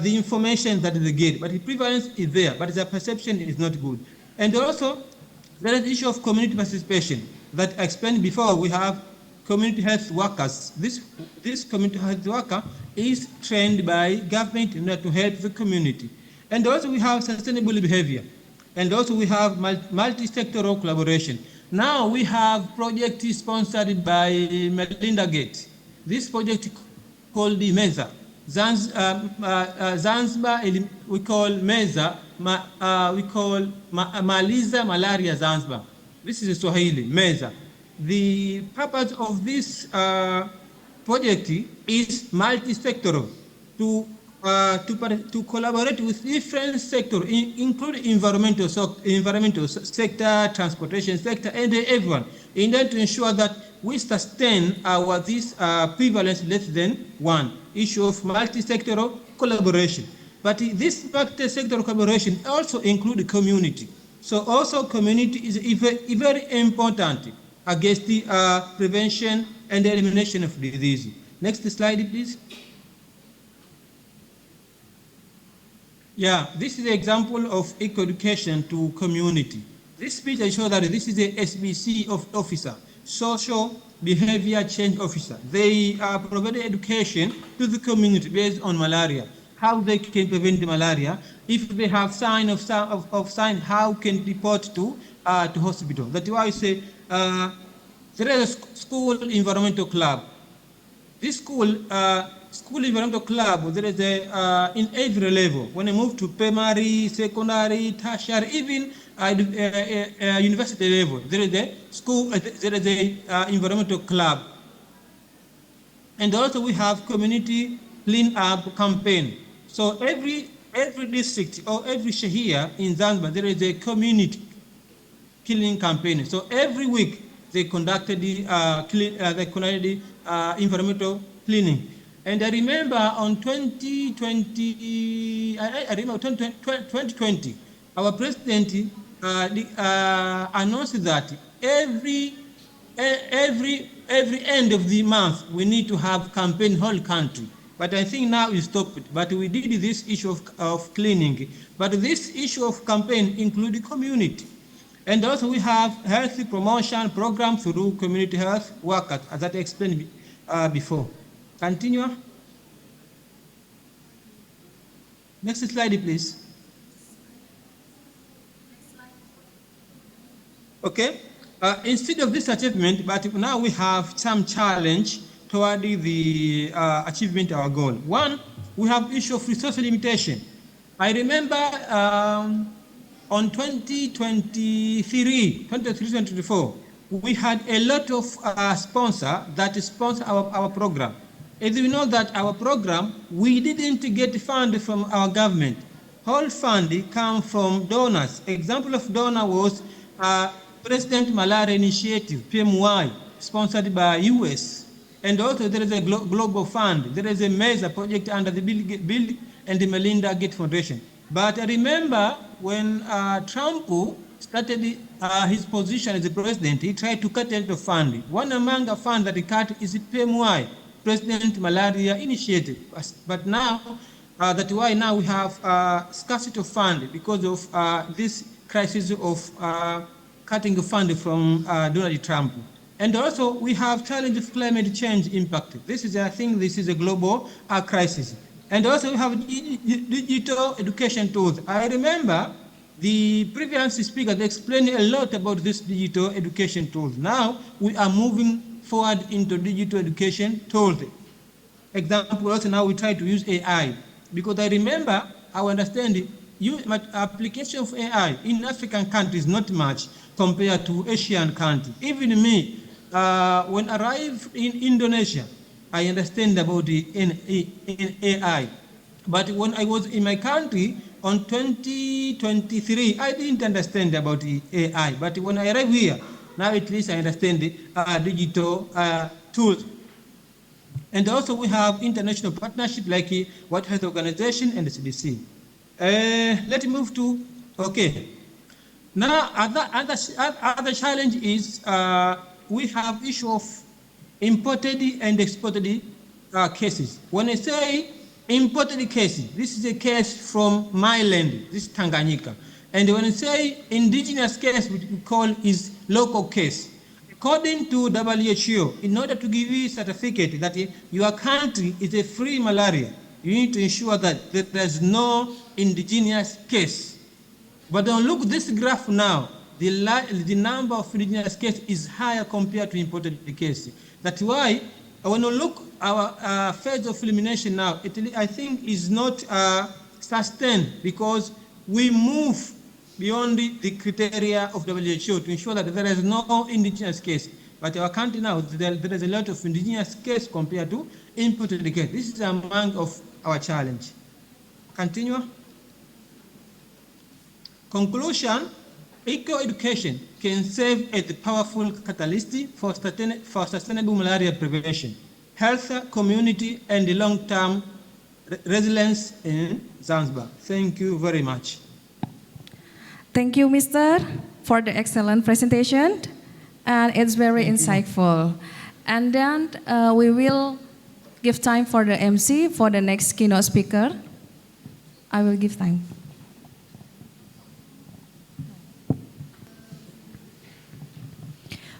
the information that they get. But the prevalence is there, but the perception is not good. And also, there is the issue of community participation that I explained before. We have community health workers. This community health worker is trained by government in order to help the community. And also we have sustainable behavior. And also we have multi-sectoral collaboration. Now we have project sponsored by Melinda Gates. This project called the MEZA. Zanzibar, we call MEZA, we call Maliza Malaria Zanzibar. This is Swahili, MEZA. The purpose of this project is multi-sectoral, to collaborate with different sectors, including environmental sector, transportation sector, and everyone, in order to ensure that we sustain this prevalence less than 1. Issue of multi-sectoral collaboration. But this multi-sectoral collaboration also includes community. So also community is very important against the prevention and elimination of disease. Next slide, please. Yeah, this is an example of eco-education to community. This picture shows that this is a SBC officer, social behavior change officer. They provide education to the community based on malaria, how they can prevent the malaria. If they have sign, how can report to hospital. That's why I say there is a school environmental club. This school environmental club, there is a in every level. When I move to primary, secondary, tertiary, even university level, there is a school, there is a environmental club. And also we have community clean up campaign. So every district or every shahia in Zanzibar, there is a community cleaning campaign. So every week they conducted the environmental cleaning. And I remember on 2020, our president announced that every end of the month we need to have campaign whole country. But I think now we stopped. But we did this issue of cleaning. But this issue of campaign included community. And also we have health promotion program through community health workers, as I explained before. Continue. Next slide, please. Okay. Instead of this achievement, but now we have some challenge toward the achievement of our goal. One, we have issue of resource limitation. I remember on 2023-2024, we had a lot of sponsors that sponsor our program. As we know that our program, we didn't get fund from our government. Whole fund come from donors. Example of donor was President Malaria Initiative, PMY, sponsored by US. And also there is a global fund. There is a MESA project under the Bill and the Melinda Gates Foundation. But I remember when Trump started his position as the president, he tried to cut the fund. One among the funds that he cut is the PMY, President Malaria Initiative. But now, that's why now we have scarcity of fund because of this crisis of cutting the fund from Donald Trump. And also we have challenge of climate change impact. This is, I think, this is a global crisis. And also we have digital education tools. I remember the previous speaker explained a lot about this digital education tools. Now we are moving forward into digital education tools. Example, also now we try to use AI. Because I remember our understanding, application of AI in African countries not much compared to Asian countries. Even me, when I arrived in Indonesia, I understand about the in AI. But when I was in my country on 2023, I didn't understand about the AI. But when I arrived here, now at least I understand the digital tools. And also we have international partnership like World Health Organization and the CDC. Let's move to, okay. Now other challenge is we have issue of imported and exported cases. When I say imported cases, this is a case from my land, this is Tanganyika. And when I say indigenous case, which we call is local case. According to WHO, in order to give you a certificate that your country is a free malaria, you need to ensure that there is no indigenous case. But don't look this graph now. The number of indigenous cases is higher compared to imported cases. That's why when you look our phase of elimination now, I think is not sustained because we move beyond the criteria of WHO to ensure that there is no indigenous case. But our country now, there is a lot of indigenous case compared to imported case. This is among of our challenge. Continue. Conclusion, eco-education can serve as a powerful catalyst for sustainable malaria prevention, health, community, and long-term resilience in Zanzibar. Thank you very much. Thank you, Mr., for the excellent presentation, and it's very insightful. And then we will give time for the MC for the next keynote speaker. I will give time.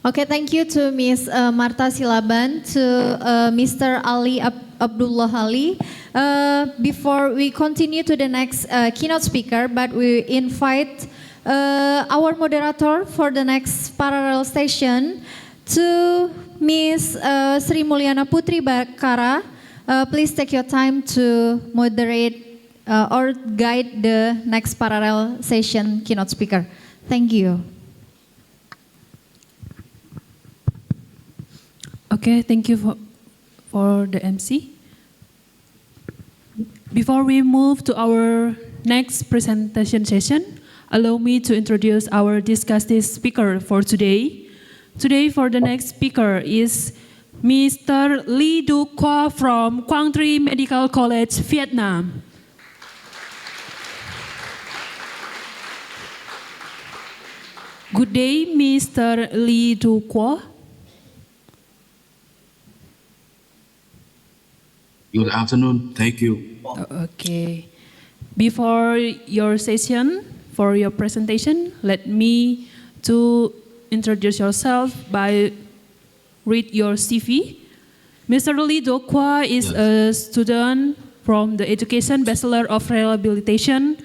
Okay, thank you to Ms. Marta Silaban, to Mr. Ali Abdullah Ali. Before we continue to the next keynote speaker, but we invite our moderator for the next parallel session to Ms. Sri Mulyana Putri Bakara. Please take your time to moderate or guide the next parallel session keynote speaker. Thank you. Okay, thank you for the MC. Before we move to our next presentation session, allow me to introduce our discussed speaker for today. Today, for the next speaker is Mr. Lee Du Qua from Quang Tri Medical College, Vietnam. Good day, Mr. Lee Du Qua. Good afternoon. Thank you. Okay. Before your session, for your presentation, let me to introduce yourself by read your CV. Mr. Lee Du Qua is a student from the Education Bachelor of Rehabilitation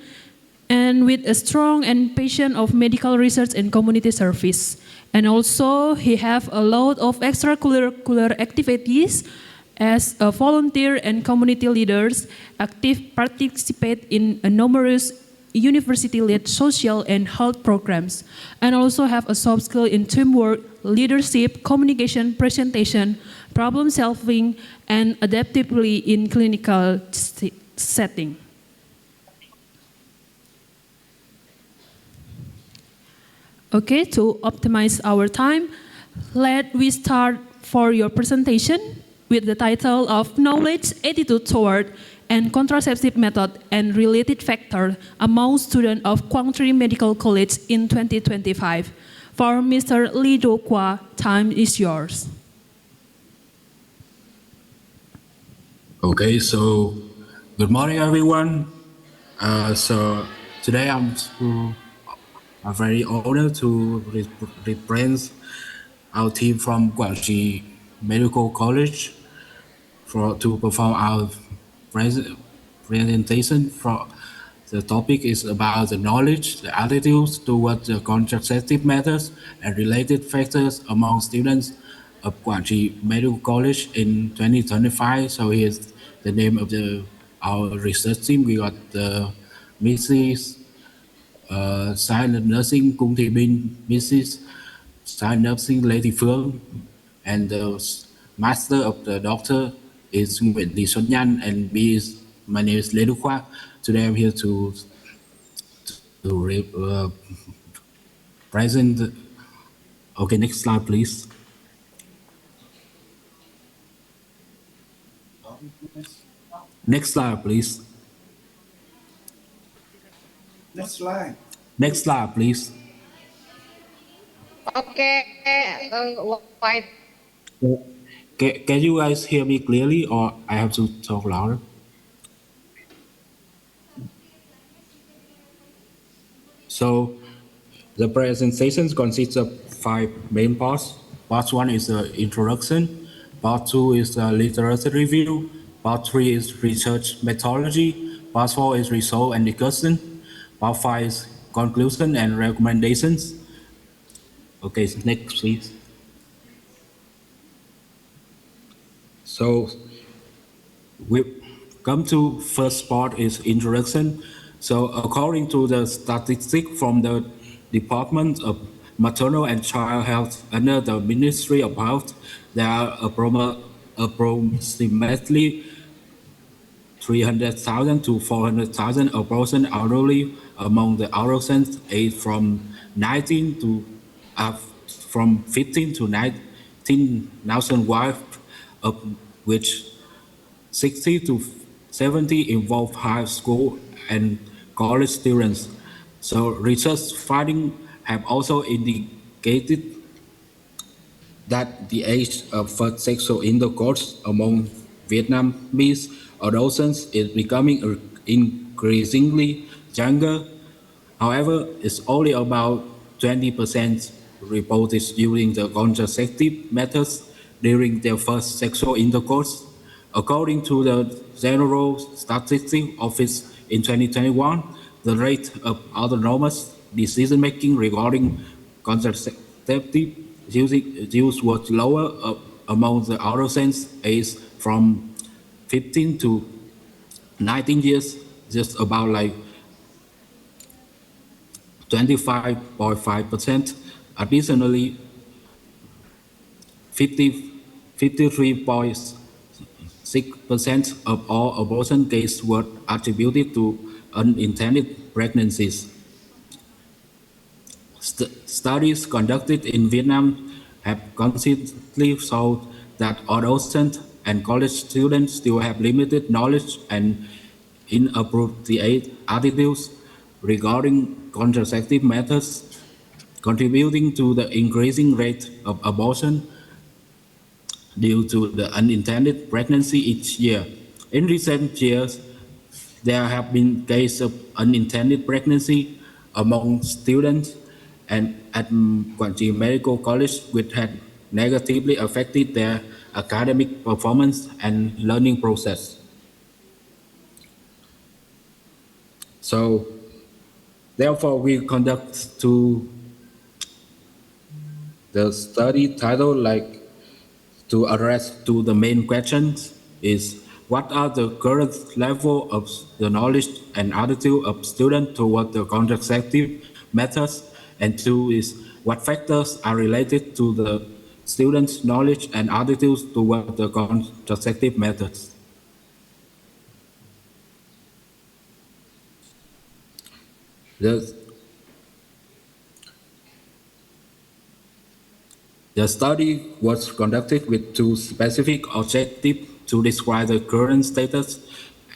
and with a strong and passion of medical research and community service. And also he have a lot of extracurricular activities as a volunteer and community leaders, active participate in numerous university-led social and health programs, and also have a soft skill in teamwork, leadership, communication, presentation, problem solving, and adaptability in clinical setting. Okay, to optimize our time, let we start for your presentation with the title of Knowledge, Attitude Toward, and Contraceptive Method and Related Factor among students of Quang Tri Medical College in 2025. For Mr. Lee Du Qua, time is yours. Okay, so good morning, everyone. So today I'm very honored to represent our team from Quang Tri Medical College to perform our presentation. For the topic is about the knowledge, the attitudes towards the contraceptive methods and related factors among students of Quang Tri Medical College in 2025. So here's the name of our research team, we got Mrs. Science Nursing Cung Thị Bin, Mrs. Science Nursing Lê Thị Phương, and the Master of the Doctor is Nguyễn Thị Xuân Nhan, and my name is Lê Đức Khoa. Today I'm here to present. Okay, next slide, please. Next slide, please. Next slide. Next slide, please. Okay, why? Can you guys hear me clearly, or I have to talk louder? So the presentation consists of 5 main parts. Part 1 is the introduction. Part 2 is the literature review. Part 3 is research methodology. Part 4 is result and discussion. Part 5 is conclusion and recommendations. Okay, next please. So we come to first part is introduction. So according to the statistic from the Department of Maternal and Child Health under the Ministry of Health, there are approximately 300,000 to 400,000 abortions annually among the adolescents aged from 15 to 19 nationwide, of which 60 to 70 involve high school and college students. So research findings have also indicated that the age of first sexual intercourse among Vietnamese adolescents is becoming increasingly younger. However, it's only about 20% reported using the contraceptive methods during their first sexual intercourse. According to the General Statistics Office in 2021, the rate of autonomous decision-making regarding contraceptive use was lower among the adolescents aged from 15 to 19 years, just about like 25.5%. Additionally, 53.6% of all abortion cases were attributed to unintended pregnancies. Studies conducted in Vietnam have consistently shown that adolescents and college students still have limited knowledge and inappropriate attitudes regarding contraceptive methods, contributing to the increasing rate of abortion due to the unintended pregnancy each year. In recent years, there have been cases of unintended pregnancy among students and at Quảng Trị Medical College, which had negatively affected their academic performance and learning process. So, therefore, we conduct the study title like to address to the main questions is what are the current level of the knowledge and attitude of students toward the contraceptive methods, and 2 is what factors are related to the students' knowledge and attitudes toward the contraceptive methods. The study was conducted with 2 specific objectives: to describe the current status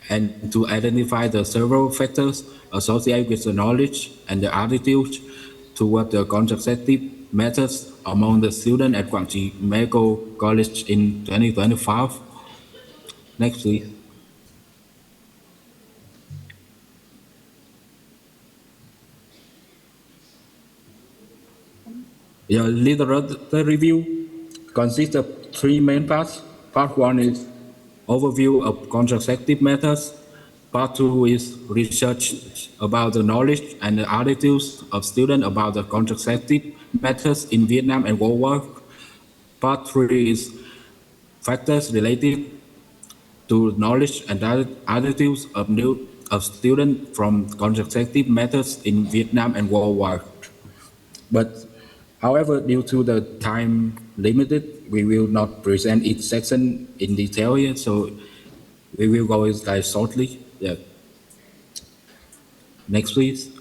and to identify the several factors associated with the knowledge and the attitudes toward the contraceptive methods among the students at Quảng Trị Medical College in 2025. Next, please. The literature review consists of 3 main parts. Part 1 is overview of contraceptive methods. Part 2 is research about the knowledge and the attitudes of students about the contraceptive methods in Vietnam and worldwide. Part 3 is factors related to knowledge and attitudes of students from consecutive methods in Vietnam and worldwide. But however, due to the time limited, we will not present each section in detail here, so we will go like shortly. Yeah. Next, please.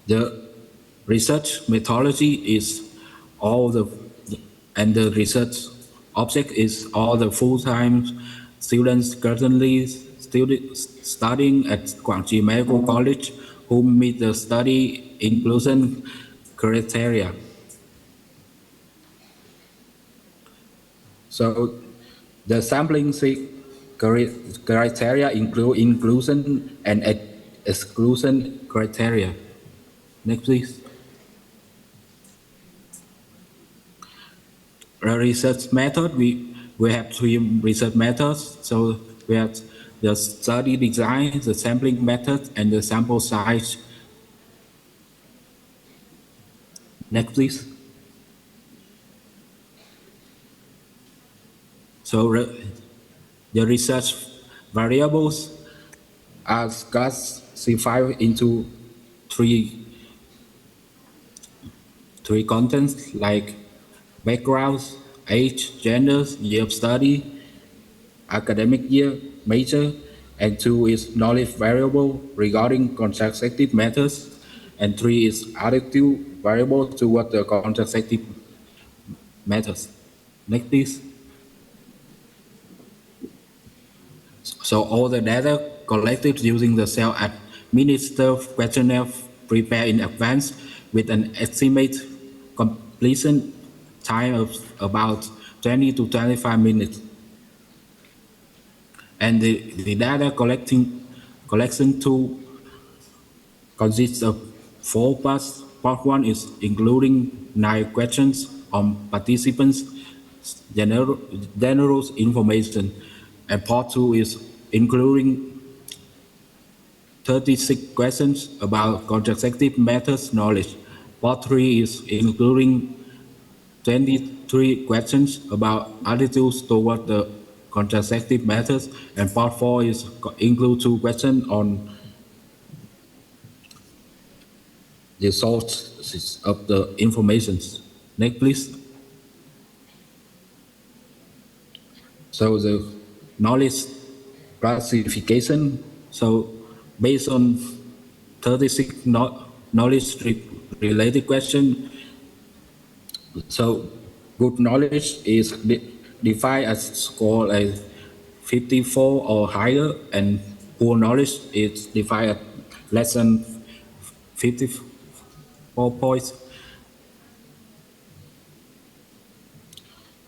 The research methodology is all the, and the research object is all the full-time students currently studying at Quảng Trị Medical College who meet the study inclusion criteria. So the sampling criteria include inclusion and exclusion criteria. Next, please. The research method, we have three research methods. So we have the study design, the sampling method, and the sample size. Next, please. So the research variables are classified into three contents like backgrounds, age, genders, year of study, academic year, major, and 2 is knowledge variable regarding contraceptive methods, and 3 is attitude variable toward the contraceptive methods. Next, please. So all the data collected using the self-administered questionnaire prepared in advance with an estimate completion time of about 20 to 25 minutes. And the data collection tool consists of 4 parts. Part 1 is including 9 questions on participants' general information, and part 2 is including 36 questions about contraceptive methods knowledge. Part 3 is including 23 questions about attitudes toward the contraceptive methods, and part 4 is include 2 questions on the sources of the information. Next, please. So the knowledge classification. So based on 36 knowledge related questions, so good knowledge is defined as score as 54 or higher, and poor knowledge is defined as less than 54 points.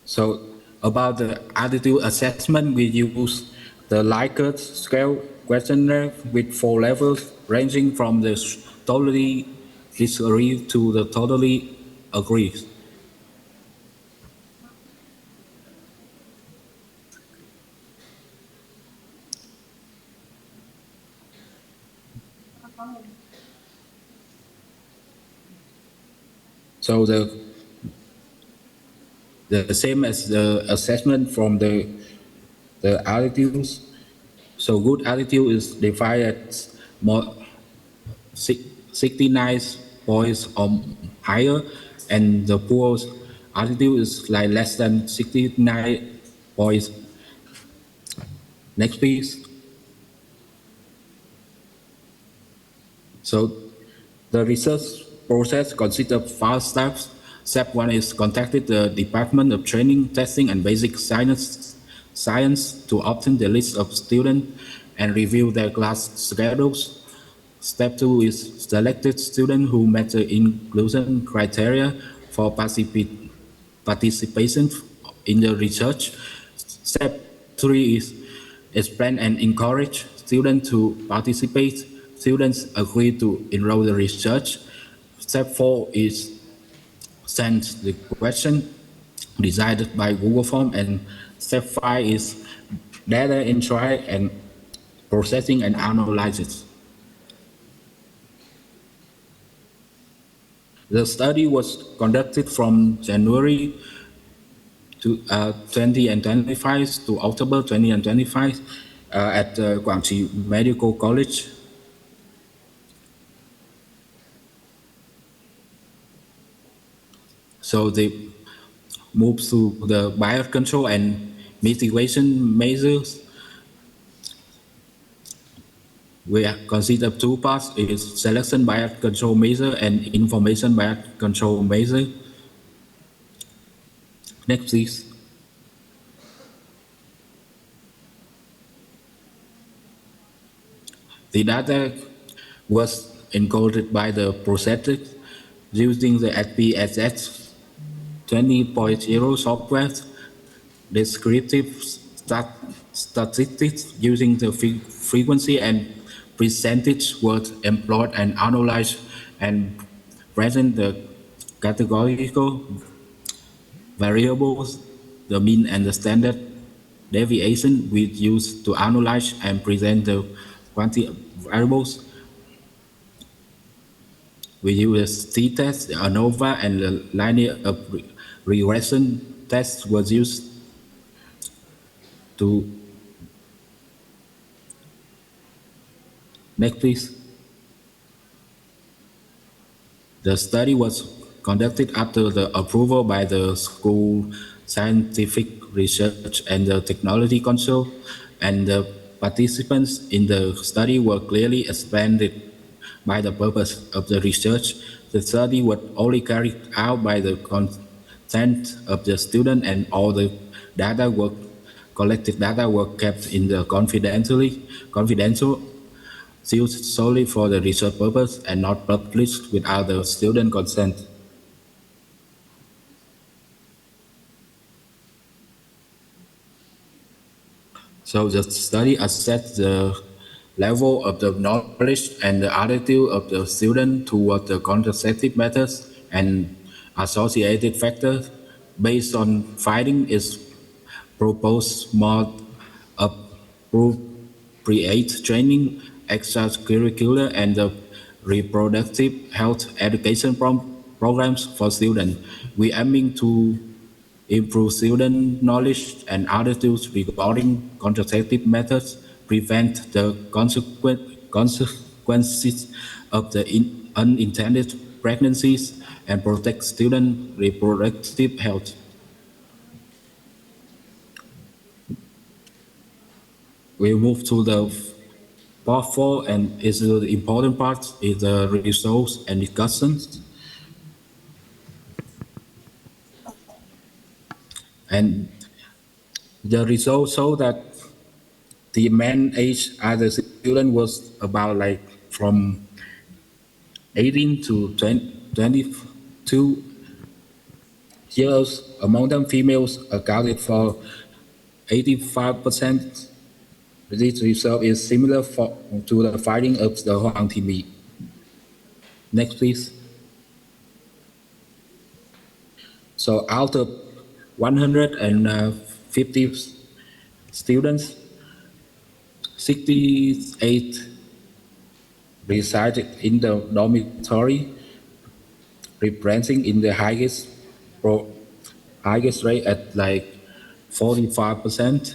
So about the attitude assessment, we use the Likert scale questionnaire with 4 levels, ranging from the totally disagree to the totally agree. So the same as the assessment from the attitudes. So good attitude is defined as more 69 points or higher, and the poor attitude is like less than 69 points. Next, please. So the research process consists of 5 steps. Step 1 is contacted the Department of Training, Testing, and Basic Science to obtain the list of students and review their class schedules. Step 2 is selected students who met the inclusion criteria for participation in the research. Step 3 is explain and encourage students to participate. Students agree to enroll the research. Step 4 is send the question decided by Google Form, and step 5 is data entry and processing and analysis. The study was conducted from January to 20 and 25 to October 20 and 25 at Quảng Trị Medical College. So they moved to the bias control and mitigation measures. We consider two parts: is selection bias control measure and information bias control measure. Next, please. The data was encoded by the processor using the SPSS 20.0 software. Descriptive statistics using the frequency and percentage were employed and analyzed and present the categorical variables, the mean and the standard deviation we use to analyze and present the quantity variables. We use the t-test, the ANOVA, and the linear regression test was used to. Next, please. The study was conducted after the approval by the School Scientific Research and the Technology Council, and the participants in the study were clearly expanded by the purpose of the research. The study was only carried out by the consent of the student, and all the collected data were kept in the confidential, used solely for the research purpose and not published without the student consent. So the study assessed the level of the knowledge and the attitude of the student toward the contraceptive methods and associated factors. Based on finding, its proposed more appropriate training, extracurricular, and the reproductive health education programs for students. We aiming to improve student knowledge and attitudes regarding contraceptive methods, prevent the consequences of the unintended pregnancies, and protect student reproductive health. We move to the part 4, and is the important part is the results and discussions. And the results show that the mean age as a student was about like from 18 to 22 years. Among them, females accounted for 85%. This result is similar to the finding of the Hoang Thi Mi. Next, please. So out of 150 students, 68 resided in the dormitory, representing in the highest rate at like 45%.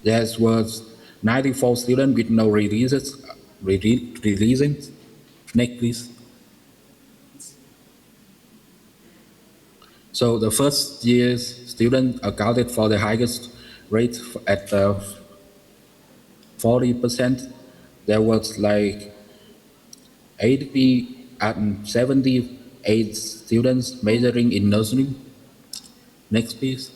There was 94 students with no releases. Next, please. So the first year's student accounted for the highest rate at 40%. There was like 80 and 78 students majoring in nursing. Next, please.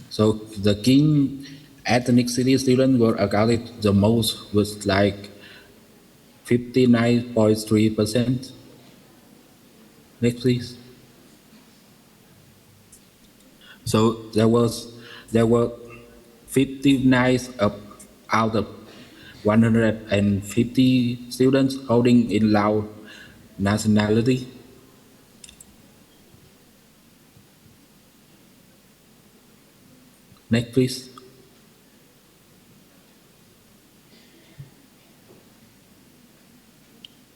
So the King ethnicity students were accounted the most, with like 59.3%. Next, please. So there were 59 out of 150 students holding in Lao nationality. Next, please.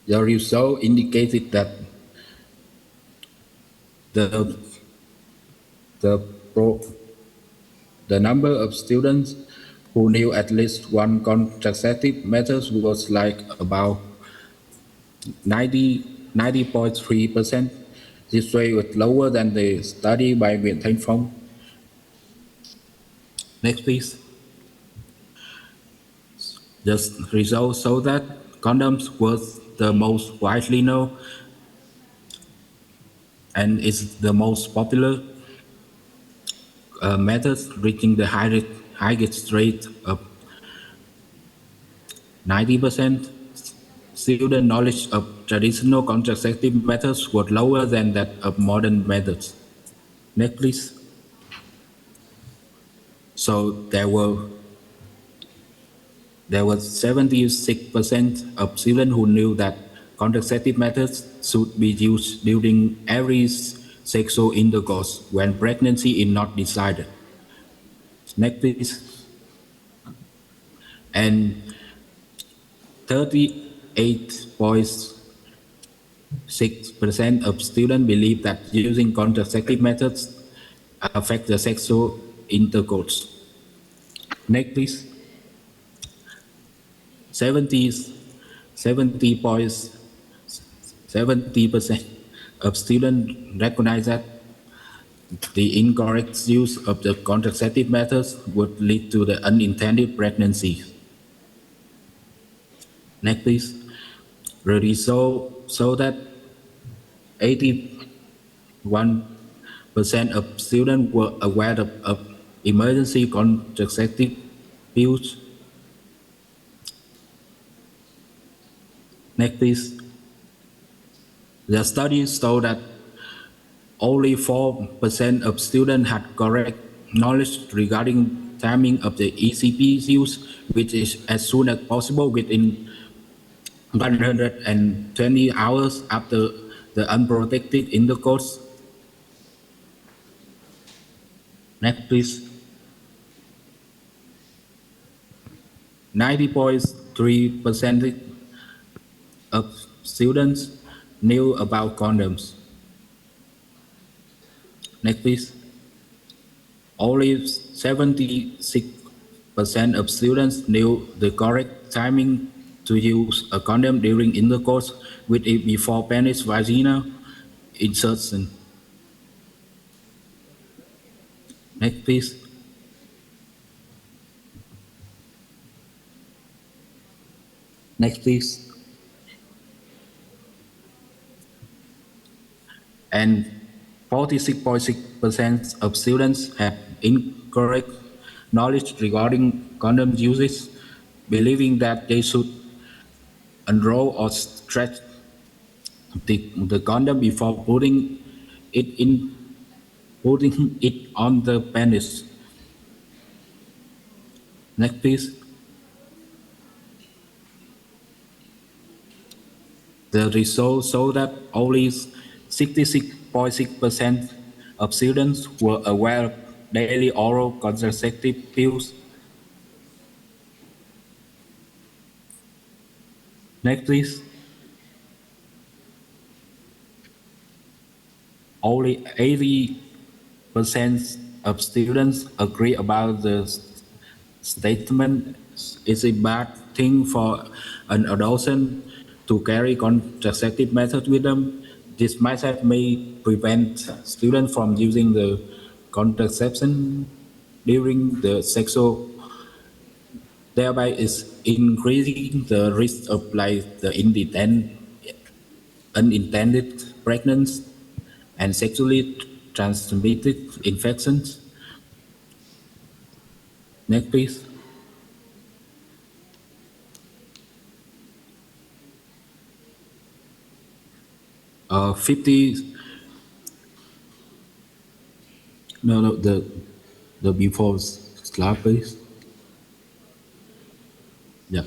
The result indicated that the, the, pro, the number of students who knew at least one contraceptive method was like about 90.3%. This rate was lower than the study by Nguyễn Thanh Phong. Next, please. The results show that condoms was the most widely known and is the most popular method, reaching the highest rate of 90%. Student knowledge of traditional contraceptive methods was lower than that of modern methods. Next, please. So there were 76% of students who knew that contraceptive methods should be used during every sexual intercourse when pregnancy is not decided. Next, please. And 38.6% of students believe that using contraceptive methods affect the sexual intercourse. Next, please. 70% of students recognize that the incorrect use of the contraceptive methods would lead to the unintended pregnancy. Next, please. The result show that 81% of students were aware of emergency contraceptive pills. Next, please. The study showed that only 4% of students had correct knowledge regarding timing of the ECP use, which is as soon as possible within 120 hours after the unprotected intercourse. Next, please. 90.3% of students knew about condoms. Next, please. Only 76% of students knew the correct timing to use a condom during intercourse with it before penis vagina insertion. Next, please. Next, please. And 46.6% of students have incorrect knowledge regarding condom usage, believing that they should unroll or stretch the condom before putting it on the penis. Next, please. The results show that only 66.6% of students were aware of daily oral contraceptive pills. Next, please. Only 80% of students agree about the statement, "It's a bad thing for an adolescent to carry contraceptive methods with them." This mindset may prevent students from using the contraception during the sexual, thereby is increasing the risk of the unintended pregnancy and sexually transmitted infections. Next, please. Uh, 50, no, the before slide, please. Yeah.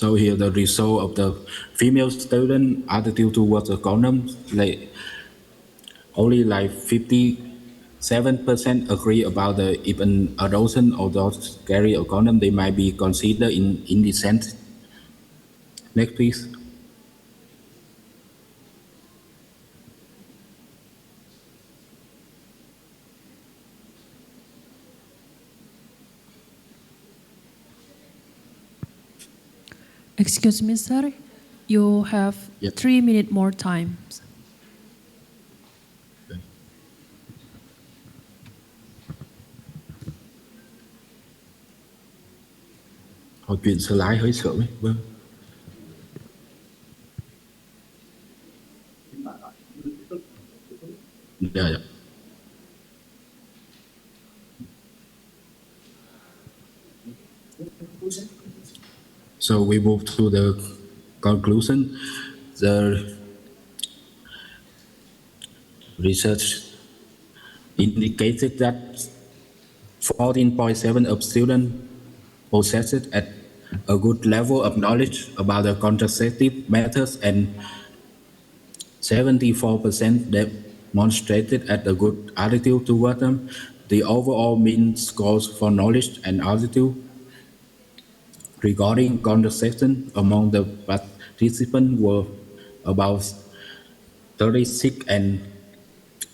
So here the result of the female student attitude towards the condom, like only like 57% agree about the if an adolescent or those carry a condom, they might be considered indecent. Next, please. Excuse me, sir. You have 3 minutes more time. Hồi chuyển slide hơi sợ ấy. Vâng. Dạ, dạ. So we move to the conclusion. The research indicated that 14.7% of students possessed at a good level of knowledge about the contraceptive methods and 74% demonstrated at a good attitude toward them. The overall mean scores for knowledge and attitude regarding contraception among the participants were about 36 and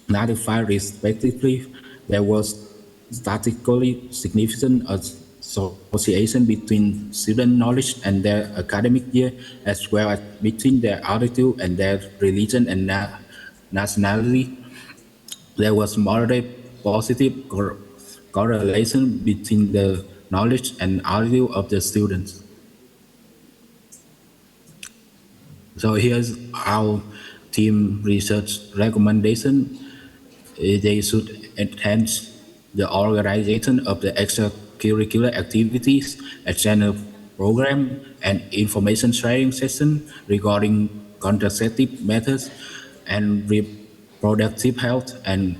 95 respectively. There was statistically significant association between student knowledge and their academic year, as well as between their attitude and their religion and nationality. There was moderate positive correlation between the knowledge and attitude of the students. So here's our team research recommendation. They should enhance the organization of the extracurricular activities, external program, and information sharing session regarding contraceptive methods and reproductive health, and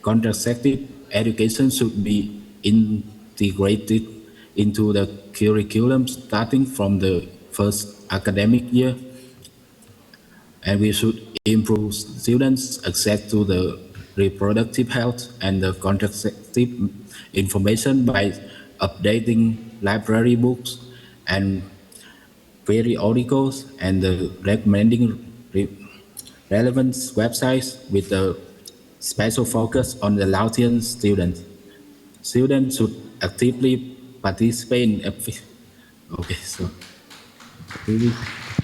contraceptive education should be integrated into the curriculum starting from the first academic year. And we should improve students' access to the reproductive health and the contraceptive information by updating library books and periodicals and recommending relevant websites with a special focus on the Laotian students. Students should actively participate in okay, so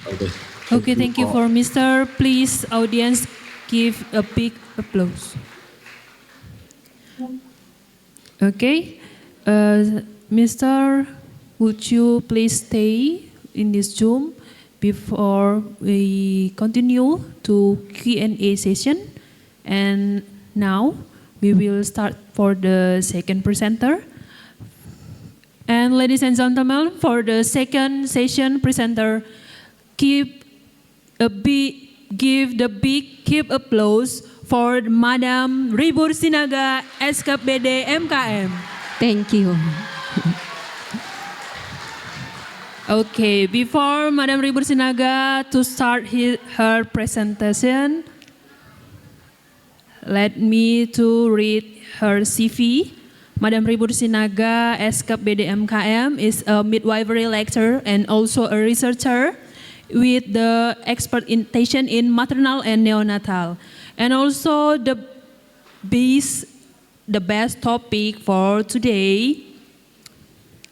okay. Okay, thank you for Mr. Please, audience, give a big applause. Okay, Mr. Would you please stay in this Zoom before we continue to Q&A session? And now we will start for the second presenter. And ladies and gentlemen, for the second session presenter, give the big applause for Madam Ribur Sinaga, SKPD MKM. Thank you. Okay, before Madam Ribur Sinaga to start her presentation, let me to read her CV. Madam Ribur Sinaga, SKPD MKM, is a midwifery lecturer and also a researcher with the expertise in maternal and neonatal. And also the best topic for today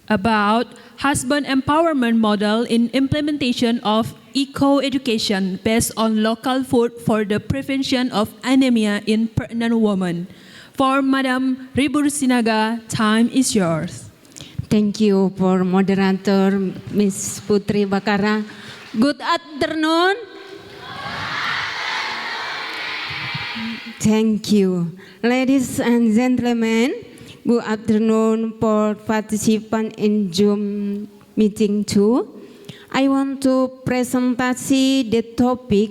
about husband empowerment model in implementation of eco-education based on local food for the prevention of anemia in pregnant women. For Madam Ribur Sinaga, time is yours. Thank you for moderator Miss Putri Bakara. Good afternoon. Thank you. Ladies and gentlemen, good afternoon for participants in Zoom meeting too. I want to present the topic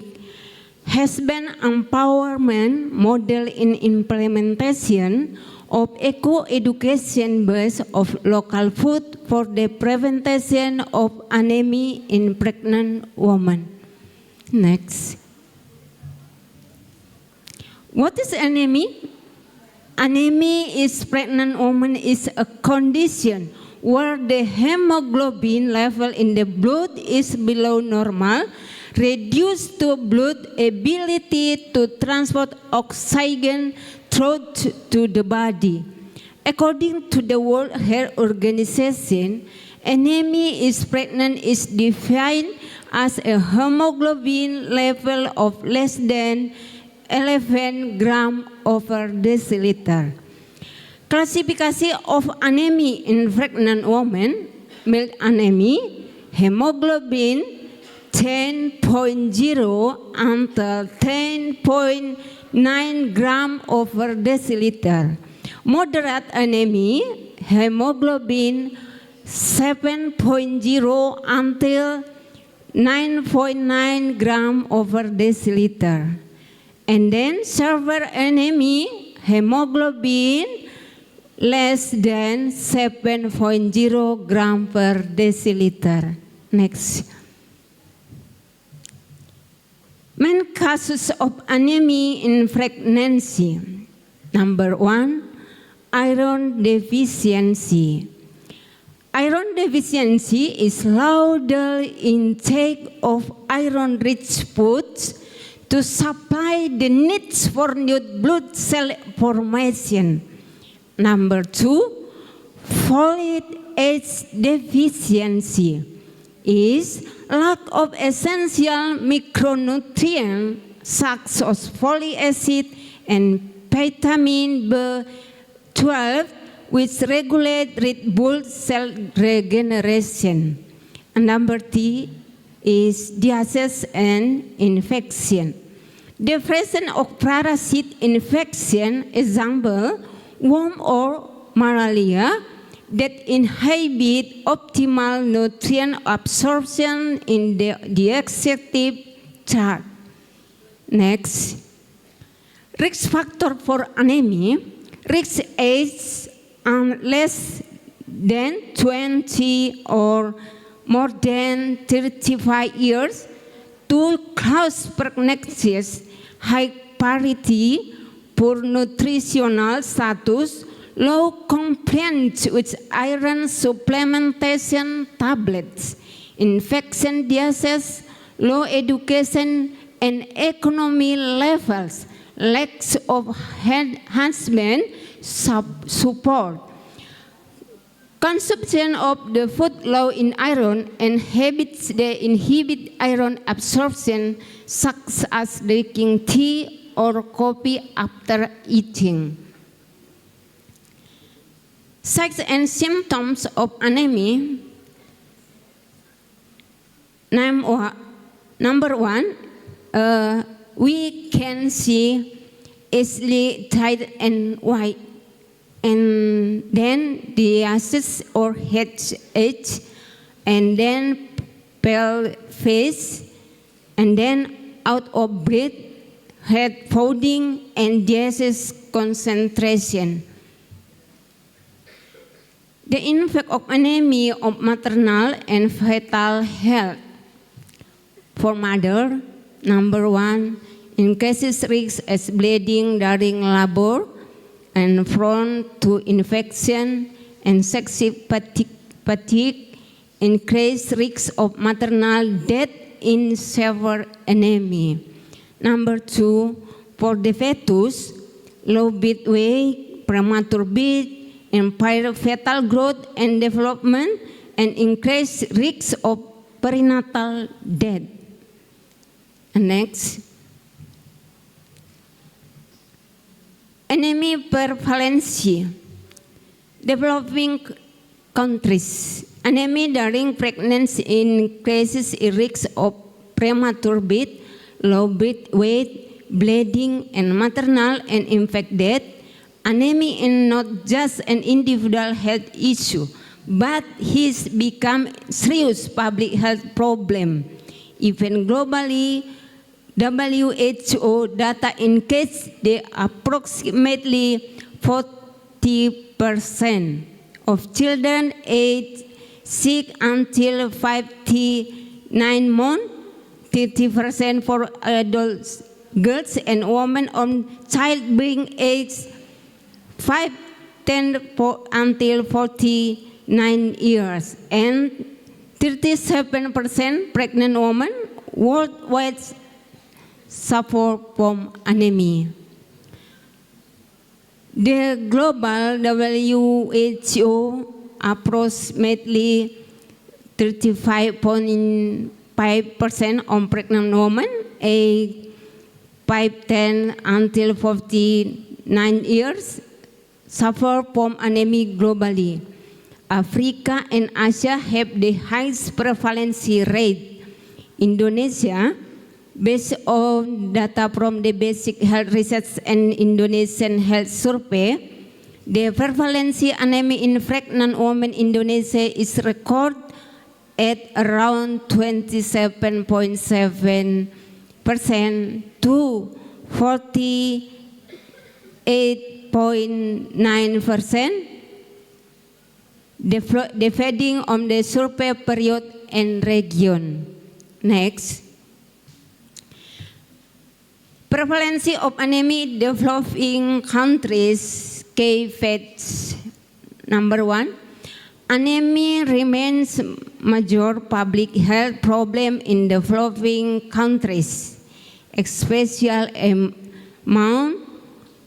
husband empowerment model in implementation of eco-education base of local food for the prevention of anemia in pregnant women. Next. What is anemia? Anemia is pregnant woman is a condition where the hemoglobin level in the blood is below normal, reduced to blood ability to transport oxygen throughout to the body. According to the World Health Organization, anemia is pregnant is defined as a hemoglobin level of less than 11 gram over deciliter. Classification of anemia in pregnant women, milk anemia, hemoglobin 10.0 until 10.9 gram over deciliter. Moderate anemia, hemoglobin 7.0 until 9.9 gram over deciliter. And then severe anemia, hemoglobin less than 7.0 gram per deciliter. Next. Main cases of anemia in pregnancy. Number 1, iron deficiency. Iron deficiency is low intake of iron-rich foods to supply the needs for new blood cell formation. Number 2, folate H deficiency is lack of essential micronutrients such as folic acid and vitamin B12, which regulate red blood cell regeneration. And number 3 is disease and infection. The presence of parasite infection, example, worm or malaria, that inhibit optimal nutrient absorption in the digestive tract. Next, risk factor for anemia, risk age less than 20 or more than 35 years, to cause pregnancies, high parity, poor nutritional status, low compliance with iron supplementation tablets, infection disease, low education and economy levels, lack of husband support. Consumption of the food low in iron and habits that inhibit iron absorption, such as drinking tea or coffee after eating. Signs and symptoms of anemia. Number 1, we can see easily tight and white, and then diastasis or headache, and then pale face, and then out of breath, head folding, and diastasis concentration. The impact of anemia of maternal and fetal health. For mother, number 1, increases risk as bleeding during labor and prone to infection and excessive fatigue, increased risk of maternal death in severe anemia. Number 2, for the fetus, low birth weight, premature birth, impaired fetal growth and development, and increased risk of perinatal death. And next, anemia prevalency. Developing countries, anemia during pregnancy increases the risk of premature birth, low birth weight, bleeding, and maternal and infant death. Anemia is not just an individual health issue, but has become a serious public health problem. Even globally, WHO data indicates that approximately 40 50% of children aged 6 until 59 months, 30% for adults, girls and women on childbearing age until 49 years, and 37% pregnant women worldwide suffer from anemia. The global WHO approximately 35.5% on pregnant women aged 10 until 49 years suffer from anemia globally. Africa and Asia have the highest prevalence rate. Indonesia, based on data from the Basic Health Research and Indonesian Health Survey, the prevalence anemia in pregnant women in Indonesia is recorded at around 27.7% to 48.9%, depending on the survey period and region. Next. Prevalence of anemia in developing countries, key facts. Number 1, anemia remains major public health problem in developing countries, especially among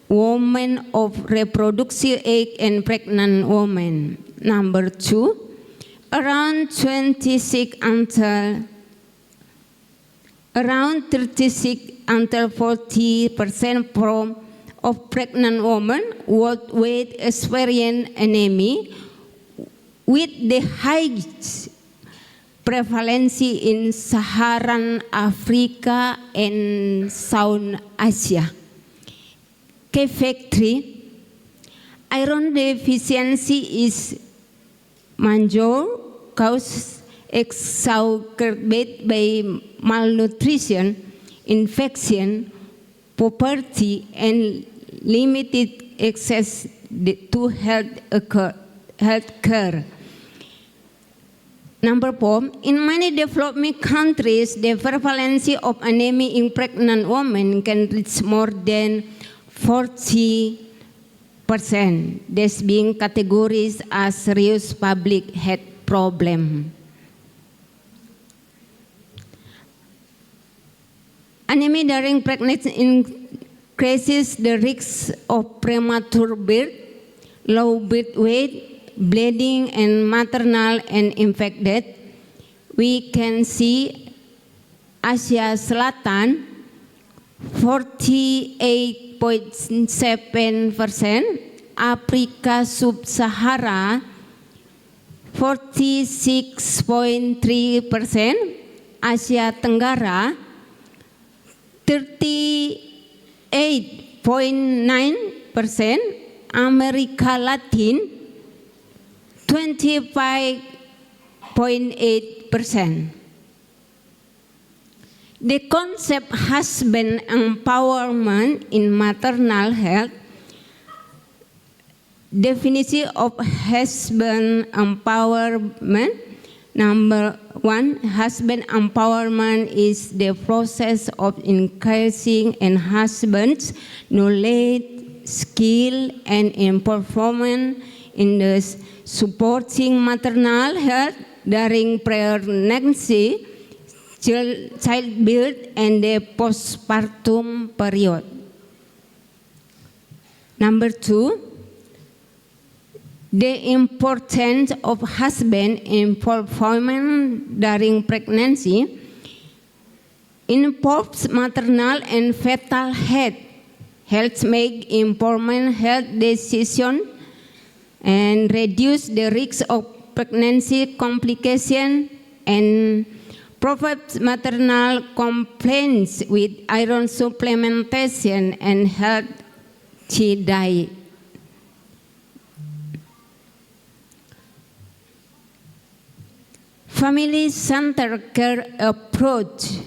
women of reproductive age and pregnant women. Number 2, around 36 until 40% of pregnant women worldwide experience anemia, with the highest prevalence in Saharan Africa and South Asia. Key fact 3, iron deficiency is major cause exacerbated by malnutrition, infection, poverty, and limited access to health care. Number 4, in many developing countries, the prevalence of anemia in pregnant women can reach more than 40%. This being categorized as serious public health problem. Anemia during pregnancy increases the risk of premature birth, low birth weight, bleeding, and maternal and infant death. We can see Asia Selatan 48.7%, Afrika Sub-Sahara 46.3%, Asia Tenggara 38.9%, Amerika Latin 25.8%. The concept husband empowerment in maternal health. Definition of husband empowerment. Number 1, husband empowerment is the process of increasing a husband's knowledge, skill, and performance in the supporting maternal health during pregnancy, childbirth, and the postpartum period. Number 2, the importance of husband involvement during pregnancy involves maternal and fetal health. Helps make informed health decisions and reduce the risk of pregnancy complications and provides maternal complaints with iron supplementation and healthy diet. Family-centered care approach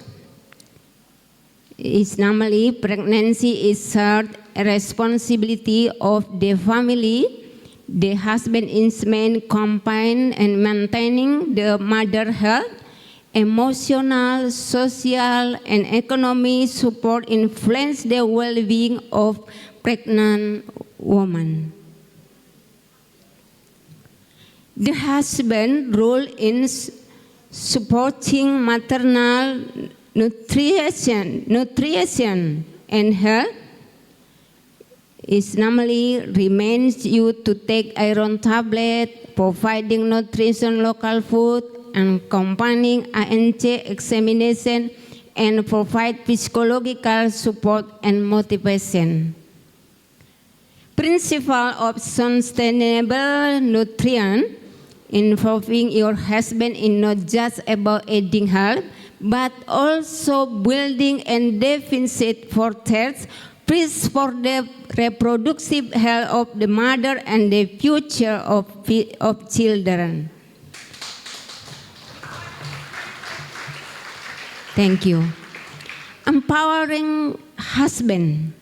is normally pregnancy is shared responsibility of the family The husband is main companion in maintaining the mother health. Emotional, social, and economic support influence the well-being of pregnant woman. The husband's role in supporting maternal nutrition and health is normally remains you to take iron tablet, providing nutrition local food, and accompanying ANC examination, and provide psychological support and motivation. Principle of sustainable nutrition involving your husband is not just about aiding health, but also building and deficit for health, for the reproductive health of the mother and the future of children. Thank you. Empowering husband.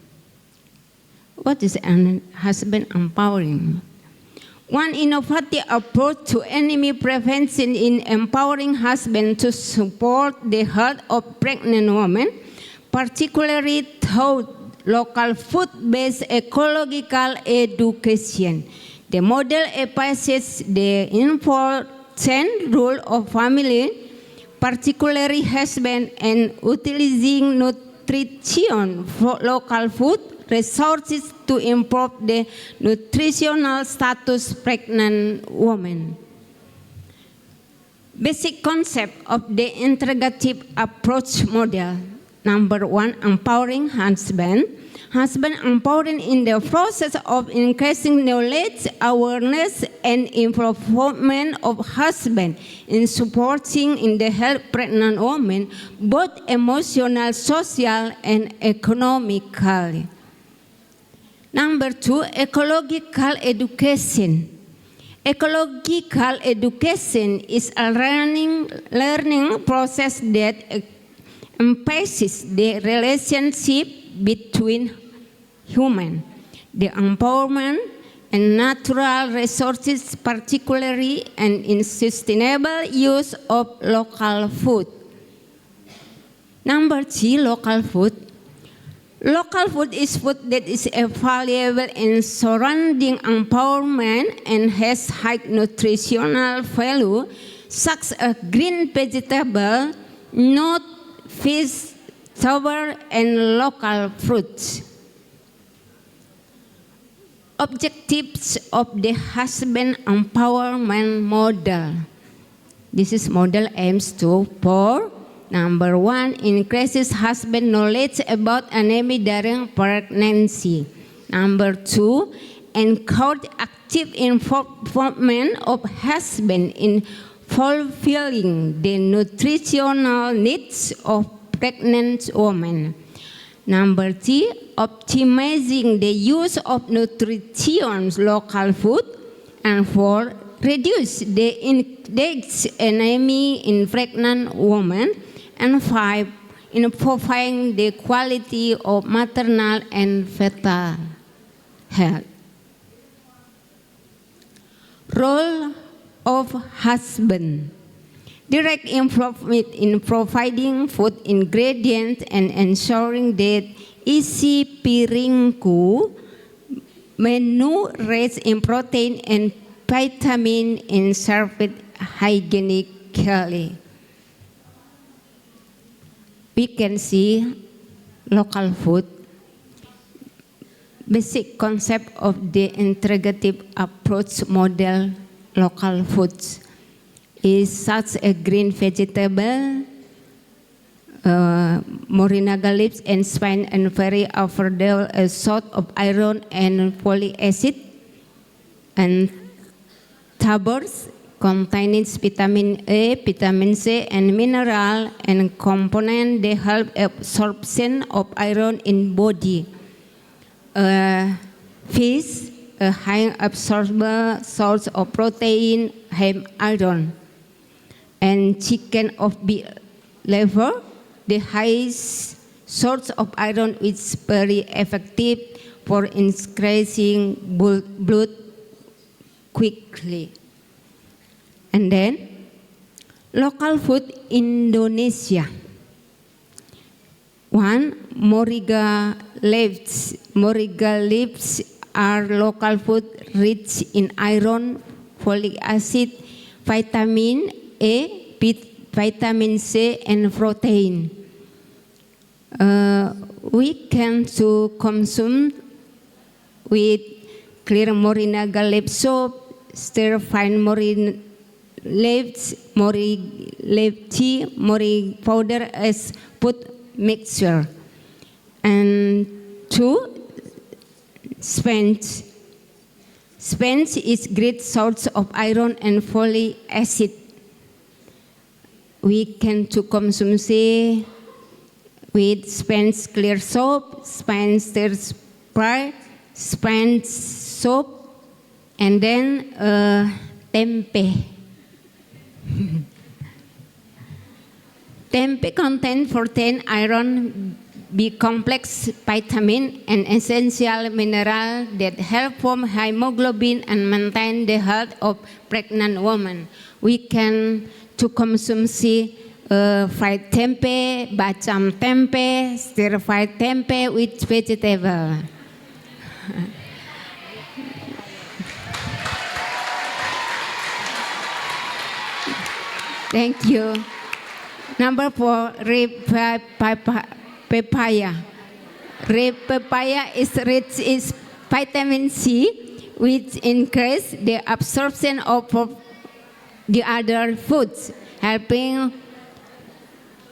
What is an husband empowering? One innovative approach to enemy prevention in empowering husbands to support the health of pregnant women, particularly through local food-based ecological education. The model emphasizes the important role of family, particularly husband, and utilizing nutrition for local food resources to improve the nutritional status of pregnant women. Basic concept of the integrative approach model. Number one, empowering husband. Husband empowering in the process of increasing knowledge, awareness, and improvement of husband in supporting in the health pregnant women, both emotional, social, and economically. Number two, ecological education. Ecological education is a learning process that emphasizes the relationship between human, the empowerment and natural resources, particularly and in sustainable use of local food. Number three, local food. Local food is food that is valuable in surrounding empowerment and has high nutritional value, such as green vegetable, nut, fish, sour, and local fruits. Objectives of the husband empowerment model. This is model aims to for number one, increases husband knowledge about anemia during pregnancy. Number two, encourage active involvement of husband in fulfilling the nutritional needs of pregnant women. Number three, optimizing the use of nutrition local food. And four, reduce the index anemia in pregnant women. And five, improving the quality of maternal and fetal health. Role of husband. Direct involvement in providing food ingredients and ensuring that isi piringku menu rich in protein and vitamin and served hygienically. We can see local food. Basic concept of the integrative approach model local foods is such a green vegetable, moringa leaves, and spine and very affordable a salt of iron and folic acid, and tubers containing vitamin A, vitamin C, and mineral and component that help absorption of iron in body. Fish, a high absorbable source of protein, have iron. And chicken of beef liver, the highest source of iron, is very effective for increasing blood quickly. And then, local food Indonesia. One, Moringa leaves. Moringa leaves are local food rich in iron, folic acid, vitamin A, vitamin C, and protein. We can to consume with clear moringa leaf soap, stir-fried moringa leaves, moringa leaf tea, moringa powder as food mixture. And two, spinach. Spinach is great source of iron and folic acid. We can to consume with spinach clear soap, spinach stir fry, spinach soap, and then tempe. Tempe contains protein, iron, B complex, vitamin, and essential mineral that help form hemoglobin and maintain the health of pregnant women. We can to consume fried tempe, bacam tempe, stir-fried tempe with vegetable. Thank you. Number 4, red papaya. Red papaya is rich in vitamin C, which increase the absorption of the other foods, helping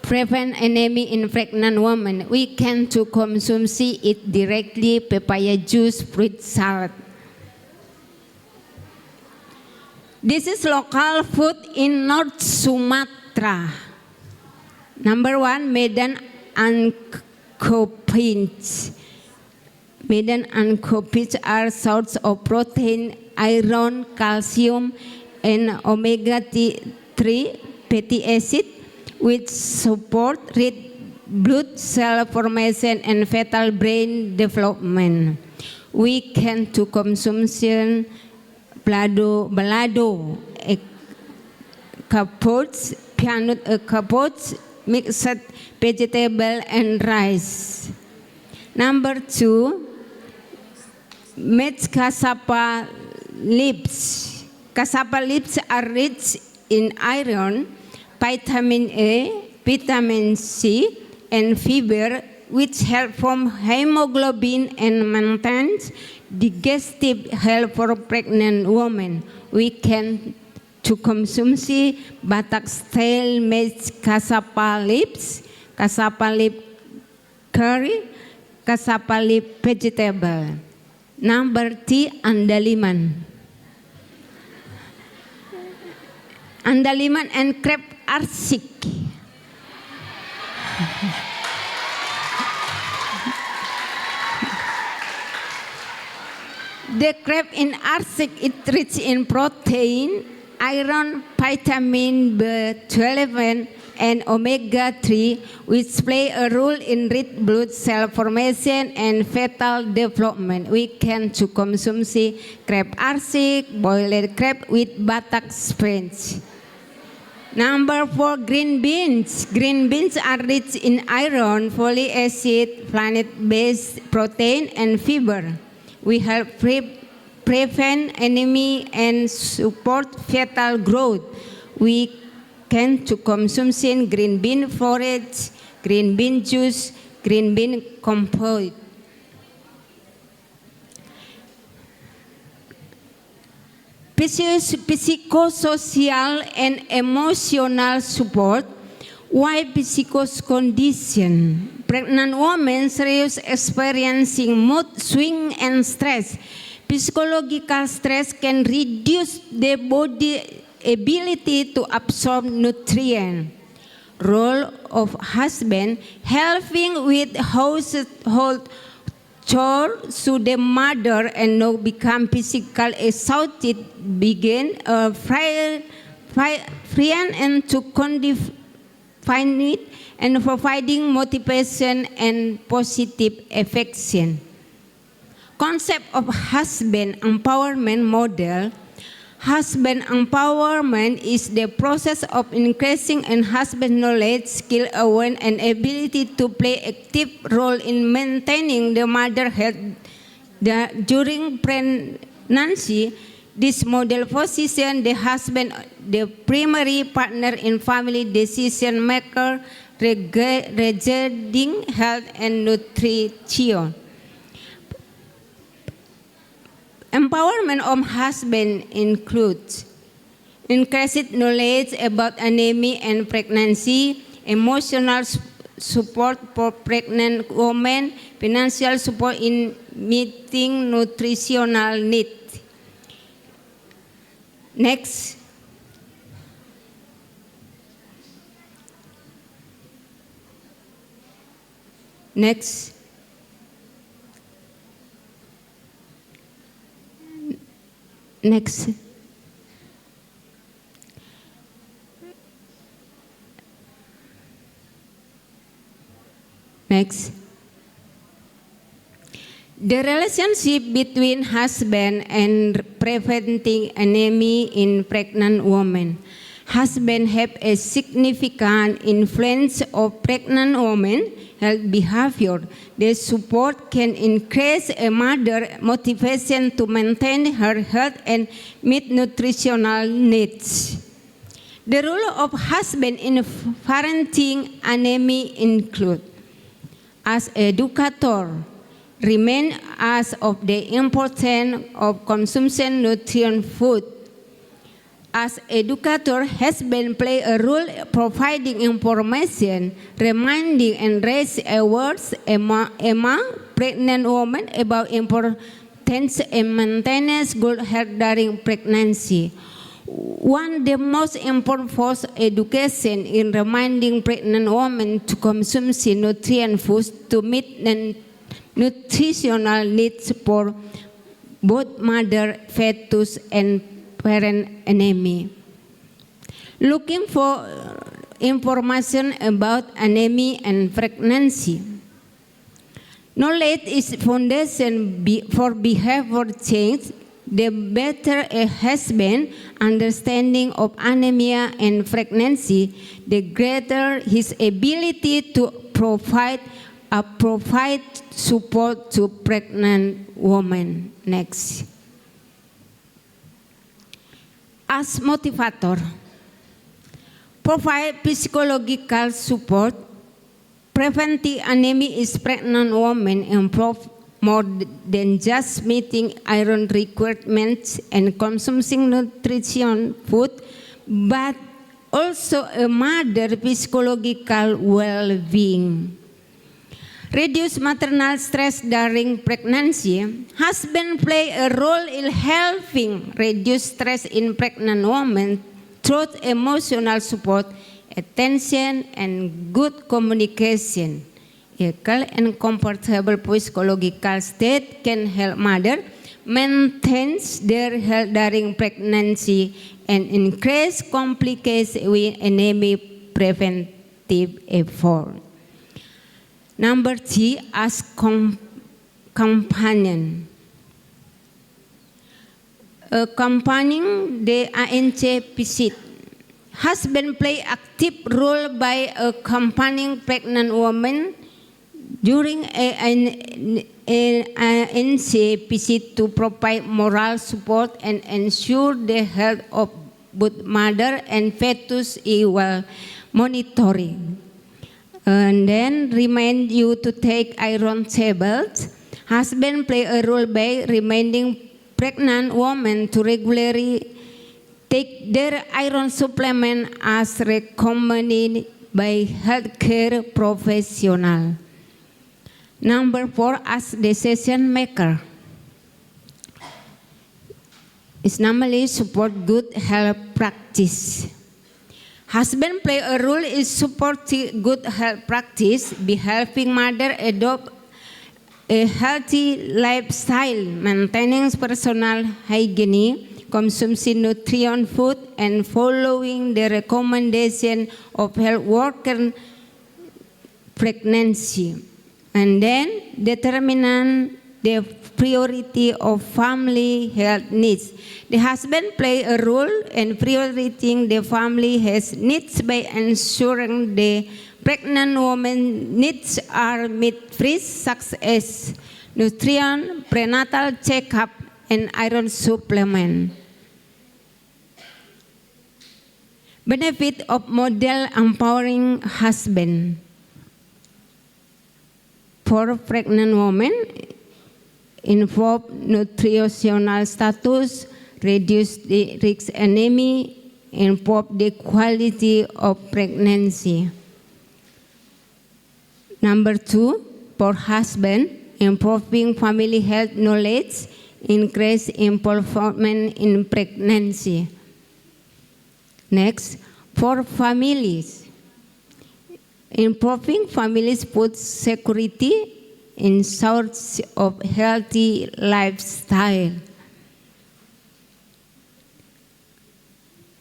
prevent anemia in pregnant women. We can to consume it directly, papaya juice, fruit salad. This is local food in North Sumatra. Number 1, Medan and cowpeas. Medan and cowpeas are sources of protein, iron, calcium, and omega-3 fatty acid, which support red blood cell formation and fetal brain development. We can to consumption balado, capotes, peanut capotes, mixed vegetable and rice. Number 2, cassava leaves. Cassava leaves are rich in iron, vitamin A, vitamin C, and fiber, which help form hemoglobin and maintains digestive health for pregnant women. We can to consume Batak style made cassava leaves, cassava leaf curry, cassava leaf vegetable. Number 3, andaliman. Andaliman and crab arsik. The crab in arsik is rich in protein, iron, vitamin B12, and omega-3, which play a role in red blood cell formation and fetal development. We can to consume crab arsik, boiled crab with Batak spinach. Number 4, green beans. Green beans are rich in iron, folic acid, plant-based protein, and fiber. We help prevent anemia and support fetal growth. We can to consume green bean forage, green bean juice, green bean compote. Psychosocial and emotional support. Why psychosocial condition? Pregnant women serious experiencing mood swing and stress. Psychological stress can reduce the body ability to absorb nutrients. Role of husband, helping with household chores to the mother and now become physically exhausted, begin a friend and to confine it and providing motivation and positive affection. Concept of husband empowerment model. Husband empowerment is the process of increasing a husband's knowledge, skill, awareness, and ability to play active role in maintaining the mother health during pregnancy. This model positions the husband the primary partner in family decision maker regarding health and nutrition. Empowerment of husband includes increased knowledge about anemia and pregnancy, emotional support for pregnant women, financial support in meeting nutritional needs. Next. Next. Next. Next. The relationship between husband and preventing anemia in pregnant women. Husband have a significant influence of pregnant women health behavior. The support can increase a mother's motivation to maintain her health and meet nutritional needs. The role of husband in parenting anemia include as educator, remind us of the importance of consuming nutrient food. As educator, husband play a role providing information, reminding and raise awareness among pregnant women about importance and maintenance good health during pregnancy. One of the most important forms of education in reminding pregnant women to consume nutrient foods to meet the nutritional needs for both mother, fetus, and parent anemia. Looking for information about anemia and pregnancy. Knowledge is foundation for behavior change. The better a husband understanding of anemia and pregnancy, the greater his ability to provide support to pregnant women. Next. As motivator, provide psychological support. Preventing anemia is pregnant women improve more than just meeting iron requirements and consuming nutrition food, but also a mother's psychological well-being. Reduce maternal stress during pregnancy. Husband play a role in helping reduce stress in pregnant women through emotional support, attention, and good communication. Equal and comfortable psychological state can help mother maintain their health during pregnancy and increase complications with anemia preventive effort. Number 3, as companion. Accompanying the ANC visit. Husband play active role by accompanying pregnant women during an ANC visit to provide moral support and ensure the health of both mother and fetus while monitoring. And then remind you to take iron tablets. Husband play a role by reminding pregnant women to regularly take their iron supplement as recommended by healthcare professional. Number 4, as decision maker. Is normally support good health practice. Husband play a role in supporting good health practice by helping mother adopt a healthy lifestyle, maintaining personal hygiene, consuming nutrient food, and following the recommendation of health worker pregnancy. And then determining the priority of family health needs. The husband play a role in prioritizing the family health needs by ensuring the pregnant woman's needs are met first, such as nutrition, prenatal checkup, and iron supplement. Benefit of model empowering husband. For pregnant women, improve nutritional status, reduce the risk anemia, improve the quality of pregnancy. Number 2, for husband, improving family health knowledge, increase involvement in pregnancy. Next, for families, improving families' food security in source of healthy lifestyle.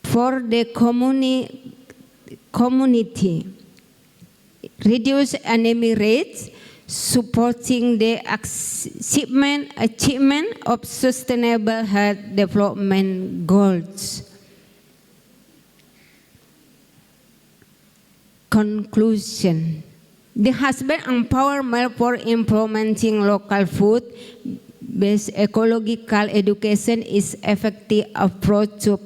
For the community, reduce anemia rates, supporting the achievement of sustainable health development goals. Conclusion. The husband empowerment for implementing local food-based ecological education is effective approach to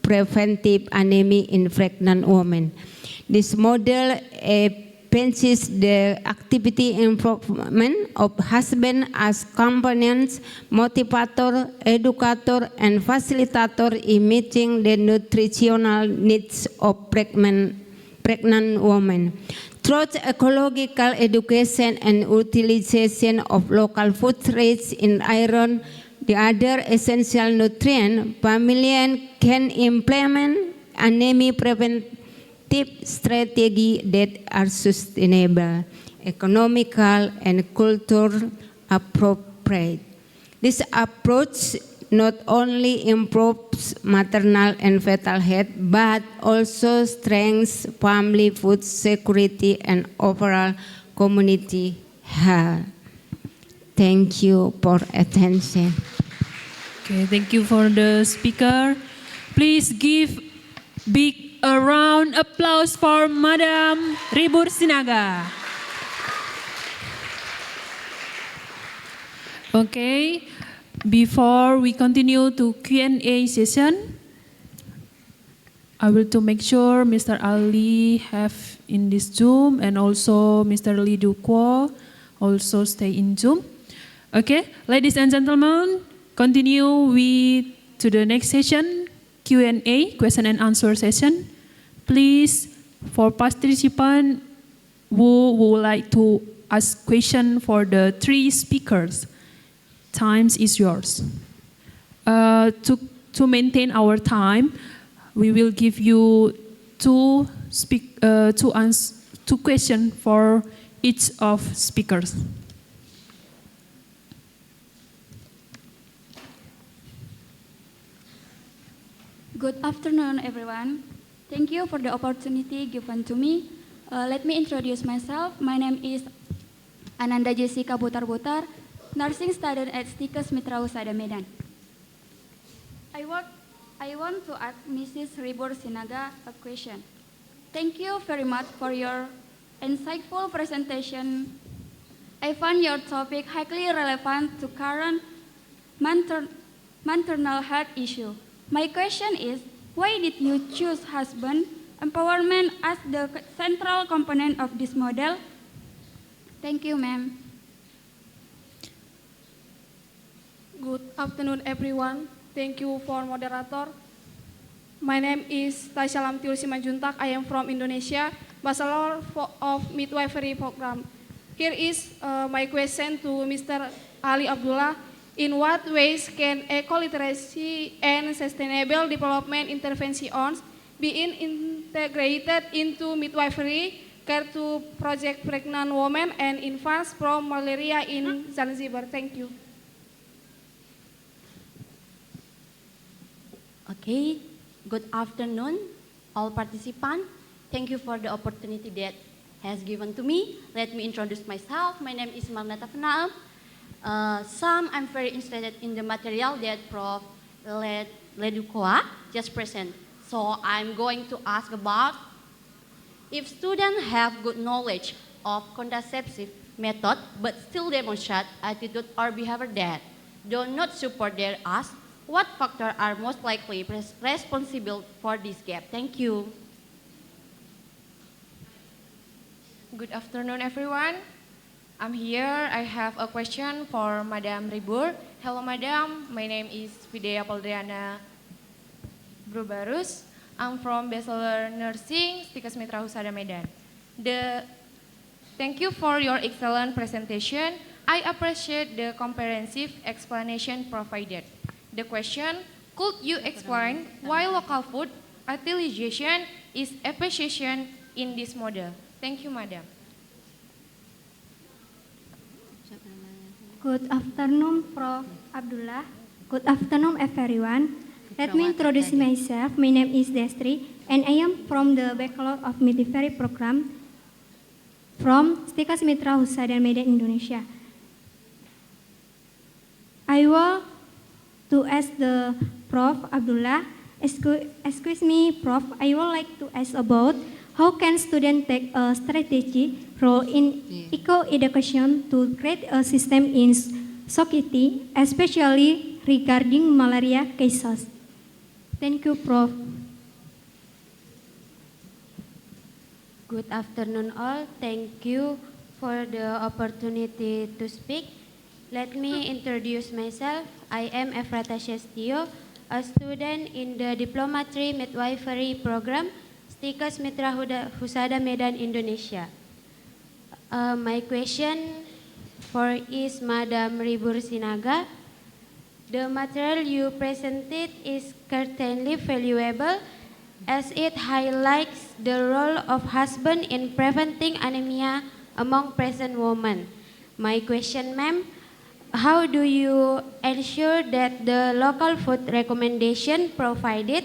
preventive anemia in pregnant women. This model advances the activity improvement of husband as companions, motivator, educator, and facilitator in meeting the nutritional needs of pregnant women. Through ecological education and utilization of local food rich in iron, the other essential nutrient, families can implement anemia preventive strategies that are sustainable, economical, and cultural appropriate. This approach not only improves maternal and fetal health, but also strengthens family food security and overall community health. Thank you for attention. Okay, thank you for the speaker. Please give big a round applause for Madam Ribur Sinaga. Okay. Before we continue to Q&A session, I will to make sure Mr. Ali have in this Zoom and also Mr. Lee Duquo also stay in Zoom. Okay, ladies and gentlemen, continue with to the next session, Q&A, question and answer session. Please, for participants who would like to ask question for the 3 speakers, times is yours. To maintain our time, we will give you two questions for each of speakers. Good afternoon, everyone. Thank you for the opportunity given to me. Let me introduce myself. My name is Ananda Jessica Butar-Butar, nursing student at Stikes MITRA HUSADA Medan. I want to ask Mrs. Ribur Sinaga a question. Thank you very much for your insightful presentation. I find your topic highly relevant to current maternal health issue. My question is, why did you choose husband empowerment as the central component of this model? Thank you, ma'am. Good afternoon, everyone. Thank you for moderator. My name is Tasya Lamtiul Simanjuntak. I am from Indonesia, Bachelor of Midwifery Program. Here is my question to Mr. Ali Abdullah. In what ways can eco-literacy and sustainable development interventions be integrated into midwifery care to protect pregnant women and infants from malaria in Zanzibar? Thank you. Okay, good afternoon, all participants. Thank you for the opportunity that has given to me. Let me introduce myself. My name is Marnata Fanaam. Some I'm very interested in the material that Prof. Ledukoa just present. So I'm going to ask about if students have good knowledge of contraceptive method but still demonstrate attitude or behavior that do not support their ask, what factors are most likely responsible for this gap? Thank you. Good afternoon, everyone. I'm here. I have a question for Madam Ribur. Hello, Madam. My name is Vidya Poldriana Brubarus. I'm from Bachelor Nursing, Stikes MITRA HUSADA Medan. Thank you for your excellent presentation. I appreciate the comprehensive explanation provided. The question, could you explain why local food utilization is efficient in this model? Thank you, Madam. Good afternoon, Prof. Abdullah. Good afternoon, everyone. Let me introduce myself. My name is Destri, and I am from the Bachelor of Midwifery program from Stikes MITRA HUSADA Medan, Indonesia. I want to ask the Prof. Abdullah. Excuse me, Prof. I would like to ask about how can students take a strategic role in eco-education to create a system in society, especially regarding malaria cases? Thank you, Prof. Good afternoon, all. Thank you for the opportunity to speak. Let me introduce myself. I am Efrata Shestio, a student in the Diploma 3 Midwifery program, Stikes MITRA HUSADA Medan, Indonesia. My question is Madam Ribur Sinaga. The material you presented is certainly valuable as it highlights the role of husband in preventing anemia among pregnant women. My question, ma'am, how do you ensure that the local food recommendation provided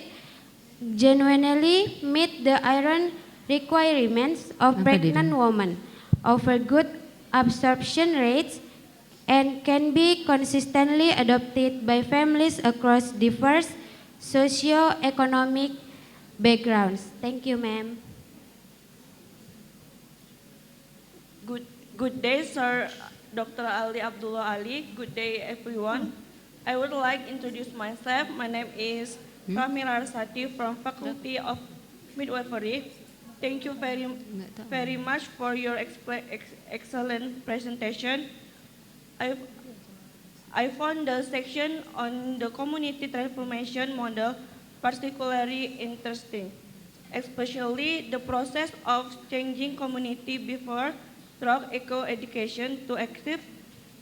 genuinely meet the iron requirements of pregnant women, offer good absorption rates, and can be consistently adopted by families across diverse socio-economic backgrounds? Thank you, ma'am. Good day, Sir Dr. Ali Abdullah Ali. Good day, everyone. I would like to introduce myself. My name is Kamila Arsati from Faculty of Midwifery. Thank you very much for your excellent presentation. I found the section on the community transformation model particularly interesting, especially the process of changing community before through eco-education to active,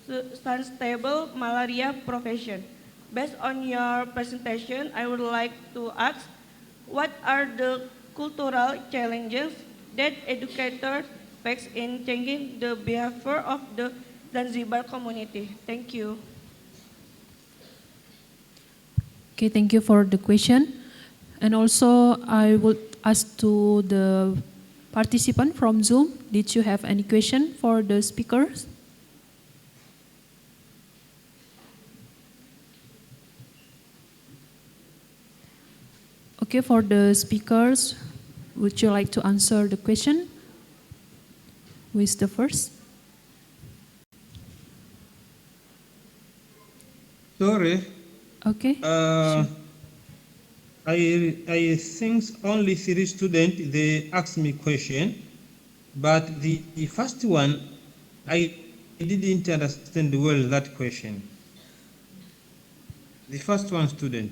sustainable malaria prevention. Based on your presentation, I would like to ask, what are the cultural challenges that educators face in changing the behavior of the Zanzibar community? Thank you. Okay, thank you for the question. And also, I would ask to the participant from Zoom, did you have any question for the speakers? Okay, for the speakers, would you like to answer the question? Who is the first? Sorry. Okay. I think only 3 students, they asked me question, but the first one, I didn't understand well that question. The first one student.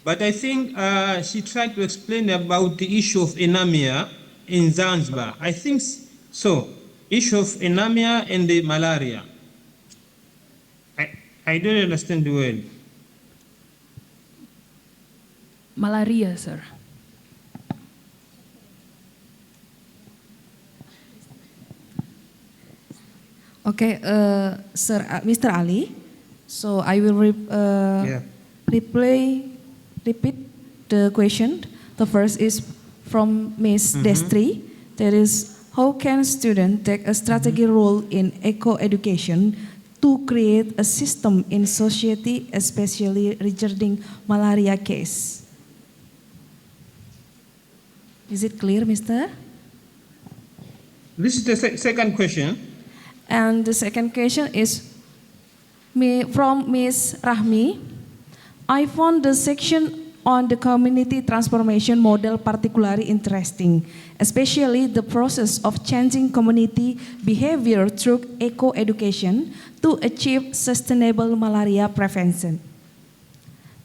But I think she tried to explain about the issue of anemia in Zanzibar. I think so. Issue of anemia and the malaria. I don't understand well. Malaria, sir. Okay, Sir, Mr. Ali. So I will repeat the question. The first is from Ms. Destri. That is, how can students take a strategic role in eco-education to create a system in society, especially regarding malaria case? Is it clear, Mr.? This is the second question. And the second question is from Ms. Rahmi. I found the section on the community transformation model particularly interesting, especially the process of changing community behavior through eco-education to achieve sustainable malaria prevention.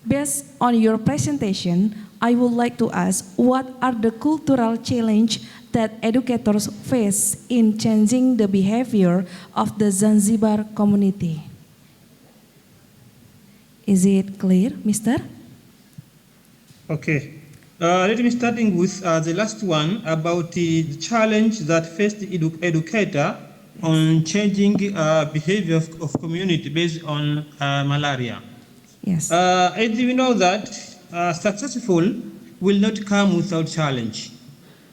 Based on your presentation, I would like to ask what are the cultural challenges that educators face in changing the behavior of the Zanzibar community? Is it clear, Mr.? Okay. Let me starting with the last one about the challenge that faced the educator on changing behavior of community based on malaria. Yes. As we know that successful will not come without challenge.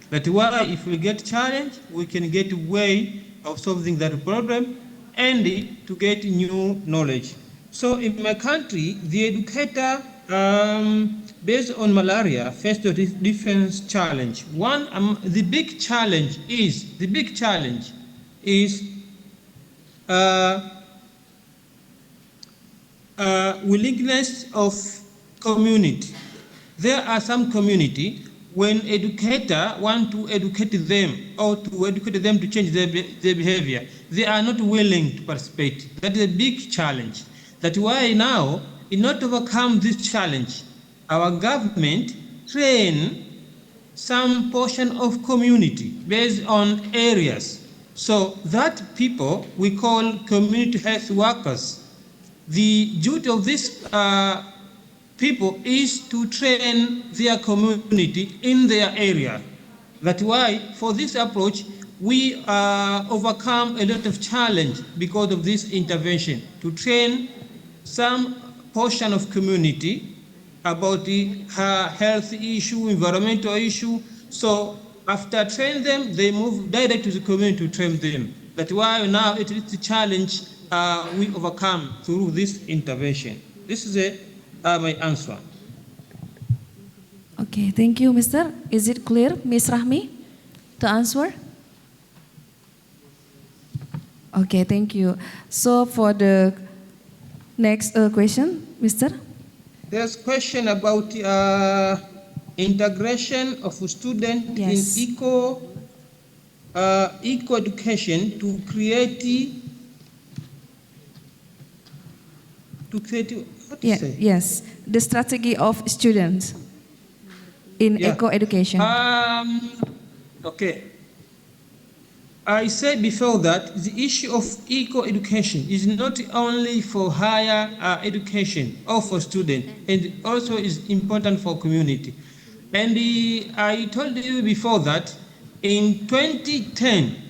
That's why if we get challenge, we can get a way of solving that problem and to get new knowledge. So in my country, the educator based on malaria faced a different challenge. One, the big challenge is willingness of community. There are some community when educator want to educate them or to educate them to change their behavior, they are not willing to participate. That is a big challenge. That's why now, in order to overcome this challenge, our government train some portion of community based on areas. So that people we call community health workers. The duty of these people is to train their community in their area. That's why for this approach, we overcome a lot of challenge because of this intervention to train some portion of community about the health issue, environmental issue. So after training them, they move direct to the community to train them. That's why now it is the challenge we overcome through this intervention. This is my answer. Okay, thank you, Mr. Is it clear, Ms. Rahmi, to answer? Okay, thank you. So for the next question, Mr. There's a question about integration of students in eco-education to create what to say? Yes, the strategy of students in eco-education. Okay. I said before that the issue of eco-education is not only for higher education or for students, and also is important for community. And I told you before that in 2010,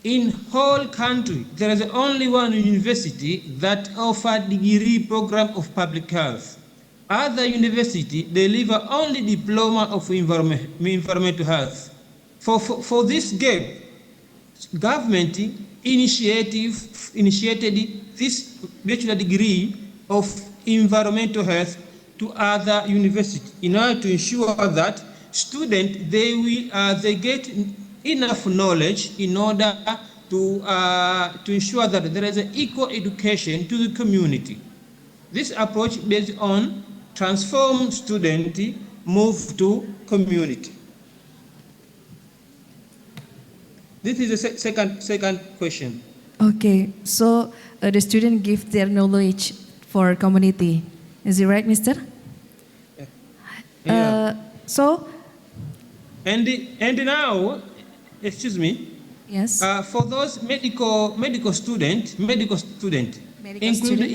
in whole country, there is only one university that offered degree program of public health. Other university deliver only diploma of environmental health. For this gap, government initiated this bachelor degree of environmental health to other universities in order to ensure that students they get enough knowledge in order to ensure that there is an equal education to the community. This approach based on transform student move to community. This is the second question. Okay, so the student give their knowledge for community. Is it right, Mr.? Yeah. So? And now, excuse me. Yes. For those medical students, including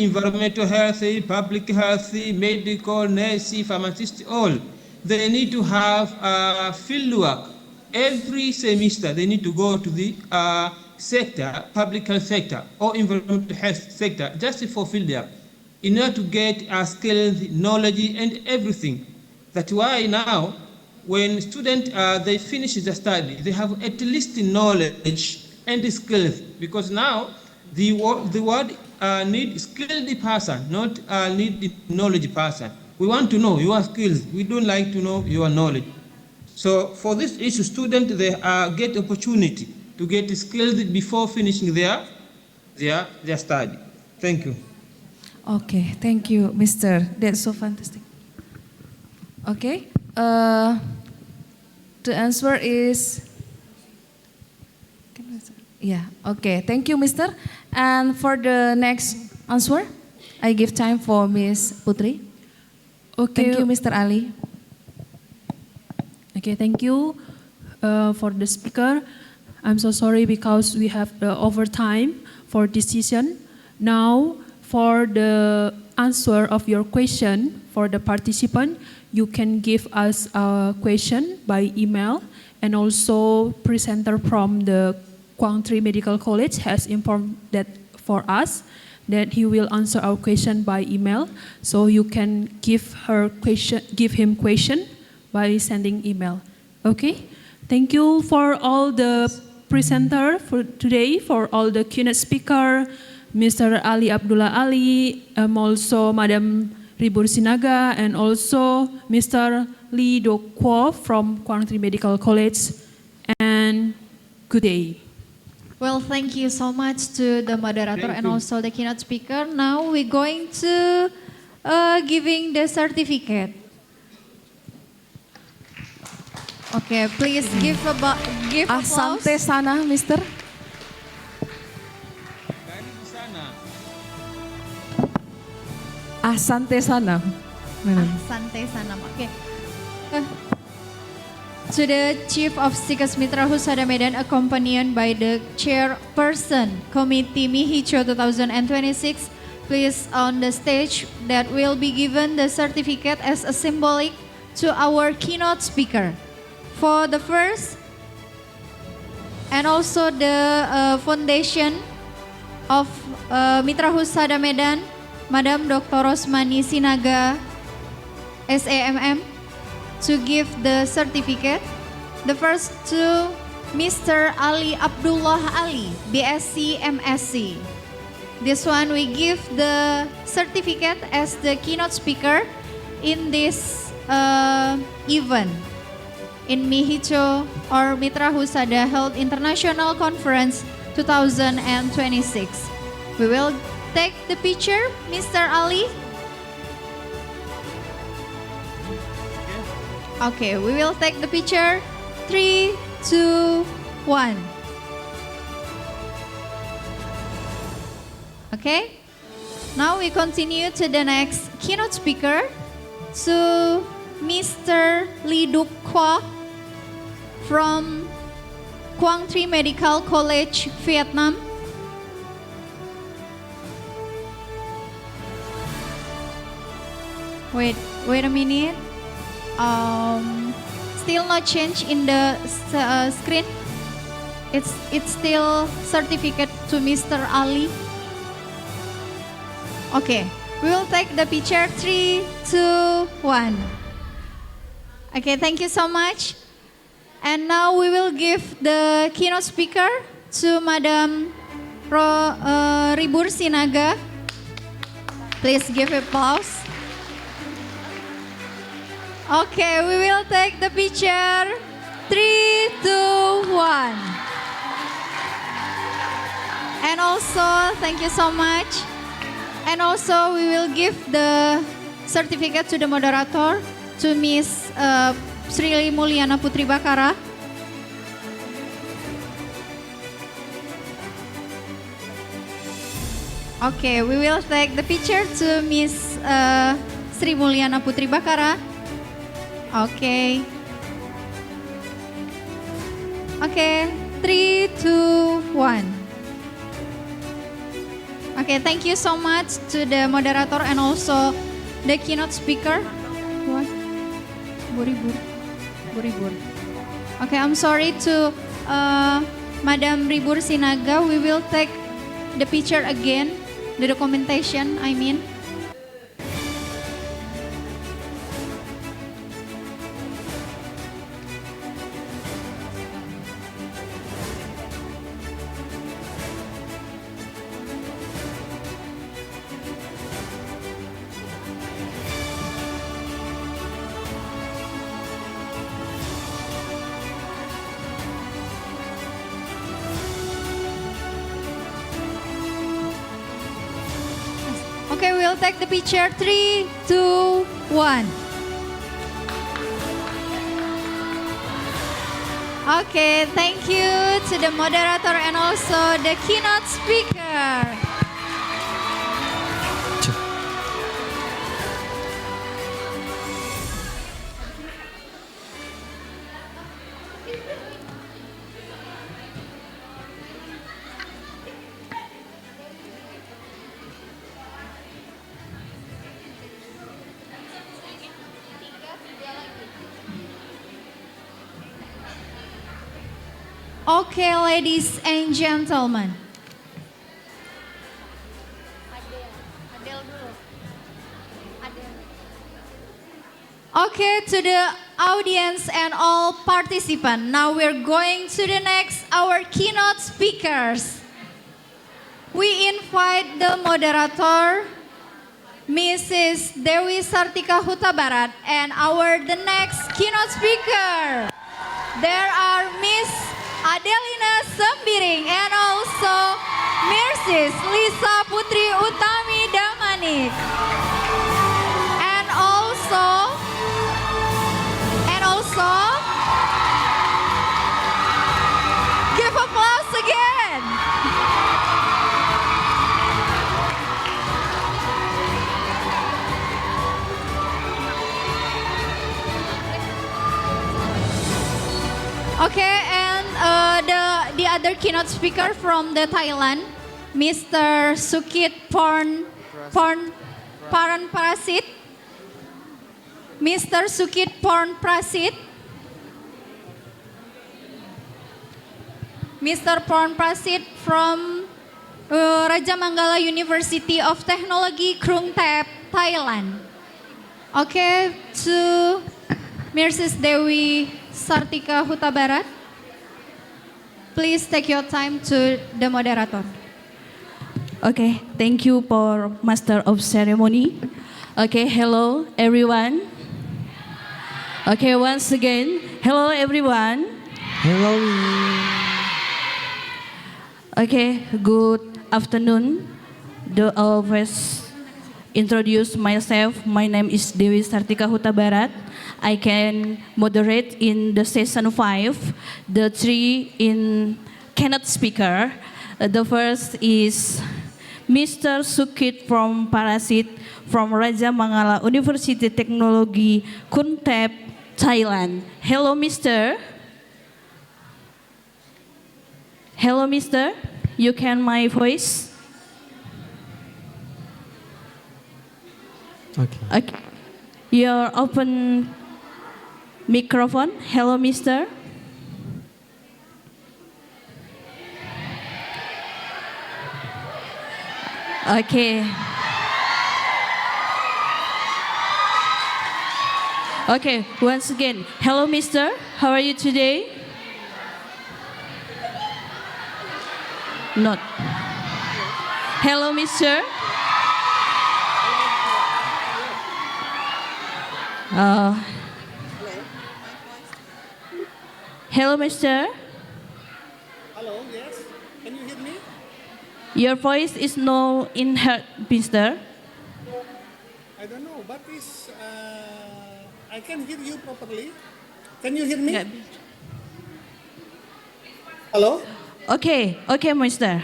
environmental health, public health, medical, nursing, pharmacist, all, they need to have field work. Every semester, they need to go to the sector, public health sector, or environmental health sector, just for field work, in order to get skills, knowledge, and everything. That's why now when students they finish the study, they have at least knowledge and skills, because now the world need skilled person, not need knowledge person. We want to know your skills. We don't like to know your knowledge. So for this issue, students they get opportunity to get skilled before finishing their study. Thank you. Okay, thank you, Mr. That's so fantastic. Okay, the answer is, yeah, okay, thank you, Mr. And for the next answer, I give time for Miss Putri. Okay. Thank you, Mr. Ali. Okay, thank you for the speaker. I'm so sorry because we have the overtime for decision. Now, for the answer of your question for the participant, you can give us a question by email, and also presenter from the Quang Tri Medical College has informed that for us that he will answer our question by email. So you can give him question by sending email. Okay, thank you for all the presenter for today, for all the keynote speaker, Mr. Ali Abdullah Ali, also Madam Ribur Sinaga, and also Mr. Lee Do Kwok from Quang Tri Medical College. And good day. Well, thank you so much to the moderator and also the keynote speaker. Now we're going to giving the certificate. Okay, please give applause. Asante sana, Mr. Asante sana. Asante sana. Okay. To the Chief of Stickers MITRA HUSADA Medan, accompanied by the Chairperson Committee MIHHICo 2026, please on the stage that will be given the certificate as a symbolic to our keynote speaker. For the first, and also the foundation of MITRA HUSADA Medan, Madam Dr. Rosmani Sinaga, SAMM, to give the certificate. The first to Mr. Ali Abdullah Ali, BSc MSc. This one we give the certificate as the keynote speaker in this event in MIHHICo or MITRA HUSADA Health International Conference 2026. We will take the picture, Mr. Ali. Okay, we will take the picture. 3, 2, 1. Okay. Now we continue to the next keynote speaker, to Mr. Lee Do Kwok from Quang Tri Medical College, Vietnam. Wait a minute. Still no change in the screen. It's still certificate to Mr. Ali. Okay, we will take the picture. 3, 2, 1. Okay, thank you so much. And now we will give the keynote speaker to Madam Ribur Sinaga. Please give applause. Okay, we will take the picture. 3, 2, 1. And also, thank you so much. And also, we will give the certificate to the moderator, to Miss Sri Mulyana Putri Bakara. Okay, we will take the picture to Miss Sri Mulyana Putri Bakara. Okay. Okay, 3, 2, 1. Okay, thank you so much to the moderator and also the keynote speaker. What? Buribur. Okay, I'm sorry to Madam Ribur Sinaga. We will take the picture again, the documentation, I mean. will take the picture. 3, 2, 1. Okay, thank you to the moderator and also the keynote speaker. Okay, ladies and gentlemen. Okay, to the audience and all participants. Now we're going to the next, our keynote speakers. We invite the moderator, Mrs. Dewi Sartika Huta Barat, and the next keynote speaker. There are Miss Adelina Sembiring and also Mrs. Lisa Putri Utami Damanik. And also, give applause again. Okay, and the other keynote speaker from the Thailand, Mr. Sukit Paran Prasit. Mr. Sukit Porn Prasit. Mr. Porn Prasit from Raja Manggala University of Technology, Krung Thep, Thailand. Okay, to Mrs. Dewi Sartika Huta Barat. Please take your time to the moderator. Okay, thank you for Master of Ceremony. Okay, hello everyone. Okay, once again, hello everyone. Hello. Okay, good afternoon. I'll first introduce myself. My name is Dewi Sartika Huta Barat. I can moderate in the session 5, the 3 in keynote speaker. The first is Mr. Sukit from Parasit from Raja Mangala University Technology, Kuntep, Thailand. Hello, Mr. Hello, Mr. You can my voice? Okay. Your open microphone. Hello, Mr. Okay. Okay, once again. Hello, Mr. How are you today? Not. Hello, Mr. Hello, Mr. Hello, yes. Can you hear me? Your voice is no in her, Mr. I don't know, but I can hear you properly. Can you hear me? Yeah. Hello? Okay, Mr.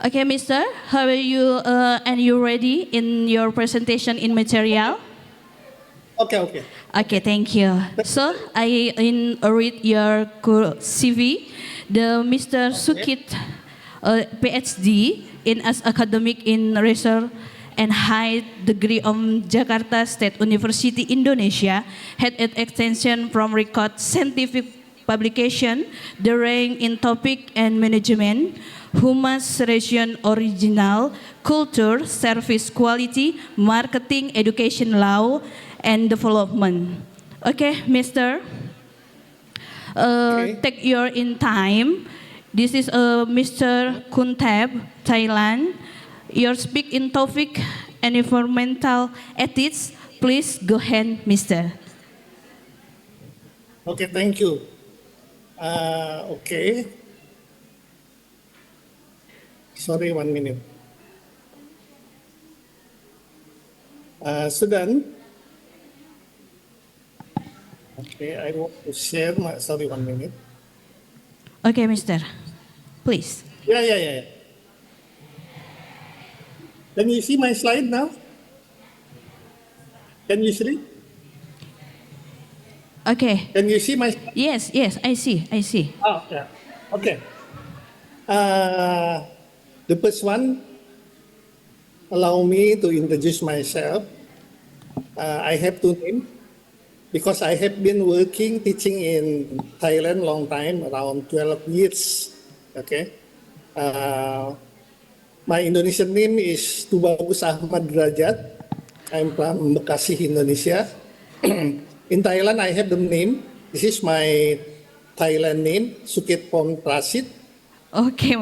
Okay, Mr. How are you? And you ready in your presentation in material? Okay. Okay, thank you. So I read your CV. The Mr. Sukit, PhD in as academic in research and high degree of Jakarta State University, Indonesia, had an extension from record scientific publication, the rank in topic and management, humas region original, culture, service quality, marketing, education law, and development. Okay, Mr. Take your in time. This is Mr. Kuntep, Thailand. Your speak in topic and environmental ethics. Please go ahead, Mr. Okay, thank you. Okay. Sorry, 1 minute. Student. Okay, I want to share my, sorry, 1 minute. Okay, Mister, please. Yeah. Can you see my slide now? Can you see? Okay. Can you see my? Yes, I see. Oh, yeah. Okay. The first one, allow me to introduce myself. I have two names because I have been working, teaching in Thailand long time, around 12 years. Okay. My Indonesian name is Tubagus Ahmad Derajat. I'm from Bekasi, Indonesia. In Thailand, I have the name. This is my Thailand name, Sukitpon Prasit. Okay,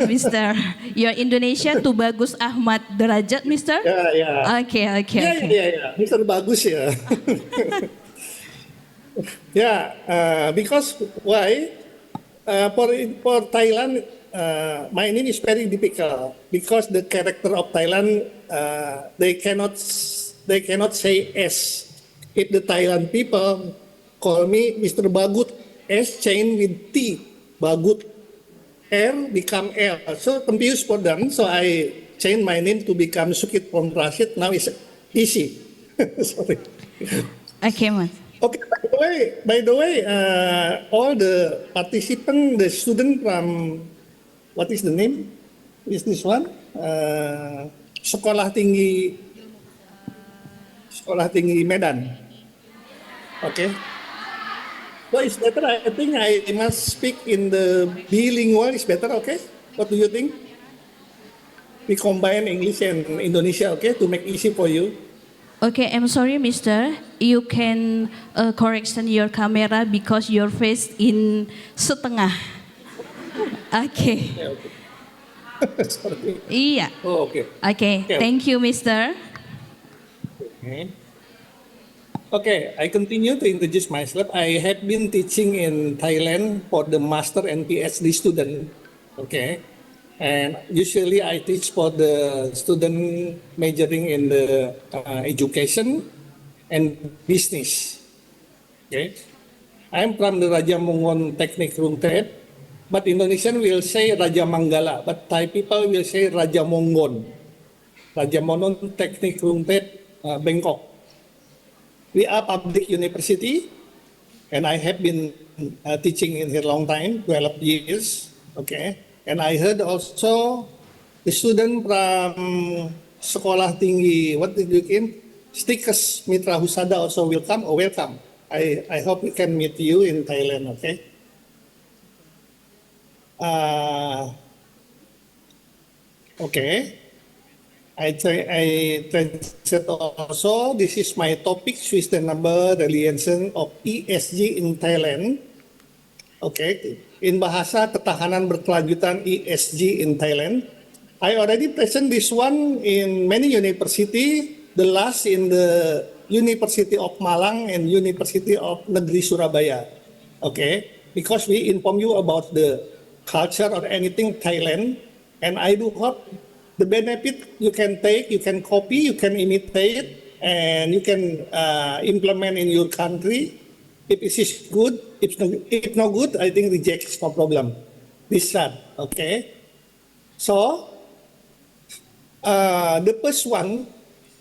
Mister. Your Indonesia Tubagus Ahmad Derajat, Mister? Yeah. Okay. Yeah. Mr. Bagus, yeah. Because why? For Thailand, my name is very difficult because the character of Thailand, they cannot say S. If the Thailand people call me Mr. Bagut, S chain with T, Bagut, R become L. So confused for them. So I changed my name to become Sukit from Rashid. Now it's easy. Sorry. Okay, Mas. Okay, by the way, all the participants, the student from, what is the name? Is this one? Sekolah Tinggi Medan. Okay. So it's better. I think I must speak in the bilingual. It's better. Okay. What do you think? We combine English and Indonesia. Okay, to make easy for you. Okay, I'm sorry, Mister. You can correction your camera because your face in setengah. Okay. Sorry. Iya. Oh, okay. Okay. Thank you, Mister. Okay, I continue to introduce myself. I have been teaching in Thailand for the master and PhD student. Okay, and usually I teach for the student majoring in the education and business. Okay, I'm from the Raja Mongon Teknik Rungtet, but Indonesian will say Raja Manggala, but Thai people will say Raja Mongon. Raja Mongon Teknik Rungtet, Bangkok. We are public university, and I have been teaching in here long time, 12 years. Okay, and I heard also the student from Sekolah Tinggi, what did you came? Stickers MITRA Husada also will come. Oh, welcome. I hope we can meet you in Thailand. Okay. Okay. I translate also. This is my topic: sustainable reliance of ESG in Thailand. Okay, in bahasa ketahanan berkelanjutan ESG in Thailand. I already present this one in many university. The last in the University of Malang and University of Negeri Surabaya. Okay, because we inform you about the culture or anything Thailand, and I do hope the benefit you can take, you can copy, you can imitate, and you can implement in your country. If it is good, if not good, I think reject is no problem. This sad, okay? So, the first one,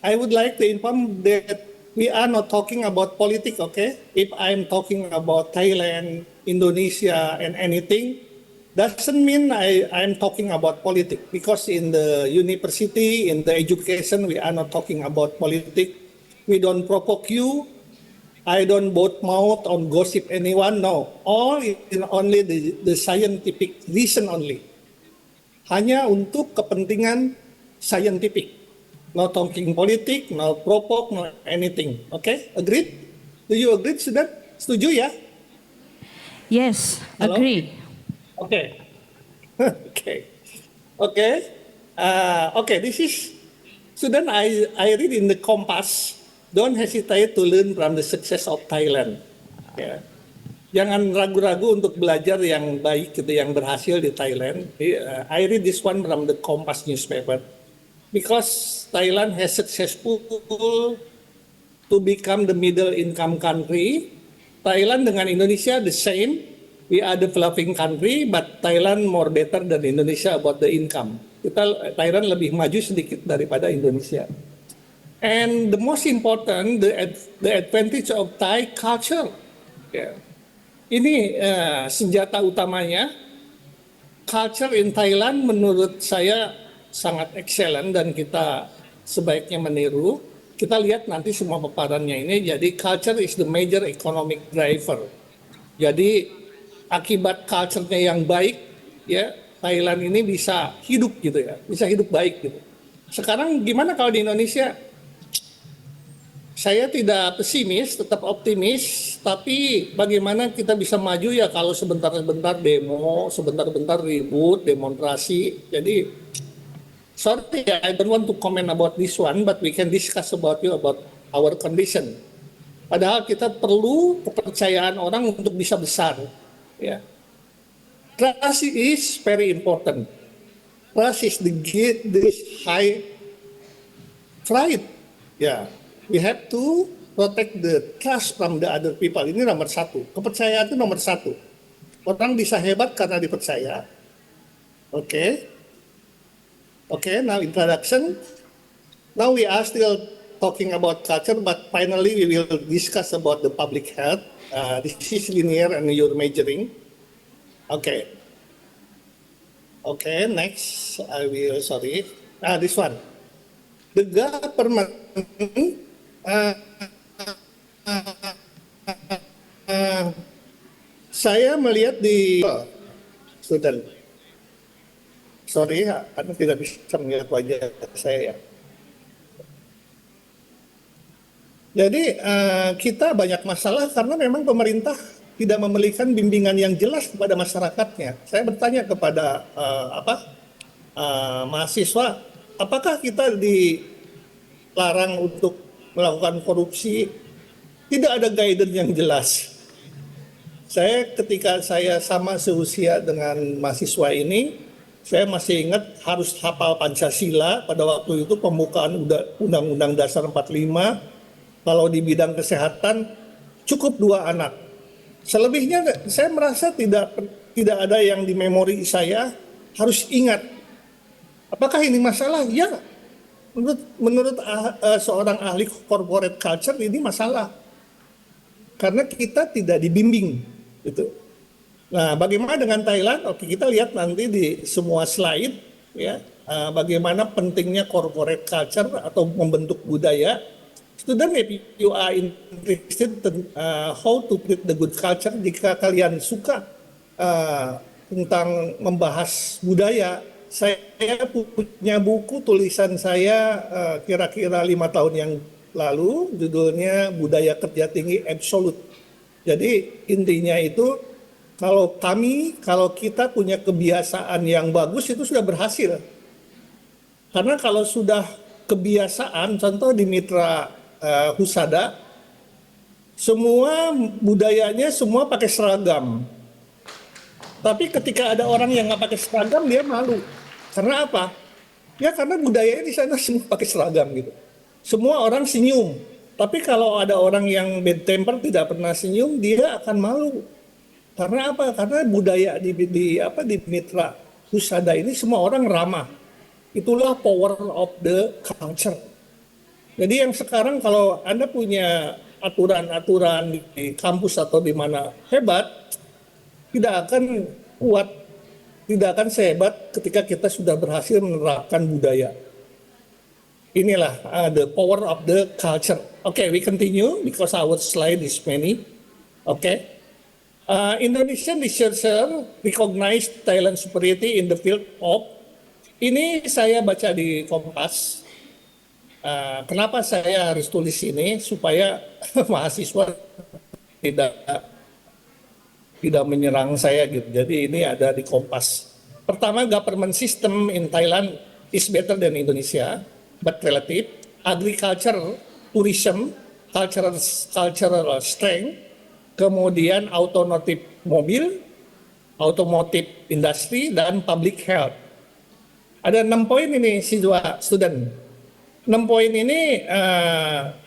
I would like to inform that we are not talking about politics, okay? If I'm talking about Thailand, Indonesia, and anything, doesn't mean I'm talking about politics, because in the university, in the education, we are not talking about politics. We don't provoke you. I don't both mouth on gossip anyone. No, all in only the scientific reason only. Hanya untuk kepentingan scientific. No talking politics, no provoke, no anything. Okay, agreed? Do you agree, student? Setuju ya? Yes, Hello? agree. Okay. Okay, this is, student, I read in the Compass, don't hesitate to learn from the success of Thailand. Yeah. Jangan ragu-ragu untuk belajar yang baik, gitu, yang berhasil di Thailand. I read this one from the Compass newspaper. because Thailand has successful to become the middle income country. Thailand dengan Indonesia the same. We are developing country, but Thailand more better than Indonesia about the income. Thailand lebih maju sedikit daripada Indonesia. And the most important, the advantage of Thai culture. Yeah. Ini senjata utamanya. Culture in Thailand menurut saya sangat excellent dan kita sebaiknya meniru. Kita lihat nanti semua paparannya ini. Jadi culture is the major economic driver. Jadi akibat culture-nya yang baik, ya Thailand ini bisa hidup gitu ya, bisa hidup baik gitu. Sekarang gimana kalau di Indonesia? Saya tidak pesimis, tetap optimis, tapi bagaimana kita bisa maju ya kalau sebentar-sebentar demo, sebentar-bentar ribut, demonstrasi. Jadi, sorry, I don't want to comment about this one, but we can discuss about our condition. Padahal kita perlu kepercayaan orang untuk bisa besar. Yeah. Trust is very important. Trust is the gate, this high pride. Yeah. We have to protect the trust from the other people. Ini nomor satu. Kepercayaan itu nomor satu. Orang bisa hebat karena dipercaya. Okay. Okay, now introduction. Now we are still talking about culture, but finally we will discuss about the public health. This is linear and you're majoring. Okay. Okay, next I will, sorry. This one. The government saya melihat di student. Sorry, Anda tidak bisa melihat wajah saya ya. Jadi kita banyak masalah karena memang pemerintah tidak memberikan bimbingan yang jelas kepada masyarakatnya. Saya bertanya kepada mahasiswa, apakah kita dilarang untuk melakukan korupsi? Tidak ada guidance yang jelas. Ketika saya sama seusia dengan mahasiswa ini, saya masih ingat harus hafal Pancasila pada waktu itu pembukaan Undang-Undang Dasar 45. Kalau di bidang kesehatan cukup 2 anak. Selebihnya saya merasa tidak ada yang di memori saya harus ingat. Apakah ini masalah? Ya. Menurut seorang ahli corporate culture ini masalah. Karena kita tidak dibimbing gitu. Nah, bagaimana dengan Thailand? Oke, kita lihat nanti di semua slide ya, bagaimana pentingnya corporate culture atau membentuk budaya. Student, if you are interested how to create the good culture, jika kalian suka tentang membahas budaya, saya punya buku tulisan saya kira-kira 5 tahun yang lalu, judulnya Budaya Kerja Tinggi Absolut. Jadi intinya itu kalau kita punya kebiasaan yang bagus itu sudah berhasil. Karena kalau sudah kebiasaan, contoh di MITRA HUSADA, semua budayanya semua pakai seragam. Tapi ketika ada orang yang nggak pakai seragam, dia malu. Karena apa? Ya karena budayanya di sana semua pakai seragam gitu. Semua orang senyum. Tapi kalau ada orang yang bad temper tidak pernah senyum, dia akan malu. Karena apa? Karena budaya di MITRA HUSADA ini semua orang ramah. Itulah power of the culture. Jadi yang sekarang kalau Anda punya aturan-aturan di kampus atau di mana hebat, tidak akan kuat, tidak akan sehebat ketika kita sudah berhasil menerapkan budaya. Inilah the power of the culture. Okay, we continue because our slide is many. Okay. Indonesian researcher recognized Thailand superiority in the field of, ini saya baca di Kompas. Kenapa saya harus tulis ini? Supaya mahasiswa tidak menyerang saya gitu. Jadi ini ada di Kompas. Pertama, government system in Thailand is better than Indonesia, but relative. Agriculture, tourism, cultural strength, kemudian automotive industry, dan public health. Ada 6 poin ini siswa student. 6 poin ini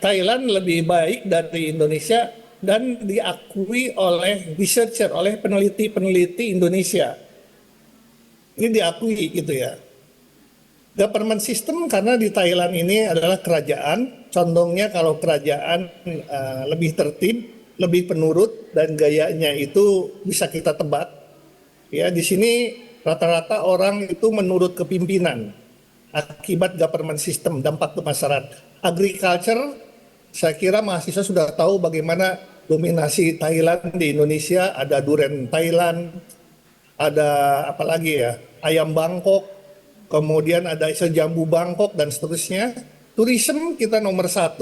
Thailand lebih baik dari Indonesia dan diakui oleh researcher, oleh peneliti-peneliti Indonesia. Ini diakui gitu ya. Government system karena di Thailand ini adalah kerajaan, condongnya kalau kerajaan lebih tertib, lebih penurut dan gayanya itu bisa kita tebak. Ya, di sini rata-rata orang itu menurut kepimpinan akibat government system, dampak ke masyarakat. Agriculture, saya kira mahasiswa sudah tahu bagaimana dominasi Thailand di Indonesia, ada durian Thailand, ada apa lagi ya, ayam Bangkok, kemudian ada iso jambu Bangkok dan seterusnya. Tourism kita nomor 1,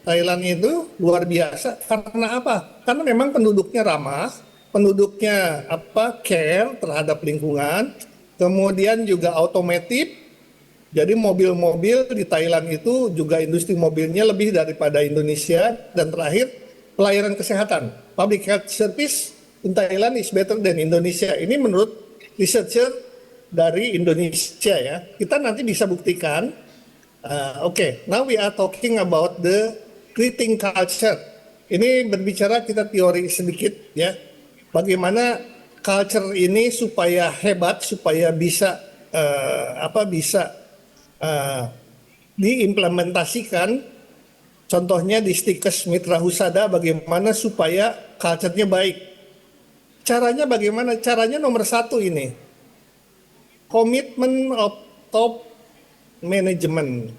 Thailand itu luar biasa. Karena apa? Karena memang penduduknya ramah, penduduknya care terhadap lingkungan, kemudian juga otomotif. Jadi mobil-mobil di Thailand itu juga industri mobilnya lebih daripada Indonesia. Dan terakhir, pelayanan kesehatan. Public health service in Thailand is better than Indonesia. Ini menurut researcher dari Indonesia ya. Kita nanti bisa buktikan. Oke, now we are talking about the greeting culture. Ini berbicara kita teori sedikit ya. Bagaimana culture ini supaya hebat, supaya bisa diimplementasikan. Contohnya di Stikes Mitra Husada bagaimana supaya culture-nya baik. Caranya bagaimana? Caranya nomor 1 ini. Commitment of top management.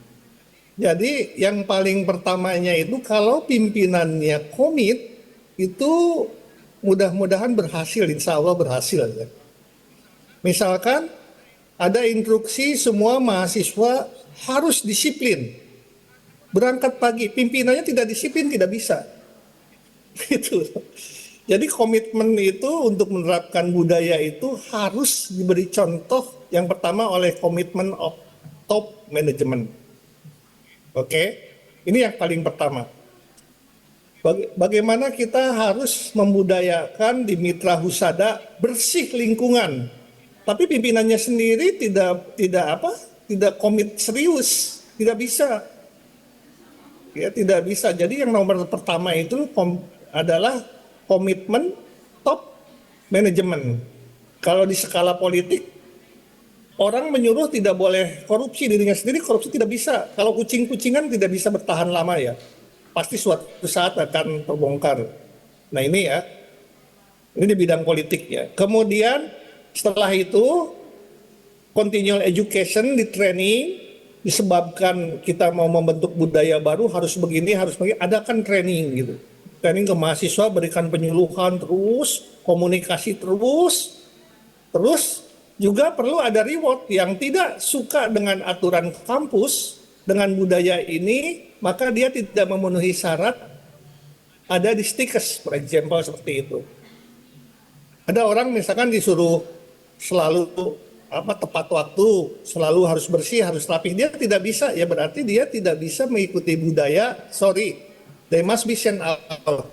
Jadi yang paling pertamanya itu kalau pimpinannya komit itu mudah-mudahan berhasil, insya Allah berhasil. Ya. Misalkan ada instruksi semua mahasiswa harus disiplin. Berangkat pagi, pimpinannya tidak disiplin tidak bisa. Gitu. Jadi komitmen itu untuk menerapkan budaya itu harus diberi contoh yang pertama oleh komitmen of top management. Oke, ini yang paling pertama. Bagaimana kita harus membudayakan di Mitra Husada bersih lingkungan. Tapi pimpinannya sendiri tidak komit serius, tidak bisa. Ya, tidak bisa. Jadi yang nomor pertama itu adalah komitmen top manajemen. Kalau di skala politik, orang menyuruh tidak boleh korupsi, dirinya sendiri korupsi tidak bisa. Kalau kucing-kucingan tidak bisa bertahan lama ya. Pasti suatu saat akan terbongkar. Nah ini ya, ini di bidang politik ya. Kemudian setelah itu, continual education, di training, disebabkan kita mau membentuk budaya baru harus begini, adakan training gitu. Training ke mahasiswa, berikan penyuluhan terus, komunikasi terus juga perlu ada reward yang tidak suka dengan aturan kampus, dengan budaya ini, maka dia tidak memenuhi syarat ada di Stikes, for example, seperti itu. Ada orang misalkan disuruh selalu tepat waktu, selalu harus bersih, harus rapih, dia tidak bisa, ya berarti dia tidak bisa mengikuti budaya, they must be sent out.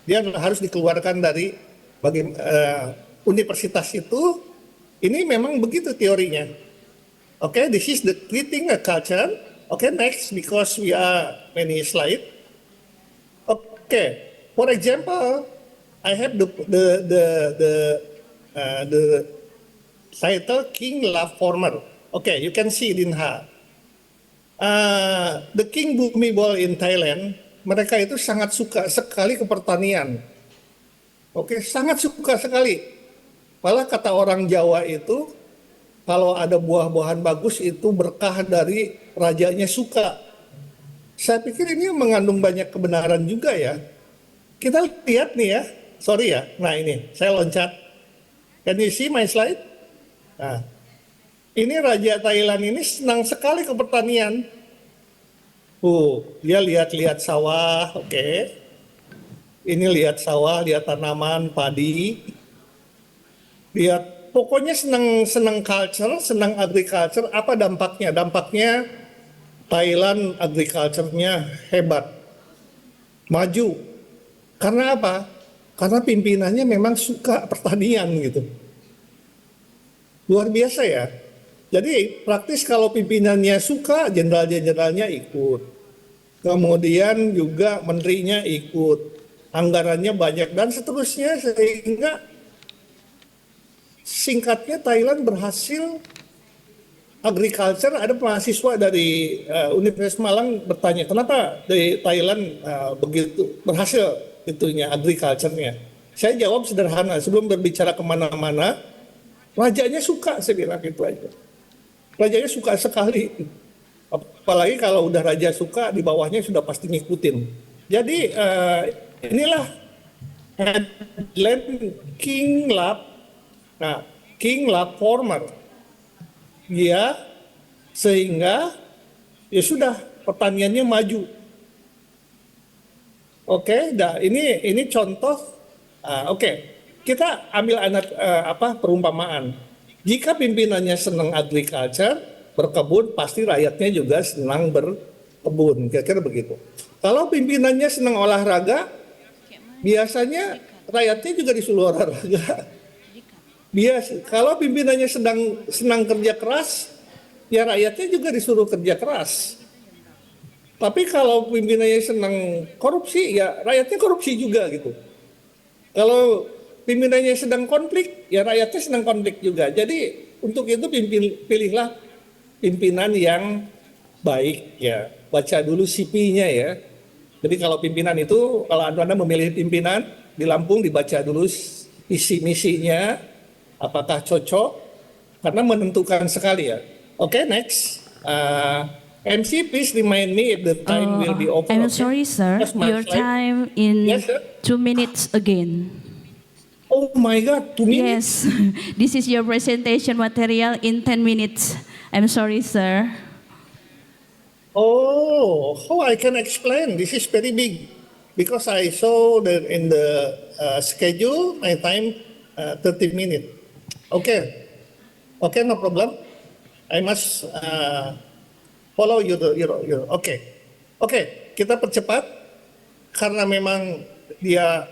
Dia harus dikeluarkan dari universitas itu. Ini memang begitu teorinya. Okay, this is the creating a culture. Okay, next, because we are many slide. Okay, for example, I have the title King Love Farmer. Okay, you can see it in her. The King Bhumibol in Thailand, mereka itu sangat suka sekali ke pertanian. Oke, sangat suka sekali. Malah kata orang Jawa itu, kalau ada buah-buahan bagus itu berkah dari rajanya suka. Saya pikir ini mengandung banyak kebenaran juga ya. Kita lihat nih ya, sorry ya, nah ini saya loncat. Can you see my slide? Nah, ini Raja Thailand ini senang sekali ke pertanian. Dia lihat-lihat sawah, oke. Ini lihat sawah, lihat tanaman, padi. Lihat, pokoknya senang culture, senang agriculture. Apa dampaknya? Dampaknya Thailand agriculture-nya hebat, maju. Karena apa? Karena pimpinannya memang suka pertanian gitu. Luar biasa ya. Jadi praktis kalau pimpinannya suka, jenderal-jenderalnya ikut. Kemudian juga menterinya ikut. Anggarannya banyak dan seterusnya, sehingga singkatnya Thailand berhasil agriculture. Ada mahasiswa dari Universitas Malang bertanya, kenapa di Thailand begitu berhasil itunya agriculture-nya? Saya jawab sederhana, sebelum berbicara kemana-mana, rajanya suka, saya bilang gitu aja. Rajanya suka sekali. Apalagi kalau udah raja suka, di bawahnya sudah pasti ngikutin. Jadi inilah headline King Lap. Nah, King Lap Former. Ya, sehingga ya sudah pertaniannya maju. Oke, dah ini contoh. Oke, kita ambil perumpamaan. Jika pimpinannya senang agriculture, berkebun, pasti rakyatnya juga senang berkebun. Kira-kira begitu. Kalau pimpinannya senang olahraga, biasanya rakyatnya juga disuruh olahraga. Kalau pimpinannya senang kerja keras, ya rakyatnya juga disuruh kerja keras. Tapi kalau pimpinannya senang korupsi, ya rakyatnya korupsi juga gitu. Kalau pimpinannya sedang konflik, ya rakyatnya sedang konflik juga. Jadi untuk itu pilihlah pimpinan yang baik ya. Baca dulu CV-nya ya. Jadi kalau pimpinan itu, kalau Anda memilih pimpinan di Lampung, dibaca dulu isi misinya, apakah cocok, karena menentukan sekali ya. Oke, next. MC, please remind me if the time will be over. I'm sorry, sir. Your time in 2 minutes again. Oh my God, 2 minutes? Yes, this is your presentation material in 10 minutes. I'm sorry, sir. Oh, how I can explain? This is very big. Because I saw that in the schedule, my time 30 minutes. Okay, no problem. I must follow you. Oke, kita percepat karena memang dia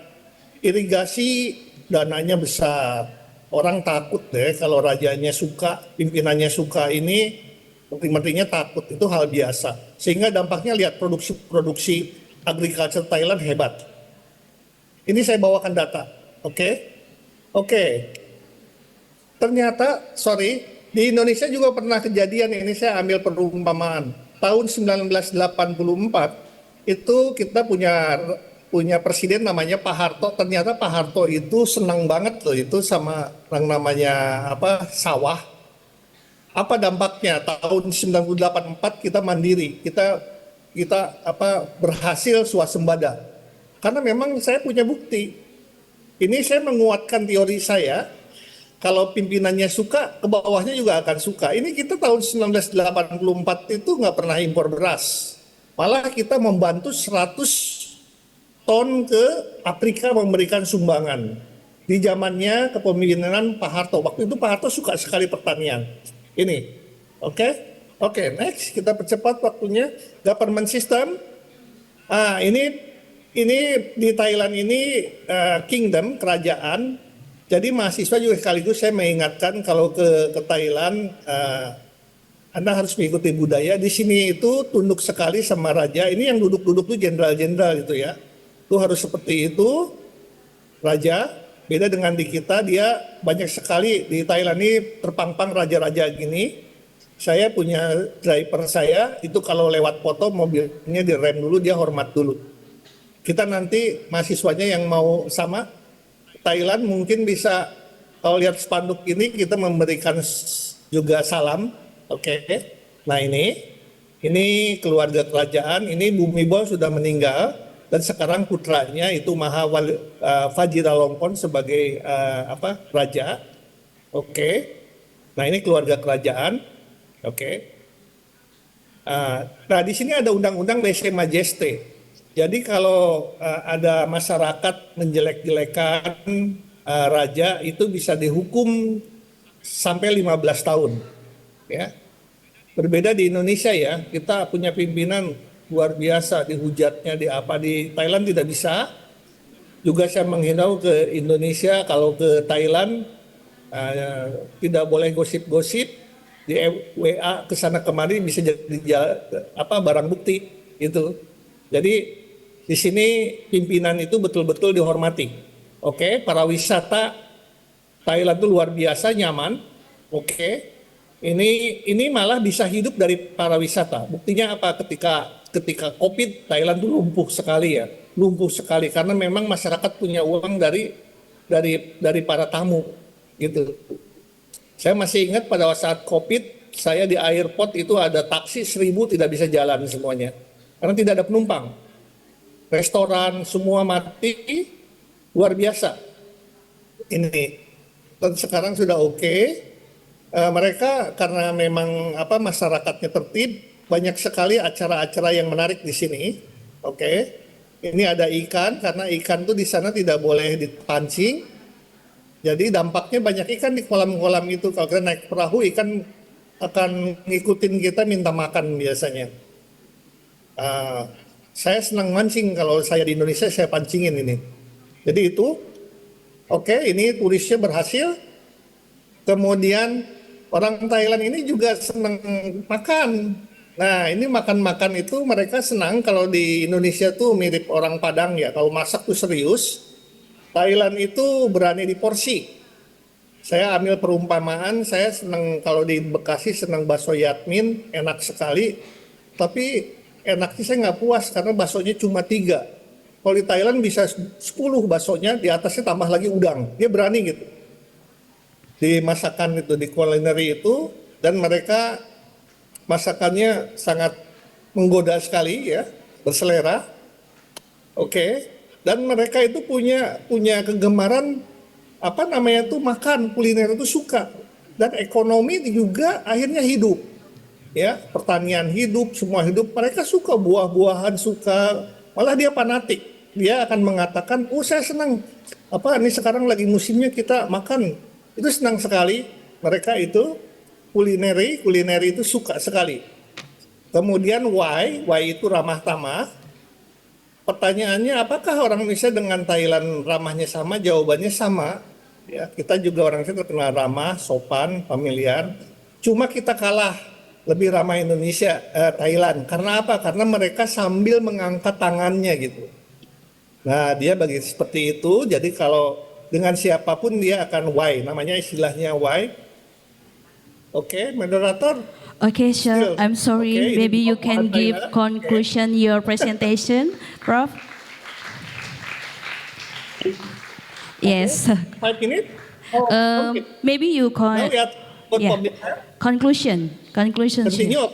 irigasi dananya besar. Orang takut deh kalau rajanya suka, pimpinannya suka ini, menteri-menterinya takut, itu hal biasa. Sehingga dampaknya lihat produksi agriculture Thailand hebat. Ini saya bawakan data, oke. Ternyata, di Indonesia juga pernah kejadian, ini saya ambil perumpamaan. Tahun 1984 itu kita punya presiden namanya Pak Harto. Ternyata Pak Harto itu senang banget loh itu sama yang namanya sawah. Apa dampaknya? Tahun 1984 kita mandiri, kita berhasil swasembada. Karena memang saya punya bukti. Ini saya menguatkan teori saya. Kalau pimpinannya suka, ke bawahnya juga akan suka. Ini kita tahun 1984 itu nggak pernah impor beras. Malah kita membantu 100 ton ke Afrika memberikan sumbangan. Di zamannya kepemimpinan Pak Harto. Waktu itu Pak Harto suka sekali pertanian. Ini, oke, next kita percepat waktunya. Government system. Ini di Thailand ini kingdom, kerajaan. Jadi mahasiswa juga sekaligus saya mengingatkan kalau ke Thailand, Anda harus mengikuti budaya. Di sini itu tunduk sekali sama raja. Ini yang duduk-duduk tuh jenderal-jenderal gitu ya. Itu harus seperti itu, raja. Beda dengan di kita, dia banyak sekali di Thailand ini terpampang raja-raja gini. Saya punya driver saya, itu kalau lewat foto mobilnya direm dulu, dia hormat dulu. Kita nanti mahasiswanya yang mau sama Thailand mungkin bisa, kalau lihat spanduk ini kita memberikan juga salam. Oke. Nah ini keluarga kerajaan, ini Bhumibol sudah meninggal dan sekarang putranya itu Vajiralongkorn sebagai raja. Oke. Nah ini keluarga kerajaan. Oke. Nah di sini ada undang-undang lese majeste. Jadi kalau ada masyarakat menjelek-jelekan raja itu bisa dihukum sampai 15 tahun. Ya. Berbeda di Indonesia ya, kita punya pimpinan luar biasa, dihujatnya, di Thailand tidak bisa. Juga saya menghimbau ke Indonesia, kalau ke Thailand tidak boleh gosip-gosip, di WA ke sana kemari bisa jadi barang bukti gitu. Jadi di sini pimpinan itu betul-betul dihormati. Oke, para wisata Thailand itu luar biasa nyaman. Oke, ini malah bisa hidup dari para wisata. Buktinya apa? Ketika COVID Thailand itu lumpuh sekali ya, lumpuh sekali karena memang masyarakat punya uang dari para tamu gitu. Saya masih ingat pada saat COVID, saya di airport itu ada taksi 1.000 tidak bisa jalan semuanya. Karena tidak ada penumpang. Restoran semua mati, luar biasa. Ini, dan sekarang sudah oke. Mereka karena memang masyarakatnya tertib, banyak sekali acara-acara yang menarik di sini. Oke. Ini ada ikan, karena ikan tuh di sana tidak boleh dipancing. Jadi dampaknya banyak ikan di kolam-kolam itu. Kalau kita naik perahu, ikan akan ngikutin kita minta makan biasanya. Saya senang mancing, kalau saya di Indonesia saya pancingin ini. Jadi itu, oke, ini turisnya berhasil. Kemudian orang Thailand ini juga senang makan. Nah ini makan-makan itu mereka senang. Kalau di Indonesia tuh mirip orang Padang ya, kalau masak tuh serius. Thailand itu berani di porsi. Saya ambil perumpamaan, saya senang kalau di Bekasi senang bakso Yatmin, enak sekali. Tapi enaknya saya nggak puas karena baksonya cuma 3. Kalau di Thailand bisa 10 baksonya, di atasnya tambah lagi udang. Dia berani gitu. Di masakan itu, di culinary itu, dan mereka masakannya sangat menggoda sekali ya, berselera. Oke. Dan mereka itu punya kegemaran makan, kuliner itu suka, dan ekonomi juga akhirnya hidup ya, pertanian hidup, semua hidup. Mereka suka buah-buahan, suka, malah dia fanatik, dia akan mengatakan, saya senang ini sekarang lagi musimnya kita makan, itu senang sekali. Mereka itu kulineri itu suka sekali. Kemudian why itu ramah tamah. Pertanyaannya, apakah orang Indonesia dengan Thailand ramahnya sama? Jawabannya sama. Ya, kita juga orang Indonesia terkenal ramah, sopan, familiar. Cuma kita kalah lebih ramah Thailand. Karena apa? Karena mereka sambil mengangkat tangannya gitu. Nah, dia bagi seperti itu. Jadi kalau dengan siapapun dia akan why. Namanya istilahnya why. Oke, moderator. Okay, sure. I'm sorry. Okay, Maybe you can give conclusion your presentation, Prof. Yes. 5 minutes? Okay. Maybe you Now we are conclusion. Continue.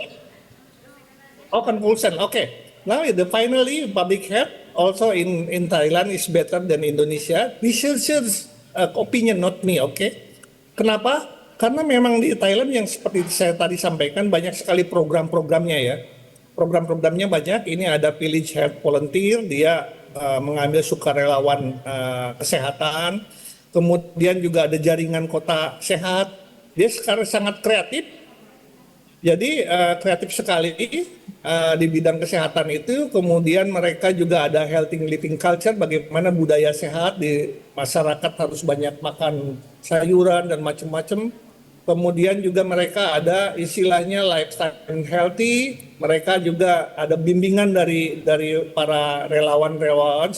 Conclusion. Okay. Now the finally public health also in Thailand is better than Indonesia. Researchers opinion, not me. Okay. Kenapa? Karena memang di Thailand yang seperti saya tadi sampaikan banyak sekali program-programnya ya. Program-programnya banyak. Ini ada village health volunteer, dia mengambil sukarelawan kesehatan. Kemudian juga ada jaringan kota sehat. Dia sekarang sangat kreatif. Jadi kreatif sekali di bidang kesehatan itu. Kemudian mereka juga ada healthy living culture, bagaimana budaya sehat di masyarakat harus banyak makan sayuran dan macam-macam. Kemudian juga mereka ada istilahnya lifestyle healthy. Mereka juga ada bimbingan dari para relawan-relawan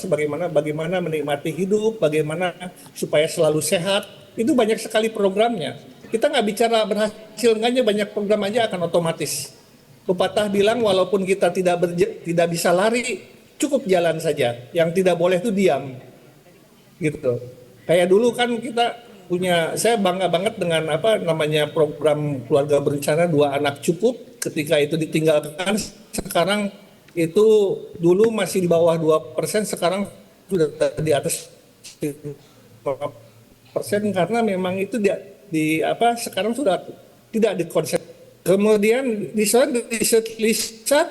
bagaimana menikmati hidup, bagaimana supaya selalu sehat. Itu banyak sekali programnya. Kita nggak bicara berhasil enggaknya, banyak program aja akan otomatis. Pepatah bilang walaupun kita tidak bisa lari, cukup jalan saja. Yang tidak boleh itu diam. Gitu. Kayak dulu kan kita saya bangga banget dengan program keluarga berencana 2 anak cukup. Ketika itu ditinggalkan, sekarang itu dulu masih di bawah 2%, sekarang sudah di atas 5%, karena memang itu sekarang sudah tidak dikonsep. Kemudian di research,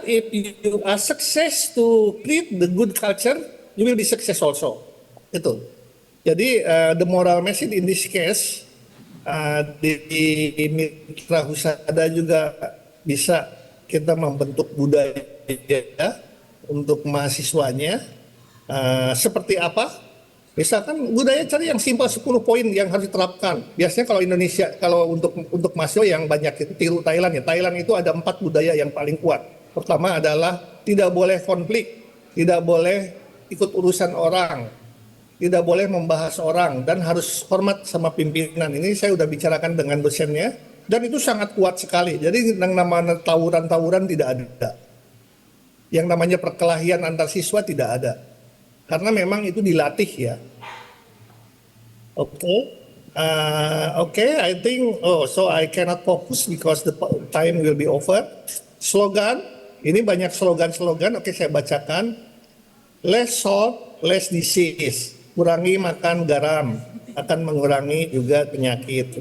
if you are success to create the good culture, you will be success also. Itu. Jadi the moral message in this case di Mitra Husada juga bisa kita membentuk budaya untuk mahasiswanya seperti apa Misalkan budaya cari yang simpel 10 poin yang harus diterapkan. Biasanya kalau Indonesia, kalau untuk mahasiswa yang banyak itu tiru Thailand ya. Thailand itu ada 4 budaya yang paling kuat. Pertama adalah tidak boleh konflik, tidak boleh ikut urusan orang, tidak boleh membahas orang, dan harus hormat sama pimpinan. Ini saya sudah bicarakan dengan dosennya, dan itu sangat kuat sekali. Jadi yang namanya tawuran-tawuran tidak ada. Yang namanya perkelahian antar siswa tidak ada. Karena memang itu dilatih ya. Okay, I think, so I cannot focus because the time will be over. Slogan, ini banyak slogan-slogan, oke saya bacakan. Less salt, less disease. Kurangi makan garam, akan mengurangi juga penyakit.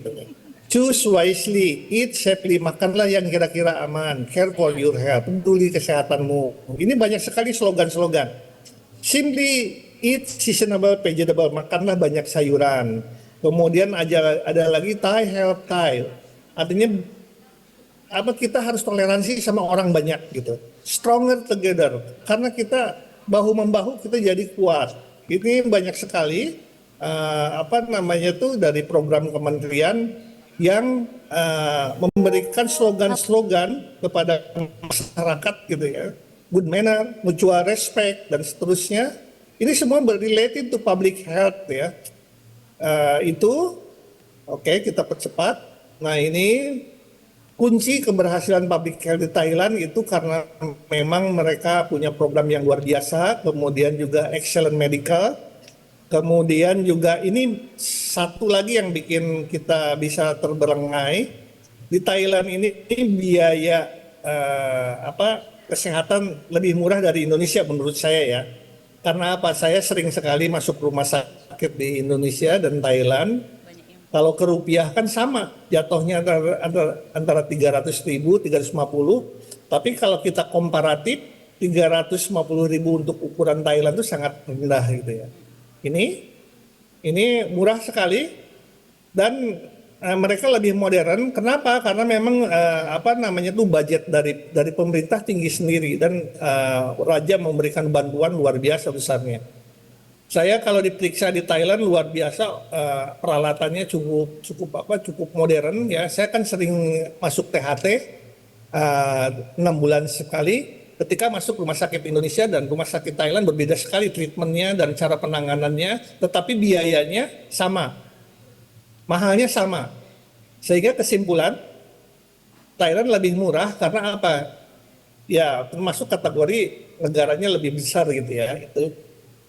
Choose wisely, eat safely, makanlah yang kira-kira aman. Care for your health, peduli kesehatanmu. Ini banyak sekali slogan-slogan. Simply eat seasonable vegetable, makanlah banyak sayuran. Kemudian ada lagi Thai health Thai, artinya kita harus toleransi sama orang banyak gitu. Stronger together, karena kita bahu membahu kita jadi kuat. Ini banyak sekali dari program kementerian yang memberikan slogan-slogan kepada masyarakat gitu ya. Good manner, mutual respect, dan seterusnya. Ini semua related to public health ya. Kita percepat. Nah ini kunci keberhasilan public health di Thailand itu karena memang mereka punya program yang luar biasa, kemudian juga excellent medical, kemudian juga ini satu lagi yang bikin kita bisa terberengai. Di Thailand ini biaya kesehatan lebih murah dari Indonesia menurut saya ya. Karena apa? Saya sering sekali masuk rumah sakit di Indonesia dan Thailand. Kalau ke rupiah kan sama, jatuhnya antara 300.000, 350. Tapi kalau kita komparatif, 350.000 untuk ukuran Thailand itu sangat rendah gitu ya. Ini murah sekali dan mereka lebih modern. Kenapa? Karena memang budget dari pemerintah tinggi sendiri dan raja memberikan bantuan luar biasa besarnya. Saya kalau diperiksa di Thailand luar biasa, peralatannya cukup modern ya. Saya kan sering masuk THT 6 bulan sekali. Ketika masuk rumah sakit Indonesia dan rumah sakit Thailand berbeda sekali treatmentnya dan cara penanganannya, tetapi biayanya sama. Mahalnya sama, sehingga kesimpulan Thailand lebih murah karena apa? Ya termasuk kategori negaranya lebih besar gitu ya. Itu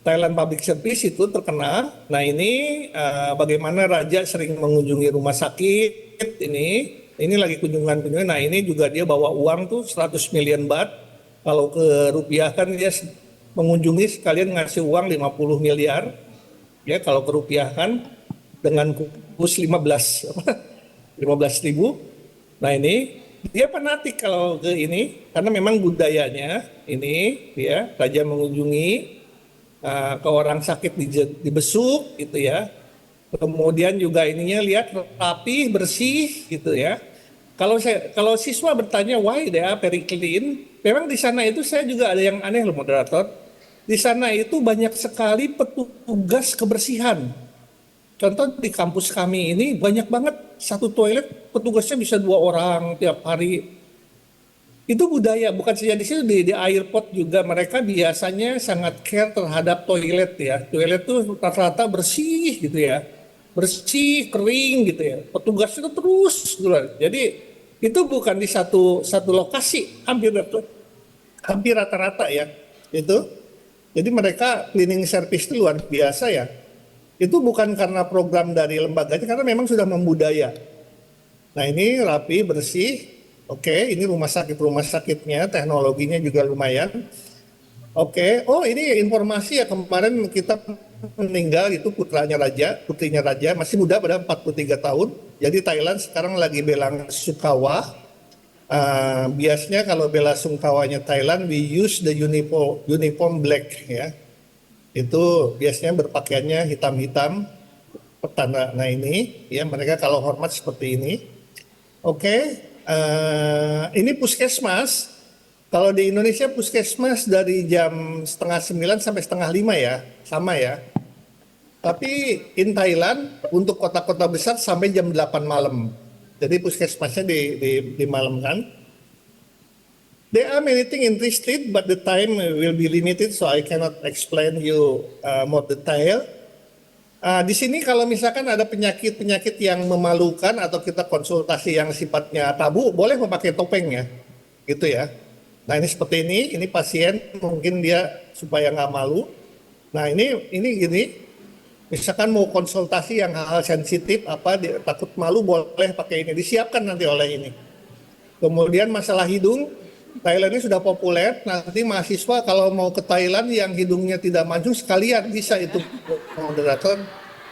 Thailand Public Service itu terkenal. Nah ini bagaimana raja sering mengunjungi rumah sakit ini lagi kunjungan. Nah ini juga dia bawa uang tuh 100 million baht. Kalau ke rupiah kan dia mengunjungi sekalian ngasih uang 50 miliar. Ya kalau ke rupiah kan dengan kurs 15.000. Nah ini dia fanatik kalau ke ini karena memang budayanya ini ya raja mengunjungi ke orang sakit dibesuk gitu ya. Kemudian juga ininya lihat rapi bersih gitu ya. Kalau siswa bertanya why they are very clean, memang di sana itu saya juga ada yang aneh loh moderator. Di sana itu banyak sekali petugas kebersihan. Contoh di kampus kami ini banyak banget satu toilet petugasnya bisa 2 orang tiap hari. Itu budaya, bukan saja di situ di airport juga mereka biasanya sangat care terhadap toilet ya. Toilet tuh rata-rata bersih gitu ya, bersih kering gitu ya. Petugas itu terus gitu. Jadi itu bukan di satu lokasi, hampir rata-rata ya itu. Jadi mereka cleaning service itu luar biasa ya. Itu bukan karena program dari lembaganya, karena memang sudah membudaya. Nah ini rapi, bersih, oke, ini rumah sakitnya, teknologinya juga lumayan. Oke, oh ini informasi ya kemarin kita meninggal itu putrinya raja, masih muda pada 43 tahun. Jadi Thailand sekarang lagi bela sungkawa. Biasanya kalau bela sungkawanya Thailand, we use the uniform black ya. Itu biasanya berpakaiannya hitam-hitam petanda. Nah ini ya mereka kalau hormat seperti ini. Oke, ini puskesmas. Kalau di Indonesia puskesmas dari jam 8:30 sampai 4:30 ya, sama ya. Tapi in Thailand untuk kota-kota besar sampai jam 8 malam. Jadi puskesmasnya di malam kan. There are many things in this street, but the time will be limited, so I cannot explain you more detail. Di sini kalau misalkan ada penyakit-penyakit yang memalukan atau kita konsultasi yang sifatnya tabu, boleh memakai topeng ya, gitu ya. Nah ini seperti ini pasien mungkin dia supaya nggak malu. Nah ini gini. Misalkan mau konsultasi yang hal-hal sensitif, dia takut malu, boleh pakai ini, disiapkan nanti oleh ini. Kemudian masalah hidung, Thailand ini sudah populer, nanti mahasiswa kalau mau ke Thailand yang hidungnya tidak mancung, sekalian bisa itu moderator.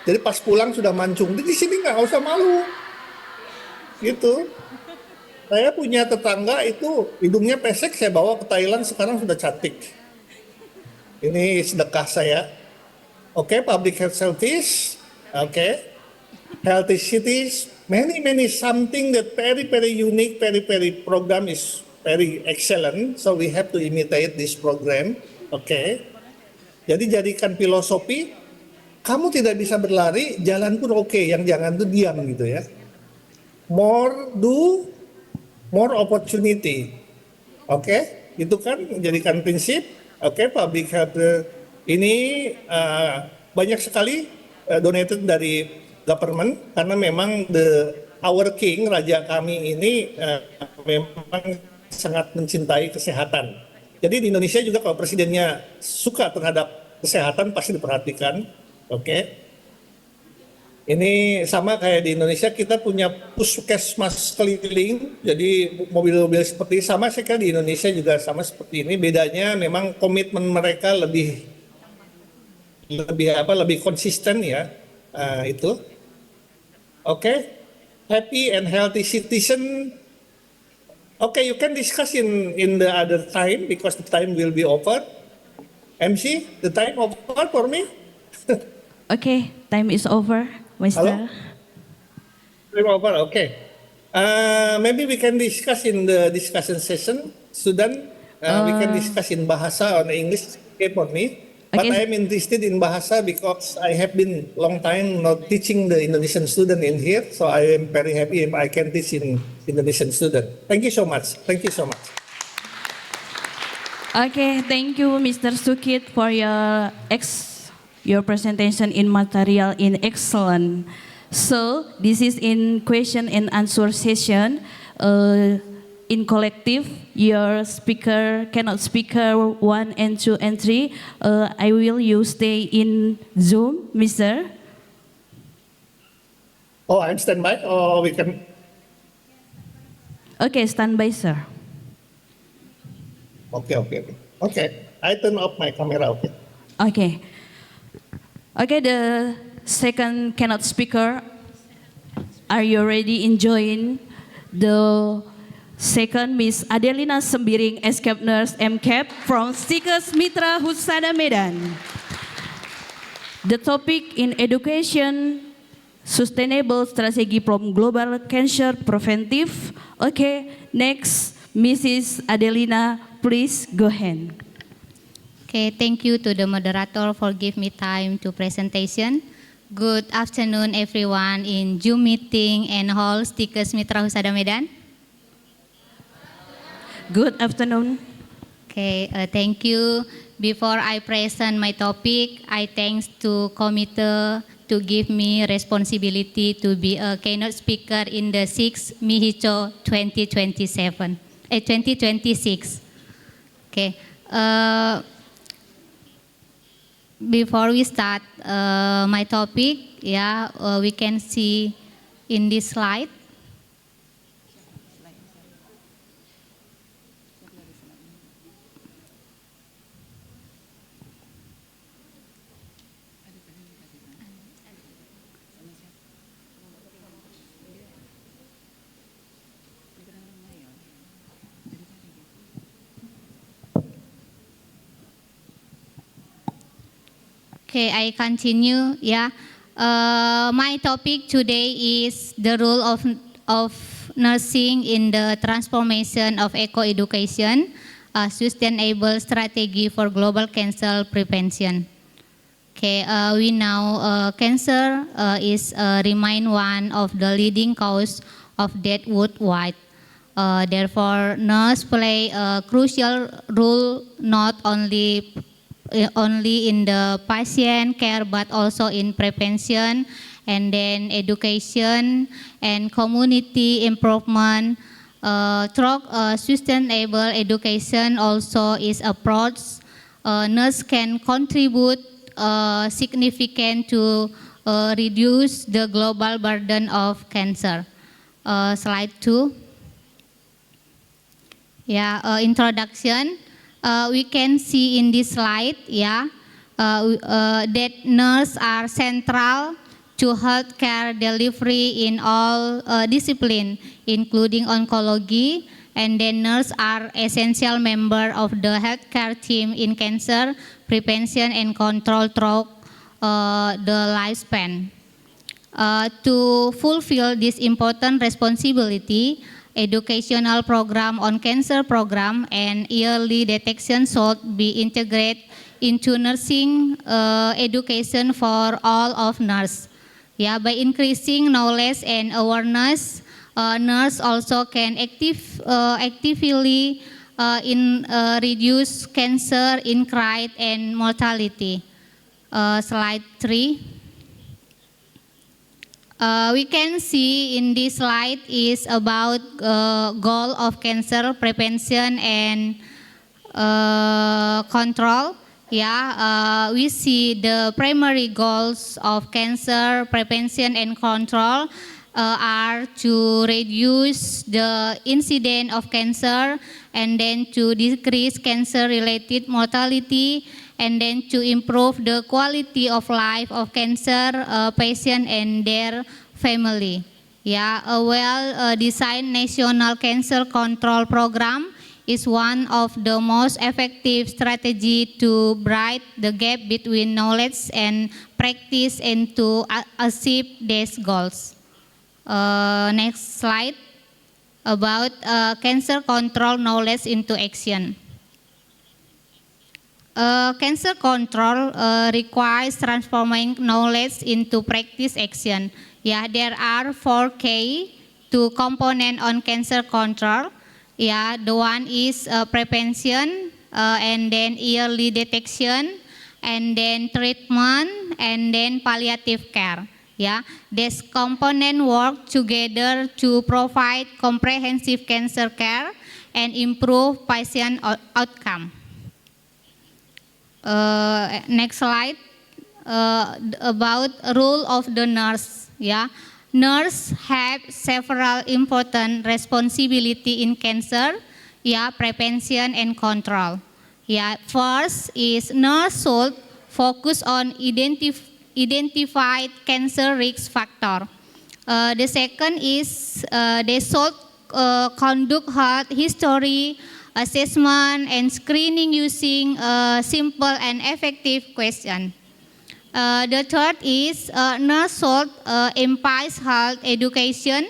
Jadi pas pulang sudah mancung, di sini nggak usah malu. Gitu. Saya punya tetangga itu hidungnya pesek, saya bawa ke Thailand, sekarang sudah cantik. Ini sedekah saya. Okay, public health service. Okay, healthy cities. Many something that very unique, very program is very excellent. So we have to imitate this program. Okay. Jadi jadikan filosofi. Kamu tidak bisa berlari, jalan pun oke. Yang jangan tuh diam gitu ya. More do, more opportunity. Oke, itu kan menjadikan prinsip. Oke, public health. Ini banyak sekali donated dari government karena memang our king, raja kami ini memang sangat mencintai kesehatan. Jadi di Indonesia juga kalau presidennya suka terhadap kesehatan pasti diperhatikan. Oke. Ini sama kayak di Indonesia kita punya puskesmas keliling, jadi mobil-mobil seperti sama saya kira di Indonesia juga sama seperti ini. Bedanya memang komitmen mereka lebih konsisten ya itu. Okay, happy and healthy citizen. Okay, you can discuss in the other time because the time will be over. MC, the time over for me. Okay, time is over, Mr. Hello? Time over. Okay. Maybe we can discuss in the discussion session. Sudan, we can discuss in bahasa or English. Okay for me. But I am interested in bahasa because I have been long time not teaching the Indonesian student in here, so I am very happy if I can teach in Indonesian student. Thank you so much. Thank you so much. Okay, thank you, Mr. Sukit, for your presentation in material in excellent. So this is in question and answer session. In collective, your speaker cannot speaker 1 and 2 and 3. I will you stay in Zoom, Mr. Oh, I'm standby, or we can. Okay, standby, sir. Okay. I turn off my camera. Okay. Okay. Okay, the second cannot speaker. Are you ready enjoying the second Miss Adelina Sembiring, escape nurse MCAP from Stikes MITRA Husada Medan. The topic in education, sustainable strategy from global cancer preventive. Okay, next, Mrs. Adelina, please go ahead. Okay, thank you to the moderator for giving me time to presentation. Good afternoon, everyone in Zoom meeting and hall Stikes MITRA Husada Medan. Good afternoon. Okay, thank you. Before I present my topic, I thanks to committee to give me responsibility to be a keynote speaker in the 6th MIHHICo 2026. Okay. Before we start my topic, we can see in this slide. Okay, I continue. My topic today is the role of nursing in the transformation of eco-education, a sustainable strategy for global cancer prevention. Okay, we know cancer is remain one of the leading cause of death worldwide. Therefore, nurse play a crucial role not only in the patient care but also in prevention and then education and community improvement. Through sustainable education also is approach. Nurse can contribute significant to reduce the global burden of cancer. Slide 2. Yeah, introduction. We can see in this slide, that nurses are central to healthcare delivery in all disciplines, including oncology, and then nurses are essential member of the healthcare team in cancer prevention and control throughout the lifespan. To fulfill this important responsibility, educational program on cancer program and early detection should be integrated into nursing education for all of nurses. Yeah, by increasing knowledge and awareness, nurses also can actively reduce cancer increase and mortality. Slide 3. We can see in this slide is about goal of cancer prevention and control. Yeah, we see the primary goals of cancer prevention and control are to reduce the incidence of cancer and then to decrease cancer-related mortality and then to improve the quality of life of cancer patient and their family. Yeah, a well-designed national cancer control program is one of the most effective strategy to bridge the gap between knowledge and practice and to achieve these goals. Next slide, about cancer control knowledge into action. Cancer control requires transforming knowledge into practice action. Yeah, there are 4 key components on cancer control. Yeah, the one is prevention, and then early detection, and then treatment, and then palliative care. Yeah, these components work together to provide comprehensive cancer care and improve patient outcome. Next slide, about role of the nurse. Yeah, nurse have several important responsibility in cancer, yeah, prevention and control. Yeah, first is nurse should focus on identified cancer risk factor. The second is they should conduct health history assessment and screening using simple and effective question. The third is nurse should emphasize health education,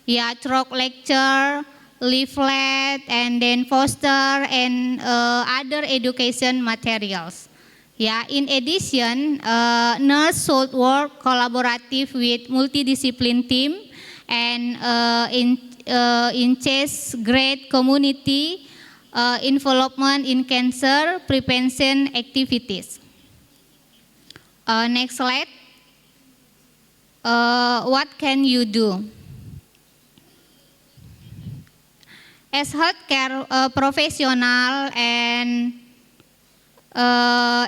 yeah, through lecture, leaflet, and then poster and other education materials. Yeah, in addition, nurse should work collaborative with multidiscipline team and enhance great community involvement in cancer prevention activities. Next slide. What can you do? As healthcare professional and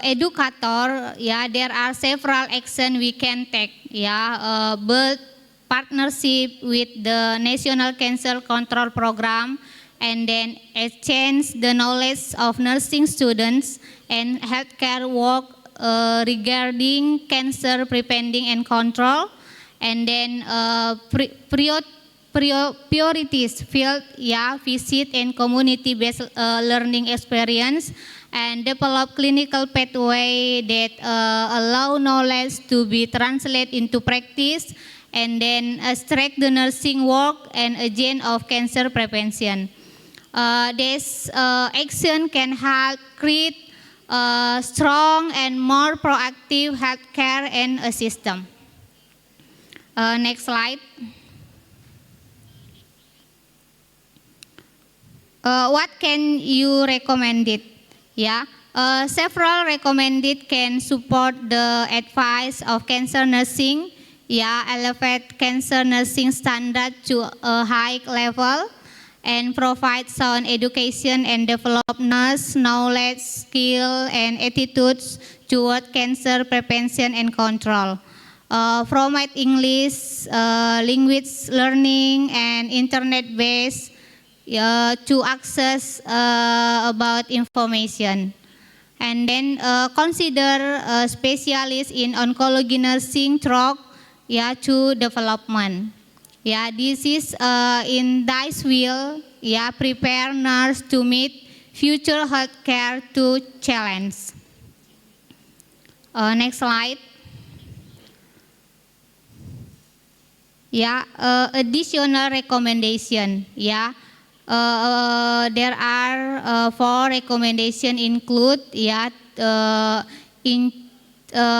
educator, yeah, there are several actions we can take. Yeah, build partnership with the National Cancer Control Program, and then exchange the knowledge of nursing students and healthcare work regarding cancer preventing and control, and then priorities field, yeah, visit and community-based learning experience, and develop clinical pathway that allow knowledge to be translated into practice, and then strike the nursing work and agent of cancer prevention. This action can help create strong and more proactive healthcare and a system. Next slide. What can you recommend it? Yeah, several recommended can support the advice of cancer nursing. Yeah, elevate cancer nursing standard to a high level and provide sound education and develop nurse knowledge, skill, and attitudes toward cancer prevention and control. Provide English, language learning, and internet-based to access about information. And then consider specialists in oncology nursing through to development. Yeah, this is in this will prepare nurse to meet future healthcare to challenge. Next slide. Yeah, additional recommendation. Yeah, there are 4 recommendations include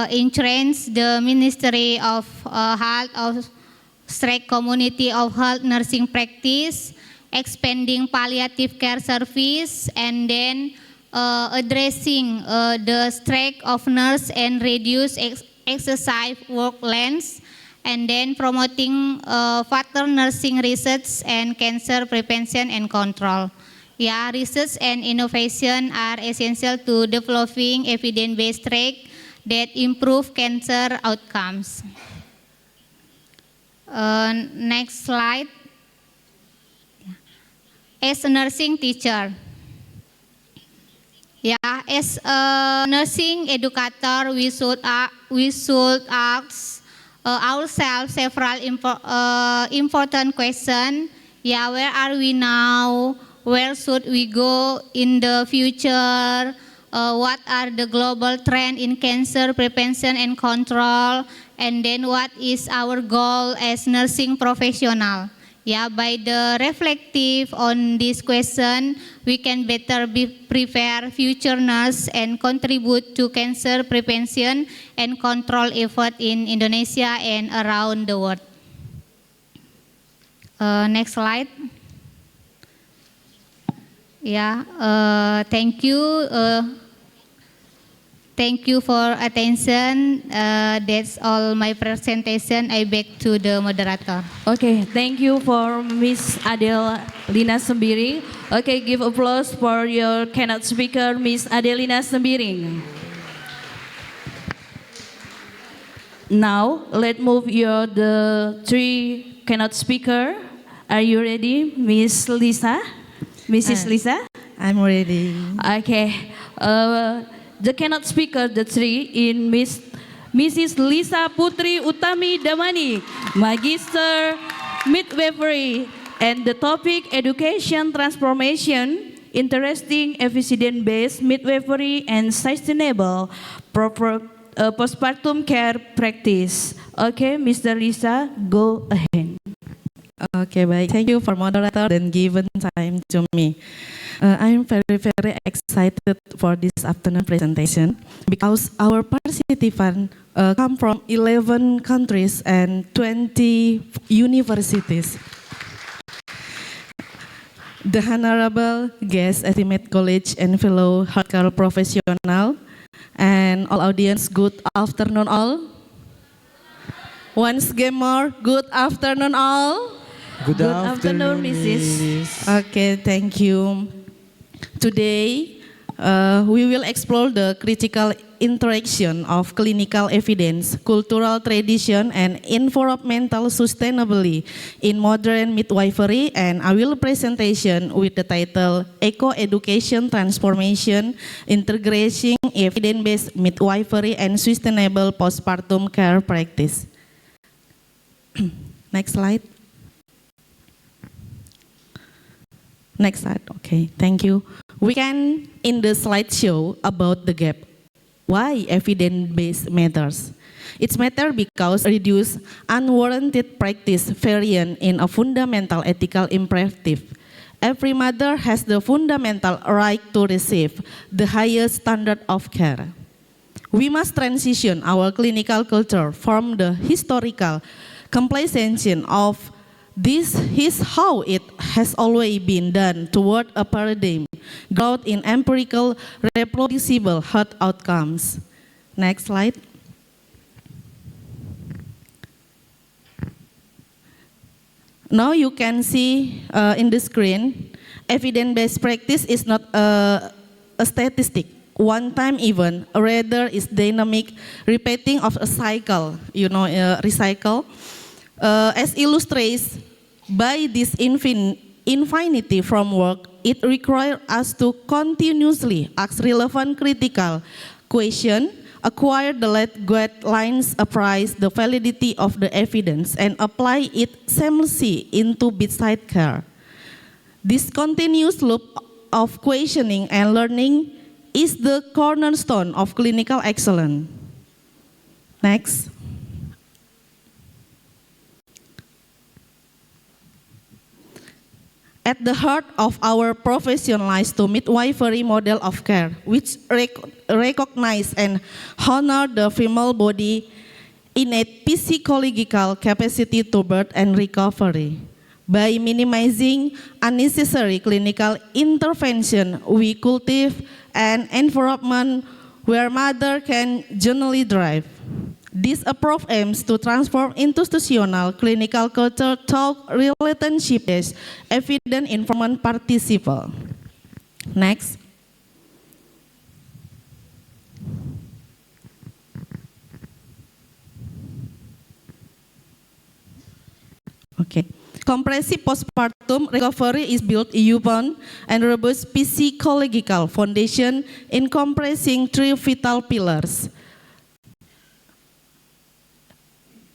entrench the Ministry of Health of strike community of health nursing practice, expanding palliative care service, and then addressing the strike of nurse and reduce exercise work lengths, and then promoting further nursing research and cancer prevention and control. Yeah, research and innovation are essential to developing evidence-based strike that improve cancer outcomes. Next slide. As a nursing teacher, as a nursing educator, we should ask ourselves several important questions. Where are we now? Where should we go in the future? What are the global trends in cancer prevention and control? And then what is our goal as nursing professional? By the reflective on this question, we can better prepare future nurse and contribute to cancer prevention and control effort in Indonesia and around the world. Next slide. Thank you. Thank you for attention. That's all my presentation. I back to the moderator. Okay, thank you for Miss Adelina Sembiring. Okay, give applause for your keynote speaker, Miss Adelina Sembiring. Now, let's move the 3 keynote speaker. Are you ready, Miss Lisa? Mrs. Lisa? I'm ready. Okay. The keynote speaker, the 3 in Mrs. Lisa Putri Utami Damani, Magister Midwifery, and the topic Education Transformation, Interesting Evidence-Based Midwifery and Sustainable Postpartum Care Practice. Okay, Mr. Lisa, go ahead. Okay, baik. Thank you for moderator and given time to me. I'm very excited for this afternoon presentation because our participants come from 11 countries and 20 universities. The honorable guest, estimate college and fellow healthcare professional, and all audience, good afternoon all. Once again more, good afternoon all. Good afternoon, Mrs. Okay, thank you. Today, we will explore the critical interaction of clinical evidence, cultural tradition, and environmental sustainability in modern midwifery, and I will presentation with the title Eco-Education Transformation, Integrating Evidence-Based Midwifery and Sustainable Postpartum Care Practice. Next slide. Next slide, okay, thank you. We can, in the slideshow about the gap. Why evidence-based matters? It's matter because reduce unwarranted practice variant in a fundamental ethical imperative Every mother has the fundamental right to receive the highest standard of care. We must transition our clinical culture from the historical complacency of this is how it has always been done toward a paradigm grounded in empirical reproducible health outcomes. Next slide. Now you can see in the screen, evidence-based practice is not a statistic, one-time event, rather is dynamic repeating of a cycle, recycle. As illustrated by this infinity framework, it requires us to continuously ask relevant critical questions, acquire the guidelines, appraise the validity of the evidence, and apply it seamlessly into bedside care. This continuous loop of questioning and learning is the cornerstone of clinical excellence. Next. At the heart of our profession lies the midwifery model of care, which recognize and honor the female body innate physiological capacity to birth and recovery. By minimizing unnecessary clinical intervention, we cultivate an environment where mother can genuinely thrive. This approach aims to transform institutional clinical culture to relationship-based, evidence-informed participant. Next. Okay. Comprehensive postpartum recovery is built upon and robust psychological foundation in compressing three vital pillars.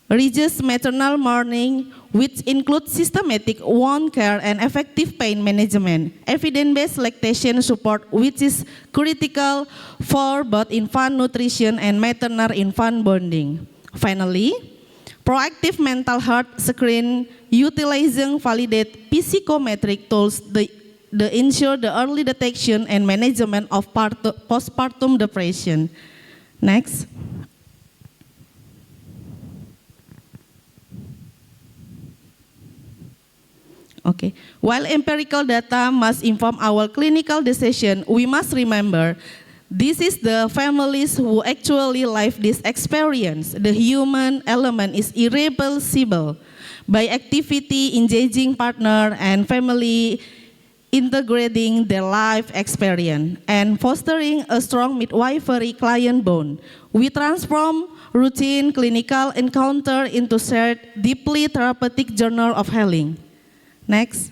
Rigorous maternal mourning, which includes systematic wound care and effective pain management. Evidence-based lactation support, which is critical for both infant nutrition and maternal-infant bonding. Finally, proactive mental health screen utilizing validated psychometric tools that ensure the early detection and management of postpartum depression. Next. Okay. While empirical data must inform our clinical decision, we must remember this is the families who actually live this experience. The human element is irreplaceable. By activity, engaging partner and family, integrating their life experience, and fostering a strong midwifery client bond, we transform routine clinical encounter into shared, deeply therapeutic journey of healing. Next.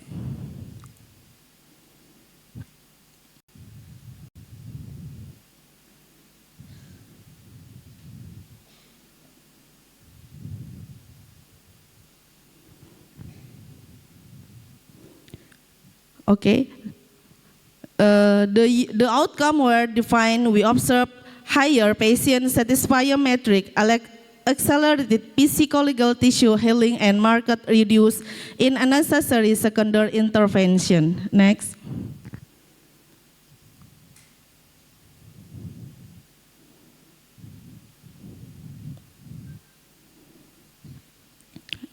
Okay. The outcome were defined. We observe higher patient satisfaction metric, accelerated psychological tissue healing, and marked reduce in unnecessary secondary intervention. Next.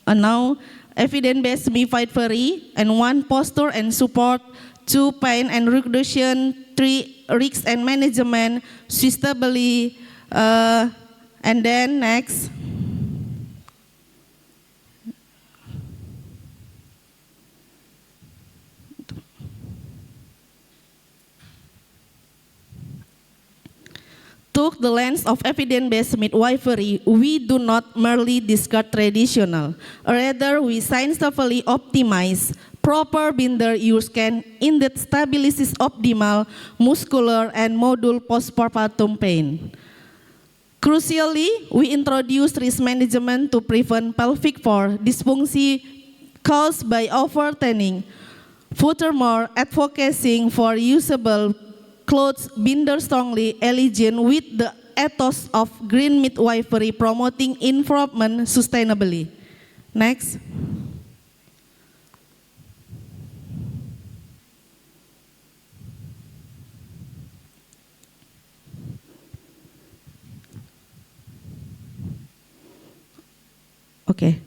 And now, evidence-based midwifery and one posture and support, two pain and reduction, three risk and management, suitably, and then next. Through the lens of evidence-based midwifery, we do not merely discard traditional. Rather, we scientifically optimize proper binder use can indeed stabilize optimal muscular and module postpartum pain. Crucially, we introduce risk management to prevent pelvic floor dysfunction caused by overtraining. Furthermore, advocating for usable clothes binder strongly align with the ethos of green midwifery promoting improvement sustainably. Next. Okay.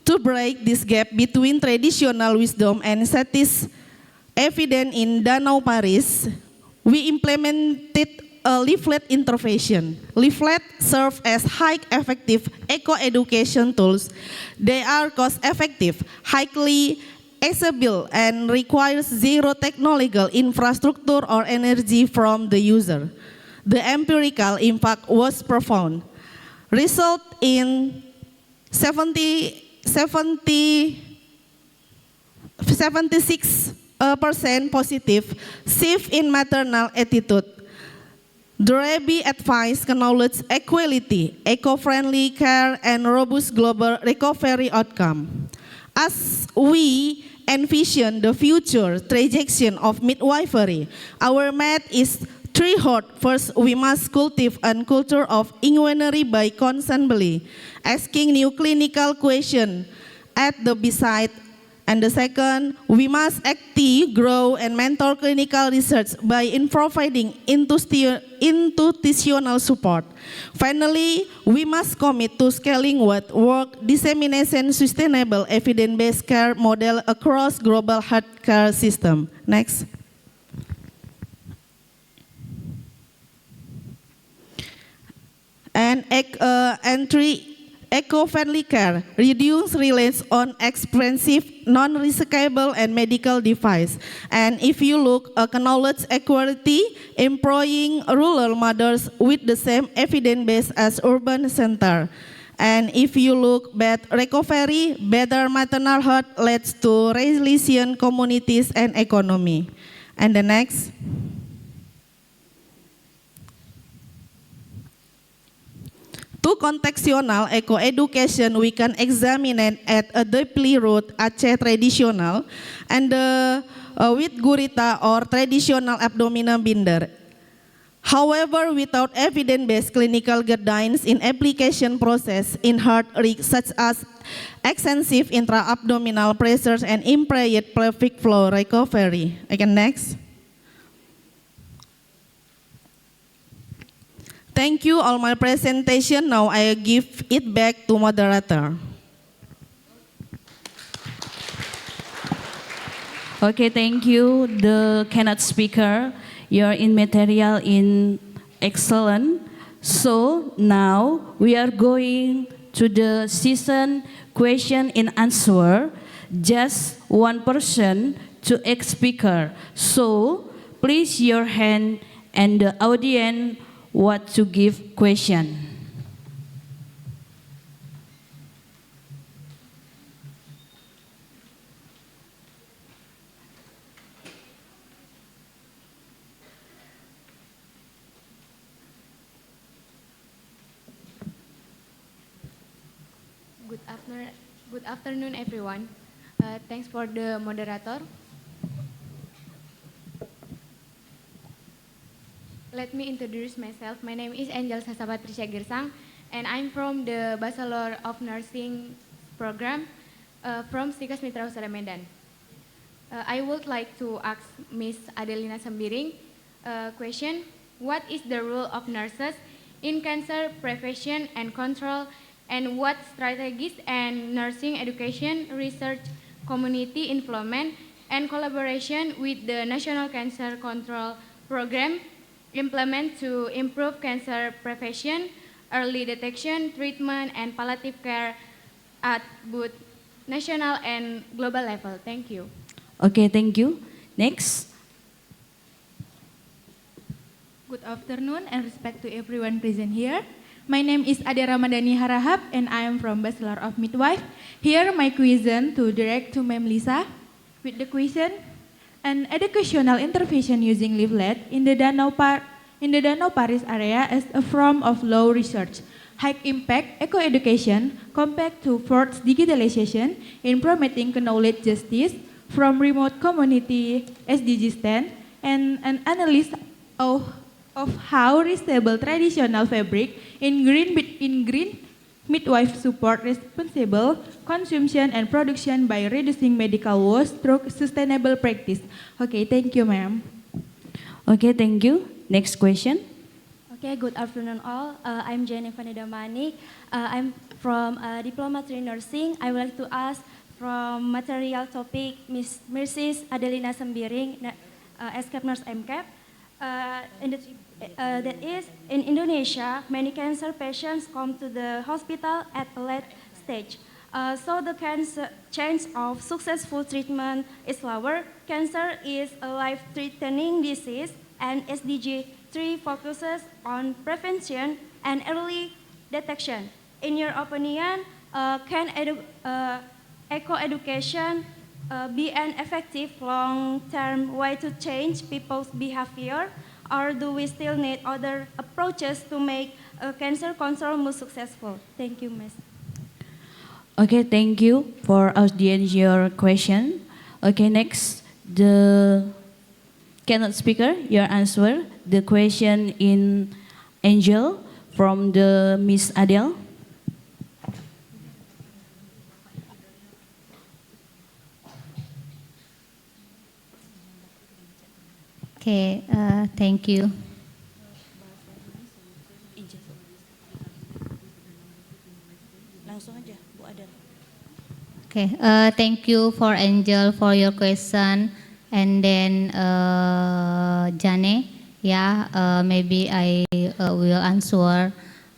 To break this gap between traditional wisdom and statis evident in Danau Paris, we implemented a leaflet intervention. Leaflet serve as high effective eco-education tools. They are cost effective, highly accessible, and requires zero technological infrastructure or energy from the user. The empirical impact was profound. Result in 76% positive shift in maternal attitude. Duraby advice acknowledge equality, eco-friendly care, and robust global recovery outcome. As we envision the future trajectory of midwifery, our math is threefold. First, we must cultivate a culture of inquiry by constantly asking new clinical questions at the bedside. And the second, we must actively grow and mentor clinical research by providing institutional support. Finally, we must commit to scaling what work, dissemination sustainable evidence-based care model across global healthcare system. Next. And eco-friendly care, reduce reliance on expensive, non-recyclable and medical device. And if you look, acknowledge equality, employing rural mothers with the same evidence base as urban center. And if you look at recovery, better maternal health leads to resilient communities and economy. And the next. To contextual eco-education, we can examine it at a deeply rooted Aceh traditional and with gurita or traditional abdominal binder. However, without evidence-based clinical guidelines in application process in heart risks such as extensive intra-abdominal pressures and impaired pelvic floor recovery. Next. Thank you all my presentation. Now I give it back to moderator. Okay, thank you, the keynote speaker. Your in material in excellent. So now we are going to the session question and answer. Just one person to each speaker. So please your hand and the audience what to give question. Good afternoon, everyone. Thanks for the moderator. Let me introduce myself. My name is Angel Sasapatricia Girsang, and I'm from the Bachelor of Nursing program from Stikas MITRA HUSADA Medan. I would like to ask Ms. Adelina Sembiring question. What is the role of nurses in cancer prevention and control, and what strategies and nursing education research community involvement and collaboration with the National Cancer Control Program implement to improve cancer prevention, early detection, treatment, and palliative care at both national and global level? Thank you. Okay, thank you. Next. Good afternoon and respect to everyone present here. My name is Ade Ramadhani Harahap and I am from Bachelor of Midwife. Here my question to direct to Ma'am Lisa with the question: an educational intervention using leaflet in the Danau Paris area as a form of low research, high impact eco-education compared to forced digitalization in promoting knowledge justice from remote community SDG stand, and an analysis of how restable traditional fabric in green midwife support responsible consumption and production by reducing medical waste through sustainable practice. Okay, thank you, ma'am. Okay, thank you. Next question. Okay, good afternoon all. I'm Jenny Vaneda Manik. I'm from Diplomatry Nursing. I would like to ask from material topic Mrs. Adelina Sembiring, SCAP Nurse MCAP. That is, in Indonesia, many cancer patients come to the hospital at a late stage. So the chance of successful treatment is lower. Cancer is a life-threatening disease, and SDG 3 focuses on prevention and early detection. In your opinion, can eco-education be an effective long-term way to change people's behavior, or do we still need other approaches to make cancer control more successful? Thank you, Ms. Okay, thank you for audience your question. Okay, next, the keynote speaker, your answer. The question in Angel from the Miss Adele. Okay, thank you. Langsung aja, Bu Adel. Okay, thank you for Angel for your question, and then Jane, yeah, maybe I will answer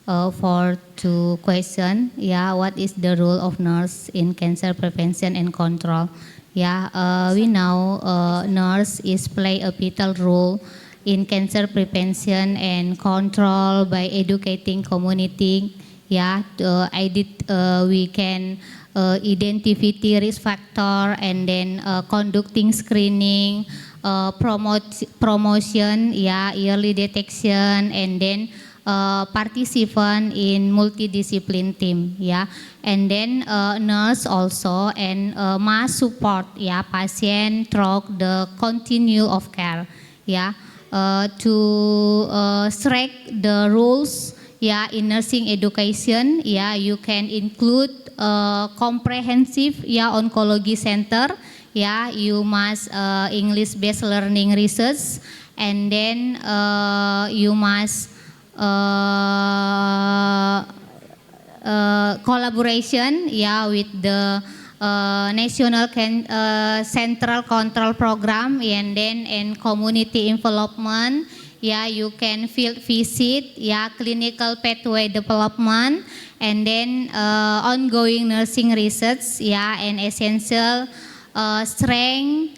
for two questions. Yeah, what is the role of nurse in cancer prevention and control? Yeah, we know nurse is play a vital role in cancer prevention and control by educating community. Yeah, we can identify the risk factor and then conducting screening, promotion, yeah, early detection, and then participant in multidiscipline team, yeah, and then nurse also and mass support, yeah, patient through the continue of care, yeah, to strike the rules, yeah, in nursing education, yeah, you can include comprehensive, yeah, oncology center, yeah, you must English-based learning research, and then you must collaboration, yeah, with the national central control program, and then in community involvement, yeah, you can field visit, yeah, clinical pathway development, and then ongoing nursing research, yeah, and essential strength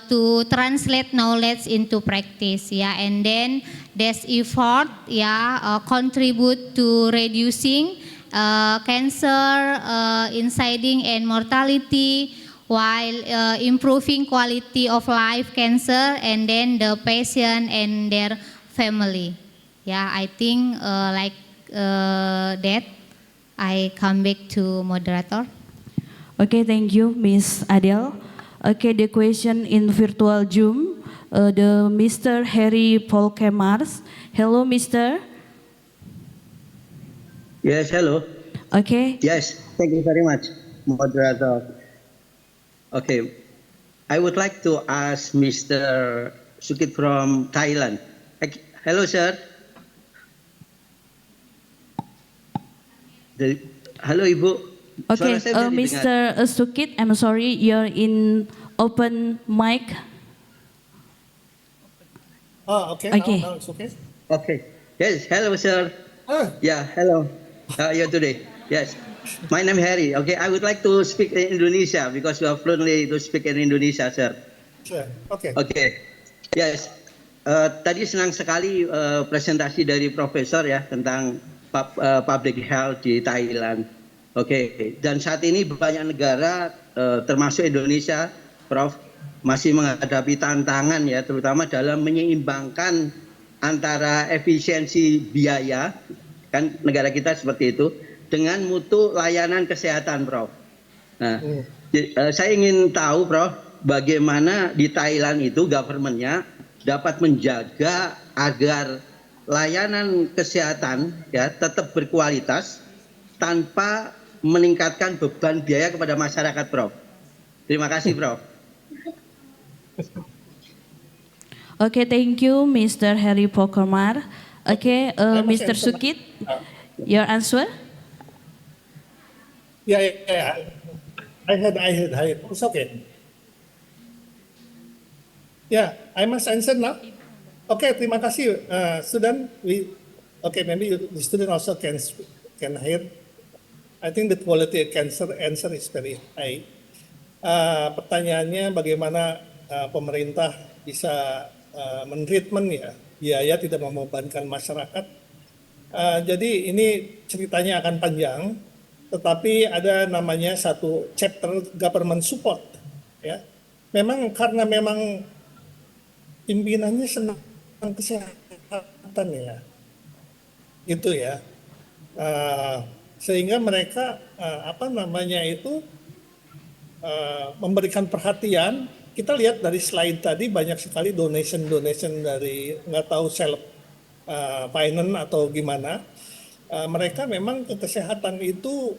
to translate knowledge into practice, yeah, and then this effort, yeah, contribute to reducing cancer incidence and mortality, while improving quality of life cancer, and then the patient and their family. Yeah, I think like that. I come back to moderator. Okay, thank you, Miss Adele. Okay, the question in virtual Zoom, the Mr. Harry Polkemars. Hello, Mr. Yes, hello. Okay. Yes, thank you very much, moderator. Okay, I would like to ask Mr. Sukit from Thailand. Hello, sir. Halo, Ibu. Okay, Suara saya bisa didengar? Mr. Sukit, I'm sorry, you're in open mic. Oh, okay. Okay. Now it's okay. Okay. Yes, hello, sir. Yeah, hello. How are you today? Yes. My name is Harry. Okay, I would like to speak in Indonesia because you are fluently to speak in Indonesia, sir. Sure. Okay. Okay. Yes. Tadi senang sekali presentasi dari Profesor ya tentang public health di Thailand. Oke. Dan saat ini banyak negara termasuk Indonesia, Prof, masih menghadapi tantangan ya, terutama dalam menyeimbangkan antara efisiensi biaya, kan negara kita seperti itu, dengan mutu layanan kesehatan, Prof. Nah, saya ingin tahu, Prof, bagaimana di Thailand itu government-nya dapat menjaga agar layanan kesehatan ya tetap berkualitas tanpa meningkatkan beban biaya kepada masyarakat, Prof. Terima kasih, Prof. Okay, thank you, Mr. Harry Polkemar. Okay, Mr. Sukit, your answer? Yeah. I had. It's okay. Yeah, I must answer now. Okay, terima kasih, student. Maybe the student also can hear. I think the quality answer is very high. Pertanyaannya bagaimana pemerintah bisa mentreatment ya biaya tidak membebankan masyarakat. Jadi ini ceritanya akan panjang, tetapi ada namanya satu chapter government support. Ya, karena memang pimpinannya senang kesehatan ya, gitu ya, sehingga mereka memberikan perhatian. Kita lihat dari slide tadi banyak sekali donation dari nggak tahu self finance atau gimana. Mereka memang ke kesehatan itu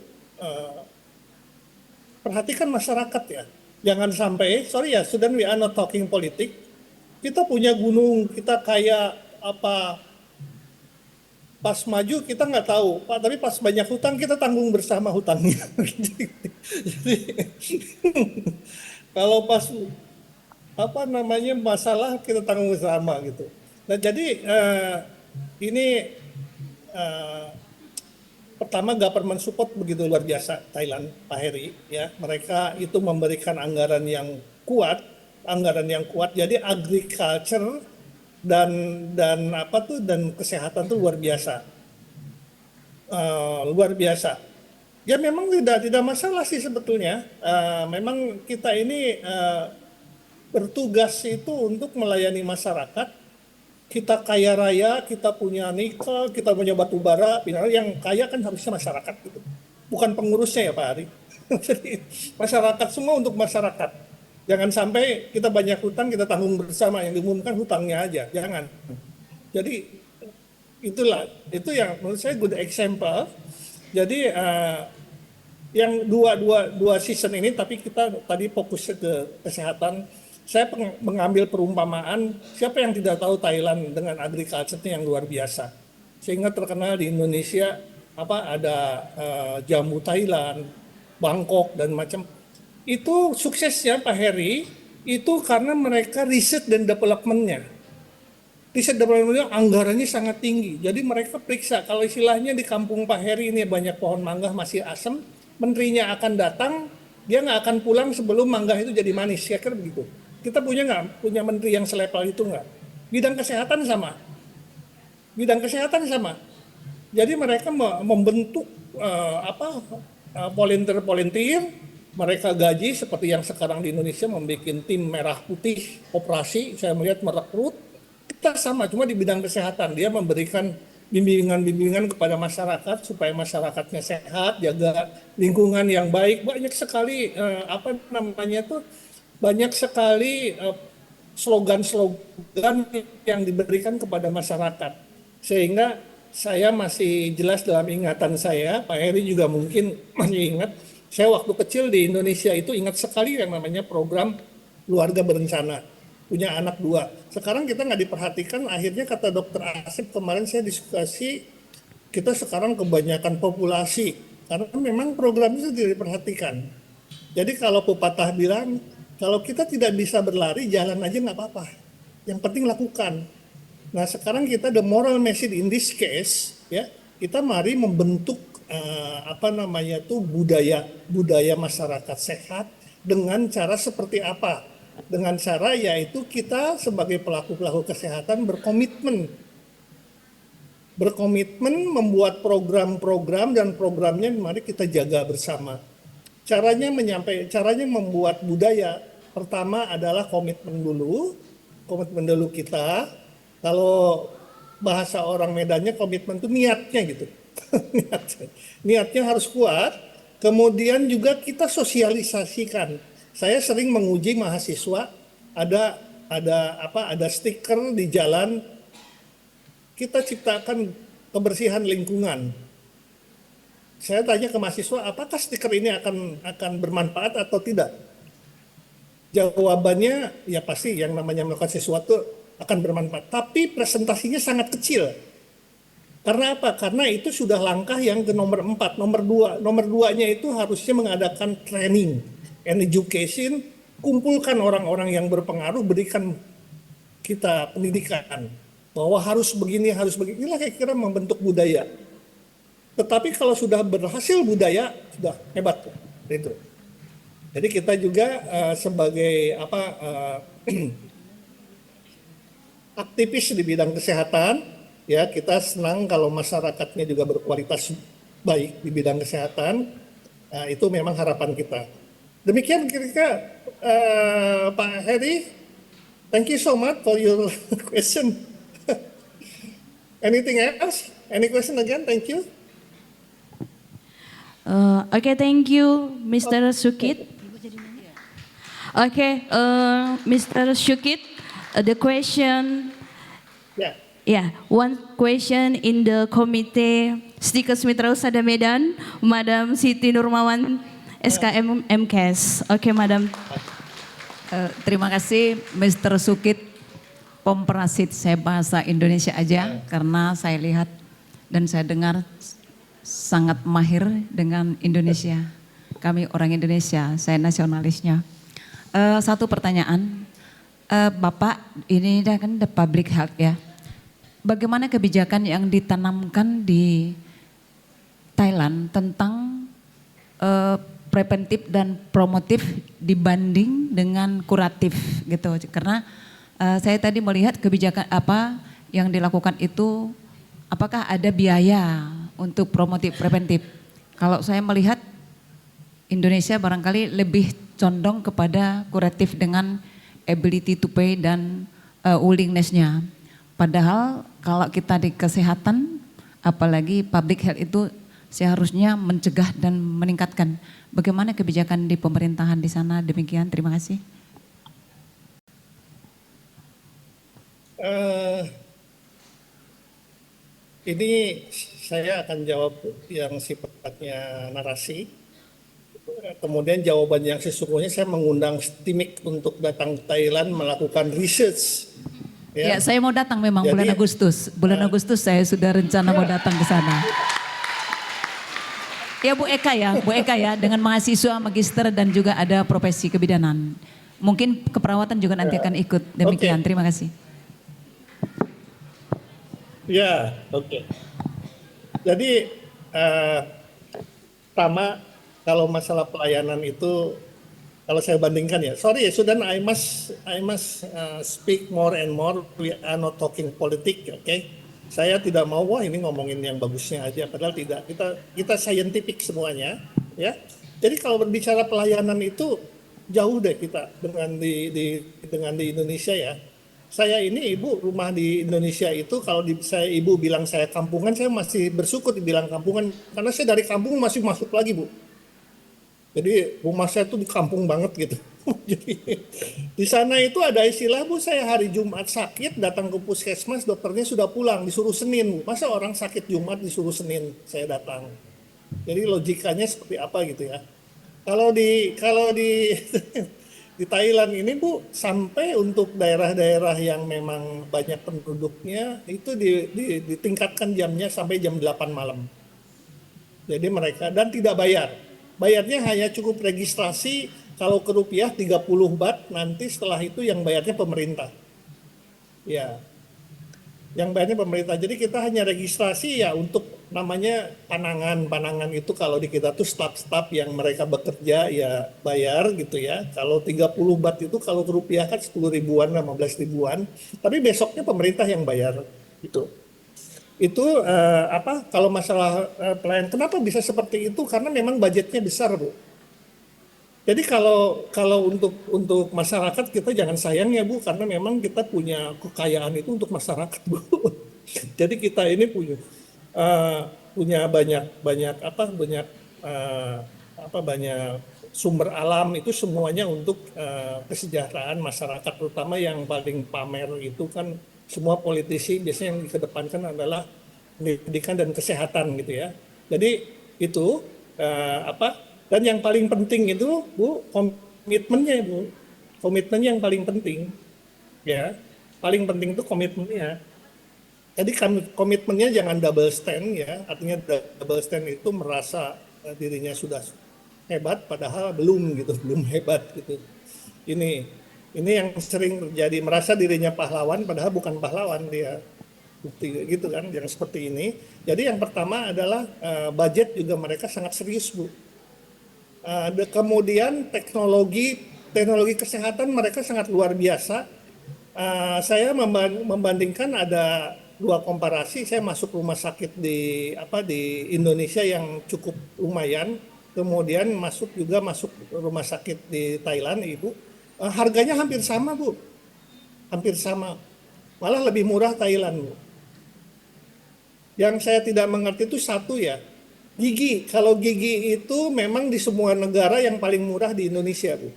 perhatikan masyarakat ya. Jangan sampai, sorry ya, student, we are not talking politik. Kita punya gunung, kita kayak apa, pas maju kita nggak tahu, Pak, tapi pas banyak hutang kita tanggung bersama hutangnya. Jadi kalau pas masalah kita tanggung bersama gitu. Nah jadi ini pertama government support begitu luar biasa Thailand, Pak Heri ya. Mereka itu memberikan anggaran yang kuat. Jadi agriculture dan kesehatan tuh luar biasa. Ya memang tidak masalah sih sebetulnya. Memang kita ini bertugas itu untuk melayani masyarakat. Kita kaya raya, kita punya nikel, kita punya batu bara. Yang kaya kan harusnya masyarakat gitu. Bukan pengurusnya ya Pak Ari. Jadi masyarakat semua untuk masyarakat. Jangan sampai kita banyak hutang, kita tanggung bersama, yang diumumkan hutangnya aja, jangan. Jadi itu yang menurut saya good example. Jadi yang dua season ini, tapi kita tadi fokus ke kesehatan. Saya mengambil perumpamaan, siapa yang tidak tahu Thailand dengan agriculture-nya yang luar biasa. Sehingga terkenal di Indonesia ada jamu Thailand, Bangkok dan macam. Itu suksesnya Pak Heri, itu karena mereka riset dan development-nya. Riset development-nya anggarannya sangat tinggi. Jadi mereka periksa, kalau istilahnya di kampung Pak Heri ini banyak pohon mangga masih asam, menterinya akan datang, dia nggak akan pulang sebelum mangga itu jadi manis, ya kira begitu. Kita punya menteri yang selevel itu nggak? Bidang kesehatan sama. Jadi mereka membentuk volunteer, mereka gaji seperti yang sekarang di Indonesia membuat tim merah putih operasi, saya melihat merekrut. Kita sama, cuma di bidang kesehatan dia memberikan bimbingan kepada masyarakat supaya masyarakatnya sehat, jaga lingkungan yang baik. Banyak sekali slogan-slogan yang diberikan kepada masyarakat. Sehingga saya masih jelas dalam ingatan saya, Pak Heri juga mungkin masih ingat, saya waktu kecil di Indonesia itu ingat sekali yang namanya program keluarga berencana. Punya anak 2. Sekarang kita nggak diperhatikan, akhirnya kata dokter Asep kemarin saya diskusi, kita sekarang kebanyakan populasi. Karena memang program itu tidak diperhatikan. Jadi kalau pepatah bilang, kalau kita tidak bisa berlari, jalan aja nggak apa-apa. Yang penting lakukan. Nah sekarang kita the moral message in this case, ya kita mari membentuk budaya masyarakat sehat dengan cara seperti apa? Dengan cara yaitu kita sebagai pelaku-pelaku kesehatan berkomitmen membuat program-program dan programnya mari kita jaga bersama. Caranya membuat budaya pertama adalah komitmen dulu kita. Kalau bahasa orang Medannya komitmen itu niatnya gitu. Niatnya harus kuat. Kemudian juga kita sosialisasikan. Saya sering menguji mahasiswa, ada stiker di jalan, kita ciptakan kebersihan lingkungan. Saya tanya ke mahasiswa, apakah stiker ini akan bermanfaat atau tidak? Jawabannya, ya pasti yang namanya melakukan sesuatu akan bermanfaat. Tapi presentasinya sangat kecil. Karena apa? Karena itu sudah langkah yang ke nomor 4. Nomor duanya itu harusnya mengadakan training and education, kumpulkan orang-orang yang berpengaruh, berikan kita pendidikan bahwa harus begini, harus begini. Inilah kira-kira membentuk budaya. Tetapi kalau sudah berhasil budaya, sudah hebat. Itu. Jadi kita juga sebagai aktivis di bidang kesehatan, ya kita senang kalau masyarakatnya juga berkualitas baik di bidang kesehatan. Itu memang harapan kita. Demikian kira-kira Pak Heri. Thank you so much for your question. Anything else? Any question again? Thank you. Okay, thank you, Mr. Sukit. Okay, Mr. Sukit, the question. Yeah, one question in the committee Stikes MITRA HUSADA Medan, Madam Siti Nurmawan, SKM MKes. Oke, Madam. Terima kasih, Mr. Sukit. Pomprasit, saya bahasa Indonesia aja karena saya lihat dan saya dengar sangat mahir dengan Indonesia. Kami orang Indonesia, saya nasionalisnya. Satu pertanyaan, Bapak ini kan the public health ya. Bagaimana kebijakan yang ditanamkan di Thailand tentang preventif dan promotif dibanding dengan kuratif gitu? Karena saya tadi melihat kebijakan apa yang dilakukan itu, apakah ada biaya untuk promotif preventif? Kalau saya melihat Indonesia barangkali lebih condong kepada kuratif dengan ability to pay dan willingness-nya. Padahal kalau kita di kesehatan, apalagi public health itu seharusnya mencegah dan meningkatkan. Bagaimana kebijakan di pemerintahan di sana? Demikian, terima kasih. Ini saya akan jawab yang sifatnya narasi. Kemudian jawaban yang sesungguhnya saya mengundang STIMIC untuk datang ke Thailand melakukan research. Ya, saya mau datang memang. Jadi, bulan Agustus. Bulan Agustus saya sudah rencana mau datang ke sana. Ya Bu Eka ya, dengan mahasiswa, magister dan juga ada profesi kebidanan. Mungkin keperawatan juga nanti akan ikut. Demikian, terima kasih. Ya, oke. Jadi pertama kalau masalah pelayanan itu, kalau saya bandingkan ya, sorry ya, Sudan, I must speak more and more. We are not talking politik, oke? Saya tidak mau wah ini ngomongin yang bagusnya aja, padahal tidak. Kita scientific semuanya, ya. Jadi kalau berbicara pelayanan itu jauh deh kita dengan di Indonesia ya. Saya ini ibu rumah di Indonesia itu kalau ibu bilang saya kampungan, saya masih bersyukur dibilang kampungan karena saya dari kampung masih masuk lagi Bu. Jadi rumah saya tuh di kampung banget gitu. Jadi di sana itu ada istilah Bu, saya hari Jumat sakit datang ke puskesmas, dokternya sudah pulang, disuruh Senin Bu. Masa orang sakit Jumat disuruh Senin saya datang. Jadi logikanya seperti apa gitu ya. Kalau di di Thailand ini Bu, sampai untuk daerah-daerah yang memang banyak penduduknya itu ditingkatkan jamnya sampai jam 8 malam. Jadi mereka dan tidak bayar. Bayarnya hanya cukup registrasi, kalau ke rupiah 30 baht, nanti setelah itu yang bayarnya pemerintah. Ya, yang bayarnya pemerintah. Jadi kita hanya registrasi ya untuk namanya panangan itu kalau di kita tuh staf-staf yang mereka bekerja ya bayar gitu ya. Kalau 30 baht itu kalau ke rupiah kan 10 ribuan, 15 ribuan. Tapi besoknya pemerintah yang bayar gitu. Itu kalau masalah pelayanan, kenapa bisa seperti itu? Karena memang budgetnya besar Bu. Jadi kalau untuk masyarakat kita jangan sayang ya Bu, karena memang kita punya kekayaan itu untuk masyarakat Bu. Jadi kita ini punya banyak sumber alam itu semuanya untuk kesejahteraan masyarakat, terutama yang paling pamer itu kan semua politisi biasanya yang dikedepankan adalah pendidikan dan kesehatan gitu ya. Jadi itu dan yang paling penting itu Bu, komitmennya Bu. Komitmennya yang paling penting. Ya. Paling penting itu komitmennya. Jadi komitmennya jangan double stand ya, artinya double stand itu merasa dirinya sudah hebat padahal belum gitu, belum hebat gitu. Ini yang sering terjadi, merasa dirinya pahlawan padahal bukan pahlawan dia. Bukti gitu kan, yang seperti ini. Jadi yang pertama adalah budget juga mereka sangat serius, Bu. Kemudian teknologi kesehatan mereka sangat luar biasa. Saya membandingkan ada dua komparasi. Saya masuk rumah sakit di Indonesia yang cukup lumayan, kemudian masuk rumah sakit di Thailand, Ibu. Harganya hampir sama, Bu. Hampir sama. Malah lebih murah Thailand, Bu. Yang saya tidak mengerti itu satu ya, gigi. Kalau gigi itu memang di semua negara yang paling murah di Indonesia, Bu.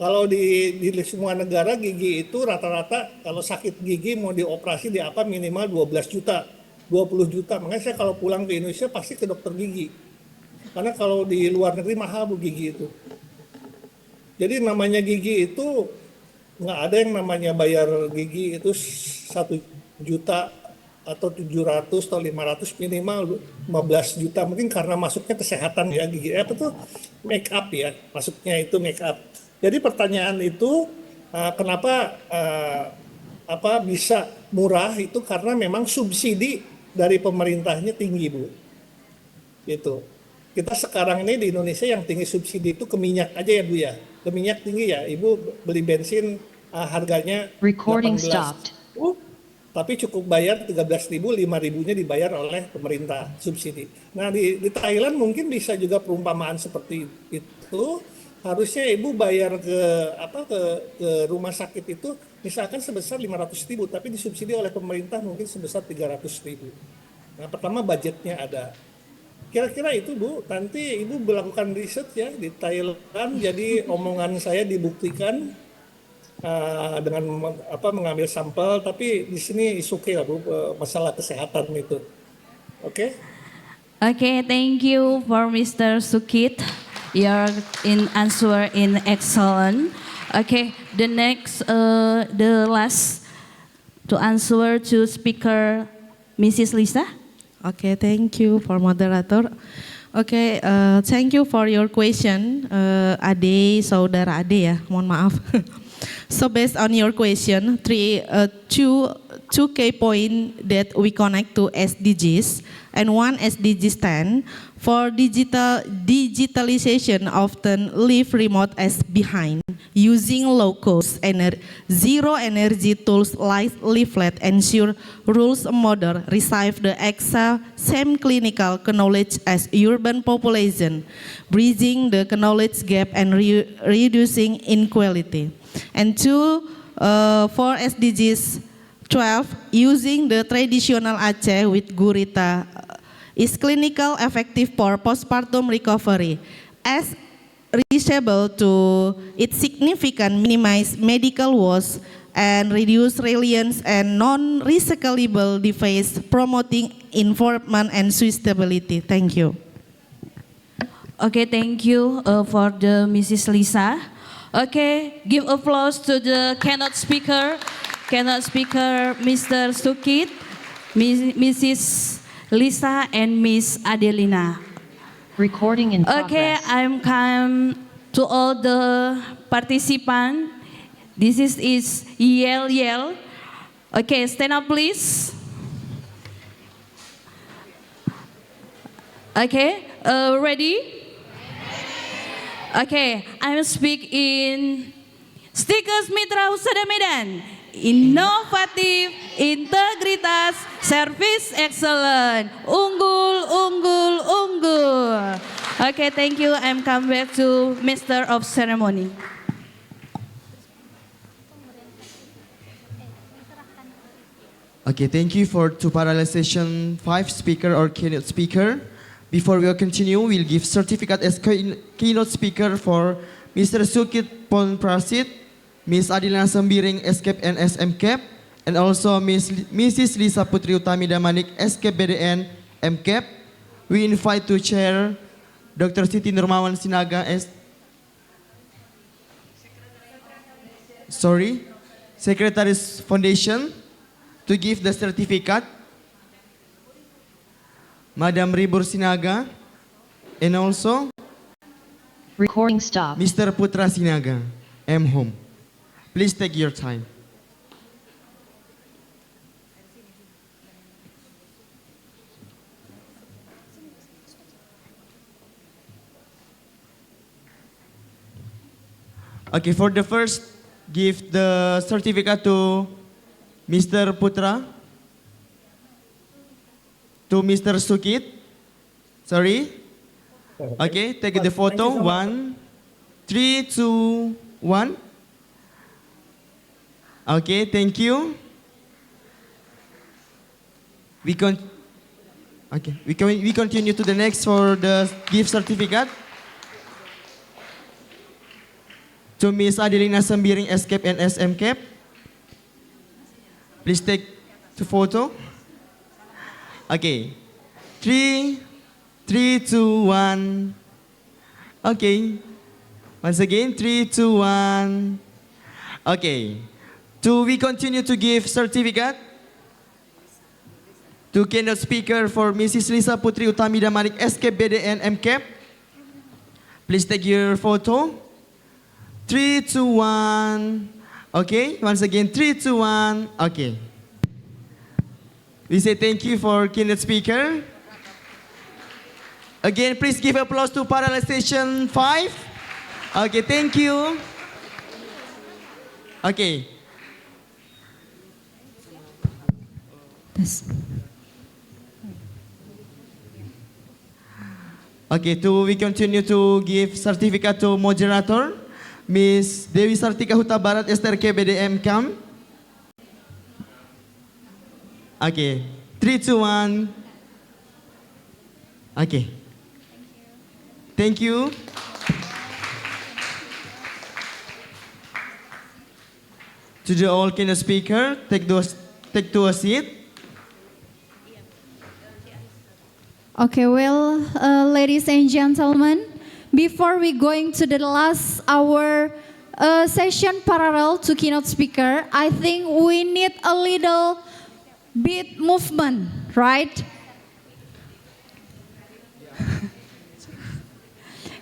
Kalau di semua negara gigi itu rata-rata kalau sakit gigi mau dioperasi di apa minimal 12 juta, 20 juta. Makanya saya kalau pulang ke Indonesia pasti ke dokter gigi. Karena kalau di luar negeri mahal, Bu, gigi itu. Jadi namanya gigi itu nggak ada yang namanya bayar gigi itu 1 juta atau 700 atau 500, minimal 15 juta. Mungkin karena masuknya kesehatan ya, gigi apa tuh make up ya, masuknya itu make up. Jadi pertanyaan itu kenapa bisa murah itu karena memang subsidi dari pemerintahnya tinggi, Bu. Gitu. Kita sekarang ini di Indonesia yang tinggi subsidi itu ke minyak aja ya, Bu ya. Ke minyak tinggi ya. Ibu beli bensin harganya 18. Tapi cukup bayar 13.000, 5.000-nya dibayar oleh pemerintah subsidi. Nah di Thailand mungkin bisa juga perumpamaan seperti itu. Harusnya ibu bayar ke rumah sakit itu misalkan sebesar 500.000, tapi disubsidi oleh pemerintah mungkin sebesar 300.000. Nah pertama budgetnya ada. Kira-kira itu, Bu, nanti ibu melakukan riset ya di Thailand. Jadi omongan saya dibuktikan dengan mengambil sampel, tapi di sini isu lah, Bu, masalah kesehatan itu. Oke? Okay, thank you for Mr. Sukit. Your answer in excellent. Okay, the next, the last to answer to speaker, Mrs. Lisa. Okay, thank you for moderator. Okay, thank you for your question, saudara Ade ya, mohon maaf. So based on your question, two key point that we connect to SDGs, and one SDG stand for digitalization often leave remote as behind. Using low-cost zero energy tools like leaflet ensure rules model receive the exact same clinical knowledge as urban population, bridging the knowledge gap and reducing inequality. And two, for SDGs 12, using the traditional Aceh with gurita is clinical effective for postpartum recovery as reachable to its significant minimize medical woes and reduce reliance and non-recyclable device promoting environment and sustainability. Thank you. Okay, thank you for the Mrs. Lisa. Okay, give applause to the keynote speaker, Mr. Sukit, Mrs. Lisa, and Miss Adelina. Recording in progress. Okay, I'm come to all the participants. This is yell. Okay, stand up please. Okay, ready? Okay, I'm speak in Stikers MITRA HUSADA Medan. Inovatif, integritas, service excellent, unggul. Okay, thank you. I'm come back to Mr. of Ceremony. Okay, thank you to parallelization 5 speaker or keynote speaker. Before we continue, we'll give certificate as keynote speaker for Mr. Sukit Pon Prasit, Miss Adilana Sembiring, SCAP and SMCAP, and also Mrs. Lisa Putri Utami Damanik, SCAP BDN, MCAP. We invite to chair Dr. Siti Nurmawan Sinaga, Secretaries Foundation, to give the certificate, Madam Ribur Sinaga, and also Recording stop. Mr. Putra Sinaga, M. Home. Please take your time. Okay, for the first, give the certificate to Mr. Putra, to Mr. Sukit. Sorry. Okay, take the photo. 1, 3, 2, 1. Okay, thank you. We continue to the next for the gift certificate. To Miss Adelina Sembiring, SCAP and SMCAP. Please take the photo. Okay. 3, 2, 1. Okay. Once again, 3, 2, 1. Okay. We continue to give certificate to keynote speaker for Mrs. Lisa Putri Utami Damanik, SCAP, BDN, MCAP. Please take your photo. 3, 2, 1. Okay, once again, 3, 2, 1. Okay. We say thank you for keynote speaker. Again, please give applause to Parallel Station 5. Okay, thank you. Okay. Okay, we continue to give certificate to moderator. Miss Dewi Sartika Huta Barat, STRK BDM Kam. Okay, 3, 2, 1. Okay. Thank you. To the all keynote speaker, take to a seat. Okay, well, ladies and gentlemen, before we going to the last hour session parallel to keynote speaker, I think we need a little bit movement, right?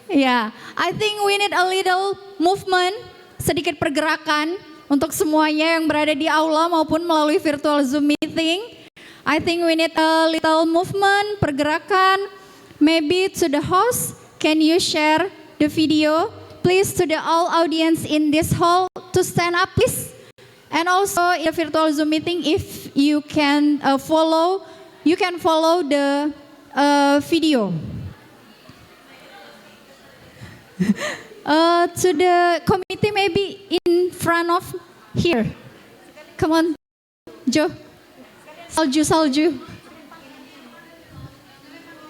Yeah, I think we need a little movement, sedikit pergerakan untuk semuanya yang berada di aula maupun melalui virtual Zoom meeting. I think we need a little movement, pergerakan. Maybe to the host, can you share the video? Please to the all audience in this hall to stand up, please. And also in the virtual Zoom meeting, if you can follow the video. To the committee, maybe in front of here. Come on, Joe. Salju.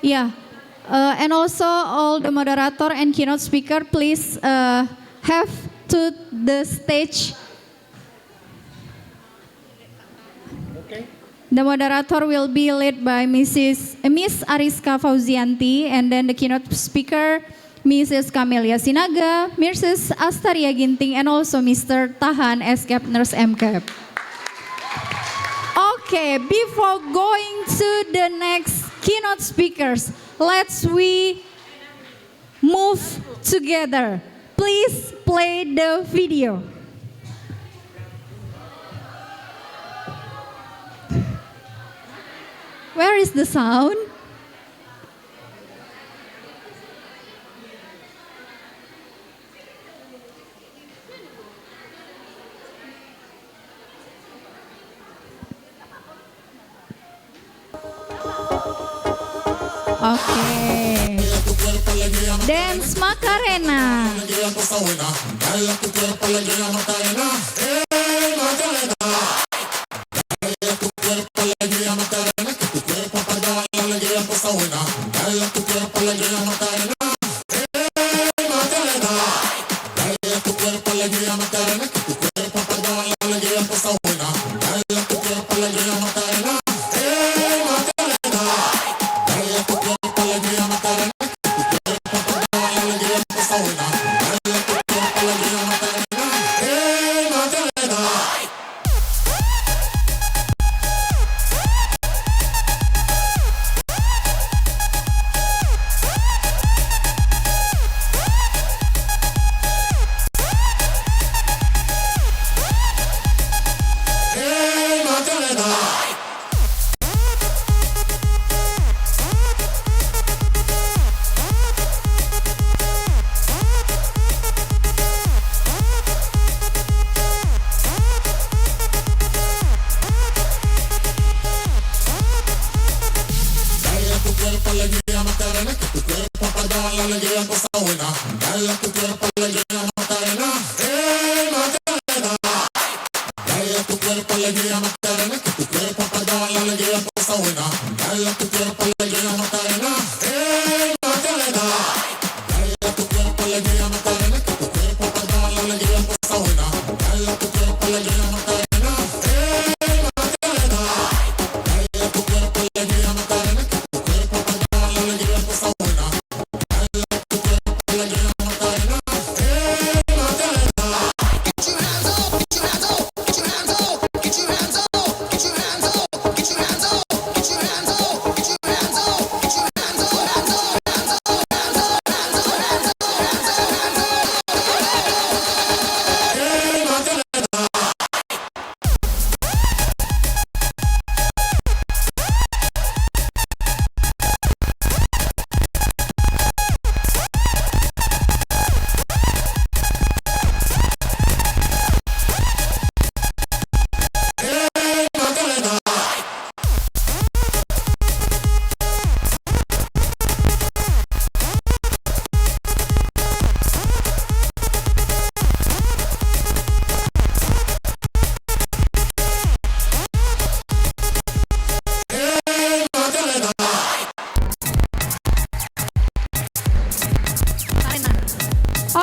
Yeah. And also all the moderator and keynote speaker, please have to the stage. Okay. The moderator will be led by Miss Ariska Fauzianti, and then the keynote speaker, Mrs. Camelia Sinaga, Mrs. Astaria Ginting, and also Mr. Tahan, SCAP Nurse MCAP. Okay, before going to the next keynote speakers, let's we move together. Please play the video. Where is the sound? Okay. Dance Macarena.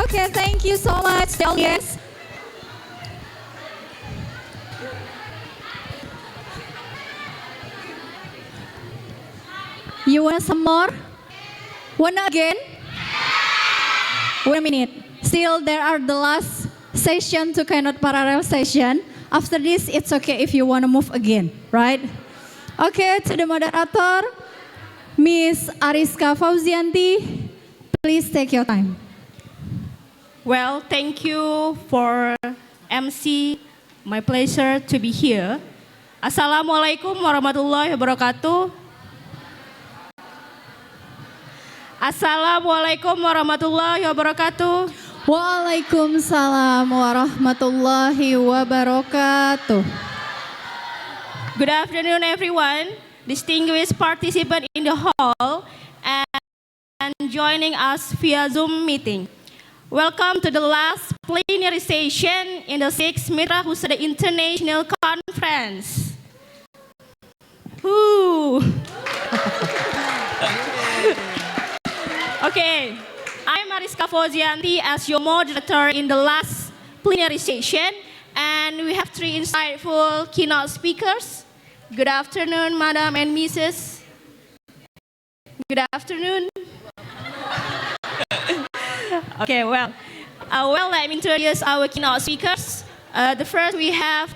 Okay, thank you so much, the audience. You want some more? Wanna again? Wait a minute. Still, there are the last session to cannot parallel session. After this, it's okay if you want to move again, right? Okay, to the moderator, Miss Ariska Fauzianti, please take your time. Well, thank you for MC. My pleasure to be here. Assalamualaikum warahmatullahi wabarakatuh. Assalamualaikum warahmatullahi wabarakatuh. Waalaikumsalam warahmatullahi wabarakatuh. Good afternoon, everyone. Distinguished participants in the hall and joining us via Zoom meeting. Welcome to the last plenary session in the 6th MITRA HUSADA International Conference. Woo! Okay, I'm Ariska Fauzianti as your moderator in the last plenary session, and we have three insightful keynote speakers. Good afternoon, Madam and Mrs. Good afternoon. Okay, well, let me introduce our keynote speakers. The first we have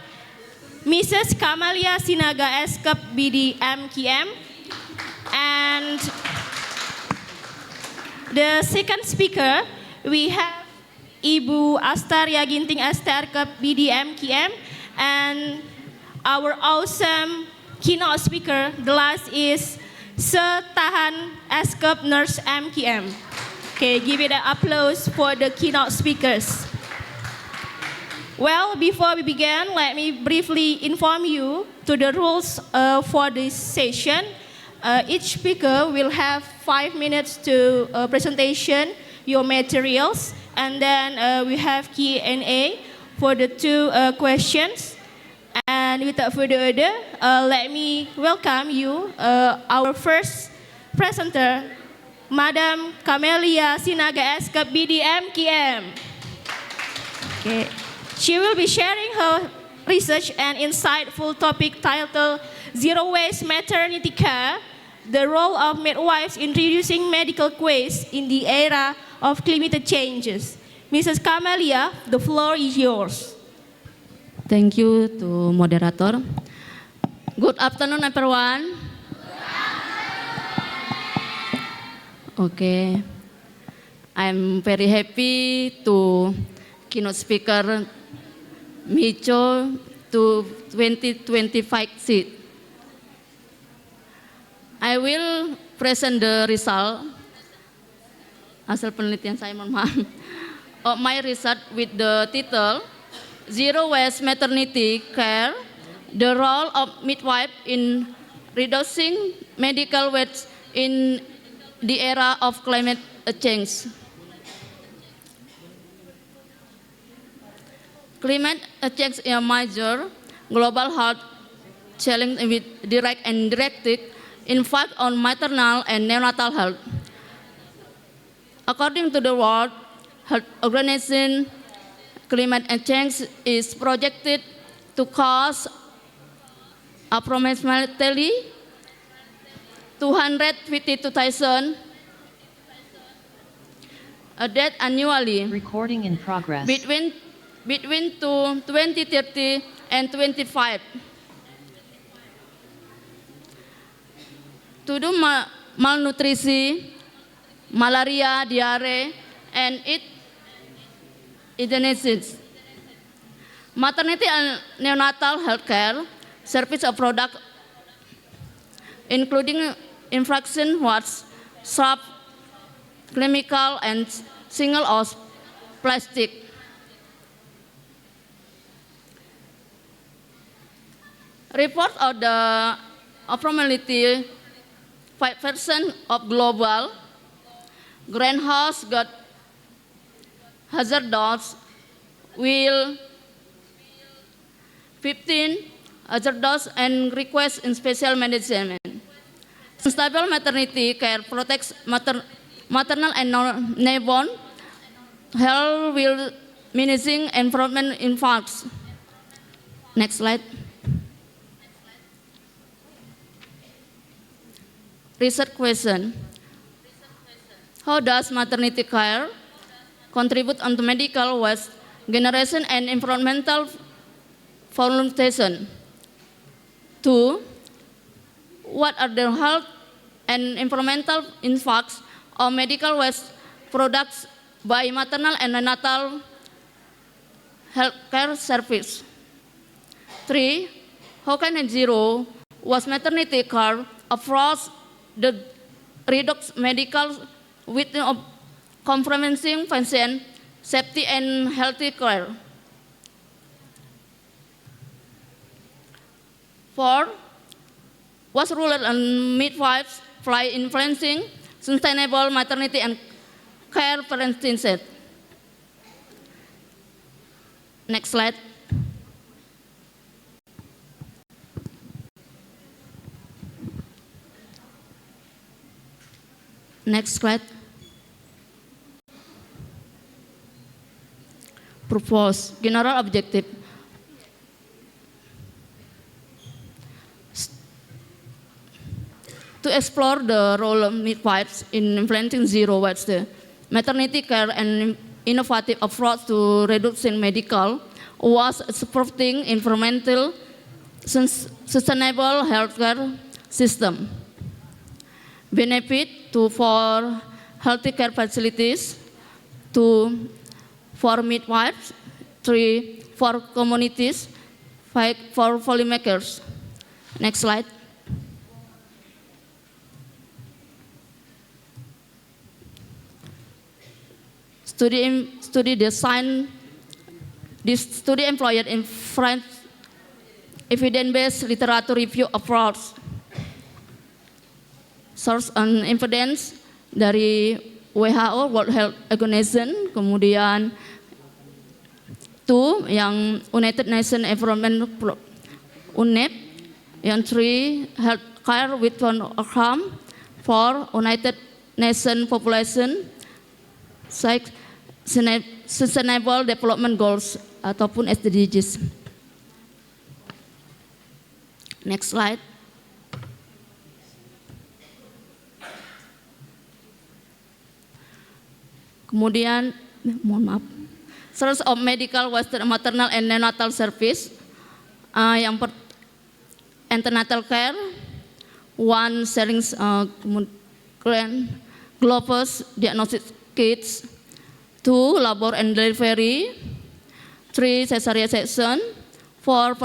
Mrs. Kamalia Sinaga Eskap BD MKM, and the second speaker we have Ibu Astaria Ginting Asterkap BD MKM, and our awesome keynote speaker, the last is Setahan Eskap Nurse MKM. Okay, give it an applause for the keynote speakers. Well, before we begin, let me briefly inform you to the rules for this session. Each speaker will have 5 minutes to presentation your materials, and then we have Q&A for the two questions. And without further ado, let me welcome you, our first presenter, Madam Camelia Sinaga Eskap BD MKM. Okay. She will be sharing her research and insightful topic titled Zero Waste Maternity Care, the role of midwives in reducing medical waste in the era of climate changes. Mrs. Camelia, the floor is yours. Thank you to moderator. Good afternoon, everyone. Okay, I'm very happy to keynote speaker MIHHICo to 2025 seat. I will present the result, hasil penelitian saya, mohon maaf, of my research with the title Zero Waste Maternity Care, the role of midwife in reducing medical waste in the era of climate change. Climate change is a major global health challenge with direct and indirect impact on maternal and neonatal health. According to the World Health Organization, climate change is projected to cause approximately 252,000 deaths annually. Recording in progress. Between 2030 and 25. To do malnutrition, malaria, diarrhea, and euthanasia. Maternity and neonatal healthcare service of product including infection wards, sub, chemical, and single-use plastic. Report of the approximately 5% of global greenhouse gas hazardous will 15 hazardous and request in special management. Stable maternity care protects maternal and newborn health will minimizing improvement in facts. Next slide. Research question. How does maternity care contribute to medical waste generation and environmental pollution? 2. What are the health and environmental impacts of medical waste products by maternal and neonatal healthcare service? 3. How can a zero waste maternity care approach the reduce medical with compromising patient safety and healthy care? 4. What's role on midwives play influencing sustainable maternity and care parenting? Next slide. Next slide. Purpose, general objective. To explore the role of midwives in implementing zero waste maternity care and innovative approach to reducing medical was supporting environmental sustainable healthcare system. Benefit for healthy care facilities, 2 for midwives, 3 for communities, 5 for policymakers. Next slide. Study design. This study employed in French evidence-based literature review approach. Source and evidence dari WHO, World Health Organization, kemudian 2 yang United Nations Environment UNEP, yang 3 healthcare without harm, 4 United Nations Population 6 Sustainable Development Goals ataupun SDGs. Next slide. Kemudian, mohon maaf, source of medical western maternal and neonatal service, yang antenatal care, 1 sharing globus diagnostic kits, 2 labor and delivery, 3 cesarean section, 4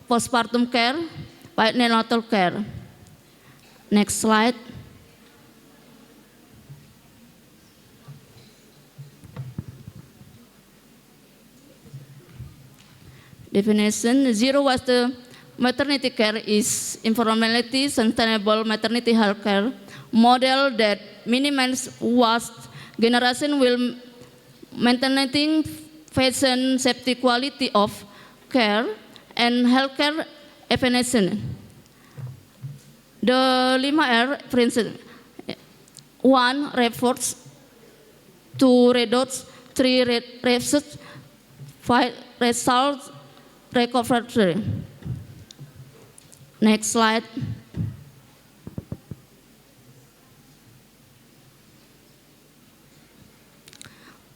postpartum care, 5 neonatal care. Next slide. Definition, zero waste maternity care is environmentally sustainable maternity health care model that minimizes waste generation will maintaining patient safety, quality of care, and healthcare efficiency. The 5R principle: 1. Efforts to reduce 3. Results 5. Results recovery. Next slide.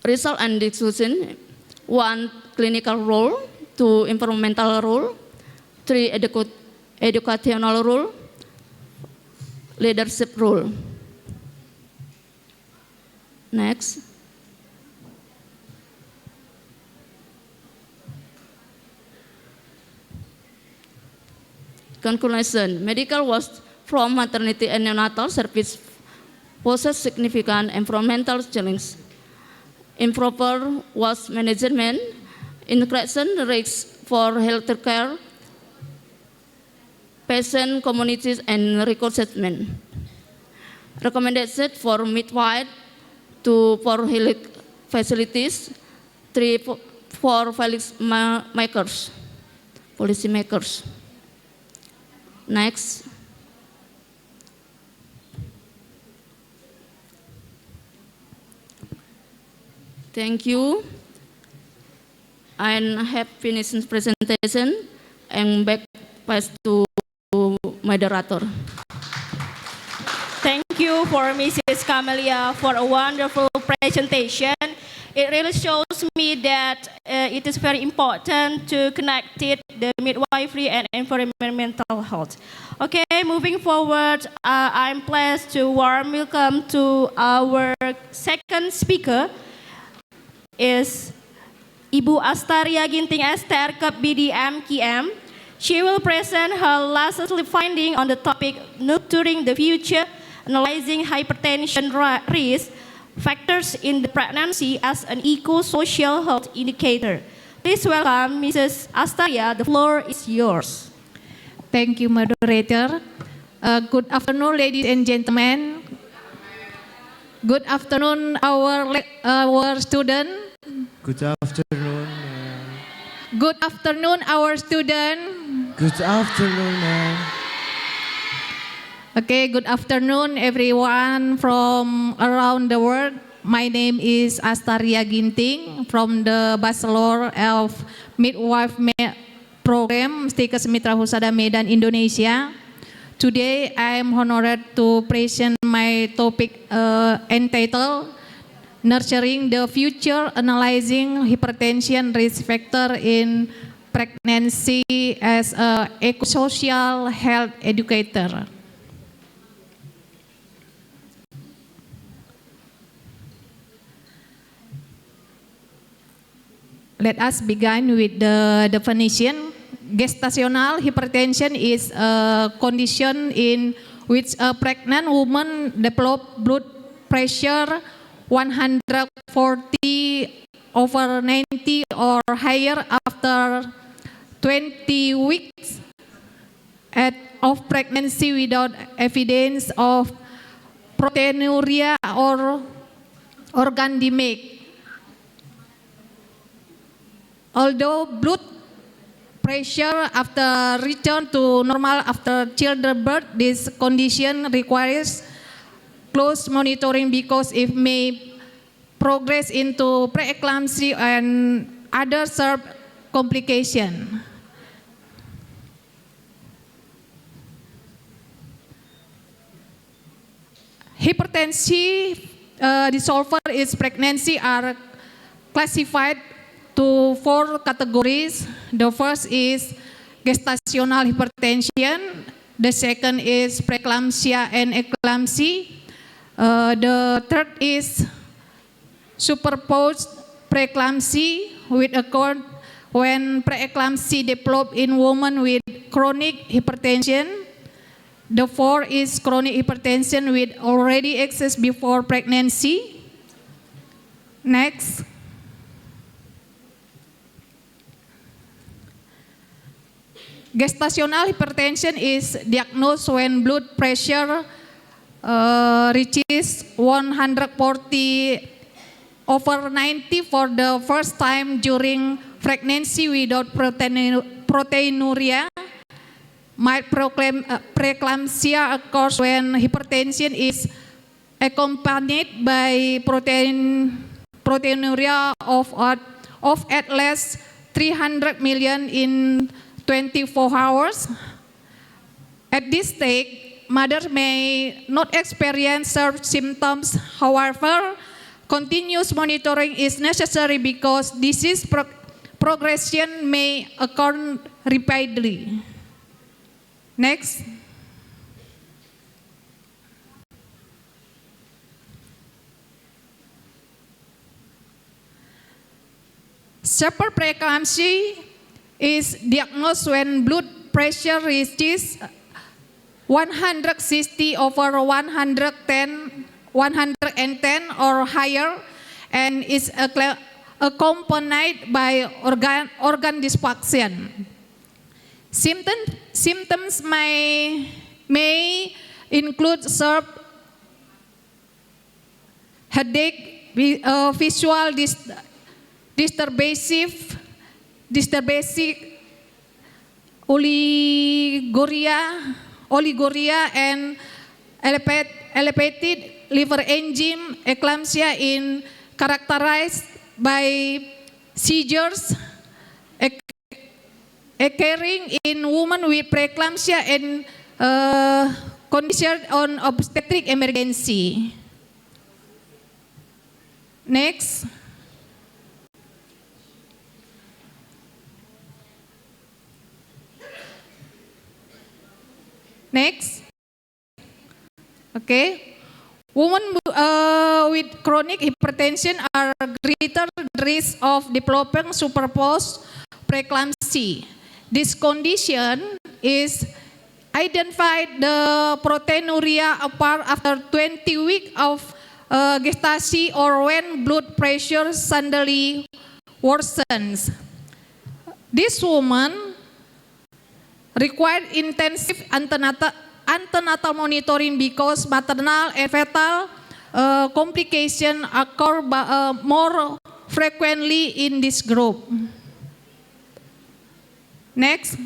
Result and discussion: 1. Clinical role, 2. Environmental role, 3. Educational role, leadership role. Next. Conclusion: medical waste from maternity and neonatal service poses significant environmental challenges. Improper waste management increases risks for healthcare, patient communities, and recruitment. Recommendation for midwife, 2. For health facilities, 3. For policy makers. Next. Thank you. I have finished presentation and back pass to moderator. Thank you for Mrs. Camelia for a wonderful presentation. It really shows me that it is very important to connect the midwifery and environmental health. Okay, moving forward, I'm pleased to warm welcome to our second speaker is Ibu Astaria Ginting Esther, Kep BD MKM. She will present her latest finding on the topic Nurturing the Future, Analyzing Hypertension Risk Factors in the Pregnancy as an Eco-Social Health Indicator. Please welcome Mrs. Astaria. The floor is yours. Thank you, moderator. Good afternoon, ladies and gentlemen. Good afternoon, our student. Good afternoon. Good afternoon, our student. Good afternoon, ma'am. Okay, good afternoon, everyone from around the world. My name is Astaria Ginting from the Bachelor of Midwifery Program, Stikes MITRA HUSADA Medan, Indonesia. Today, I am honored to present my topic entitled Nurturing the Future, Analyzing Hypertension Risk Factor in Pregnancy as an Eco-Social Health Educator. Let us begin with the definition. Gestational hypertension is a condition in which a pregnant woman develops blood pressure 140/90 or higher after 20 weeks of pregnancy without evidence of proteinuria or organ damage. Although blood pressure after return to normal after childbirth, this condition requires close monitoring because it may progress into preeclampsia and other complications. Hypertension disorder is pregnancy are classified to 4 categories. The first is gestational hypertension. The second is preeclampsia and eclampsia. The third is superposed preeclampsia, which occurs when preeclampsia develops in women with chronic hypertension. The fourth is chronic hypertension which already exists before pregnancy. Next. Gestational hypertension is diagnosed when blood pressure reaches 140/90 for the first time during pregnancy without proteinuria. Preeclampsia occurs when hypertension is accompanied by proteinuria of at least 300 million in 24 hours. At this stage, mother may not experience certain symptoms. However, continuous monitoring is necessary because disease progression may occur rapidly. Next. Severe preeclampsia is diagnosed when blood pressure reaches 160/110 or higher and is accompanied by organ dysfunction. Symptoms may include sharp headache, visual disturbance, oliguria, and elevated liver enzyme. Eclampsia is characterized by seizures occurring in women with preeclampsia and condition on obstetric emergency. Next. Next. Okay. Women with chronic hypertension are greater risk of developing superposed preeclampsia. This condition is identified the proteinuria apart after 20 weeks of gestation or when blood pressure suddenly worsens. This woman require intensive antenatal monitoring because maternal and fetal complications occur more frequently in this group. Next.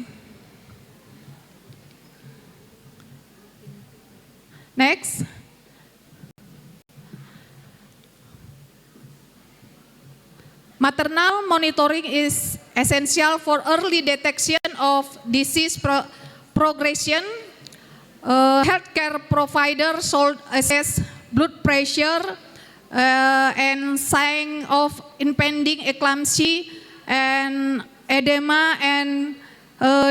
Next. Maternal monitoring is essential for early detection of disease progression. Healthcare providers should assess blood pressure and sign of impending eclampsia and edema and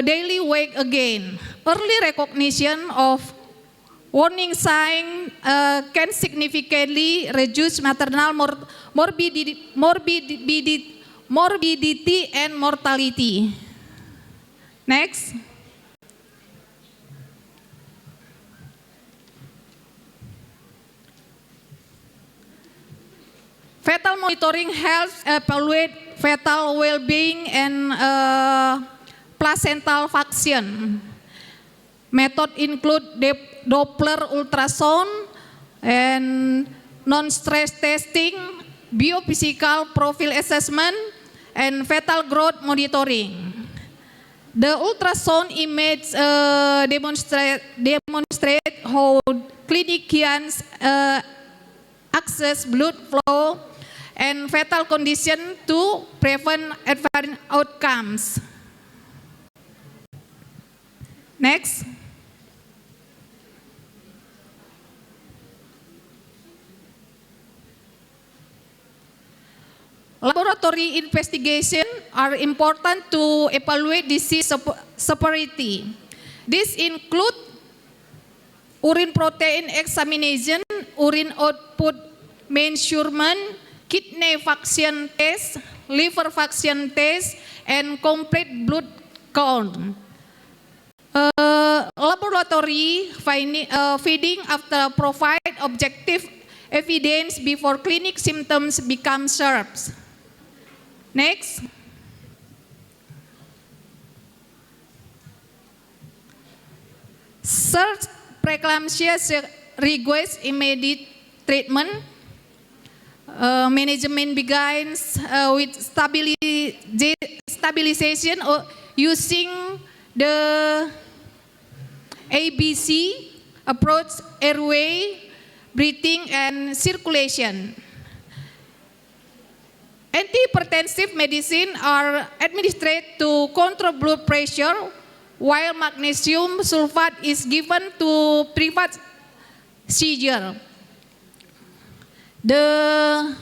daily weight gain. Early recognition of warning sign can significantly reduce maternal morbidity and mortality. Next. Fetal monitoring helps evaluate fetal well-being and placental function. Method include Doppler ultrasound and non-stress testing, biophysical profile assessment, and fetal growth monitoring. The ultrasound image demonstrate how clinicians access blood flow and fetal condition to prevent adverse outcomes. Next. Laboratory investigation are important to evaluate disease severity. This include urine protein examination, urine output measurement, kidney function test, liver function test, and complete blood count. Laboratory feeding after provide objective evidence before clinic symptoms become sharp. Next. Search preeclampsia request immediate treatment. Management begins with stabilization using the ABC approach: airway, breathing, and circulation. Antihypertensive medicine are administered to control blood pressure, while magnesium sulfate is given to prevent seizure. The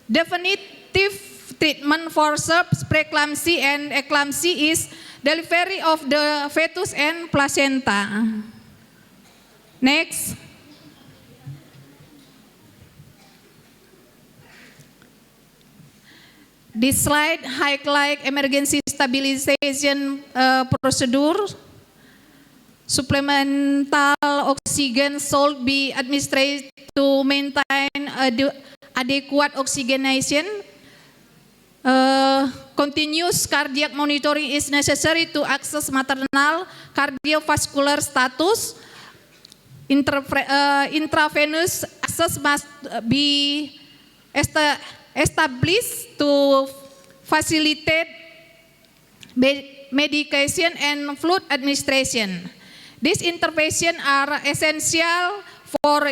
definitive treatment for preeclampsia and eclampsia is delivery of the fetus and placenta. Next. This slide highlights emergency stabilization procedure. Supplemental oxygen should be administered to maintain adequate oxygenation. Continuous cardiac monitoring is necessary to assess maternal cardiovascular status. Intravenous access must be established to facilitate medication and fluid administration. These interventions are essential for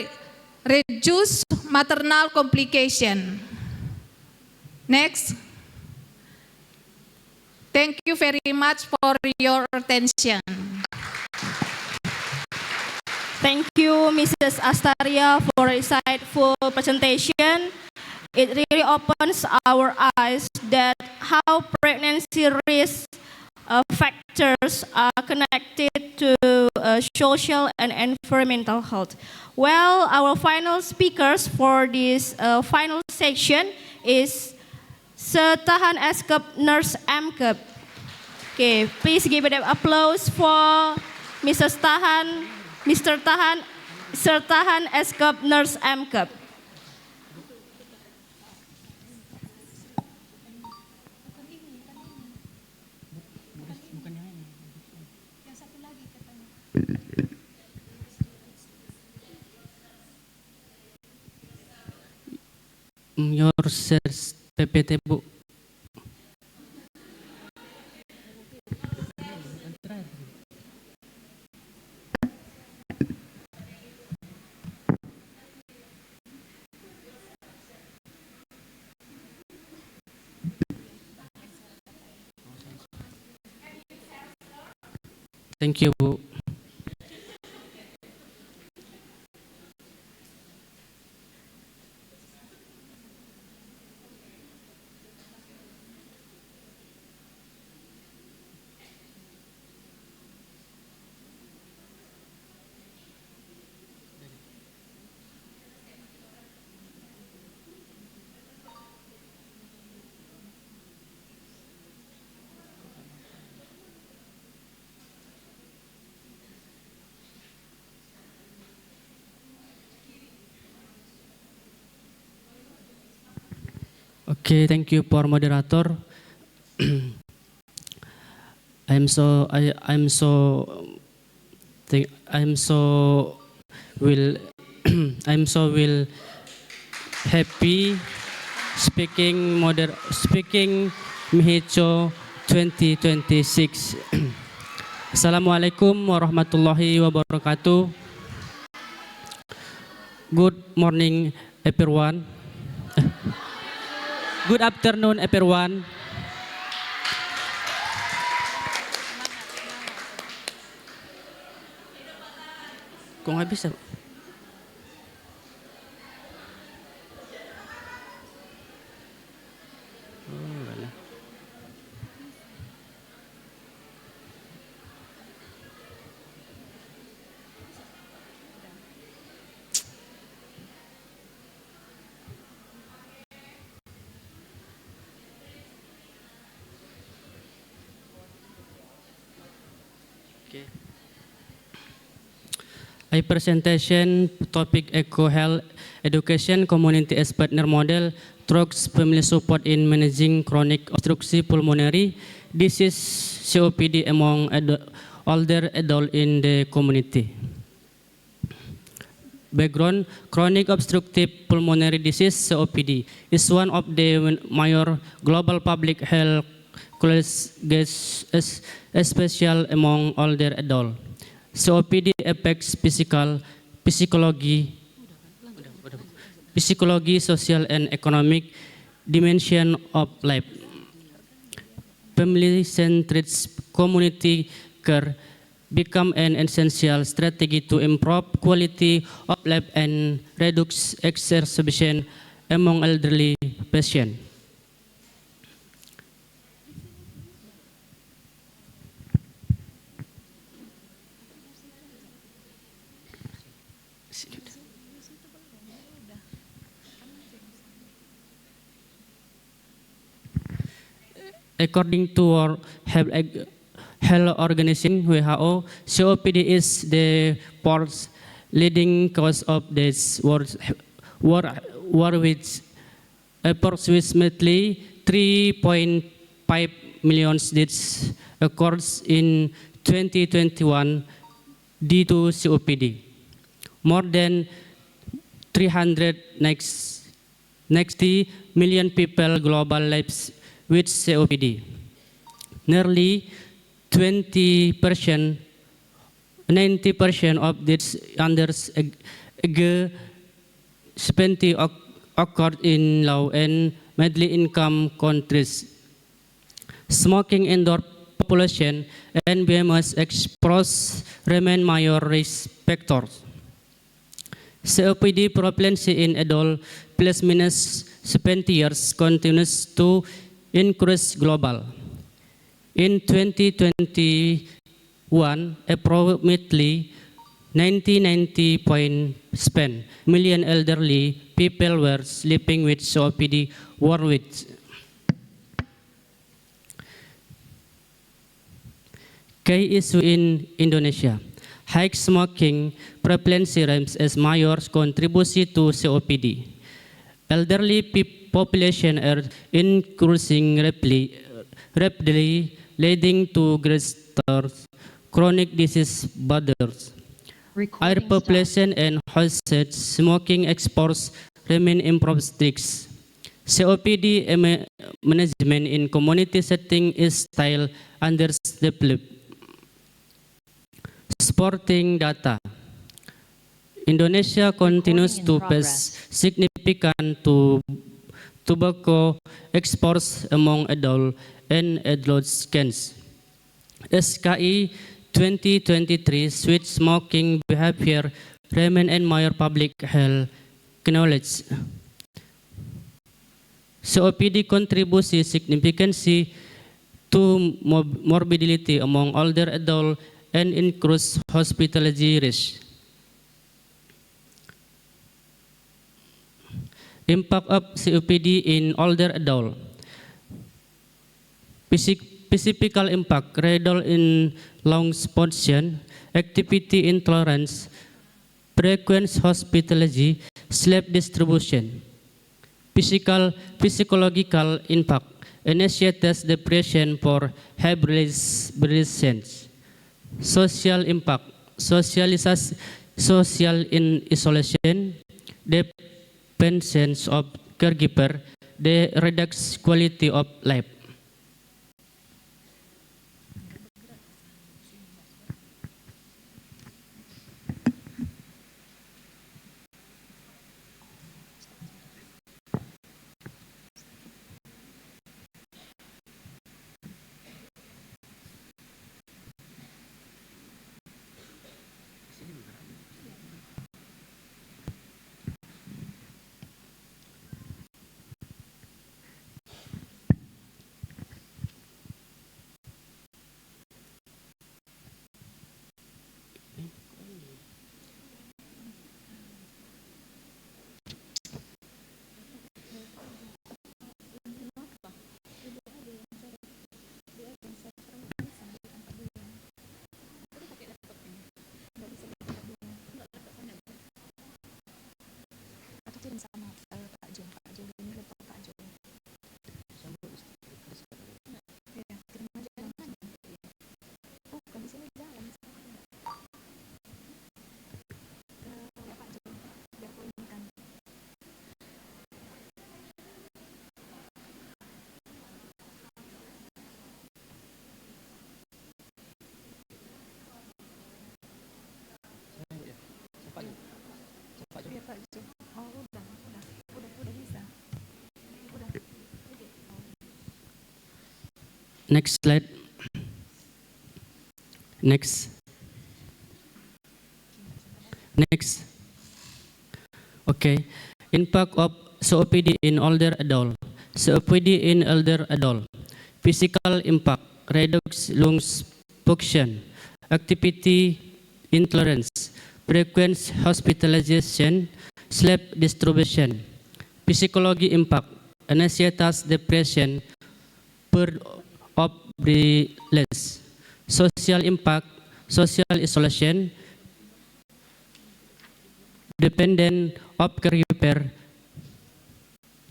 reduce maternal complication. Next. Thank you very much for your attention. Thank you, Mrs. Astaria, for a insightful presentation. It really opens our eyes that how pregnancy risk factors are connected to social and environmental health. Well, our final speakers for this final section is Setahan Eskep Nurse MKEP. Okay, please give it an applause for Mr. Tahan Eskep Nurse MKEP. Your search PPT, Bu. Thank you, Bu. Okay, thank you for moderator. I'm so happy speaking MIHHICo 2026. Assalamualaikum warahmatullahi wabarakatuh. Good morning everyone. Good afternoon, everyone. Kok nggak bisa? A presentation topic Eco Health Education Community as Partner Model through family support in managing chronic obstructive pulmonary disease COPD among older adults in the community. background, chronic obstructive pulmonary disease (COPD) is one of the major global public health crises, especially among older adults. COPD affects physiology, social, and economic dimension of life. Family-centered community care become an essential strategy to improve quality of life and reduce exacerbation among elderly patients. According to World Health Organization (WHO), COPD is the fourth leading cause of death worldwide, approximately 3.5 million deaths occurred in 2021 due to COPD. More than 390 million people global lives with COPD. Nearly 90% of deaths under age 70 occurred in low and middle income countries. Smoking in the population and BMS exposure remain major risk factors. COPD prevalence in adults plus minus 70 years continues to increase global. In 2021, approximately 90.7 million elderly people were living with COPD worldwide. Key issue in Indonesia. High smoking prevalence remains as major contribution to COPD. Elderly population are increasing rapidly, leading to greater chronic disease burdens. Air population and household smoking exposure remain improved risks. COPD management in community setting is still underdeveloped. Supporting data. Indonesia continues to face significant tobacco exports among adult and adolescents. SKI 2023 switch smoking behavior remain in major public health knowledge. COPD contributes significantly to morbidity among older adults and increased hospitality risk. Impact of COPD in older adults. Physical impact, result in lungs function, activity intolerance, frequent hospitality, sleep distribution. Physiological impact, initiates depression for hybridization. Social impact, social isolation, dependence of caregiver, the reduced quality of life. Next slide. Next. Next. Okay. Impact of COPD in older adult. COPD in elder adult. Physical impact, reduce lungs function, activity intolerance, frequent hospitalization, sleep distribution. Psychology impact, anxiety, depression, fear of brilliance. Social impact, social isolation, dependent of caregiver.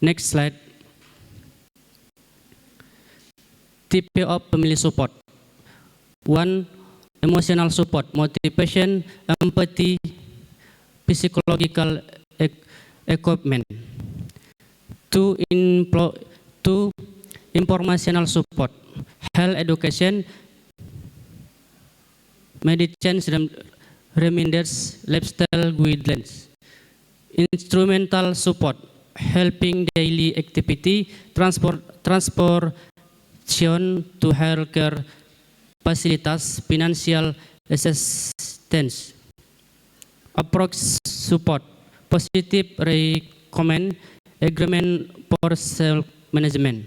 Next slide. Type of family support. 1. Emotional support, motivation, empathy, psychological equipment. 2. Informational support, health education, medicines, reminders, lifestyle guidelines. Instrumental support, helping daily activity, transportation to healthcare facilities, financial assistance. Approach support, positive recommend, agreement for self-management.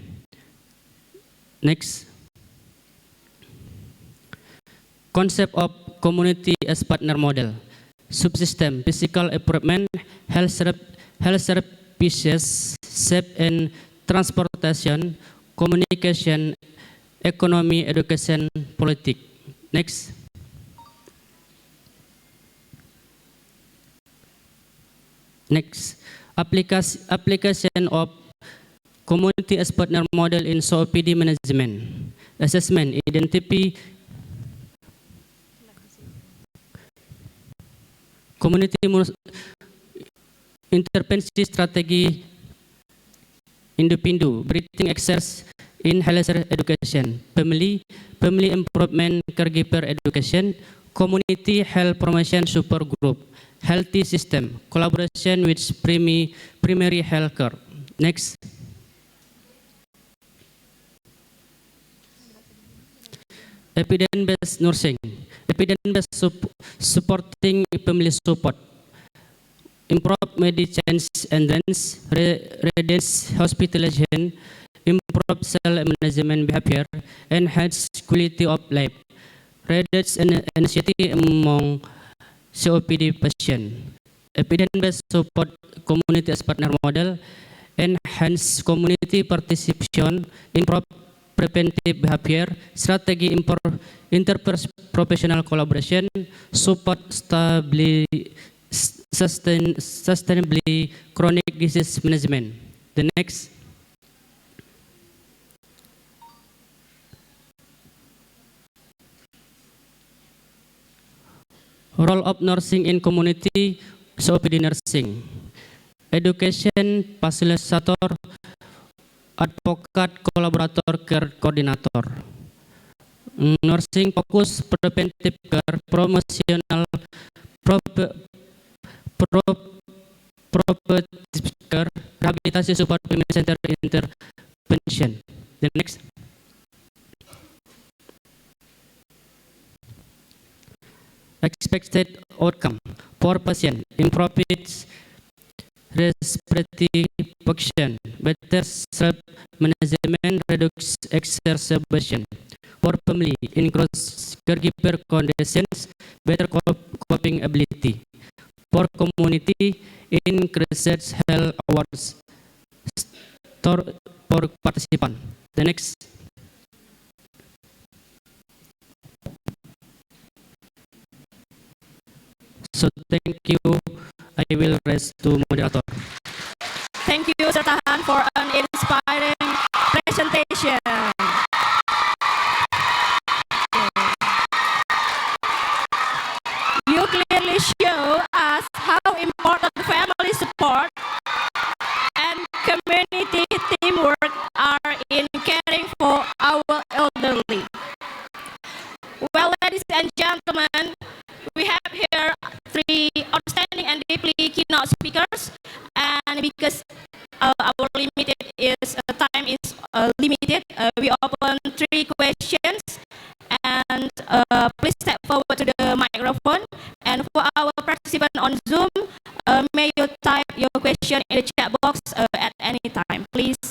Next. Concept of community as partner model. Subsystem, physical improvement, health services, safe and transportation, communication, economy, education, politics. Next. Next. Application of community as partner model in COPD management. Assessment, identify community intervention strategi individu, breathing exercise in health education, family improvement, caregiver education, community health promotion super group, healthy system, collaboration with primary health care. Next. Evidence-based nursing, evidence-based supporting family support, improve medicines and reduce hospitalization, improve cell management behavior, enhance quality of life, reduce anxiety among COPD patients. Evidence-based support community as partner model, enhance community participation, improve preventive behavior, strategi interprofessional collaboration, support sustainably chronic disease management. The next. Role of nursing in community COPD nursing. Education, facilitator, advokat, kolaborator, care koordinator. Nursing fokus preventive care, promotional, promotive care, rehabilitasi support family center intervention. The next. Expected outcome for patient, improves respiratory function, better self-management, reduce exacerbation. For family, increase caregiver conditions, better coping ability. For community, increases health awards for participant. The next. So thank you. I will rest to moderator. Thank you, Sir Tahan, for an inspiring presentation. You clearly show us how important family support and community teamwork are in caring for our elderly. Well, ladies and gentlemen, we have here three outstanding and deeply keynote speakers speakers, and because our limited is time is limited, we open 3 questions, and please step forward to the microphone. And for our participant on Zoom, may you type your question in the chat box at any time, please.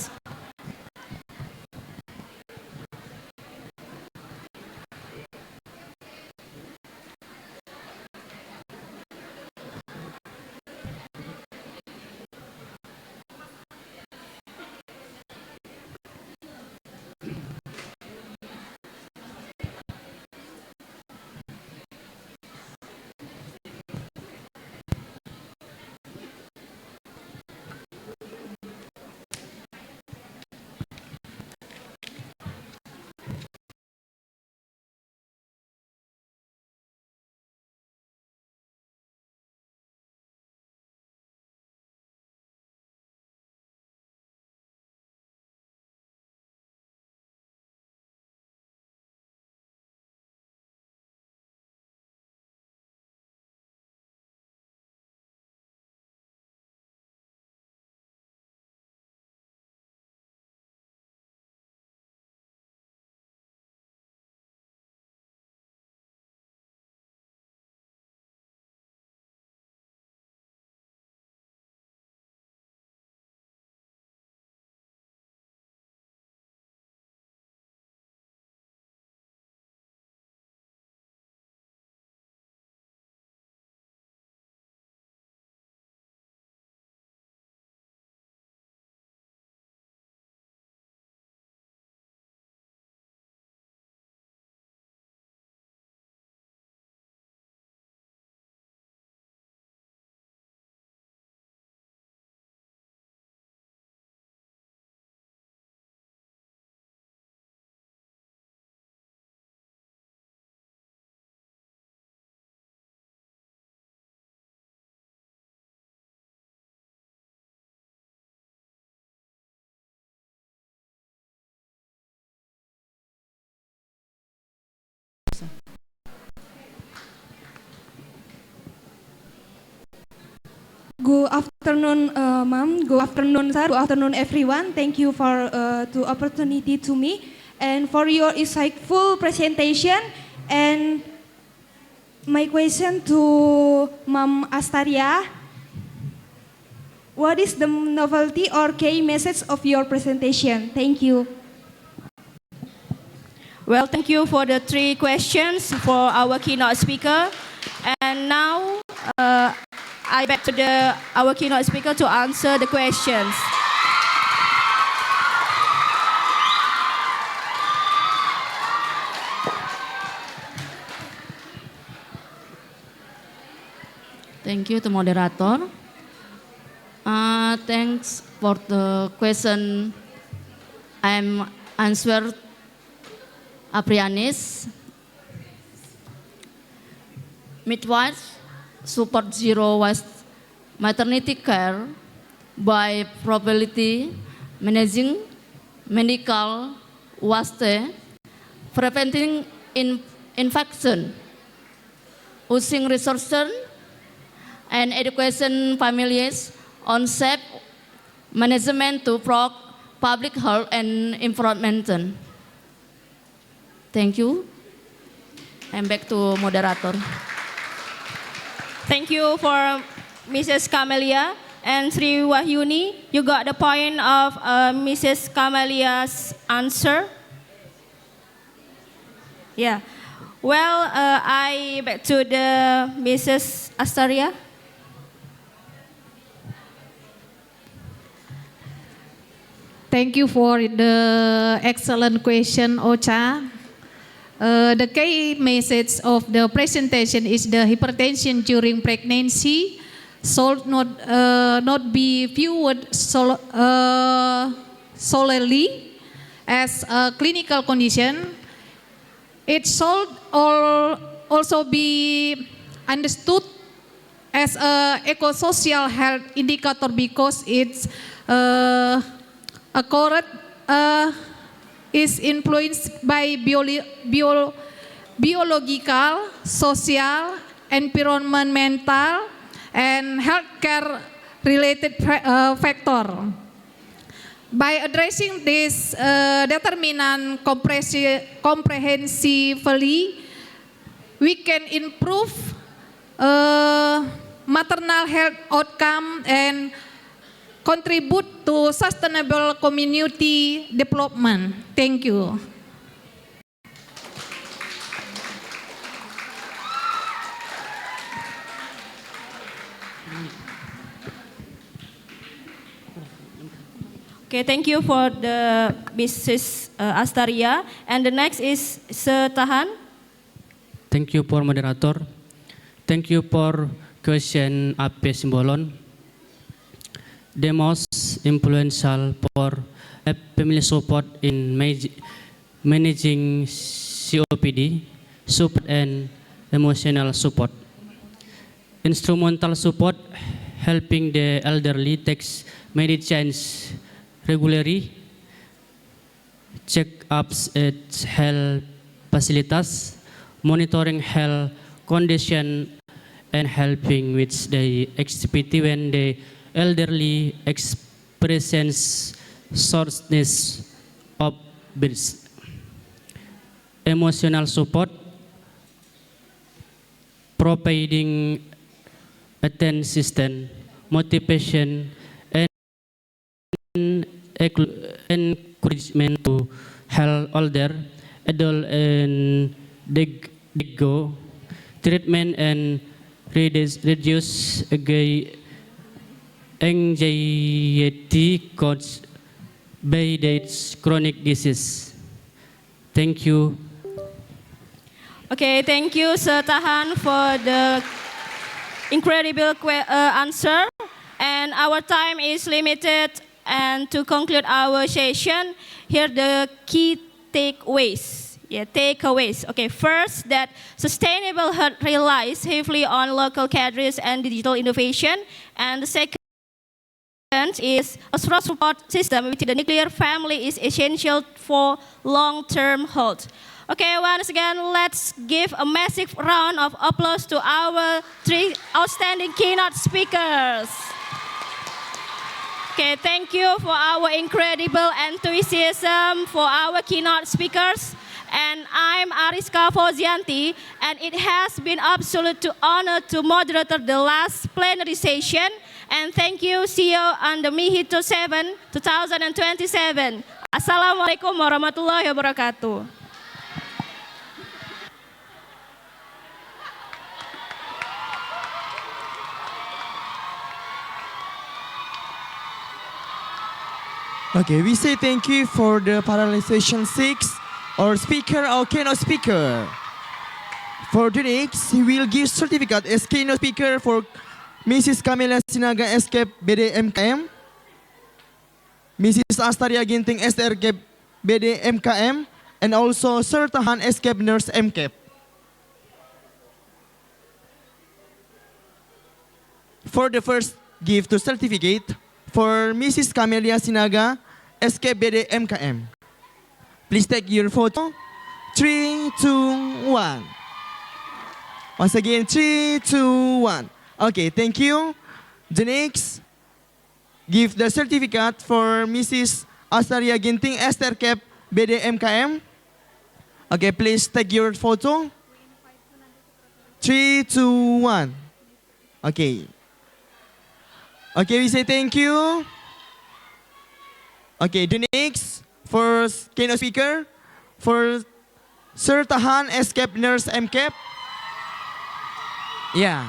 Good afternoon, ma'am. Good afternoon, sir. Good afternoon, everyone. Thank you for the opportunity to me and for your insightful presentation. And my question to Ma'am Astaria: what is the novelty or key message of your presentation? Thank you. Well, thank you for the 3 questions for our keynote speaker. And now, I back to our keynote speaker to answer the questions. Thank you to moderator. Thanks for the question. I'm answer Aprianis. Midwives support zero waste maternity care by probability managing medical waste, preventing infection, using resources and education families on safe management to public health and environment. Thank you. I'm back to moderator. Thank you for Mrs. Camelia and Sri Wahyuni. You got the point of Mrs. Camelia's answer? Yeah. Well, I back to the Mrs. Astaria. Thank you for the excellent question, Ocha. The key message of the presentation is the hypertension during pregnancy should not be viewed solely as a clinical condition. It should also be understood as a eco-social health indicator because it's is influenced by biological, social, environmental, and healthcare related factor. By addressing this determinant comprehensively, we can improve maternal health outcome and contribute to sustainable community development. Thank you. Okay, thank you for the Mrs. Astaria. And the next is Setahan. Thank you for moderator. Thank you for question AP Simbolon. The most influential for family support in managing COPD, support and emotional support. Instrumental support, helping the elderly takes medicines regularly, check-ups at health facilities, monitoring health condition, and helping with the activity when the elderly experience shortness of breath. Emotional support, providing attention, motivation, and encouragement to help older adult and go treatment and reduce anxiety caused by this chronic disease. Thank you. Okay, thank you, Setahan, for the incredible answer. And our time is limited. And to conclude our session, here are the key takeaways. Takeaways. Okay, first, that sustainable health relies heavily on local cadres and digital innovation. And the second is a strong support system within the nuclear family is essential for long-term health. Okay, once again, let's give a massive round of applause to our 3 outstanding keynote speakers. Okay, thank you for our incredible enthusiasm for our keynote speakers. And I'm Ariska Fauzianti, and it has been absolute honor to moderate the last plenary session. And thank you, see you on the MIHHICo 7 2027. Assalamualaikum warahmatullahi wabarakatuh. Okay, we say thank you for the parallelization 6, or speaker or keynote speaker. For the next, we will give certificate as keynote speaker for Mrs. Camelia Sinaga SCAP BD MKM, Mrs. Astaria Ginting SRCAP BD MKM, and also Sir Tahan SCAP Nurse MCAP. For the first gift to certificate, for Mrs. Camelia Sinaga, SKBD MKM. Please take your photo. 3, 2, 1. Once again, 3, 2, 1. Okay, thank you. The next, give the certificate for Mrs. Astaria Ginting, SRCAP BD MKM. Okay, please take your photo. 3, 2, 1. Okay. Okay, we say thank you. Okay, the next, for keynote speaker, for Sir Tahan SCAP Nurse MCAP. Yeah.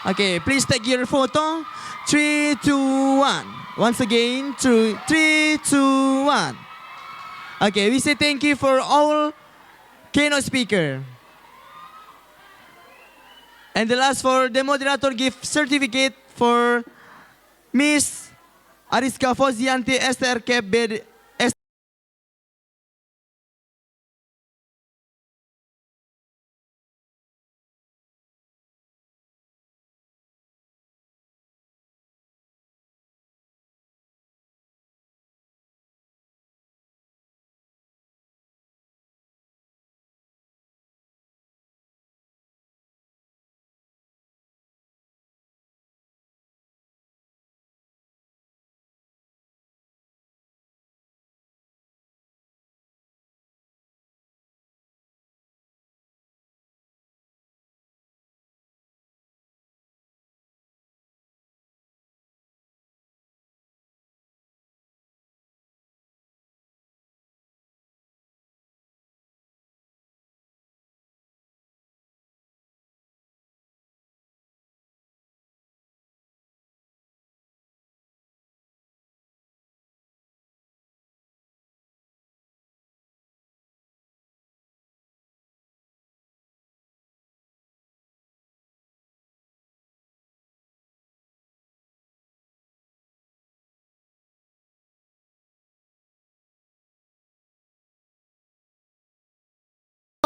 Okay, please take your photo. 3, 2, 1. Once again, 3, 2, 1. Okay, we say thank you for all keynote speaker. And the last, for the moderator gift certificate for Miss Ariska Fauzianti SRCAP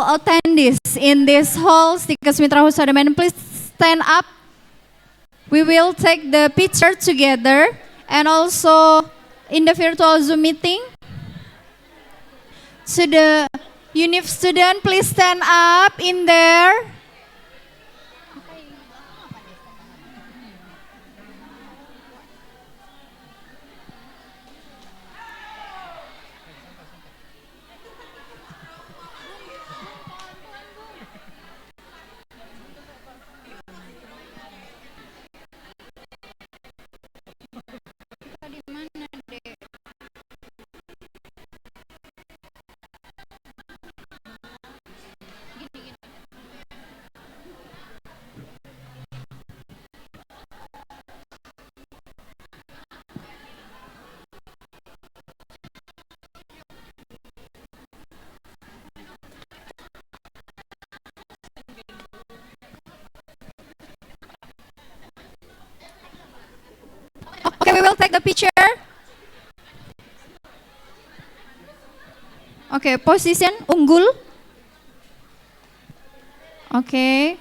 attendees in this hall, Stikers MITRA HUSADA Medan, please stand up. We will take the picture together and also in the virtual Zoom meeting. To the UNIF student, please stand up in there. Okay, we will take the picture. Okay, position unggul. Okay.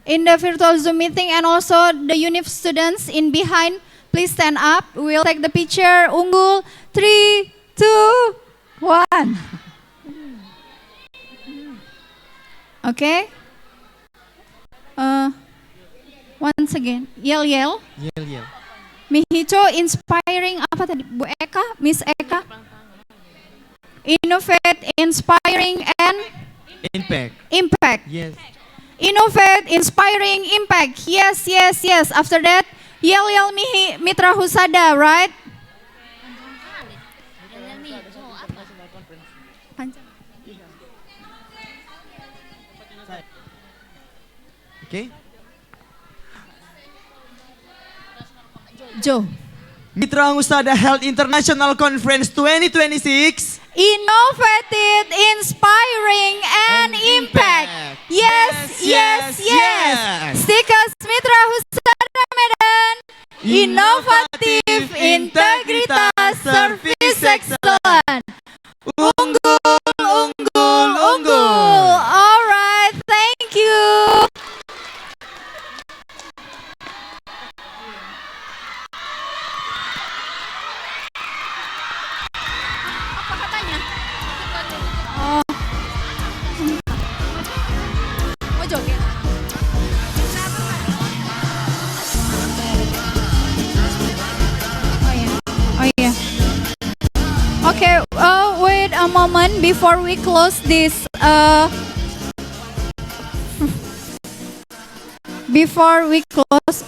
In the virtual Zoom meeting and also the UNIF students in behind, please stand up. We will take the picture. Unggul. 3, 2, 1. Okay. Once again, yell. Yel. MIHHICo inspiring apa tadi? Bu Eka, Miss Eka. Innovate, inspiring, and impact. Yes. Innovate, inspiring, impact. Yes. After that, yell MITRA HUSADA, right? Okay. Joe. MITRA HUSADA Health International Conference 2026. Innovative, inspiring, and impact. Yes. Stikers MITRA HUSADA Medan. Innovative, integritas, service excellent. Unggul. All right, thank you. Mau joget? Oh yeah. Okay, wait a moment before we close this. Before we close.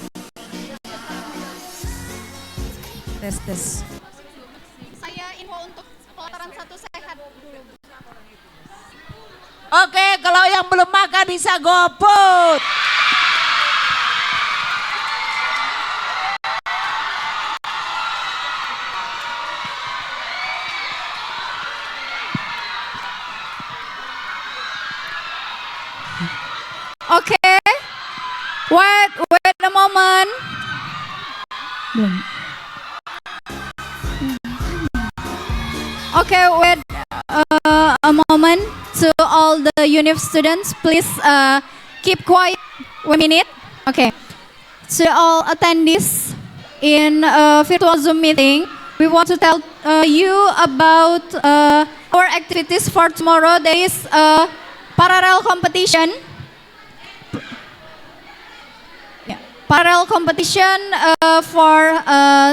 Tes. Saya info untuk pelataran 1 sehat dulu. Oke, kalau yang belum makan bisa GoFood. Okay. Wait a moment. Okay, wait a moment. To all the UNIF students, please keep quiet 1 minute. Okay. To all attendees in virtual Zoom meeting, we want to tell you about our activities for tomorrow. There is a parallel competition. Parallel competition for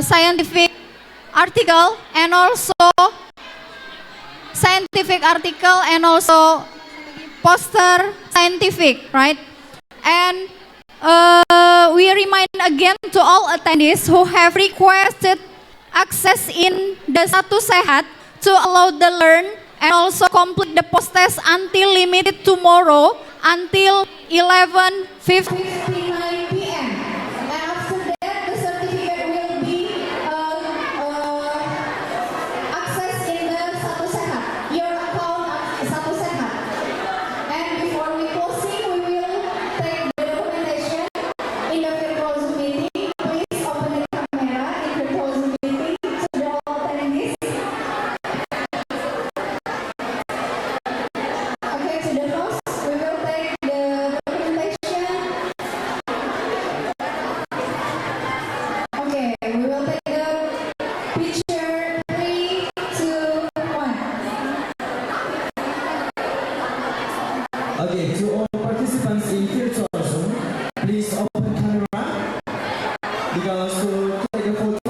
scientific article and also poster scientific, right? And we remind again to all attendees who have requested access in the Satu Sehat to allow the learn and also complete the post test until limited tomorrow until 11:59 p.m. And after that, the certificate will be access in the Satu Sehat, your account Satu Sehat. And before we closing, we will take the documentation in the virtual Zoom meeting. Please open the camera in the virtual Zoom meeting to the attendees. Picture 3, 2, 1. Okay, to all participants in virtual Zoom, please open camera because to take a photo